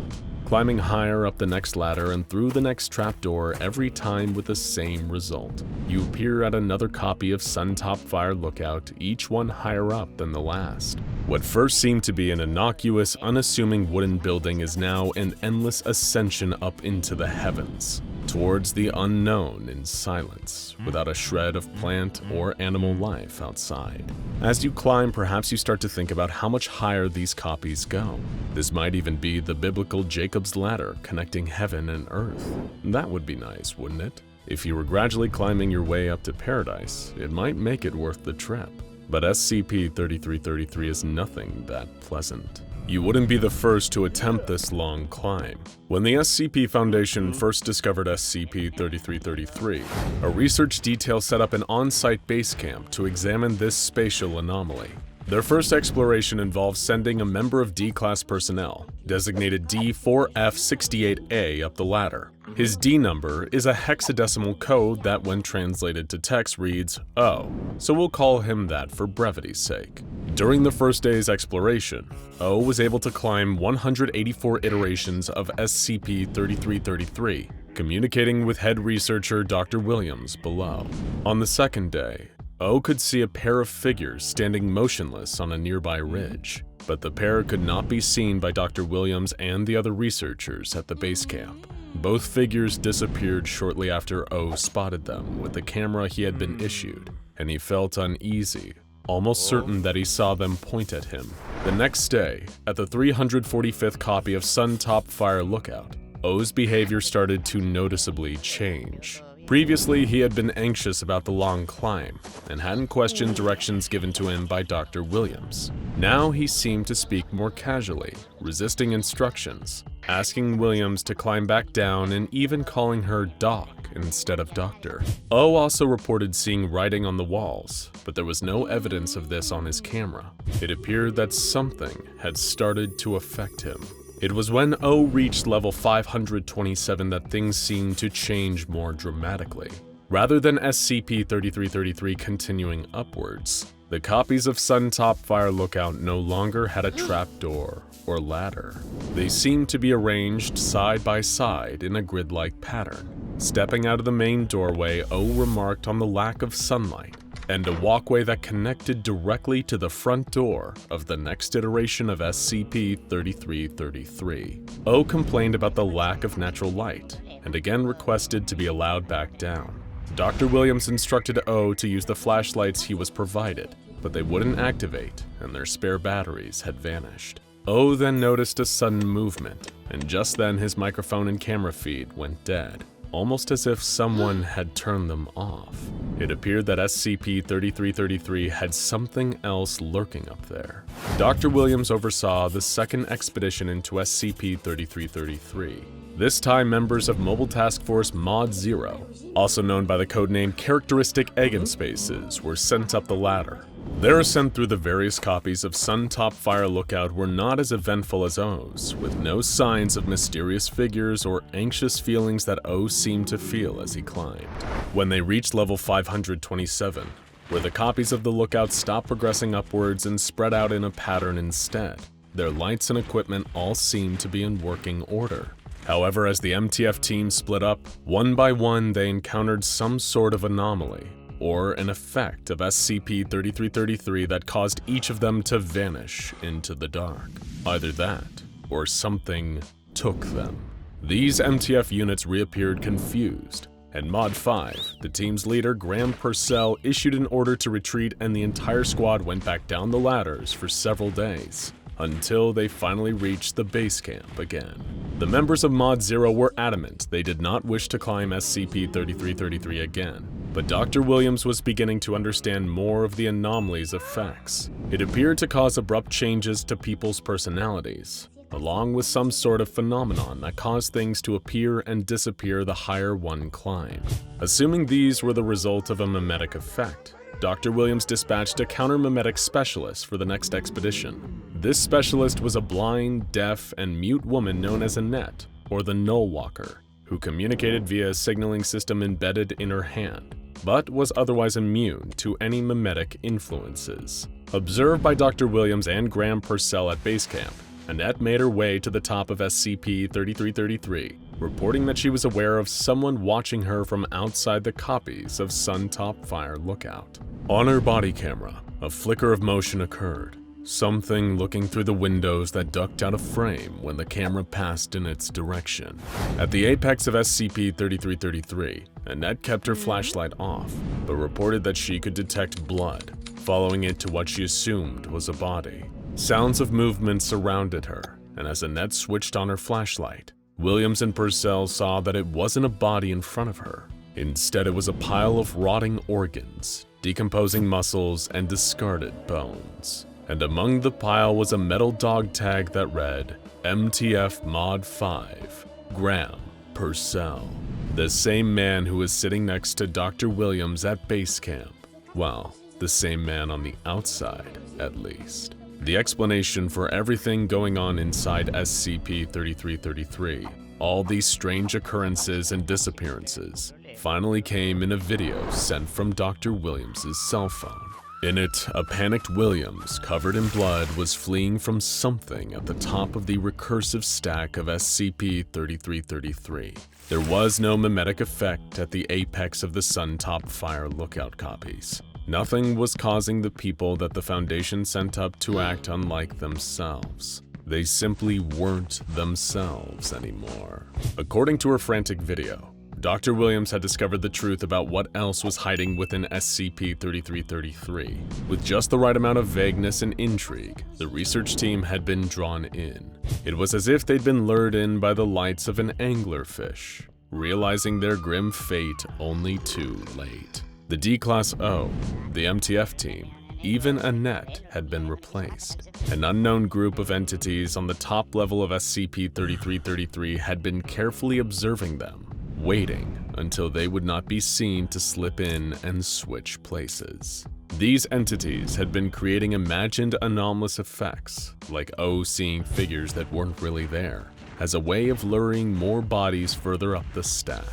Climbing higher up the next ladder and through the next trapdoor every time with the same result. You appear at another copy of Sun Top Fire Lookout, each one higher up than the last. What first seemed to be an innocuous, unassuming wooden building is now an endless ascension up into the heavens, towards the unknown in silence, without a shred of plant or animal life outside. As you climb, perhaps you start to think about how much higher these copies go. This might even be the biblical Jacob's Ladder connecting heaven and earth. That would be nice, wouldn't it? If you were gradually climbing your way up to paradise, it might make it worth the trip. But SCP-3333 is nothing that pleasant. You wouldn't be the first to attempt this long climb. When the SCP Foundation first discovered SCP-3333, a research detail set up an on-site base camp to examine this spatial anomaly. Their first exploration involved sending a member of D-Class personnel, designated D4F68A, up the ladder. His D number is a hexadecimal code that, when translated to text, reads O, so we'll call him that for brevity's sake. During the first day's exploration, O was able to climb 184 iterations of SCP-3333, communicating with head researcher Dr. Williams below. On the second day, O could see a pair of figures standing motionless on a nearby ridge, but the pair could not be seen by Dr. Williams and the other researchers at the base camp. Both figures disappeared shortly after O spotted them with the camera he had been issued, and he felt uneasy, almost certain that he saw them point at him. The next day, at the 345th copy of Sun Top Fire Lookout, O's behavior started to noticeably change. Previously, he had been anxious about the long climb and hadn't questioned directions given to him by Dr. Williams. Now he seemed to speak more casually, resisting instructions, asking Williams to climb back down and even calling her Doc instead of Doctor. O also reported seeing writing on the walls, but there was no evidence of this on his camera. It appeared that something had started to affect him. It was when O reached level 527 that things seemed to change more dramatically. Rather than SCP-3333 continuing upwards, the copies of Sun Top Fire Lookout no longer had a trapdoor or ladder. They seemed to be arranged side by side in a grid-like pattern. Stepping out of the main doorway, O remarked on the lack of sunlight and a walkway that connected directly to the front door of the next iteration of SCP-3333. O complained about the lack of natural light and again requested to be allowed back down. Dr. Williams instructed O to use the flashlights he was provided, but they wouldn't activate and their spare batteries had vanished. O then noticed a sudden movement, and just then his microphone and camera feed went dead, almost as if someone had turned them off. It appeared that SCP-3333 had something else lurking up there. Dr. Williams oversaw the second expedition into SCP-3333. This time, members of Mobile Task Force Mod 0, also known by the codename Characteristic Eigenspaces, were sent up the ladder. Their ascent through the various copies of Sun Top Fire Lookout were not as eventful as O's, with no signs of mysterious figures or anxious feelings that O seemed to feel as he climbed. When they reached level 527, where the copies of the lookout stopped progressing upwards and spread out in a pattern instead, Their lights and equipment all seemed to be in working order. However, as the MTF team split up, one by one they encountered some sort of anomaly, or an effect of SCP-3333 that caused each of them to vanish into the dark. Either that, or something took them. These MTF units reappeared confused, and Mod 5, the team's leader Graham Purcell, issued an order to retreat, and the entire squad went back down the ladders for several days, until they finally reached the base camp again. The members of Mod 0 were adamant they did not wish to climb SCP-3333 again, but Dr. Williams was beginning to understand more of the anomaly's effects. It appeared to cause abrupt changes to people's personalities, along with some sort of phenomenon that caused things to appear and disappear the higher one climbed. Assuming these were the result of a mimetic effect, Dr. Williams dispatched a counter-mimetic specialist for the next expedition. This specialist was a blind, deaf, and mute woman known as Annette, or the Null Walker, who communicated via a signaling system embedded in her hand, but was otherwise immune to any mimetic influences. Observed by Dr. Williams and Graham Purcell at base camp, Annette made her way to the top of SCP-3333, reporting that she was aware of someone watching her from outside the copies of Suntop Fire Lookout. On her body camera, a flicker of motion occurred, something looking through the windows that ducked out of frame when the camera passed in its direction. At the apex of SCP-3333, Annette kept her flashlight off, but reported that she could detect blood, following it to what she assumed was a body. Sounds of movement surrounded her, and as Annette switched on her flashlight, Williams and Purcell saw that it wasn't a body in front of her. Instead, it was a pile of rotting organs, decomposing muscles, and discarded bones. And among the pile was a metal dog tag that read, MTF Mod 5, Graham Purcell. The same man who was sitting next to Dr. Williams at base camp. Well, the same man on the outside, at least. The explanation for everything going on inside SCP-3333, all these strange occurrences and disappearances, finally came in a video sent from Dr. Williams' cell phone. In it, a panicked Williams, covered in blood, was fleeing from something at the top of the recursive stack of SCP-3333. There was no mimetic effect at the apex of the Suntop Fire Lookout copies. Nothing was causing the people that the Foundation sent up to act unlike themselves. They simply weren't themselves anymore. According to her frantic video, Dr. Williams had discovered the truth about what else was hiding within SCP-3333. With just the right amount of vagueness and intrigue, the research team had been drawn in. It was as if they'd been lured in by the lights of an anglerfish, realizing their grim fate only too late. The D-Class O, the MTF team, even Annette had been replaced. An unknown group of entities on the top level of SCP-3333 had been carefully observing them, waiting until they would not be seen to slip in and switch places. These entities had been creating imagined anomalous effects, like O seeing figures that weren't really there, as a way of luring more bodies further up the stack.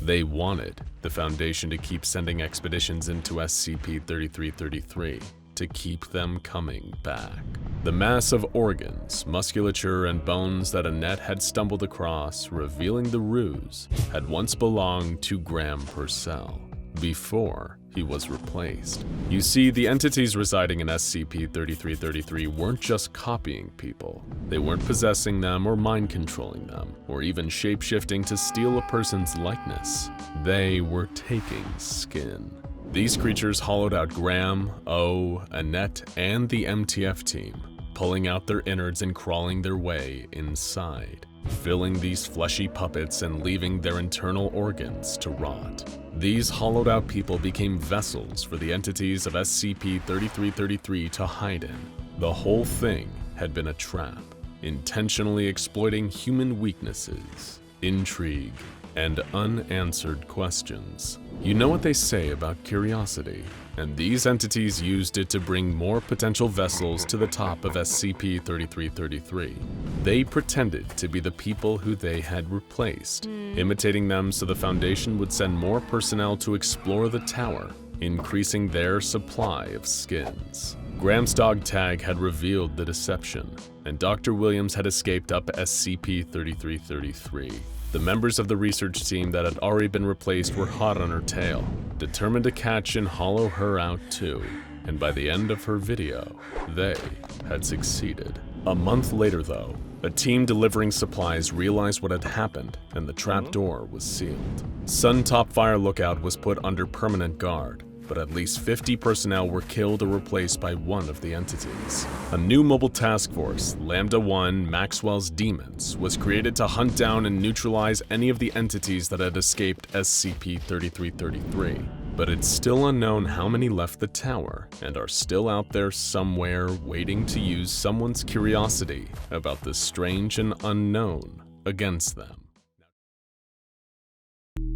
They wanted the Foundation to keep sending expeditions into SCP-3333 to keep them coming back. The mass of organs, musculature, and bones that Annette had stumbled across, revealing the ruse, had once belonged to Graham Purcell, before he was replaced. You see, the entities residing in SCP-3333 weren't just copying people. They weren't possessing them or mind-controlling them, or even shape-shifting to steal a person's likeness. They were taking skin. These creatures hollowed out Graham, O, Annette, and the MTF team, pulling out their innards and crawling their way inside, filling these fleshy puppets and leaving their internal organs to rot. These hollowed-out people became vessels for the entities of SCP-3333 to hide in. The whole thing had been a trap, intentionally exploiting human weaknesses, intrigue, and unanswered questions. You know what they say about curiosity, and these entities used it to bring more potential vessels to the top of SCP-3333. They pretended to be the people who they had replaced, imitating them so the Foundation would send more personnel to explore the tower, increasing their supply of skins. Graham's dog tag had revealed the deception. and Dr. Williams had escaped up SCP-3333. The members of the research team that had already been replaced were hot on her tail, determined to catch and hollow her out too, and by the end of her video, they had succeeded. A month later though, a team delivering supplies realized what had happened and the trapdoor was sealed. Suntop Fire Lookout was put under permanent guard, but at least 50 personnel were killed or replaced by one of the entities. A new mobile task force, Lambda 1 Maxwell's Demons, was created to hunt down and neutralize any of the entities that had escaped SCP-3333. But it's still unknown how many left the tower and are still out there somewhere waiting to use someone's curiosity about the strange and unknown against them.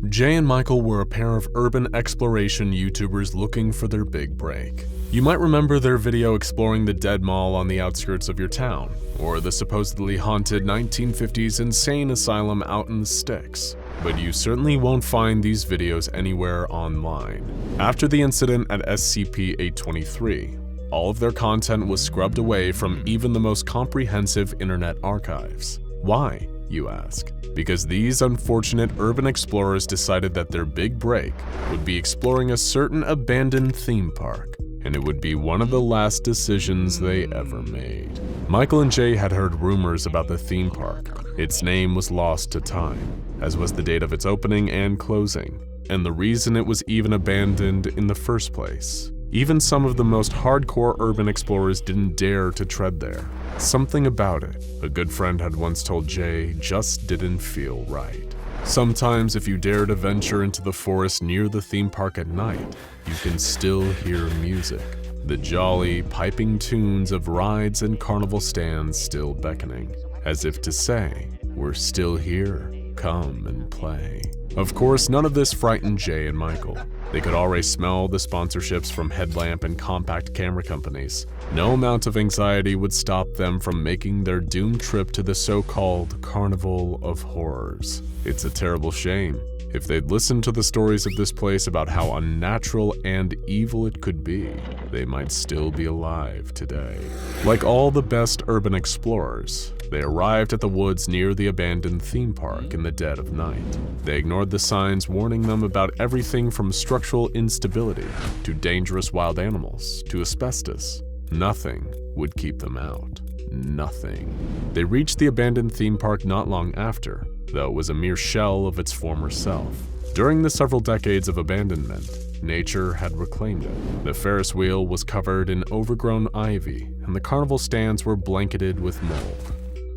Jay and Michael were a pair of urban exploration YouTubers looking for their big break. You might remember their video exploring the dead mall on the outskirts of your town, or the supposedly haunted 1950s insane asylum out in the sticks. But you certainly won't find these videos anywhere online. After the incident at SCP-823, all of their content was scrubbed away from even the most comprehensive internet archives. Why, you ask? Because these unfortunate urban explorers decided that their big break would be exploring a certain abandoned theme park, and it would be one of the last decisions they ever made. Michael and Jay had heard rumors about the theme park. Its name was lost to time, as was the date of its opening and closing, and the reason it was even abandoned in the first place. Even some of the most hardcore urban explorers didn't dare to tread there. Something about it, a good friend had once told Jay, just didn't feel right. Sometimes if you dare to venture into the forest near the theme park at night, you can still hear music. The jolly, piping tunes of rides and carnival stands still beckoning, as if to say, we're still here, come and play. Of course, none of this frightened Jay and Michael. They could already smell the sponsorships from headlamp and compact camera companies. No amount of anxiety would stop them from making their doomed trip to the so-called Carnival of Horrors. It's a terrible shame. If they'd listened to the stories of this place about how unnatural and evil it could be, they might still be alive today. Like all the best urban explorers, they arrived at the woods near the abandoned theme park in the dead of night. They ignored the signs warning them about everything from structural instability to dangerous wild animals to asbestos. Nothing would keep them out. Nothing. They reached the abandoned theme park not long after, though it was a mere shell of its former self. During the several decades of abandonment, nature had reclaimed it. The Ferris wheel was covered in overgrown ivy, and the carnival stands were blanketed with mold.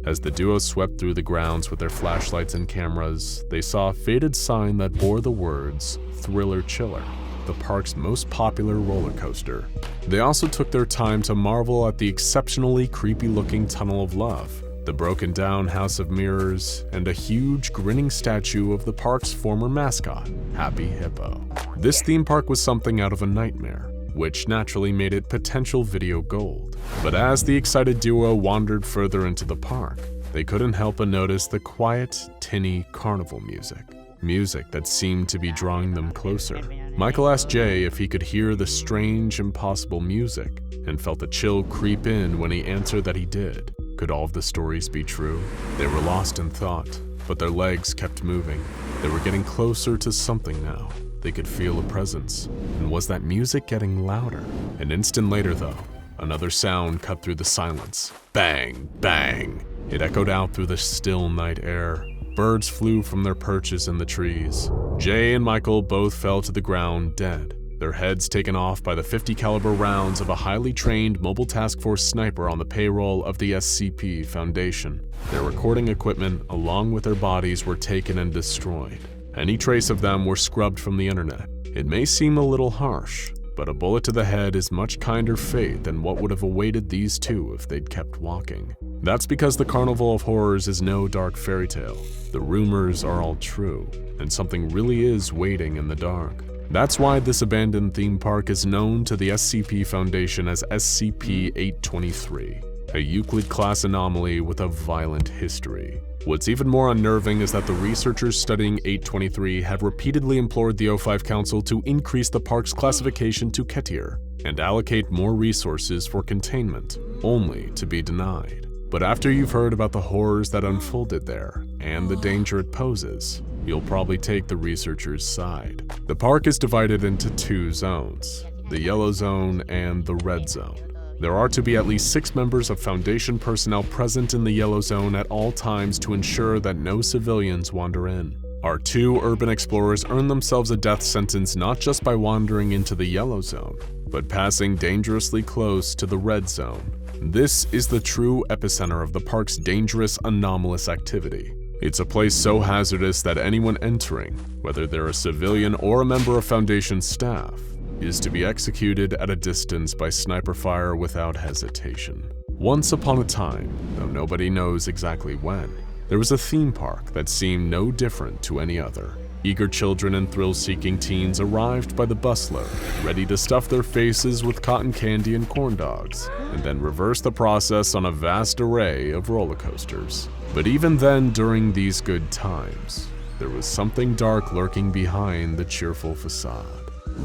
As the duo swept through the grounds with their flashlights and cameras, they saw a faded sign that bore the words, Thriller Chiller, the park's most popular roller coaster. They also took their time to marvel at the exceptionally creepy-looking Tunnel of Love, the broken-down House of Mirrors, and a huge grinning statue of the park's former mascot, Happy Hippo. This theme park was something out of a nightmare, which naturally made it potential video gold. But as the excited duo wandered further into the park, they couldn't help but notice the quiet, tinny carnival music. Music that seemed to be drawing them closer. Michael asked Jay if he could hear the strange, impossible music, and felt a chill creep in when he answered that he did. Could all of the stories be true? They were lost in thought, but their legs kept moving. They were getting closer to something now. They could feel a presence. And was that music getting louder? An instant later, though, another sound cut through the silence. Bang, bang. It echoed out through the still night air. Birds flew from their perches in the trees. Jay and Michael both fell to the ground dead, their heads taken off by the .50 caliber rounds of a highly trained Mobile Task Force sniper on the payroll of the SCP Foundation. Their recording equipment, along with their bodies, were taken and destroyed. Any trace of them were scrubbed from the internet. It may seem a little harsh, but a bullet to the head is much kinder fate than what would have awaited these two if they'd kept walking. That's because the Carnival of Horrors is no dark fairy tale. The rumors are all true, and something really is waiting in the dark. That's why this abandoned theme park is known to the SCP Foundation as SCP-823, a Euclid-class anomaly with a violent history. What's even more unnerving is that the researchers studying 823 have repeatedly implored the O5 Council to increase the park's classification to Ketier and allocate more resources for containment, only to be denied. But after you've heard about the horrors that unfolded there and the danger it poses, you'll probably take the researchers' side. The park is divided into 2 zones, the yellow zone and the red zone. There are to be at least 6 members of Foundation personnel present in the yellow zone at all times to ensure that no civilians wander in. Our 2 urban explorers earn themselves a death sentence not just by wandering into the yellow zone, but passing dangerously close to the red zone. This is the true epicenter of the park's dangerous, anomalous activity. It's a place so hazardous that anyone entering, whether they're a civilian or a member of Foundation staff, is to be executed at a distance by sniper fire without hesitation. Once upon a time, though nobody knows exactly when, there was a theme park that seemed no different to any other. Eager children and thrill-seeking teens arrived by the busload, ready to stuff their faces with cotton candy and corn dogs, and then reverse the process on a vast array of roller coasters. But even then, during these good times, there was something dark lurking behind the cheerful facade.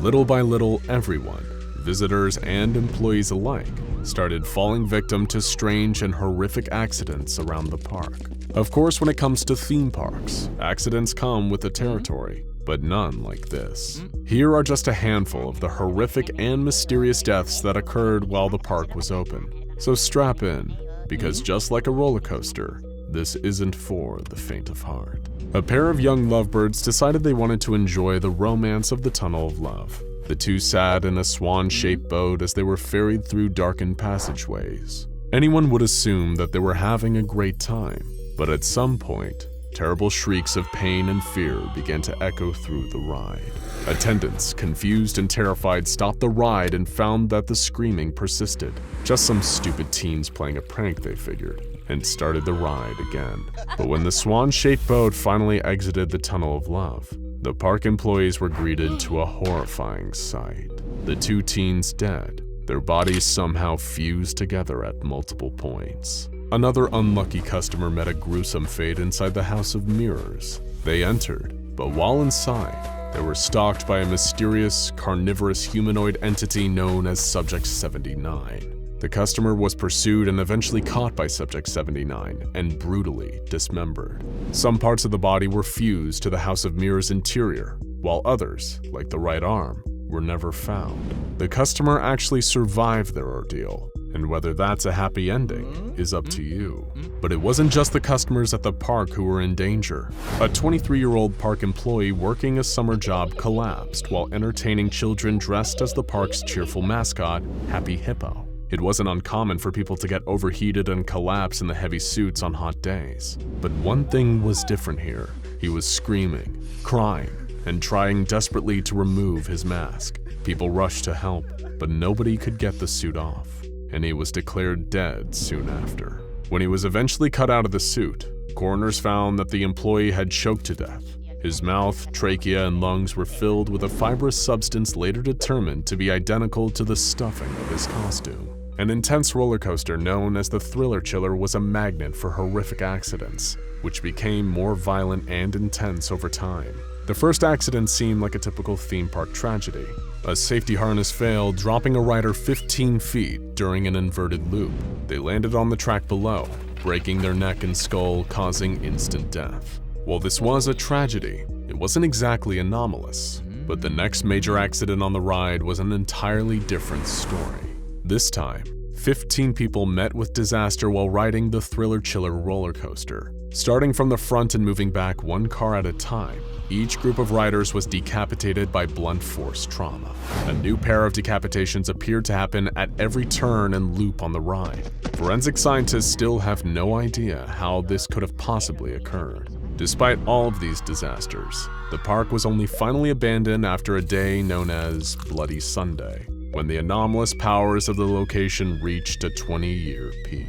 Little by little, everyone, visitors and employees alike, started falling victim to strange and horrific accidents around the park. Of course, when it comes to theme parks, accidents come with the territory, but none like this. Here are just a handful of the horrific and mysterious deaths that occurred while the park was open. So strap in, because just like a roller coaster, this isn't for the faint of heart. A pair of young lovebirds decided they wanted to enjoy the romance of the Tunnel of Love. The 2 sat in a swan-shaped boat as they were ferried through darkened passageways. Anyone would assume that they were having a great time, but at some point, terrible shrieks of pain and fear began to echo through the ride. Attendants, confused and terrified, stopped the ride and found that the screaming persisted. Just some stupid teens playing a prank, they figured, and started the ride again. But when the swan-shaped boat finally exited the Tunnel of Love, the park employees were greeted to a horrifying sight. The 2 teens dead, their bodies somehow fused together at multiple points. Another unlucky customer met a gruesome fate inside the House of Mirrors. They entered, but while inside, they were stalked by a mysterious, carnivorous humanoid entity known as Subject 79. The customer was pursued and eventually caught by Subject 79 and brutally dismembered. Some parts of the body were fused to the House of Mirrors interior, while others, like the right arm, were never found. The customer actually survived their ordeal, and whether that's a happy ending is up to you. But it wasn't just the customers at the park who were in danger. A 23-year-old park employee working a summer job collapsed while entertaining children dressed as the park's cheerful mascot, Happy Hippo. It wasn't uncommon for people to get overheated and collapse in the heavy suits on hot days. But one thing was different here. He was screaming, crying, and trying desperately to remove his mask. People rushed to help, but nobody could get the suit off, and he was declared dead soon after. When he was eventually cut out of the suit, coroners found that the employee had choked to death. His mouth, trachea, and lungs were filled with a fibrous substance later determined to be identical to the stuffing of his costume. An intense roller coaster known as the Thriller Chiller was a magnet for horrific accidents, which became more violent and intense over time. The first accident seemed like a typical theme park tragedy. A safety harness failed, dropping a rider 15 feet during an inverted loop. They landed on the track below, breaking their neck and skull, causing instant death. While this was a tragedy, it wasn't exactly anomalous. But the next major accident on the ride was an entirely different story. This time, 15 people met with disaster while riding the Thriller Chiller roller coaster. Starting from the front and moving back 1 car at a time, each group of riders was decapitated by blunt force trauma. A new pair of decapitations appeared to happen at every turn and loop on the ride. Forensic scientists still have no idea how this could have possibly occurred. Despite all of these disasters, the park was only finally abandoned after a day known as Bloody Sunday, when the anomalous powers of the location reached a 20-year peak.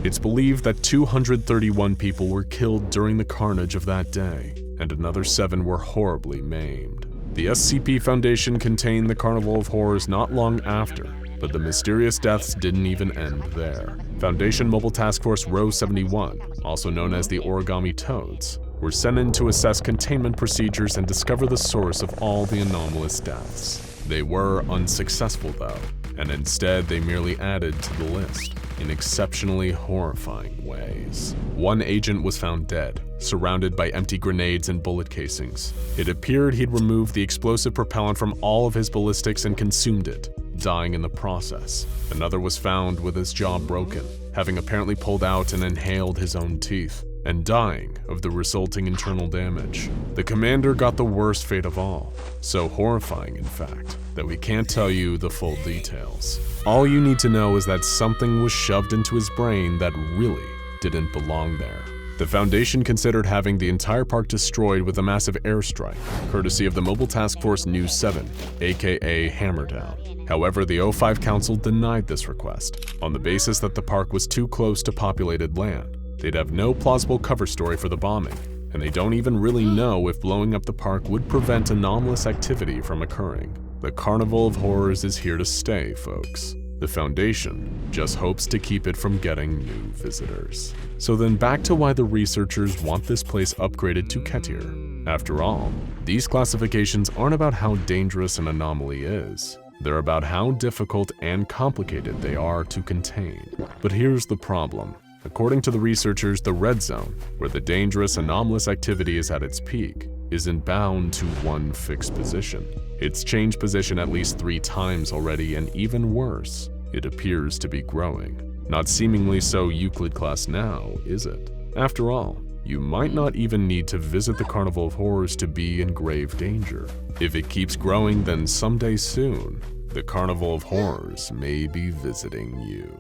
It's believed that 231 people were killed during the carnage of that day, and another 7 were horribly maimed. The SCP Foundation contained the Carnival of Horrors not long after, but the mysterious deaths didn't even end there. Foundation Mobile Task Force Row 71, also known as the Origami Toads, were sent in to assess containment procedures and discover the source of all the anomalous deaths. They were unsuccessful though, and instead they merely added to the list. in exceptionally horrifying ways. One agent was found dead, surrounded by empty grenades and bullet casings. It appeared he'd removed the explosive propellant from all of his ballistics and consumed it, dying in the process. Another was found with his jaw broken, having apparently pulled out and inhaled his own teeth, and dying of the resulting internal damage. The commander got the worst fate of all, so horrifying in fact, that we can't tell you the full details. All you need to know is that something was shoved into his brain that really didn't belong there. The Foundation considered having the entire park destroyed with a massive airstrike, courtesy of the Mobile Task Force News 7, aka Hammerdown. However, the O5 Council denied this request, on the basis that the park was too close to populated land. They'd have no plausible cover story for the bombing, and they don't even really know if blowing up the park would prevent anomalous activity from occurring. The Carnival of Horrors is here to stay, folks. The Foundation just hopes to keep it from getting new visitors. So then back to why the researchers want this place upgraded to Ketir. After all, these classifications aren't about how dangerous an anomaly is. They're about how difficult and complicated they are to contain. But here's the problem. According to the researchers, the red zone, where the dangerous anomalous activity is at its peak, isn't bound to one fixed position. It's changed position at least 3 times already, and even worse, it appears to be growing. Not seemingly so Euclid class now, is it? After all, you might not even need to visit the Carnival of Horrors to be in grave danger. If it keeps growing, then someday soon, the Carnival of Horrors may be visiting you.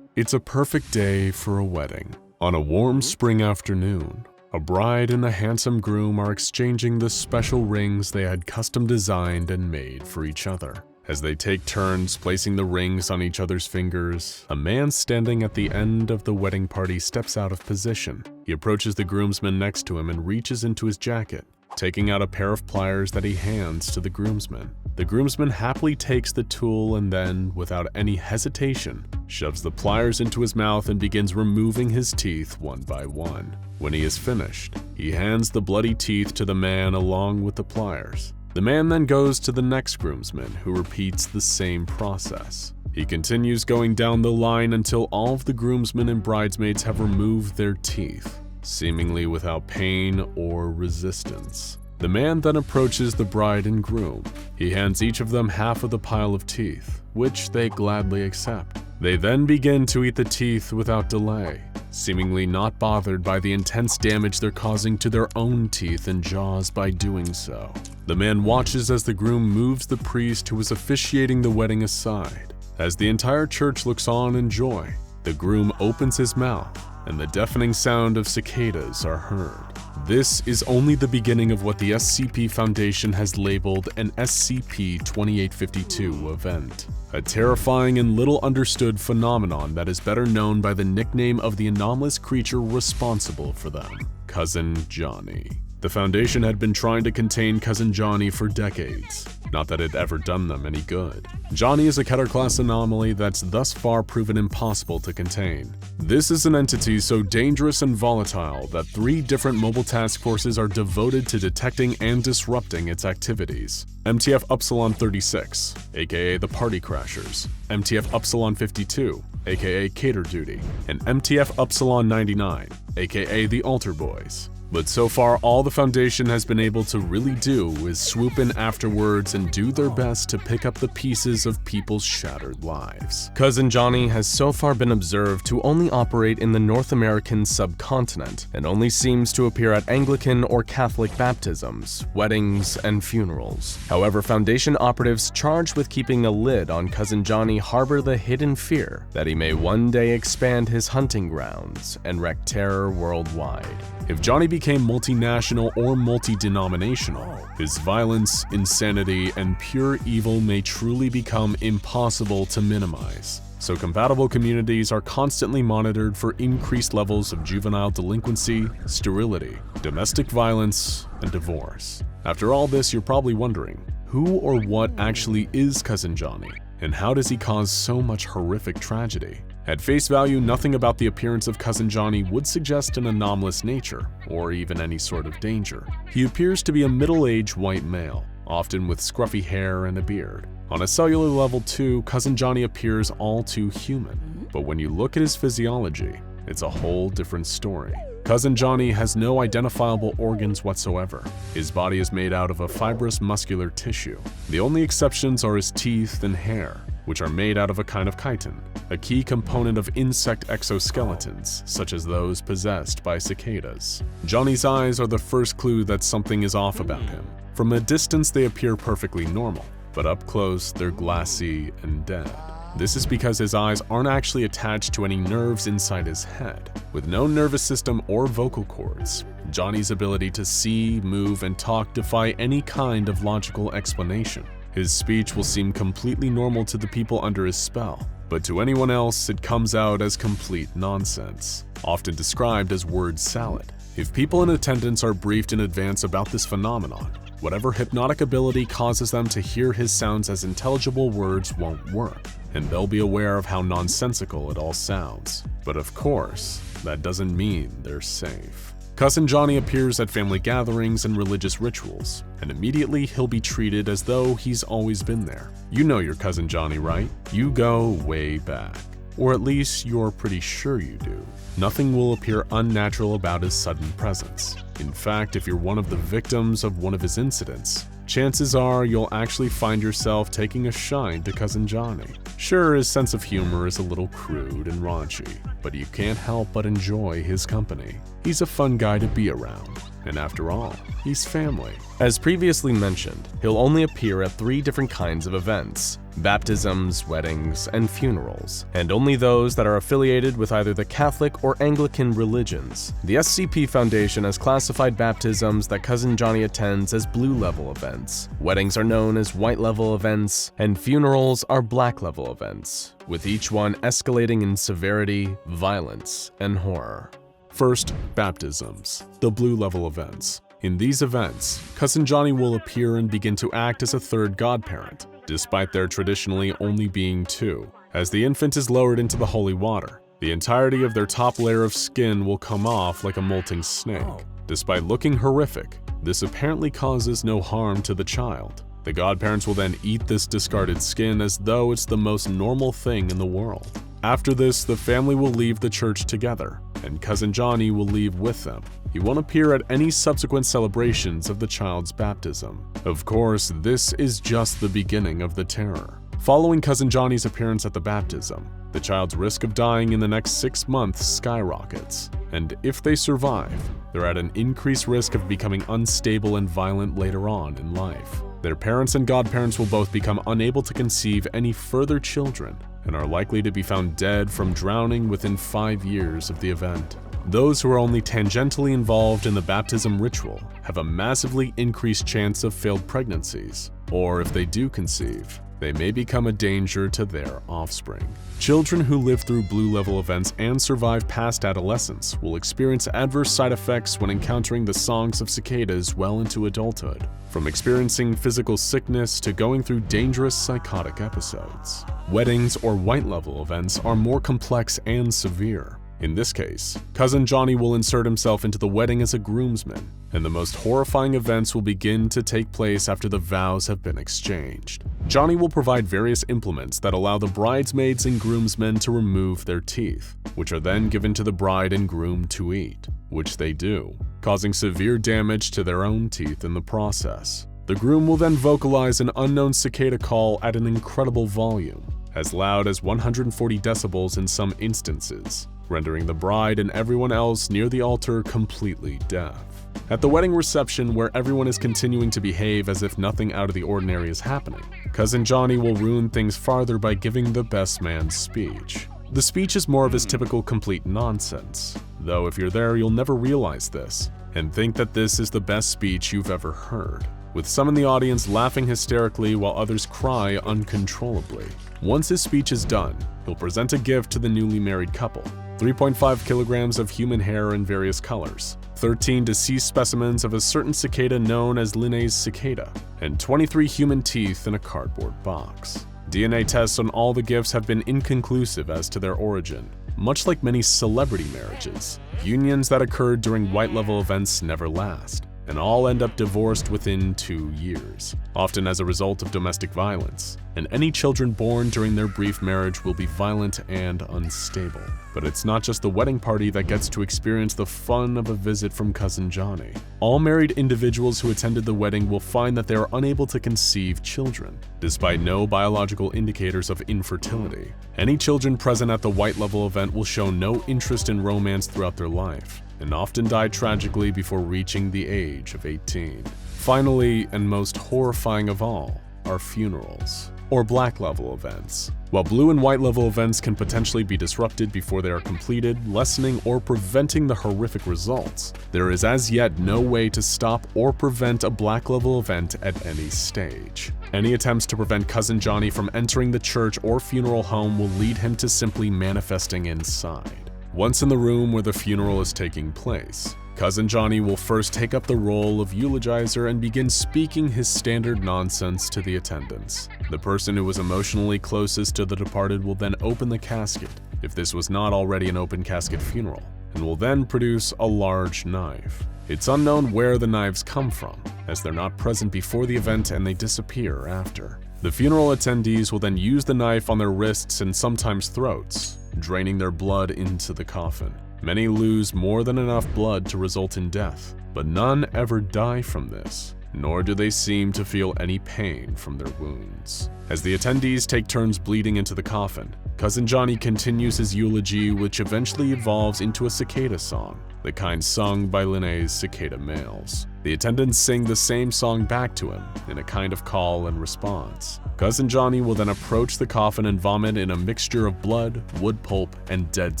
It's a perfect day for a wedding. On a warm spring afternoon, a bride and a handsome groom are exchanging the special rings they had custom designed and made for each other. As they take turns placing the rings on each other's fingers, a man standing at the end of the wedding party steps out of position. He approaches the groomsman next to him and reaches into his jacket, taking out a pair of pliers that he hands to the groomsman. The groomsman happily takes the tool and then, without any hesitation, shoves the pliers into his mouth and begins removing his teeth one by one. When he is finished, he hands the bloody teeth to the man along with the pliers. The man then goes to the next groomsman, who repeats the same process. He continues going down the line until all of the groomsmen and bridesmaids have removed their teeth, seemingly without pain or resistance. The man then approaches the bride and groom. He hands each of them half of the pile of teeth, which they gladly accept. They then begin to eat the teeth without delay, seemingly not bothered by the intense damage they're causing to their own teeth and jaws by doing so. The man watches as the groom moves the priest who is officiating the wedding aside. As the entire church looks on in joy, the groom opens his mouth, and the deafening sound of cicadas are heard. This is only the beginning of what the SCP Foundation has labeled an SCP-2852 event, a terrifying and little understood phenomenon that is better known by the nickname of the anomalous creature responsible for them, Cousin Johnny. The Foundation had been trying to contain Cousin Johnny for decades, not that it ever done them any good. Johnny is a Keter-class anomaly that's thus far proven impossible to contain. This is an entity so dangerous and volatile that 3 different mobile task forces are devoted to detecting and disrupting its activities. MTF Upsilon 36, aka the Party Crashers, MTF Upsilon 52, aka Cater Duty, and MTF Upsilon 99, aka the Altar Boys. But so far, all the Foundation has been able to really do is swoop in afterwards and do their best to pick up the pieces of people's shattered lives. Cousin Johnny has so far been observed to only operate in the North American subcontinent and only seems to appear at Anglican or Catholic baptisms, weddings, and funerals. However, Foundation operatives charged with keeping a lid on Cousin Johnny harbor the hidden fear that he may one day expand his hunting grounds and wreak terror worldwide. If Johnny became multinational or multi-denominational, his violence, insanity, and pure evil may truly become impossible to minimize. So compatible communities are constantly monitored for increased levels of juvenile delinquency, sterility, domestic violence, and divorce. After all this, you're probably wondering, who or what actually is Cousin Johnny, and how does he cause so much horrific tragedy? At face value, nothing about the appearance of Cousin Johnny would suggest an anomalous nature, or even any sort of danger. He appears to be a middle-aged white male, often with scruffy hair and a beard. On a cellular level too, Cousin Johnny appears all too human. But when you look at his physiology, it's a whole different story. Cousin Johnny has no identifiable organs whatsoever. His body is made out of a fibrous muscular tissue. The only exceptions are his teeth and hair, which are made out of a kind of chitin, a key component of insect exoskeletons, such as those possessed by cicadas. Johnny's eyes are the first clue that something is off about him. From a distance, they appear perfectly normal, but up close, they're glassy and dead. This is because his eyes aren't actually attached to any nerves inside his head. With no nervous system or vocal cords, Johnny's ability to see, move, and talk defy any kind of logical explanation. His speech will seem completely normal to the people under his spell, but to anyone else it comes out as complete nonsense, often described as word salad. If people in attendance are briefed in advance about this phenomenon, whatever hypnotic ability causes them to hear his sounds as intelligible words won't work, and they'll be aware of how nonsensical it all sounds. But of course, that doesn't mean they're safe. Cousin Johnny appears at family gatherings and religious rituals, and immediately he'll be treated as though he's always been there. You know your Cousin Johnny, right? You go way back. Or at least you're pretty sure you do. Nothing will appear unnatural about his sudden presence. In fact, if you're one of the victims of one of his incidents, chances are you'll actually find yourself taking a shine to Cousin Johnny. Sure, his sense of humor is a little crude and raunchy, but you can't help but enjoy his company. He's a fun guy to be around, and after all, he's family. As previously mentioned, he'll only appear at 3 different kinds of events: baptisms, weddings, and funerals, and only those that are affiliated with either the Catholic or Anglican religions. The SCP Foundation has classified baptisms that Cousin Johnny attends as blue-level events, weddings are known as white-level events, and funerals are black-level events, with each one escalating in severity, violence, and horror. First, baptisms, the blue-level events. In these events, Cousin Johnny will appear and begin to act as a third godparent, despite there traditionally only being 2. As the infant is lowered into the holy water, the entirety of their top layer of skin will come off like a molting snake. Despite looking horrific, this apparently causes no harm to the child. The godparents will then eat this discarded skin as though it's the most normal thing in the world. After this, the family will leave the church together, and Cousin Johnny will leave with them. He won't appear at any subsequent celebrations of the child's baptism. Of course, this is just the beginning of the terror. Following Cousin Johnny's appearance at the baptism, the child's risk of dying in the next 6 months skyrockets, and if they survive, they're at an increased risk of becoming unstable and violent later on in life. Their parents and godparents will both become unable to conceive any further children and are likely to be found dead from drowning within 5 years of the event. Those who are only tangentially involved in the baptism ritual have a massively increased chance of failed pregnancies, or if they do conceive, they may become a danger to their offspring. Children who live through blue-level events and survive past adolescence will experience adverse side effects when encountering the songs of cicadas well into adulthood, from experiencing physical sickness to going through dangerous psychotic episodes. Weddings or white-level events are more complex and severe. In this case, Cousin Johnny will insert himself into the wedding as a groomsman, and the most horrifying events will begin to take place after the vows have been exchanged. Johnny will provide various implements that allow the bridesmaids and groomsmen to remove their teeth, which are then given to the bride and groom to eat, which they do, causing severe damage to their own teeth in the process. The groom will then vocalize an unknown cicada call at an incredible volume, as loud as 140 decibels in some instances, rendering the bride and everyone else near the altar completely deaf. At the wedding reception, where everyone is continuing to behave as if nothing out of the ordinary is happening, Cousin Johnny will ruin things farther by giving the best man's speech. The speech is more of his typical complete nonsense, though if you're there you'll never realize this, and think that this is the best speech you've ever heard, with some in the audience laughing hysterically while others cry uncontrollably. Once his speech is done, he'll present a gift to the newly married couple: 3.5 kilograms of human hair in various colors, 13 deceased specimens of a certain cicada known as Linnaeus cicada, and 23 human teeth in a cardboard box. DNA tests on all the gifts have been inconclusive as to their origin. Much like many celebrity marriages, unions that occurred during white-level events never last. and all end up divorced within 2 years, often as a result of domestic violence, and any children born during their brief marriage will be violent and unstable. But it's not just the wedding party that gets to experience the fun of a visit from Cousin Johnny. All married individuals who attended the wedding will find that they are unable to conceive children, despite no biological indicators of infertility. Any children present at the white level event will show no interest in romance throughout their life, and often die tragically before reaching the age of 18. Finally, and most horrifying of all, are funerals, or black level events. While blue and white level events can potentially be disrupted before they are completed, lessening or preventing the horrific results, there is as yet no way to stop or prevent a black level event at any stage. Any attempts to prevent Cousin Johnny from entering the church or funeral home will lead him to simply manifesting inside. Once in the room where the funeral is taking place, Cousin Johnny will first take up the role of eulogizer and begin speaking his standard nonsense to the attendants. The person who was emotionally closest to the departed will then open the casket, if this was not already an open casket funeral, and will then produce a large knife. It's unknown where the knives come from, as they're not present before the event and they disappear after. The funeral attendees will then use the knife on their wrists and sometimes throats, draining their blood into the coffin. Many lose more than enough blood to result in death, but none ever die from this, nor do they seem to feel any pain from their wounds. As the attendees take turns bleeding into the coffin, Cousin Johnny continues his eulogy, which eventually evolves into a cicada song, the kind sung by Linné's cicada males. The attendants sing the same song back to him in a kind of call and response. Cousin Johnny will then approach the coffin and vomit in a mixture of blood, wood pulp, and dead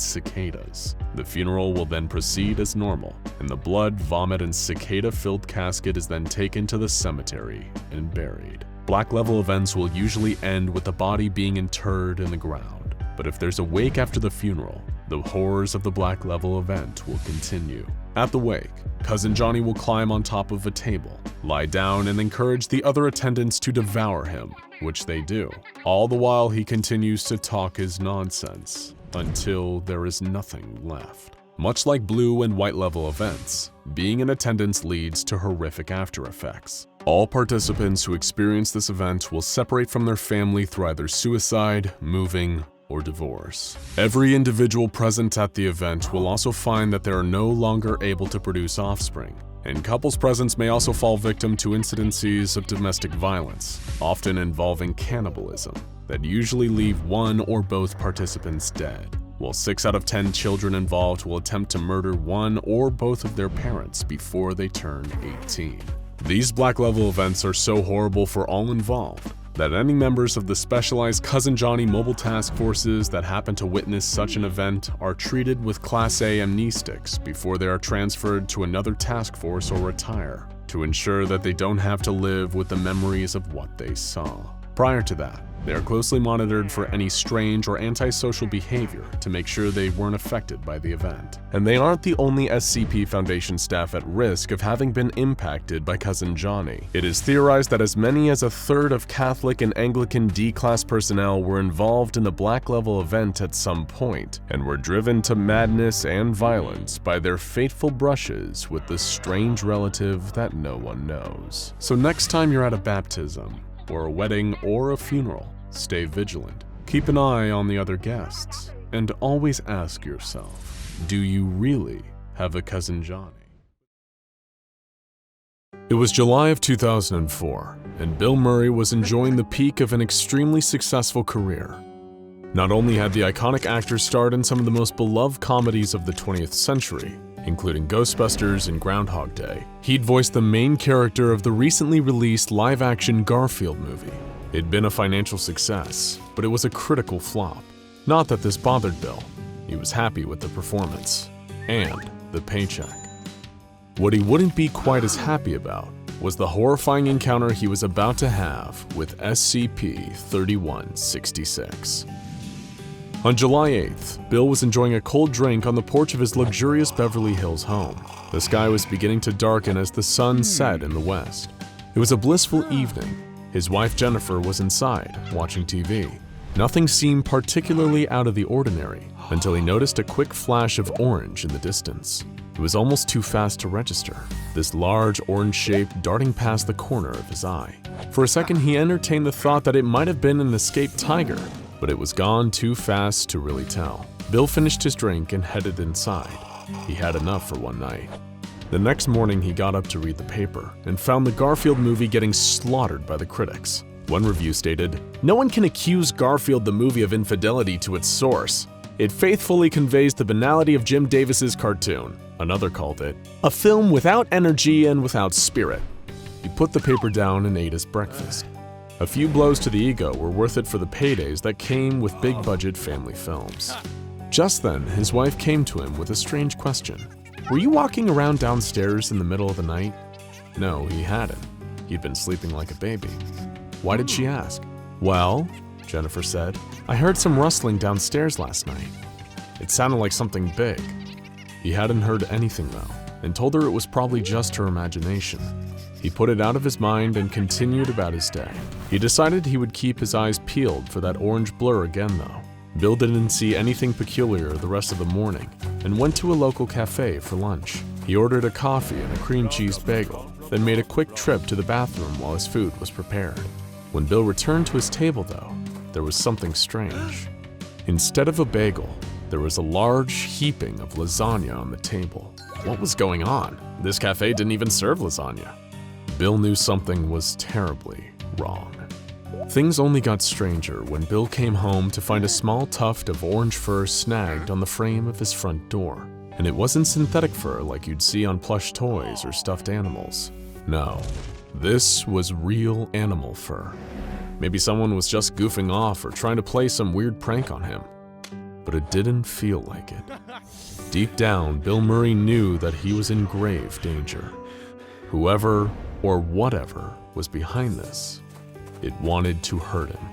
cicadas. The funeral will then proceed as normal, and the blood, vomit, and cicada-filled casket is then taken to the cemetery and buried. Black level events will usually end with the body being interred in the ground, but if there's a wake after the funeral, the horrors of the black level event will continue. At the wake, Cousin Johnny will climb on top of a table, lie down, and encourage the other attendants to devour him, which they do. All the while he continues to talk his nonsense, until there is nothing left. Much like blue and white level events, being in attendance leads to horrific after effects. All participants who experience this event will separate from their family through either suicide, moving, or divorce. Every individual present at the event will also find that they are no longer able to produce offspring, and couples present may also fall victim to incidences of domestic violence, often involving cannibalism, that usually leave one or both participants dead, while 6 out of 10 children involved will attempt to murder one or both of their parents before they turn 18. These black level events are so horrible for all involved that any members of the specialized Cousin Johnny mobile task forces that happen to witness such an event are treated with Class A amnestics before they are transferred to another task force or retire, to ensure that they don't have to live with the memories of what they saw. Prior to that, they are closely monitored for any strange or antisocial behavior to make sure they weren't affected by the event. And they aren't the only SCP Foundation staff at risk of having been impacted by Cousin Johnny. It is theorized that as many as a third of Catholic and Anglican D-Class personnel were involved in the Black Level event at some point, and were driven to madness and violence by their fateful brushes with the strange relative that no one knows. So next time you're at a baptism, or a wedding, or a funeral, stay vigilant. Keep an eye on the other guests, and always ask yourself, do you really have a Cousin Johnny? It was July of 2004, and Bill Murray was enjoying the peak of an extremely successful career. Not only had the iconic actor starred in some of the most beloved comedies of the 20th century, including Ghostbusters and Groundhog Day, he'd voiced the main character of the recently released live-action Garfield movie. It'd been a financial success, but it was a critical flop. Not that this bothered Bill. He was happy with the performance and the paycheck. What he wouldn't be quite as happy about was the horrifying encounter he was about to have with SCP-3166. On July 8th, Bill was enjoying a cold drink on the porch of his luxurious Beverly Hills home. The sky was beginning to darken as the sun set in the west. It was a blissful evening. His wife Jennifer was inside, watching TV. Nothing seemed particularly out of the ordinary until he noticed a quick flash of orange in the distance. It was almost too fast to register, this large orange shape darting past the corner of his eye. For a second, he entertained the thought that it might have been an escaped tiger, but it was gone too fast to really tell. Bill finished his drink and headed inside. He had enough for one night. The next morning, he got up to read the paper and found the Garfield movie getting slaughtered by the critics. One review stated, "No one can accuse Garfield the movie of infidelity to its source. It faithfully conveys the banality of Jim Davis's cartoon." Another called it, "a film without energy and without spirit." He put the paper down and ate his breakfast. A few blows to the ego were worth it for the paydays that came with big-budget family films. Just then, his wife came to him with a strange question. "Were you walking around downstairs in the middle of the night?" No, he hadn't. He'd been sleeping like a baby. Why did she ask? "Well," Jennifer said, "I heard some rustling downstairs last night. It sounded like something big." He hadn't heard anything though, and told her it was probably just her imagination. He put it out of his mind and continued about his day. He decided he would keep his eyes peeled for that orange blur again though. Bill didn't see anything peculiar the rest of the morning and went to a local cafe for lunch. He ordered a coffee and a cream cheese bagel, then made a quick trip to the bathroom while his food was prepared. When Bill returned to his table though, there was something strange. Instead of a bagel, there was a large heaping of lasagna on the table. What was going on? This cafe didn't even serve lasagna. Bill knew something was terribly wrong. Things only got stranger when Bill came home to find a small tuft of orange fur snagged on the frame of his front door. And it wasn't synthetic fur like you'd see on plush toys or stuffed animals. No, this was real animal fur. Maybe someone was just goofing off or trying to play some weird prank on him. But it didn't feel like it. Deep down, Bill Murray knew that he was in grave danger. Whoever or whatever was behind this, it wanted to hurt him.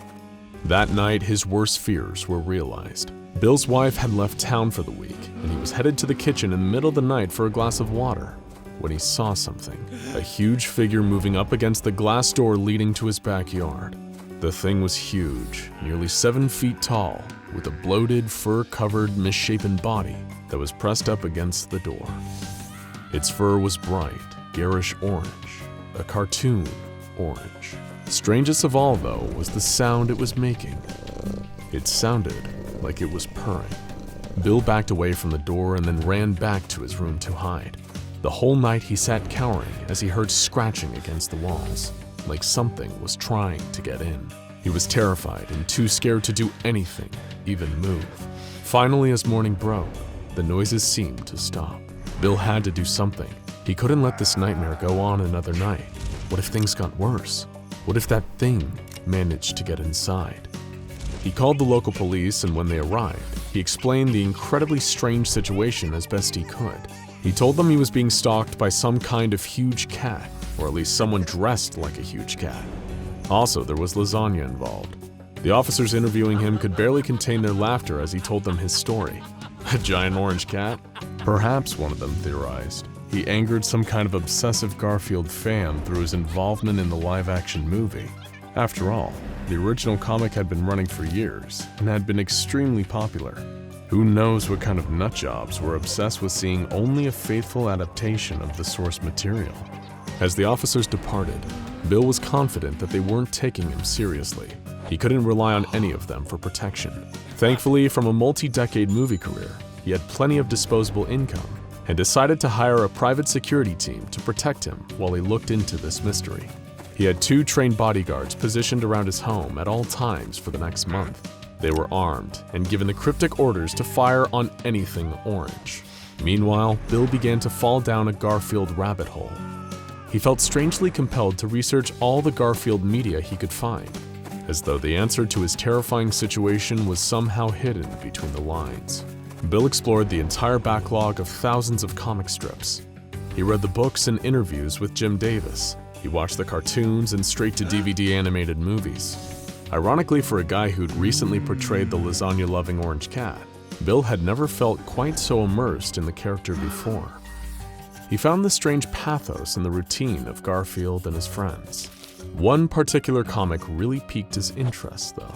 That night, his worst fears were realized. Bill's wife had left town for the week, and he was headed to the kitchen in the middle of the night for a glass of water when he saw something. A huge figure moving up against the glass door leading to his backyard. The thing was huge, nearly 7 feet tall, with a bloated, fur-covered, misshapen body that was pressed up against the door. Its fur was bright, garish orange, a cartoon orange. Strangest of all, though, was the sound it was making. It sounded like it was purring. Bill backed away from the door and then ran back to his room to hide. The whole night he sat cowering as he heard scratching against the walls, like something was trying to get in. He was terrified and too scared to do anything, even move. Finally, as morning broke, the noises seemed to stop. Bill had to do something. He couldn't let this nightmare go on another night. What if things got worse? What if that thing managed to get inside? He called the local police, and when they arrived, he explained the incredibly strange situation as best he could. He told them he was being stalked by some kind of huge cat, or at least someone dressed like a huge cat. Also, there was lasagna involved. The officers interviewing him could barely contain their laughter as he told them his story. A giant orange cat? Perhaps, one of them theorized, he angered some kind of obsessive Garfield fan through his involvement in the live-action movie. After all, the original comic had been running for years and had been extremely popular. Who knows what kind of nutjobs were obsessed with seeing only a faithful adaptation of the source material. As the officers departed, Bill was confident that they weren't taking him seriously. He couldn't rely on any of them for protection. Thankfully, from a multi-decade movie career, he had plenty of disposable income and decided to hire a private security team to protect him while he looked into this mystery. He had 2 trained bodyguards positioned around his home at all times for the next month. They were armed and given the cryptic orders to fire on anything orange. Meanwhile, Bill began to fall down a Garfield rabbit hole. He felt strangely compelled to research all the Garfield media he could find, as though the answer to his terrifying situation was somehow hidden between the lines. Bill explored the entire backlog of thousands of comic strips. He read the books and interviews with Jim Davis. He watched the cartoons and straight-to-DVD animated movies. Ironically, for a guy who'd recently portrayed the lasagna-loving orange cat, Bill had never felt quite so immersed in the character before. He found the strange pathos in the routine of Garfield and his friends. One particular comic really piqued his interest, though.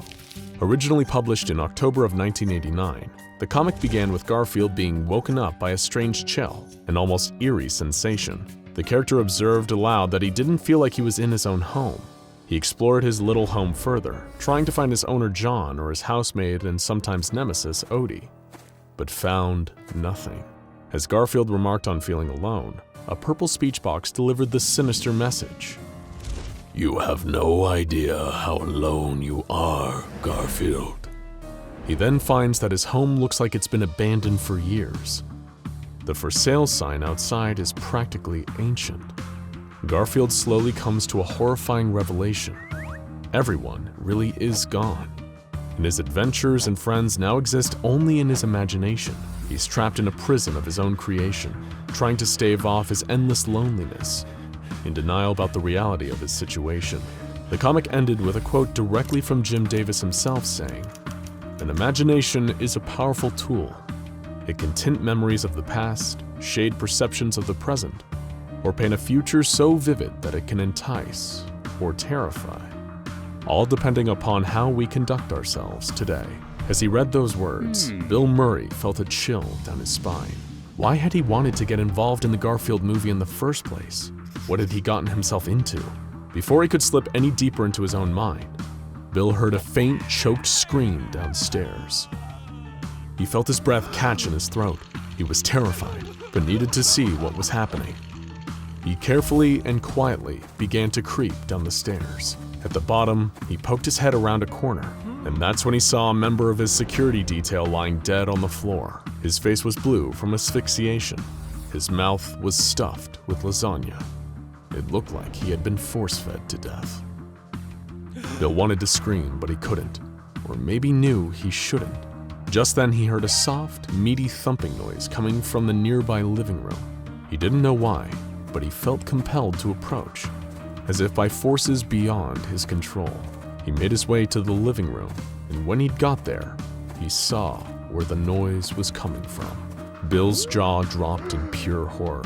Originally published in October of 1989, the comic began with Garfield being woken up by a strange chill, an almost eerie sensation. The character observed aloud that he didn't feel like he was in his own home. He explored his little home further, trying to find his owner John or his housemaid and sometimes nemesis Odie, but found nothing. As Garfield remarked on feeling alone, a purple speech box delivered the sinister message. You have no idea how alone you are, Garfield. He then finds that his home looks like it's been abandoned for years. The for sale sign outside is practically ancient. Garfield slowly comes to a horrifying revelation. Everyone really is gone, and his adventures and friends now exist only in his imagination. He's trapped in a prison of his own creation, trying to stave off his endless loneliness, in denial about the reality of his situation. The comic ended with a quote directly from Jim Davis himself saying, "An imagination is a powerful tool. It can tint memories of the past, shade perceptions of the present, or paint a future so vivid that it can entice or terrify, all depending upon how we conduct ourselves today." As he read those words, Bill Murray felt a chill down his spine. Why had he wanted to get involved in the Garfield movie in the first place? What had he gotten himself into? Before he could slip any deeper into his own mind, Bill heard a faint, choked scream downstairs. He felt his breath catch in his throat. He was terrified, but needed to see what was happening. He carefully and quietly began to creep down the stairs. At the bottom, he poked his head around a corner, and that's when he saw a member of his security detail lying dead on the floor. His face was blue from asphyxiation. His mouth was stuffed with lasagna. It looked like he had been force-fed to death. Bill wanted to scream, but he couldn't, or maybe knew he shouldn't. Just then he heard a soft, meaty thumping noise coming from the nearby living room. He didn't know why, but he felt compelled to approach, as if by forces beyond his control. He made his way to the living room, and when he'd got there, he saw where the noise was coming from. Bill's jaw dropped in pure horror.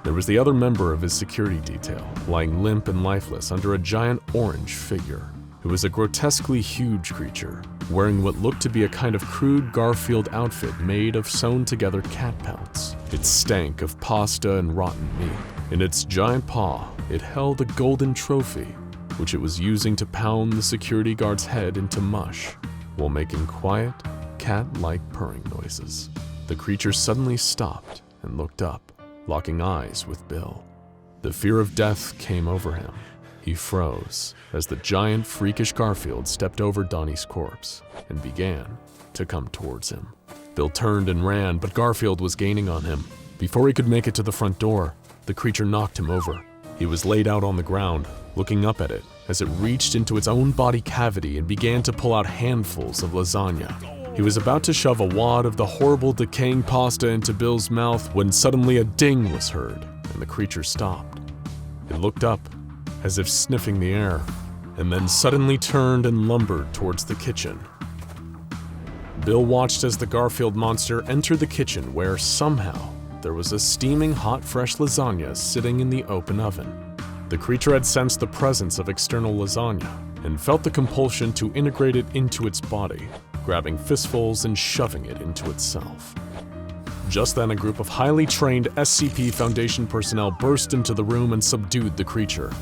There was the other member of his security detail, lying limp and lifeless under a giant orange figure. It was a grotesquely huge creature, wearing what looked to be a kind of crude Garfield outfit made of sewn-together cat pelts. It stank of pasta and rotten meat. In its giant paw, it held a golden trophy, which it was using to pound the security guard's head into mush, while making quiet, cat-like purring noises. The creature suddenly stopped and looked up, locking eyes with Bill. The fear of death came over him. He froze as the giant, freakish Garfield stepped over Donnie's corpse and began to come towards him. Bill turned and ran, but Garfield was gaining on him. Before he could make it to the front door, the creature knocked him over. He was laid out on the ground, looking up at it as it reached into its own body cavity and began to pull out handfuls of lasagna. He was about to shove a wad of the horrible, decaying pasta into Bill's mouth when suddenly a ding was heard and the creature stopped. It looked up, as if sniffing the air, and then suddenly turned and lumbered towards the kitchen. Bill watched as the Garfield monster entered the kitchen where, somehow, there was a steaming hot fresh lasagna sitting in the open oven. The creature had sensed the presence of external lasagna and felt the compulsion to integrate it into its body, grabbing fistfuls and shoving it into itself. Just then, a group of highly trained SCP Foundation personnel burst into the room and subdued the creature.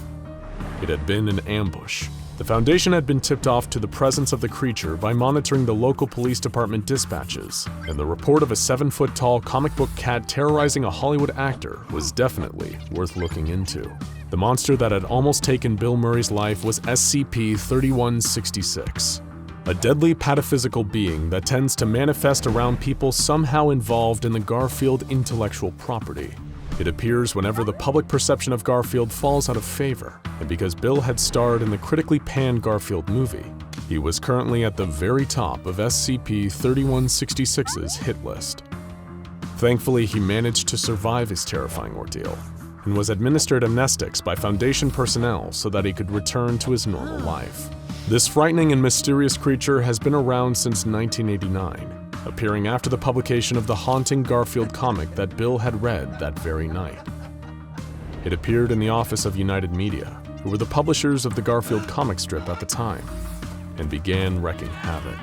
It had been an ambush. The Foundation had been tipped off to the presence of the creature by monitoring the local police department dispatches, and the report of a 7-foot-tall comic book cat terrorizing a Hollywood actor was definitely worth looking into. The monster that had almost taken Bill Murray's life was SCP-3166, a deadly pataphysical being that tends to manifest around people somehow involved in the Garfield intellectual property. It appears whenever the public perception of Garfield falls out of favor, and because Bill had starred in the critically panned Garfield movie, he was currently at the very top of SCP-3166's hit list. Thankfully, he managed to survive his terrifying ordeal, and was administered amnestics by Foundation personnel so that he could return to his normal life. This frightening and mysterious creature has been around since 1989, appearing after the publication of the haunting Garfield comic that Bill had read that very night. It appeared in the office of United Media, who were the publishers of the Garfield comic strip at the time, and began wreaking havoc.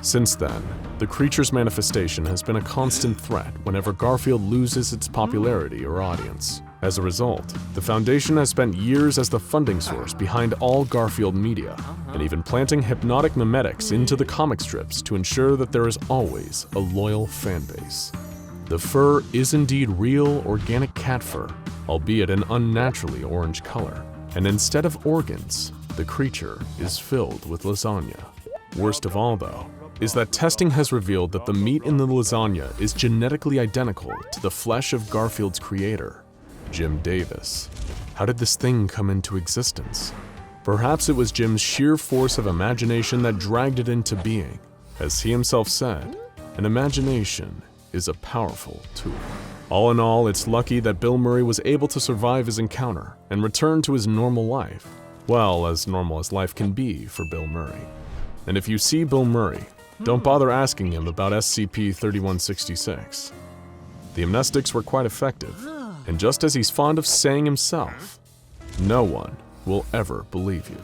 Since then, the creature's manifestation has been a constant threat whenever Garfield loses its popularity or audience. As a result, the Foundation has spent years as the funding source behind all Garfield media, and even planting hypnotic mimetics into the comic strips to ensure that there is always a loyal fan base. The fur is indeed real organic cat fur, albeit an unnaturally orange color, and instead of organs, the creature is filled with lasagna. Worst of all, though, is that testing has revealed that the meat in the lasagna is genetically identical to the flesh of Garfield's creator, Jim Davis. How did this thing come into existence? Perhaps it was Jim's sheer force of imagination that dragged it into being. As he himself said, an imagination is a powerful tool. All in all, it's lucky that Bill Murray was able to survive his encounter and return to his normal life. Well, as normal as life can be for Bill Murray. And if you see Bill Murray, don't bother asking him about SCP-3166. The amnestics were quite effective, and just as he's fond of saying himself, no one will ever believe you.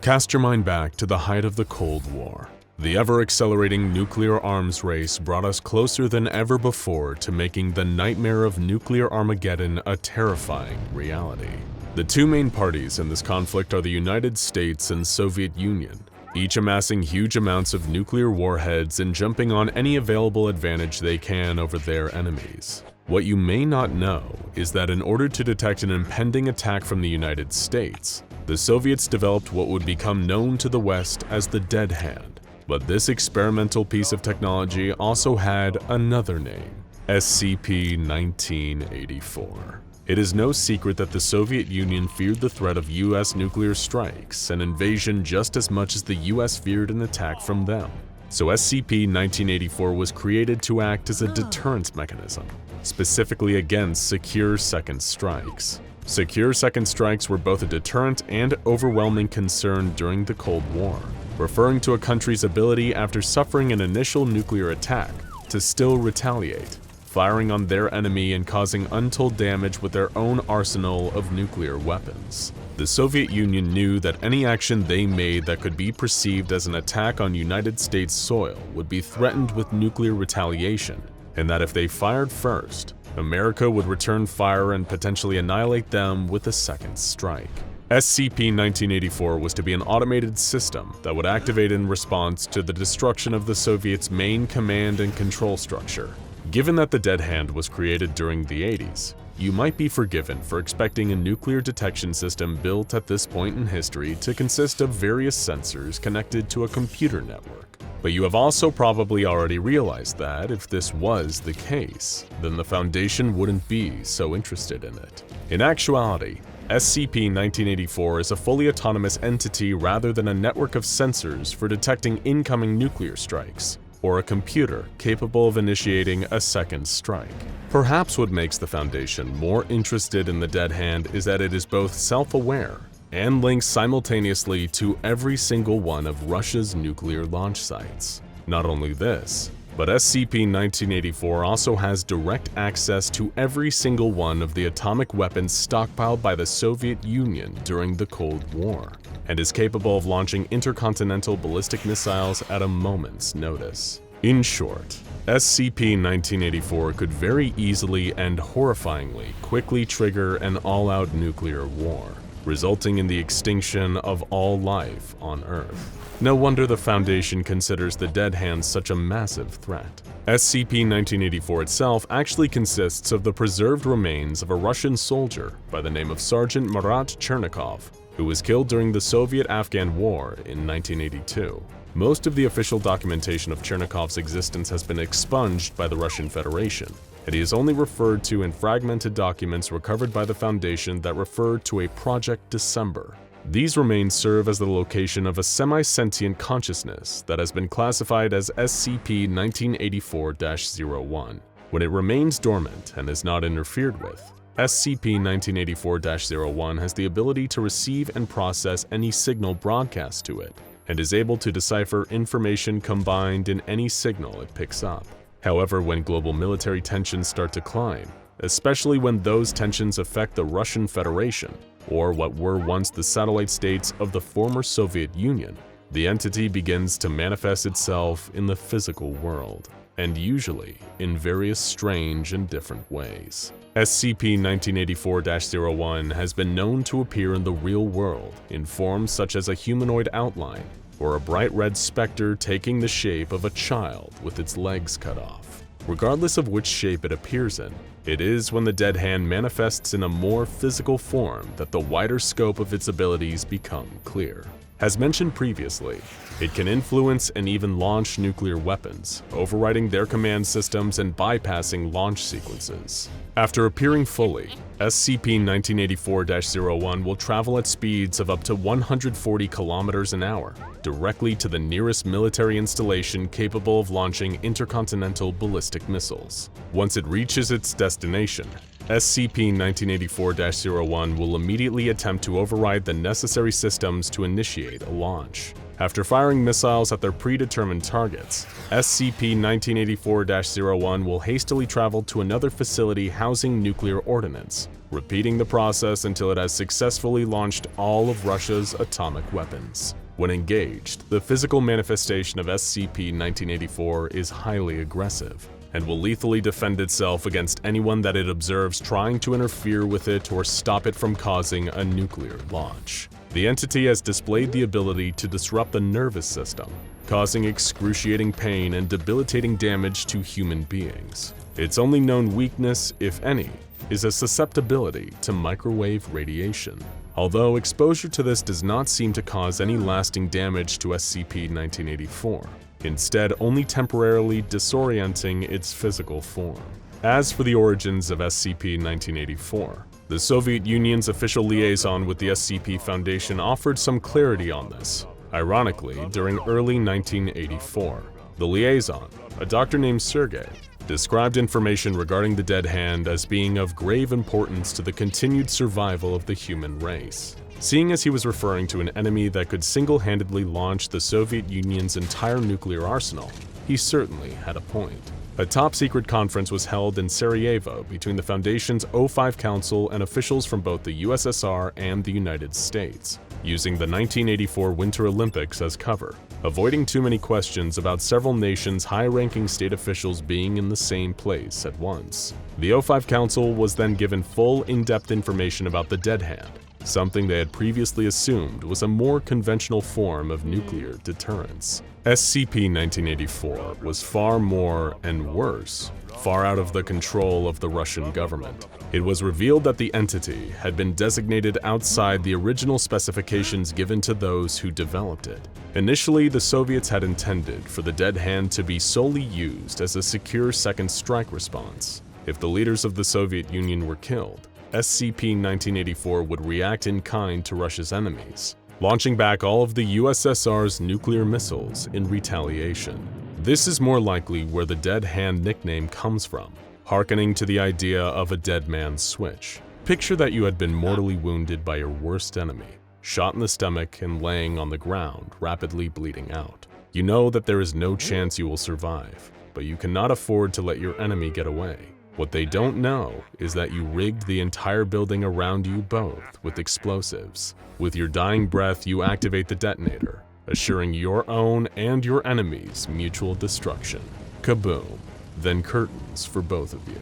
Cast your mind back to the height of the Cold War. The ever-accelerating nuclear arms race brought us closer than ever before to making the nightmare of nuclear Armageddon a terrifying reality. The two main parties in this conflict are the United States and Soviet Union, each amassing huge amounts of nuclear warheads and jumping on any available advantage they can over their enemies. What you may not know is that in order to detect an impending attack from the United States, the Soviets developed what would become known to the West as the Dead Hand. But this experimental piece of technology also had another name, SCP-1984. It is no secret that the Soviet Union feared the threat of US nuclear strikes and invasion just as much as the US feared an attack from them. So SCP-1984 was created to act as a deterrence mechanism, specifically against secure second strikes. Secure second strikes were both a deterrent and overwhelming concern during the Cold War, referring to a country's ability after suffering an initial nuclear attack to still retaliate, firing on their enemy and causing untold damage with their own arsenal of nuclear weapons. The Soviet Union knew that any action they made that could be perceived as an attack on United States soil would be threatened with nuclear retaliation, and that if they fired first, America would return fire and potentially annihilate them with a second strike. SCP-1984 was to be an automated system that would activate in response to the destruction of the Soviets' main command and control structure. Given that the Dead Hand was created during the 80s, you might be forgiven for expecting a nuclear detection system built at this point in history to consist of various sensors connected to a computer network. But you have also probably already realized that if this was the case, then the Foundation wouldn't be so interested in it. In actuality, SCP-1984 is a fully autonomous entity rather than a network of sensors for detecting incoming nuclear strikes, or a computer capable of initiating a second strike. Perhaps what makes the Foundation more interested in the Dead Hand is that it is both self-aware and linked simultaneously to every single one of Russia's nuclear launch sites. Not only this, but SCP-1984 also has direct access to every single one of the atomic weapons stockpiled by the Soviet Union during the Cold War, and is capable of launching intercontinental ballistic missiles at a moment's notice. In short, SCP-1984 could very easily and horrifyingly quickly trigger an all-out nuclear war, resulting in the extinction of all life on Earth. No wonder the Foundation considers the Dead Hand such a massive threat. SCP-1984 itself actually consists of the preserved remains of a Russian soldier by the name of Sergeant Marat Chernikov, who was killed during the Soviet-Afghan War in 1982. Most of the official documentation of Chernikov's existence has been expunged by the Russian Federation, and he is only referred to in fragmented documents recovered by the Foundation that refer to a Project December. These remains serve as the location of a semi-sentient consciousness that has been classified as SCP-1984-01. When it remains dormant and is not interfered with, SCP-1984-01 has the ability to receive and process any signal broadcast to it, and is able to decipher information combined in any signal it picks up. However, when global military tensions start to climb, especially when those tensions affect the Russian Federation, or what were once the satellite states of the former Soviet Union. The entity begins to manifest itself in the physical world, and usually in various strange and different ways. SCP-1984-01 has been known to appear in the real world in forms such as a humanoid outline or a bright red specter taking the shape of a child with its legs cut off. Regardless of which shape it appears in, it is when the Dead Hand manifests in a more physical form that the wider scope of its abilities become clear. As mentioned previously, it can influence and even launch nuclear weapons, overriding their command systems and bypassing launch sequences. After appearing fully, SCP-1984-01 will travel at speeds of up to 140 kilometers an hour, directly to the nearest military installation capable of launching intercontinental ballistic missiles. Once it reaches its destination, SCP-1984-01 will immediately attempt to override the necessary systems to initiate a launch. After firing missiles at their predetermined targets, SCP-1984-01 will hastily travel to another facility housing nuclear ordnance, repeating the process until it has successfully launched all of Russia's atomic weapons. When engaged, the physical manifestation of SCP-1984 is highly aggressive, and will lethally defend itself against anyone that it observes trying to interfere with it or stop it from causing a nuclear launch. The entity has displayed the ability to disrupt the nervous system, causing excruciating pain and debilitating damage to human beings. Its only known weakness, if any, is a susceptibility to microwave radiation. Although exposure to this does not seem to cause any lasting damage to SCP-1984, instead only temporarily disorienting its physical form. As for the origins of SCP-1984, the Soviet Union's official liaison with the SCP Foundation offered some clarity on this. Ironically, during early 1984, the liaison, a doctor named Sergei, described information regarding the Dead Hand as being of grave importance to the continued survival of the human race. Seeing as he was referring to an enemy that could single-handedly launch the Soviet Union's entire nuclear arsenal, he certainly had a point. A top-secret conference was held in Sarajevo between the Foundation's O5 Council and officials from both the USSR and the United States, using the 1984 Winter Olympics as cover, avoiding too many questions about several nations' high-ranking state officials being in the same place at once. The O5 Council was then given full, in-depth information about the Dead Hand, something they had previously assumed was a more conventional form of nuclear deterrence. SCP-1984 was far more, and worse, far out of the control of the Russian government. It was revealed that the entity had been designated outside the original specifications given to those who developed it. Initially, the Soviets had intended for the Dead Hand to be solely used as a secure second strike response. If the leaders of the Soviet Union were killed, SCP-1984 would react in kind to Russia's enemies, launching back all of the USSR's nuclear missiles in retaliation. This is more likely where the Dead Hand nickname comes from, hearkening to the idea of a dead man's switch. Picture that you had been mortally wounded by your worst enemy, shot in the stomach and laying on the ground, rapidly bleeding out. You know that there is no chance you will survive, but you cannot afford to let your enemy get away. What they don't know is that you rigged the entire building around you both with explosives. With your dying breath, you activate the detonator, assuring your own and your enemy's mutual destruction. Kaboom. Then curtains for both of you.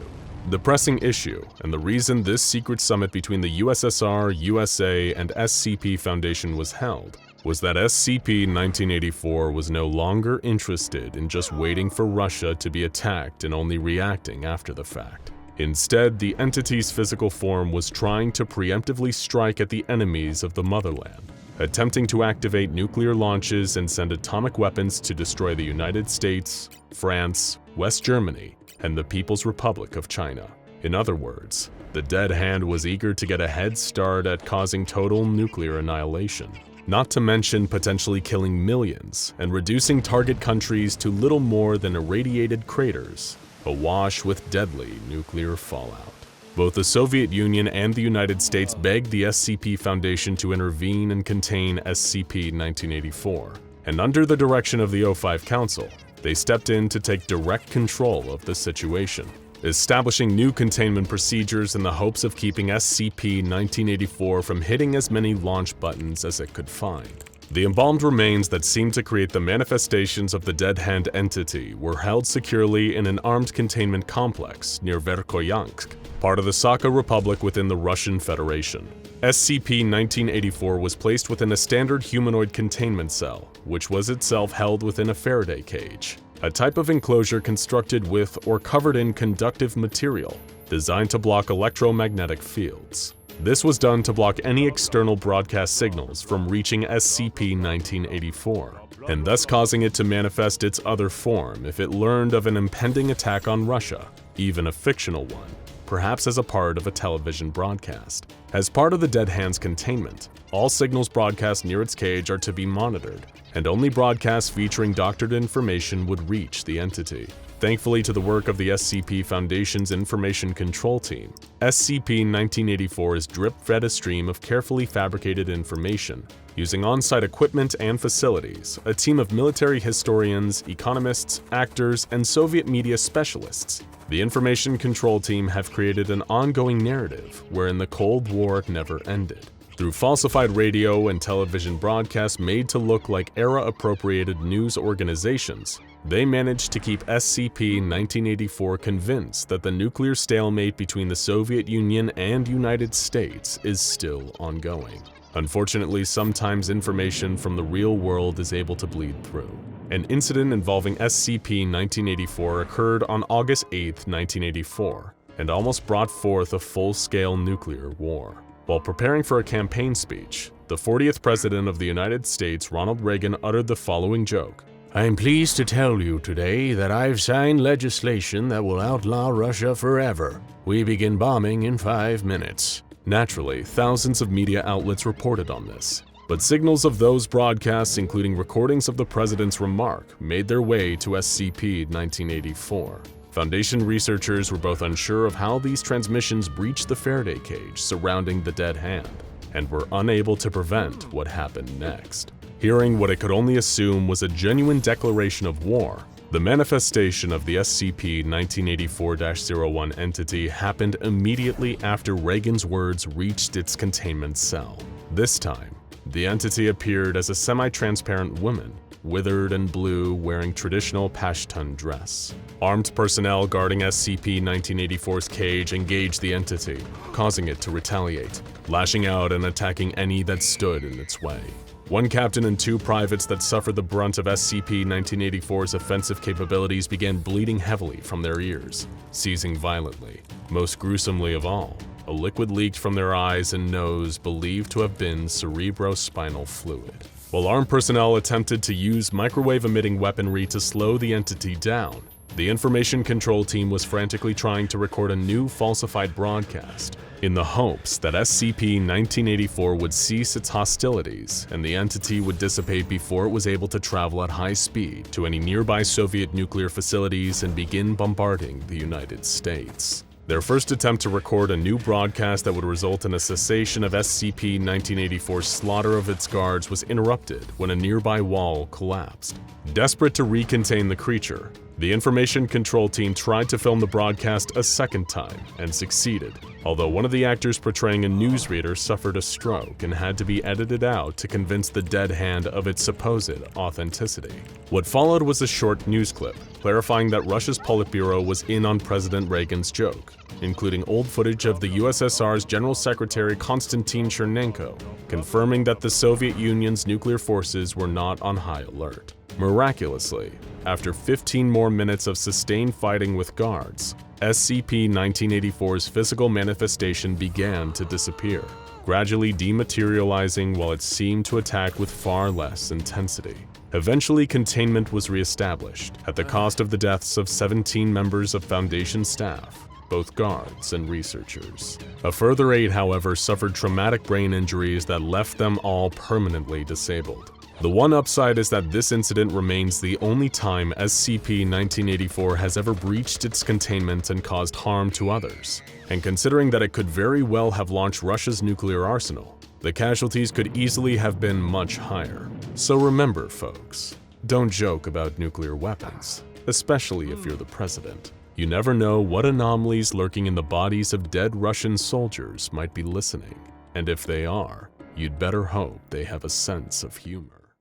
The pressing issue, and the reason this secret summit between the USSR, USA, and SCP Foundation was held, was that SCP-1984 was no longer interested in just waiting for Russia to be attacked and only reacting after the fact. Instead, the entity's physical form was trying to preemptively strike at the enemies of the motherland, attempting to activate nuclear launches and send atomic weapons to destroy the United States, France, West Germany, and the People's Republic of China. In other words, the Dead Hand was eager to get a head start at causing total nuclear annihilation, not to mention potentially killing millions and reducing target countries to little more than irradiated craters, awash with deadly nuclear fallout. Both the Soviet Union and the United States begged the SCP Foundation to intervene and contain SCP-1984, and under the direction of the O5 Council, they stepped in to take direct control of the situation. establishing new containment procedures in the hopes of keeping SCP-1984 from hitting as many launch buttons as it could find. The embalmed remains that seemed to create the manifestations of the Dead Hand entity were held securely in an armed containment complex near Verkhoyansk, part of the Sakha Republic within the Russian Federation. SCP-1984 was placed within a standard humanoid containment cell, which was itself held within a Faraday cage, a type of enclosure constructed with or covered in conductive material designed to block electromagnetic fields. This was done to block any external broadcast signals from reaching SCP-1984, and thus causing it to manifest its other form if it learned of an impending attack on Russia, even a fictional one, perhaps as a part of a television broadcast. As part of the Dead Hand's containment, all signals broadcast near its cage are to be monitored, and only broadcasts featuring doctored information would reach the entity. Thankfully to the work of the SCP Foundation's Information Control Team, SCP-1984 is drip-fed a stream of carefully fabricated information. Using on-site equipment and facilities, a team of military historians, economists, actors, and Soviet media specialists, the Information Control Team have created an ongoing narrative wherein the Cold War never ended. Through falsified radio and television broadcasts made to look like era-appropriated news organizations, they managed to keep SCP-1984 convinced that the nuclear stalemate between the Soviet Union and United States is still ongoing. Unfortunately, sometimes information from the real world is able to bleed through. An incident involving SCP-1984 occurred on August 8, 1984, and almost brought forth a full-scale nuclear war. While preparing for a campaign speech, the 40th President of the United States, Ronald Reagan, uttered the following joke. I am pleased to tell you today that I've signed legislation that will outlaw Russia forever. We begin bombing in 5 minutes. Naturally, thousands of media outlets reported on this, but signals of those broadcasts, including recordings of the president's remark, made their way to SCP-1984. Foundation researchers were both unsure of how these transmissions breached the Faraday cage surrounding the Dead Hand, and were unable to prevent what happened next. Hearing what it could only assume was a genuine declaration of war, the manifestation of the SCP-1984-01 entity happened immediately after Reagan's words reached its containment cell. This time, the entity appeared as a semi-transparent woman, withered and blue, wearing traditional Pashtun dress. Armed personnel guarding SCP-1984's cage engaged the entity, causing it to retaliate, lashing out and attacking any that stood in its way. One captain and 2 privates that suffered the brunt of SCP-1984's offensive capabilities began bleeding heavily from their ears, seizing violently. Most gruesomely of all, a liquid leaked from their eyes and nose believed to have been cerebrospinal fluid. While armed personnel attempted to use microwave-emitting weaponry to slow the entity down, the Information Control Team was frantically trying to record a new falsified broadcast, in the hopes that SCP-1984 would cease its hostilities and the entity would dissipate before it was able to travel at high speed to any nearby Soviet nuclear facilities and begin bombarding the United States. Their first attempt to record a new broadcast that would result in a cessation of SCP-1984's slaughter of its guards was interrupted when a nearby wall collapsed. Desperate to recontain the creature, the Information Control Team tried to film the broadcast a second time and succeeded, although one of the actors portraying a newsreader suffered a stroke and had to be edited out to convince the Dead Hand of its supposed authenticity. What followed was a short news clip, clarifying that Russia's Politburo was in on President Reagan's joke, including old footage of the USSR's General Secretary Konstantin Chernenko, confirming that the Soviet Union's nuclear forces were not on high alert. Miraculously, after 15 more minutes of sustained fighting with guards, SCP-1984's physical manifestation began to disappear, gradually dematerializing while it seemed to attack with far less intensity. Eventually, containment was reestablished, at the cost of the deaths of 17 members of Foundation staff, both guards and researchers. A further 8, however, suffered traumatic brain injuries that left them all permanently disabled. The one upside is that this incident remains the only time SCP-1984 has ever breached its containment and caused harm to others. And considering that it could very well have launched Russia's nuclear arsenal, the casualties could easily have been much higher. So remember, folks, don't joke about nuclear weapons, especially if you're the president. You never know what anomalies lurking in the bodies of dead Russian soldiers might be listening, and if they are, you'd better hope they have a sense of humor.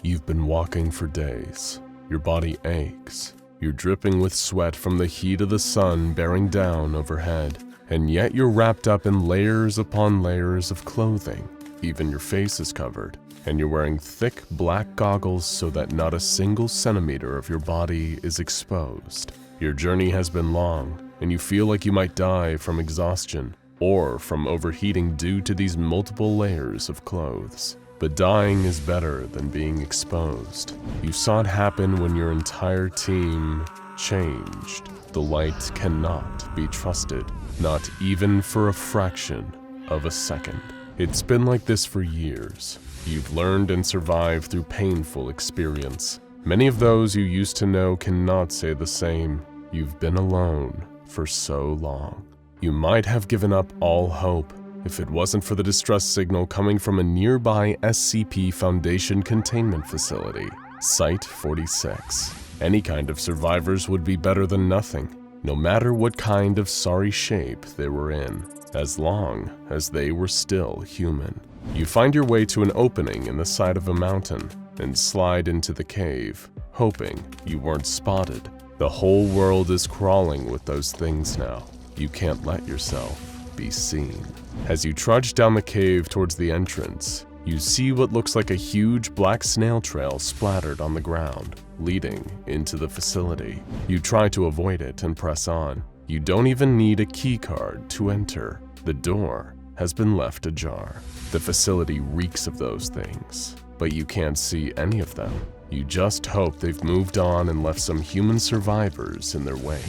You've been walking for days. Your body aches. You're dripping with sweat from the heat of the sun bearing down overhead, and yet you're wrapped up in layers upon layers of clothing. Even your face is covered, and you're wearing thick black goggles so that not a single centimeter of your body is exposed. Your journey has been long, and you feel like you might die from exhaustion or from overheating due to these multiple layers of clothes. But dying is better than being exposed. You saw it happen when your entire team changed. The light cannot be trusted, not even for a fraction of a second. It's been like this for years. You've learned and survived through painful experience. Many of those you used to know cannot say the same. You've been alone for so long. You might have given up all hope if it wasn't for the distress signal coming from a nearby SCP Foundation containment facility, Site 46. Any kind of survivors would be better than nothing, no matter what kind of sorry shape they were in, as long as they were still human. You find your way to an opening in the side of a mountain and slide into the cave, hoping you weren't spotted. The whole world is crawling with those things now. You can't let yourself be seen. As you trudge down the cave towards the entrance, you see what looks like a huge black snail trail splattered on the ground, leading into the facility. You try to avoid it and press on. You don't even need a key card to enter. The door has been left ajar. The facility reeks of those things, but you can't see any of them. You just hope they've moved on and left some human survivors in their wake.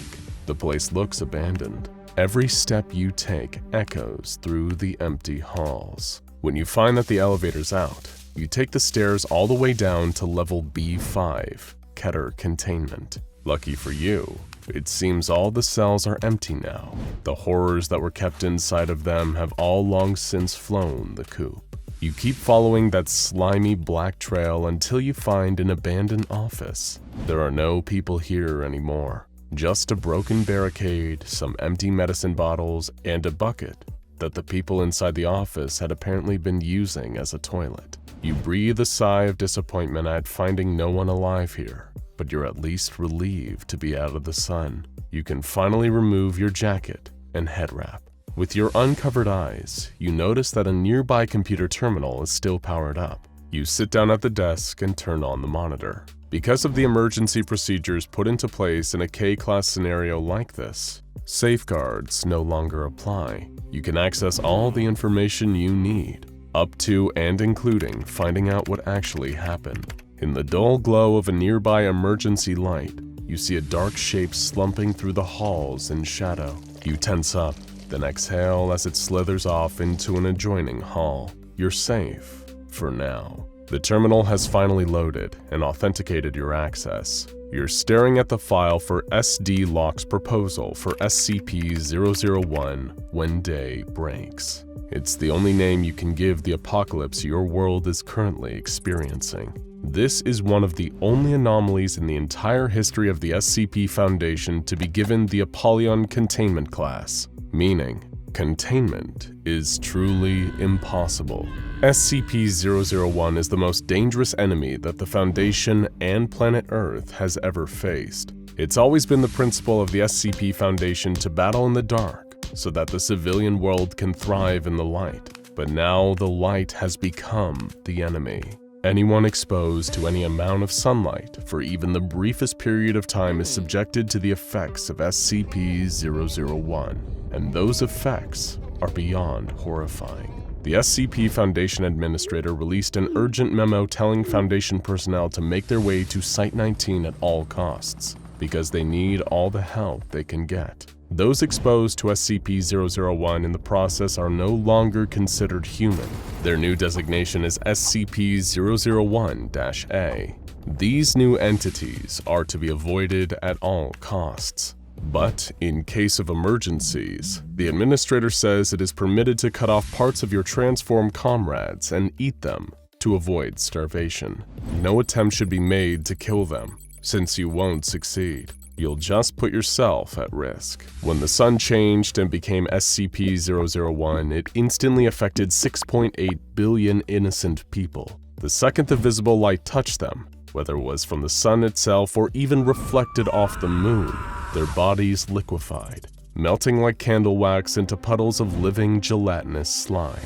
The place looks abandoned. Every step you take echoes through the empty halls. When you find that the elevator's out, you take the stairs all the way down to level B5, Keter Containment. Lucky for you, it seems all the cells are empty now. The horrors that were kept inside of them have all long since flown the coop. You keep following that slimy black trail until you find an abandoned office. There are no people here anymore. Just a broken barricade, some empty medicine bottles, and a bucket that the people inside the office had apparently been using as a toilet. You breathe a sigh of disappointment at finding no one alive here, but you're at least relieved to be out of the sun. You can finally remove your jacket and head wrap. With your uncovered eyes, you notice that a nearby computer terminal is still powered up. You sit down at the desk and turn on the monitor. Because of the emergency procedures put into place in a K-class scenario like this, safeguards no longer apply. You can access all the information you need, up to and including finding out what actually happened. In the dull glow of a nearby emergency light, you see a dark shape slumping through the halls in shadow. You tense up, then exhale as it slithers off into an adjoining hall. You're safe, for now. The terminal has finally loaded and authenticated your access. You're staring at the file for SD Locke's proposal for SCP-001 when day breaks. It's the only name you can give the apocalypse your world is currently experiencing. This is one of the only anomalies in the entire history of the SCP Foundation to be given the Apollyon Containment class, meaning containment is truly impossible. SCP-001 is the most dangerous enemy that the Foundation and planet Earth has ever faced. It's always been the principle of the SCP Foundation to battle in the dark so that the civilian world can thrive in the light. But now the light has become the enemy. Anyone exposed to any amount of sunlight for even the briefest period of time is subjected to the effects of SCP-001, and those effects are beyond horrifying. The SCP Foundation Administrator released an urgent memo telling Foundation personnel to make their way to Site-19 at all costs, because they need all the help they can get. Those exposed to SCP-001 in the process are no longer considered human. Their new designation is SCP-001-A. These new entities are to be avoided at all costs. But in case of emergencies, the Administrator says it is permitted to cut off parts of your transformed comrades and eat them to avoid starvation. No attempt should be made to kill them, since you won't succeed. you'll just put yourself at risk. When the sun changed and became SCP-001, it instantly affected 6.8 billion innocent people. The second the visible light touched them, whether it was from the sun itself or even reflected off the moon, their bodies liquefied, melting like candle wax into puddles of living gelatinous slime.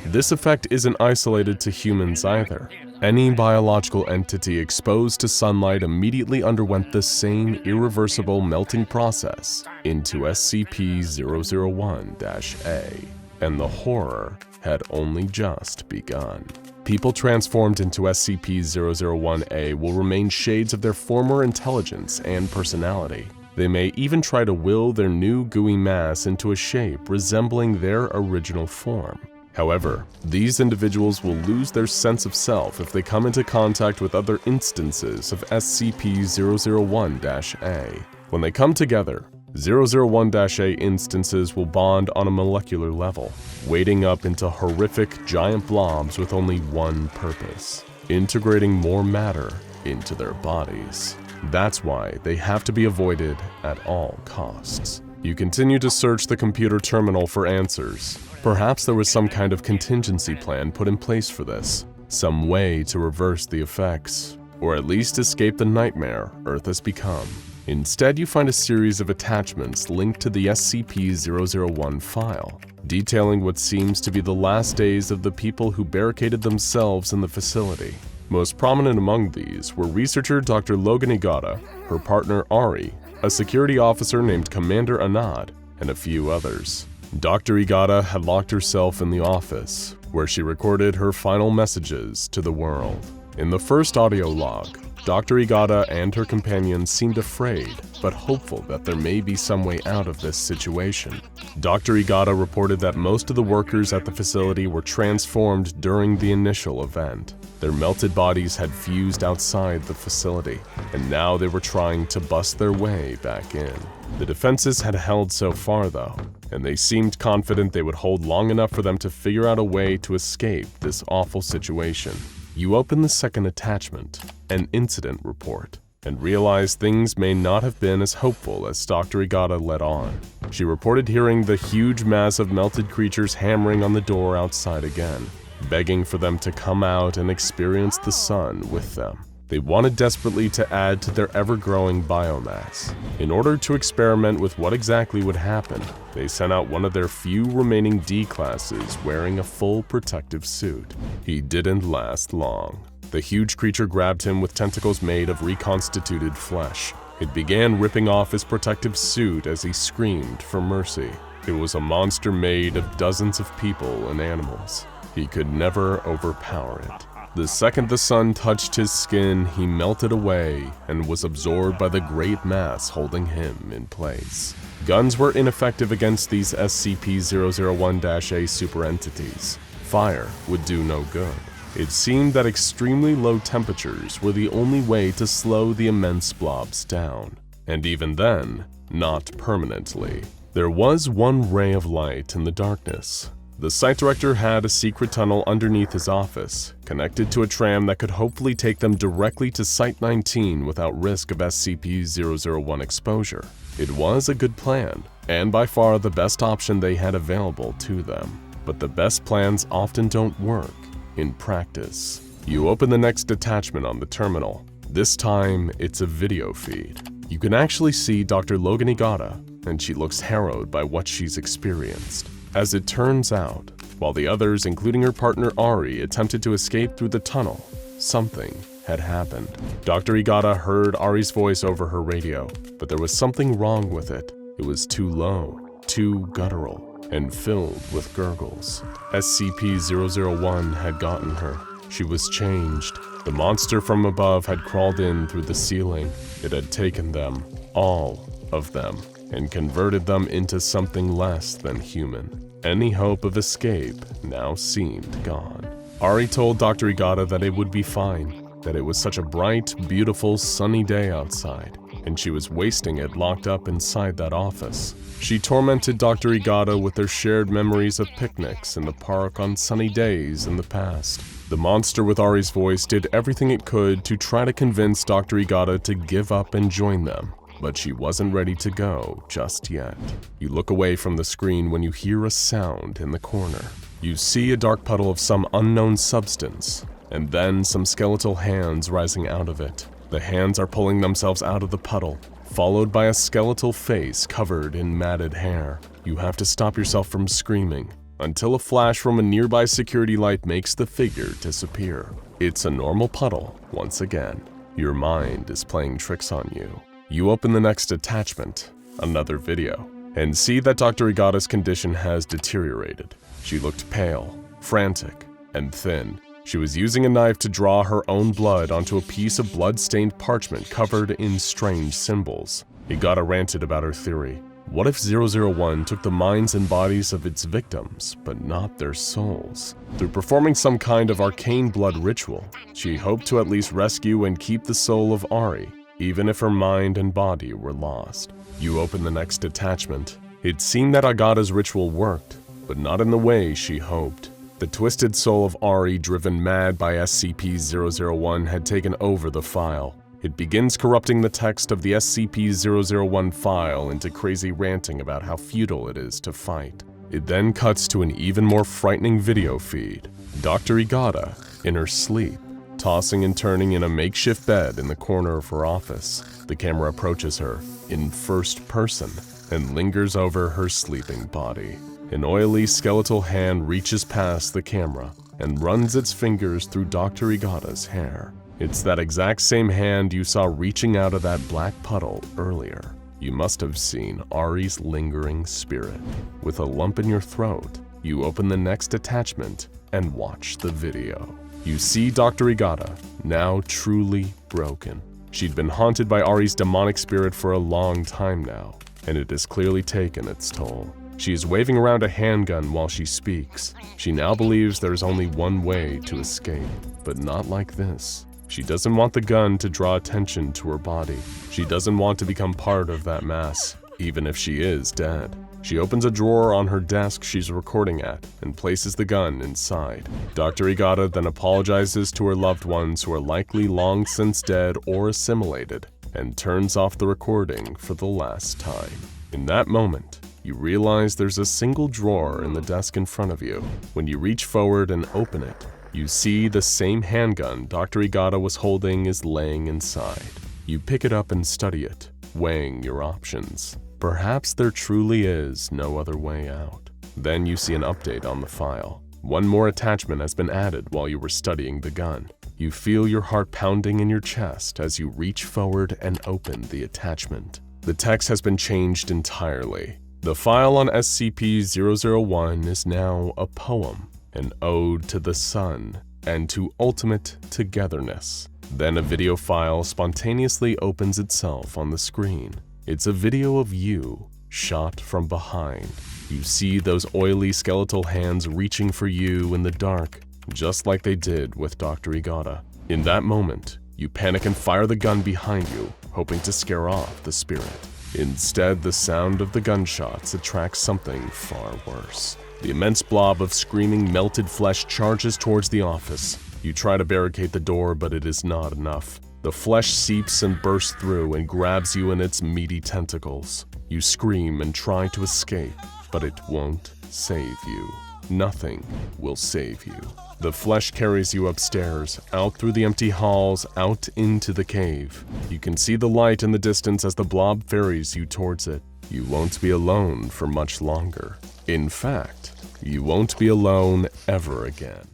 This effect isn't isolated to humans either. Any biological entity exposed to sunlight immediately underwent the same irreversible melting process into SCP-001-A, and the horror had only just begun. People transformed into SCP-001-A will remain shades of their former intelligence and personality. They may even try to will their new gooey mass into a shape resembling their original form. However, these individuals will lose their sense of self if they come into contact with other instances of SCP-001-A. When they come together, 001-A instances will bond on a molecular level, wading up into horrific giant blobs with only one purpose: integrating more matter into their bodies. That's why they have to be avoided at all costs. You continue to search the computer terminal for answers. Perhaps there was some kind of contingency plan put in place for this, some way to reverse the effects, or at least escape the nightmare Earth has become. Instead, you find a series of attachments linked to the SCP-001 file, detailing what seems to be the last days of the people who barricaded themselves in the facility. Most prominent among these were researcher Dr. Logan Igata, her partner Ari, a security officer named Commander Anad, and a few others. Dr. Igata had locked herself in the office, where she recorded her final messages to the world. In the first audio log, Dr. Igata and her companions seemed afraid, but hopeful that there may be some way out of this situation. Dr. Igata reported that most of the workers at the facility were transformed during the initial event. Their melted bodies had fused outside the facility, and now they were trying to bust their way back in. The defenses had held so far though, and they seemed confident they would hold long enough for them to figure out a way to escape this awful situation. You open the second attachment, an incident report, and realize things may not have been as hopeful as Dr. Igata let on. She reported hearing the huge mass of melted creatures hammering on the door outside again, begging for them to come out and experience the sun with them. They wanted desperately to add to their ever-growing biomass. In order to experiment with what exactly would happen, they sent out one of their few remaining D-classes wearing a full protective suit. He didn't last long. The huge creature grabbed him with tentacles made of reconstituted flesh. It began ripping off his protective suit as he screamed for mercy. It was a monster made of dozens of people and animals. He could never overpower it. The second the sun touched his skin, he melted away and was absorbed by the great mass holding him in place. Guns were ineffective against these SCP-001-A super entities. Fire would do no good. It seemed that extremely low temperatures were the only way to slow the immense blobs down. And even then, not permanently. There was one ray of light in the darkness. The site director had a secret tunnel underneath his office, connected to a tram that could hopefully take them directly to Site-19 without risk of SCP-001 exposure. It was a good plan, and by far the best option they had available to them. But the best plans often don't work in practice. You open the next attachment on the terminal. This time, it's a video feed. You can actually see Dr. Logan Igata, and she looks harrowed by what she's experienced. As it turns out, while the others, including her partner Ari, attempted to escape through the tunnel, something had happened. Dr. Igata heard Ari's voice over her radio, but there was something wrong with it. It was too low, too guttural, and filled with gurgles. SCP-001 had gotten her. She was changed. The monster from above had crawled in through the ceiling. It had taken them, all of them, and converted them into something less than human. Any hope of escape now seemed gone. Ari told Dr. Igata that it would be fine, that it was such a bright, beautiful, sunny day outside, and she was wasting it locked up inside that office. She tormented Dr. Igata with their shared memories of picnics in the park on sunny days in the past. The monster with Ari's voice did everything it could to try to convince Dr. Igata to give up and join them. but she wasn't ready to go just yet. You look away from the screen when you hear a sound in the corner. You see a dark puddle of some unknown substance, and then some skeletal hands rising out of it. The hands are pulling themselves out of the puddle, followed by a skeletal face covered in matted hair. You have to stop yourself from screaming until a flash from a nearby security light makes the figure disappear. It's a normal puddle once again. Your mind is playing tricks on you. You open the next attachment, another video, and see that Dr. Egata's condition has deteriorated. She looked pale, frantic, and thin. She was using a knife to draw her own blood onto a piece of blood-stained parchment covered in strange symbols. Egata ranted about her theory. What if 001 took the minds and bodies of its victims, but not their souls? Through performing some kind of arcane blood ritual, she hoped to at least rescue and keep the soul of Ari, even if her mind and body were lost. You open the next attachment. It seemed that Egata's ritual worked, but not in the way she hoped. The twisted soul of Ari, driven mad by SCP-001, had taken over the file. It begins corrupting the text of the SCP-001 file into crazy ranting about how futile it is to fight. It then cuts to an even more frightening video feed. Dr. Egata, in her sleep, tossing and turning in a makeshift bed in the corner of her office. The camera approaches her, in first person, and lingers over her sleeping body. An oily skeletal hand reaches past the camera and runs its fingers through Dr. Egata's hair. It's that exact same hand you saw reaching out of that black puddle earlier. You must have seen Ari's lingering spirit. With a lump in your throat, you open the next attachment and watch the video. You see Dr. Egata, now truly broken. She'd been haunted by Ari's demonic spirit for a long time now, and it has clearly taken its toll. She is waving around a handgun while she speaks. She now believes there's only one way to escape, but not like this. She doesn't want the gun to draw attention to her body. She doesn't want to become part of that mass, even if she is dead. She opens a drawer on her desk she's recording at and places the gun inside. Dr. Egata then apologizes to her loved ones who are likely long since dead or assimilated and turns off the recording for the last time. In that moment, you realize there's a single drawer in the desk in front of you. When you reach forward and open it, you see the same handgun Dr. Egata was holding is laying inside. You pick it up and study it, weighing your options. Perhaps there truly is no other way out. Then you see an update on the file. One more attachment has been added while you were studying the gun. You feel your heart pounding in your chest as you reach forward and open the attachment. The text has been changed entirely. The file on SCP-001 is now a poem, an ode to the sun and to ultimate togetherness. Then a video file spontaneously opens itself on the screen. It's a video of you, shot from behind. You see those oily skeletal hands reaching for you in the dark, just like they did with Dr. Egata. In that moment, you panic and fire the gun behind you, hoping to scare off the spirit. Instead, the sound of the gunshots attracts something far worse. The immense blob of screaming, melted flesh charges towards the office. You try to barricade the door, but it is not enough. The flesh seeps and bursts through and grabs you in its meaty tentacles. You scream and try to escape, but it won't save you. Nothing will save you. The flesh carries you upstairs, out through the empty halls, out into the cave. You can see the light in the distance as the blob ferries you towards it. You won't be alone for much longer. In fact, you won't be alone ever again.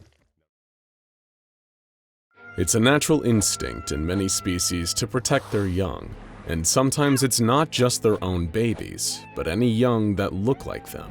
It's a natural instinct in many species to protect their young, and sometimes it's not just their own babies, but any young that look like them.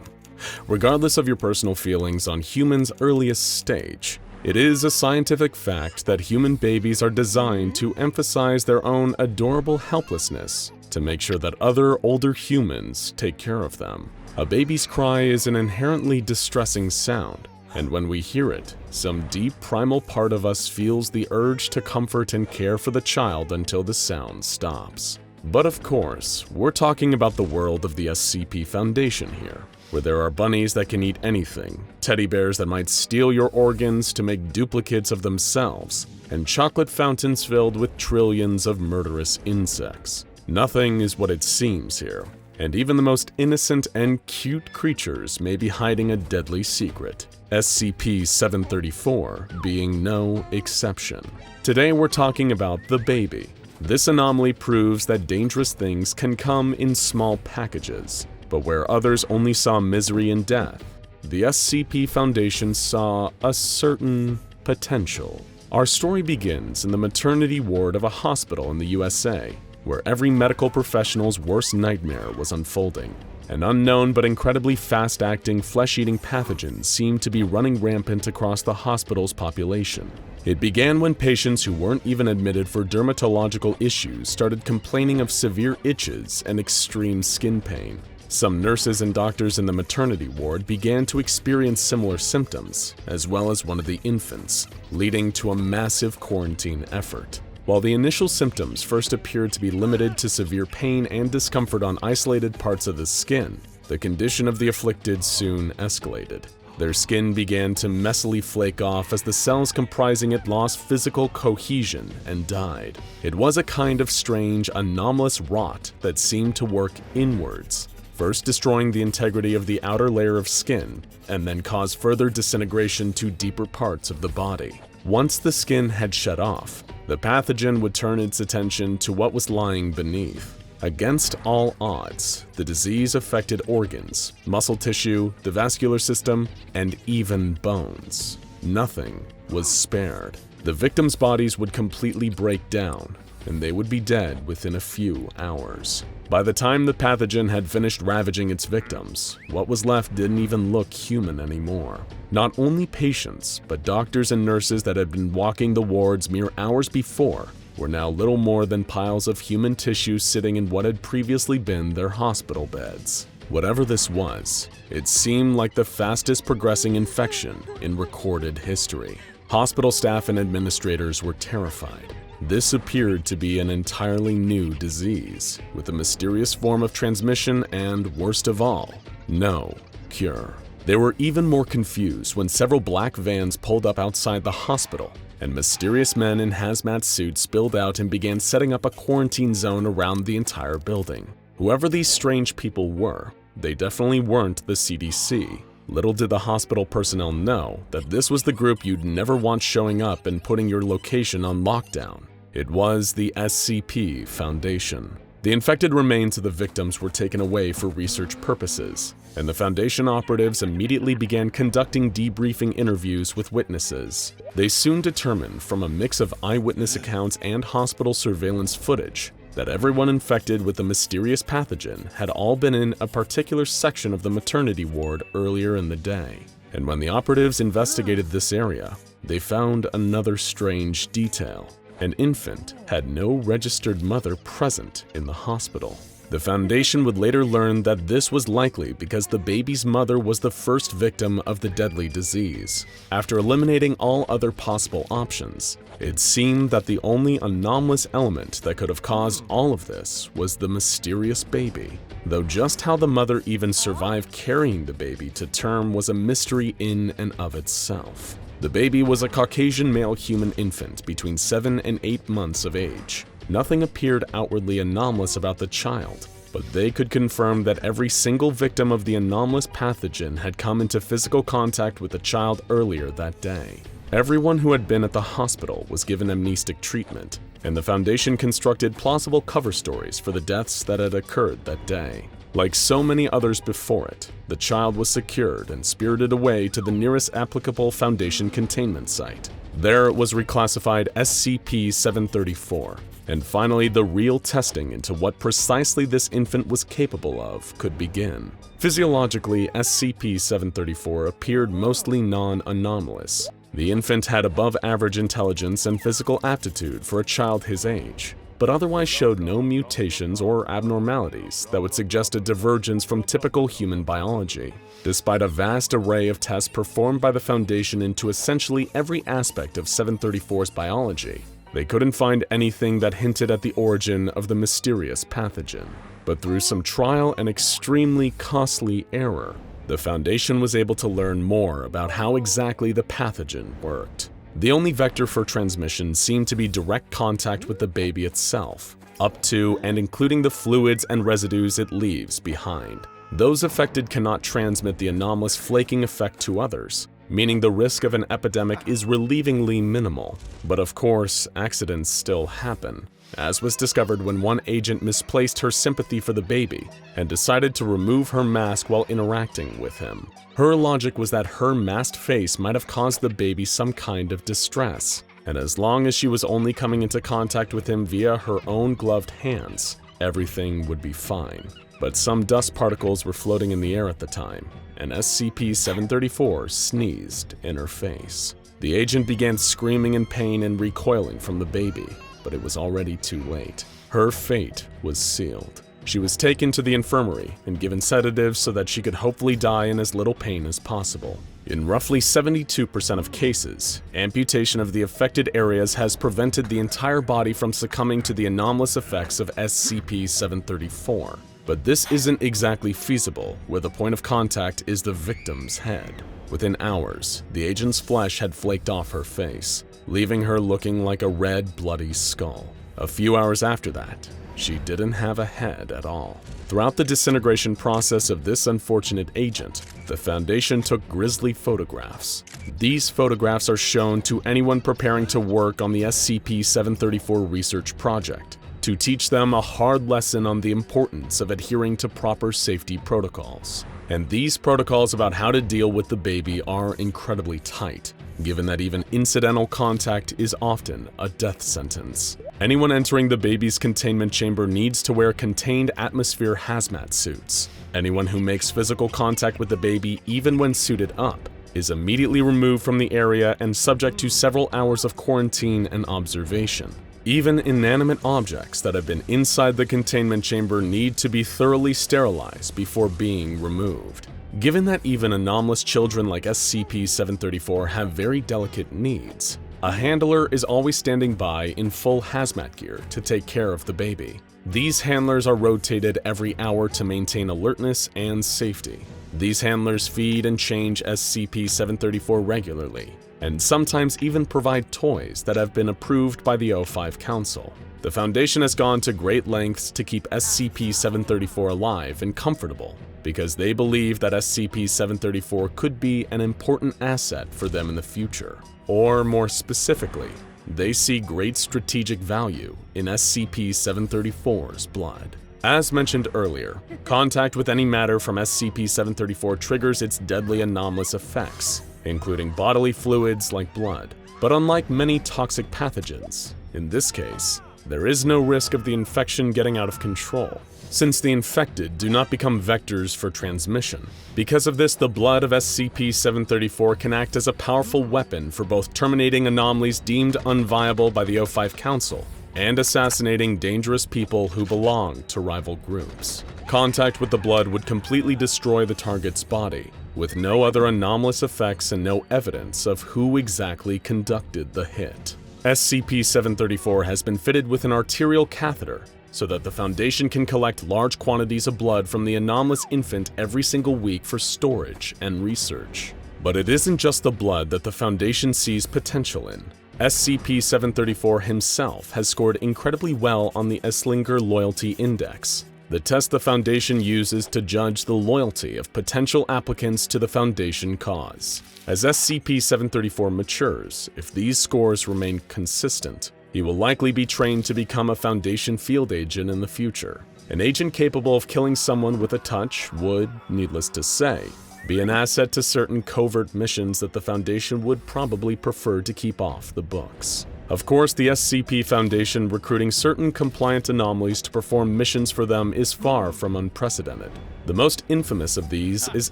Regardless of your personal feelings on humans' earliest stage, it is a scientific fact that human babies are designed to emphasize their own adorable helplessness to make sure that other older humans take care of them. A baby's cry is an inherently distressing sound, and when we hear it, some deep primal part of us feels the urge to comfort and care for the child until the sound stops. But of course, we're talking about the world of the SCP Foundation here, where there are bunnies that can eat anything, teddy bears that might steal your organs to make duplicates of themselves, and chocolate fountains filled with trillions of murderous insects. Nothing is what it seems here, and even the most innocent and cute creatures may be hiding a deadly secret, SCP-734 being no exception. Today we're talking about the baby. This anomaly proves that dangerous things can come in small packages, but where others only saw misery and death, the SCP Foundation saw a certain potential. Our story begins in the maternity ward of a hospital in the USA, where every medical professional's worst nightmare was unfolding. An unknown but incredibly fast-acting, flesh-eating pathogen seemed to be running rampant across the hospital's population. It began when patients who weren't even admitted for dermatological issues started complaining of severe itches and extreme skin pain. Some nurses and doctors in the maternity ward began to experience similar symptoms, as well as one of the infants, leading to a massive quarantine effort. While the initial symptoms first appeared to be limited to severe pain and discomfort on isolated parts of the skin, the condition of the afflicted soon escalated. Their skin began to messily flake off as the cells comprising it lost physical cohesion and died. It was a kind of strange, anomalous rot that seemed to work inwards, first destroying the integrity of the outer layer of skin, and then cause further disintegration to deeper parts of the body. Once the skin had shut off, the pathogen would turn its attention to what was lying beneath. Against all odds, the disease affected organs, muscle tissue, the vascular system, and even bones. Nothing was spared. The victims' bodies would completely break down, and they would be dead within a few hours. By the time the pathogen had finished ravaging its victims, what was left didn't even look human anymore. Not only patients, but doctors and nurses that had been walking the wards mere hours before were now little more than piles of human tissue sitting in what had previously been their hospital beds. Whatever this was, it seemed like the fastest progressing infection in recorded history. Hospital staff and administrators were terrified. This appeared to be an entirely new disease, with a mysterious form of transmission and, worst of all, no cure. They were even more confused when several black vans pulled up outside the hospital, and mysterious men in hazmat suits spilled out and began setting up a quarantine zone around the entire building. Whoever these strange people were, they definitely weren't the CDC. Little did the hospital personnel know that this was the group you'd never want showing up and putting your location on lockdown. It was the SCP Foundation. The infected remains of the victims were taken away for research purposes, and the Foundation operatives immediately began conducting debriefing interviews with witnesses. They soon determined from a mix of eyewitness accounts and hospital surveillance footage that everyone infected with the mysterious pathogen had all been in a particular section of the maternity ward earlier in the day. And when the operatives investigated this area, they found another strange detail. An infant had no registered mother present in the hospital. The Foundation would later learn that this was likely because the baby's mother was the first victim of the deadly disease. After eliminating all other possible options, it seemed that the only anomalous element that could have caused all of this was the mysterious baby. Though just how the mother even survived carrying the baby to term was a mystery in and of itself. The baby was a Caucasian male human infant between 7 and 8 months of age. Nothing appeared outwardly anomalous about the child, but they could confirm that every single victim of the anomalous pathogen had come into physical contact with the child earlier that day. Everyone who had been at the hospital was given amnestic treatment, and the Foundation constructed plausible cover stories for the deaths that had occurred that day. Like so many others before it, the child was secured and spirited away to the nearest applicable Foundation containment site. There it was reclassified SCP-734, and finally the real testing into what precisely this infant was capable of could begin. Physiologically, SCP-734 appeared mostly non-anomalous. The infant had above-average intelligence and physical aptitude for a child his age, but otherwise showed no mutations or abnormalities that would suggest a divergence from typical human biology. Despite a vast array of tests performed by the Foundation into essentially every aspect of 734's biology, they couldn't find anything that hinted at the origin of the mysterious pathogen. But through some trial and extremely costly error, the Foundation was able to learn more about how exactly the pathogen worked. The only vector for transmission seemed to be direct contact with the baby itself. up to and including the fluids and residues it leaves behind. Those affected cannot transmit the anomalous flaking effect to others, meaning the risk of an epidemic is relievingly minimal. But of course, accidents still happen, as was discovered when one agent misplaced her sympathy for the baby and decided to remove her mask while interacting with him. Her logic was that her masked face might have caused the baby some kind of distress, and as long as she was only coming into contact with him via her own gloved hands, everything would be fine. But some dust particles were floating in the air at the time, and SCP-734 sneezed in her face. The agent began screaming in pain and recoiling from the baby, but it was already too late. Her fate was sealed. She was taken to the infirmary and given sedatives so that she could hopefully die in as little pain as possible. In roughly 72% of cases, amputation of the affected areas has prevented the entire body from succumbing to the anomalous effects of SCP-734. But this isn't exactly feasible, where the point of contact is the victim's head. Within hours, the agent's flesh had flaked off her face, leaving her looking like a red, bloody skull. A few hours after that, she didn't have a head at all. Throughout the disintegration process of this unfortunate agent, the Foundation took grisly photographs. These photographs are shown to anyone preparing to work on the SCP-734 research project, to teach them a hard lesson on the importance of adhering to proper safety protocols. And these protocols about how to deal with the baby are incredibly tight, given that even incidental contact is often a death sentence. Anyone entering the baby's containment chamber needs to wear contained atmosphere hazmat suits. Anyone who makes physical contact with the baby, even when suited up, is immediately removed from the area and subject to several hours of quarantine and observation. Even inanimate objects that have been inside the containment chamber need to be thoroughly sterilized before being removed. Given that even anomalous children like SCP-734 have very delicate needs, a handler is always standing by in full hazmat gear to take care of the baby. These handlers are rotated every hour to maintain alertness and safety. These handlers feed and change SCP-734 regularly, and sometimes even provide toys that have been approved by the O5 Council. The Foundation has gone to great lengths to keep SCP-734 alive and comfortable, because they believe that SCP-734 could be an important asset for them in the future. Or more specifically, they see great strategic value in SCP-734's blood. As mentioned earlier, contact with any matter from SCP-734 triggers its deadly anomalous effects, including bodily fluids like blood. But unlike many toxic pathogens, in this case, there is no risk of the infection getting out of control, since the infected do not become vectors for transmission. Because of this, the blood of SCP-734 can act as a powerful weapon for both terminating anomalies deemed unviable by the O5 Council and assassinating dangerous people who belong to rival groups. Contact with the blood would completely destroy the target's body, with no other anomalous effects and no evidence of who exactly conducted the hit. SCP-734 has been fitted with an arterial catheter so that the Foundation can collect large quantities of blood from the anomalous infant every single week for storage and research. But it isn't just the blood that the Foundation sees potential in. SCP-734 himself has scored incredibly well on the Esslinger Loyalty Index, the test the Foundation uses to judge the loyalty of potential applicants to the Foundation cause. As SCP-734 matures, if these scores remain consistent, he will likely be trained to become a Foundation field agent in the future. An agent capable of killing someone with a touch would, needless to say, be an asset to certain covert missions that the Foundation would probably prefer to keep off the books. Of course, the SCP Foundation recruiting certain compliant anomalies to perform missions for them is far from unprecedented. The most infamous of these is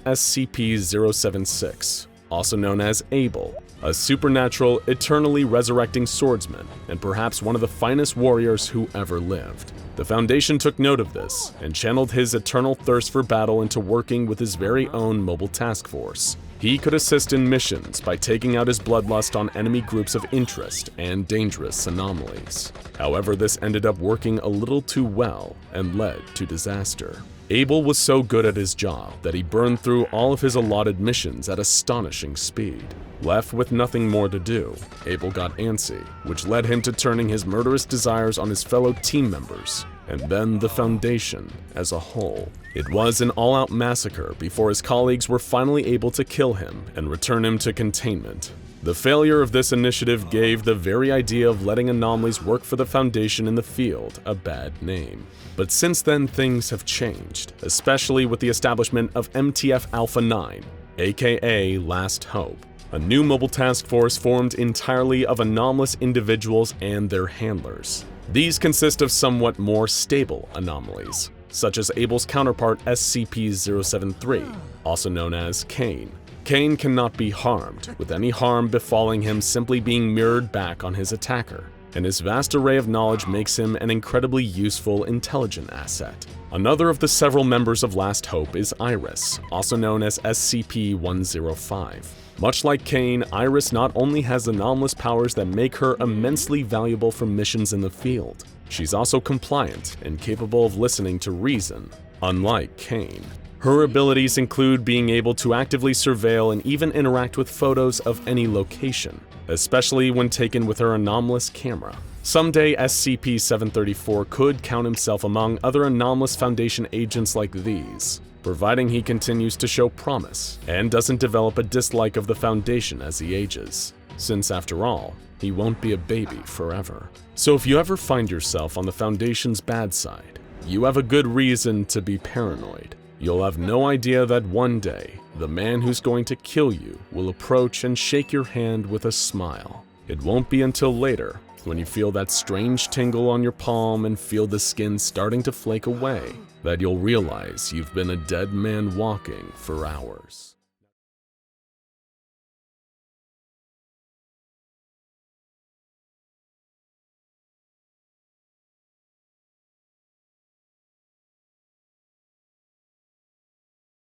SCP-076, also known as Abel, a supernatural, eternally resurrecting swordsman, and perhaps one of the finest warriors who ever lived. The Foundation took note of this, and channeled his eternal thirst for battle into working with his very own mobile task force. He could assist in missions by taking out his bloodlust on enemy groups of interest and dangerous anomalies. However, this ended up working a little too well and led to disaster. Abel was so good at his job that he burned through all of his allotted missions at astonishing speed. Left with nothing more to do, Abel got antsy, which led him to turning his murderous desires on his fellow team members, and then the Foundation as a whole. It was an all-out massacre before his colleagues were finally able to kill him and return him to containment. The failure of this initiative gave the very idea of letting anomalies work for the Foundation in the field a bad name. But since then, things have changed, especially with the establishment of MTF Alpha 9, aka Last Hope, a new mobile task force formed entirely of anomalous individuals and their handlers. These consist of somewhat more stable anomalies, such as Abel's counterpart SCP-073, also known as Kane. Kane cannot be harmed, with any harm befalling him simply being mirrored back on his attacker, and his vast array of knowledge makes him an incredibly useful, intelligent asset. Another of the several members of Last Hope is Iris, also known as SCP-105. Much like Kane, Iris not only has anomalous powers that make her immensely valuable for missions in the field, she's also compliant and capable of listening to reason, unlike Kane. Her abilities include being able to actively surveil and even interact with photos of any location, especially when taken with her anomalous camera. Someday, SCP-734 could count himself among other anomalous Foundation agents like these, providing he continues to show promise and doesn't develop a dislike of the Foundation as he ages, since after all, he won't be a baby forever. So if you ever find yourself on the Foundation's bad side, you have a good reason to be paranoid. You'll have no idea that one day, the man who's going to kill you will approach and shake your hand with a smile. It won't be until later, when you feel that strange tingle on your palm and feel the skin starting to flake away, that you'll realize you've been a dead man walking for hours.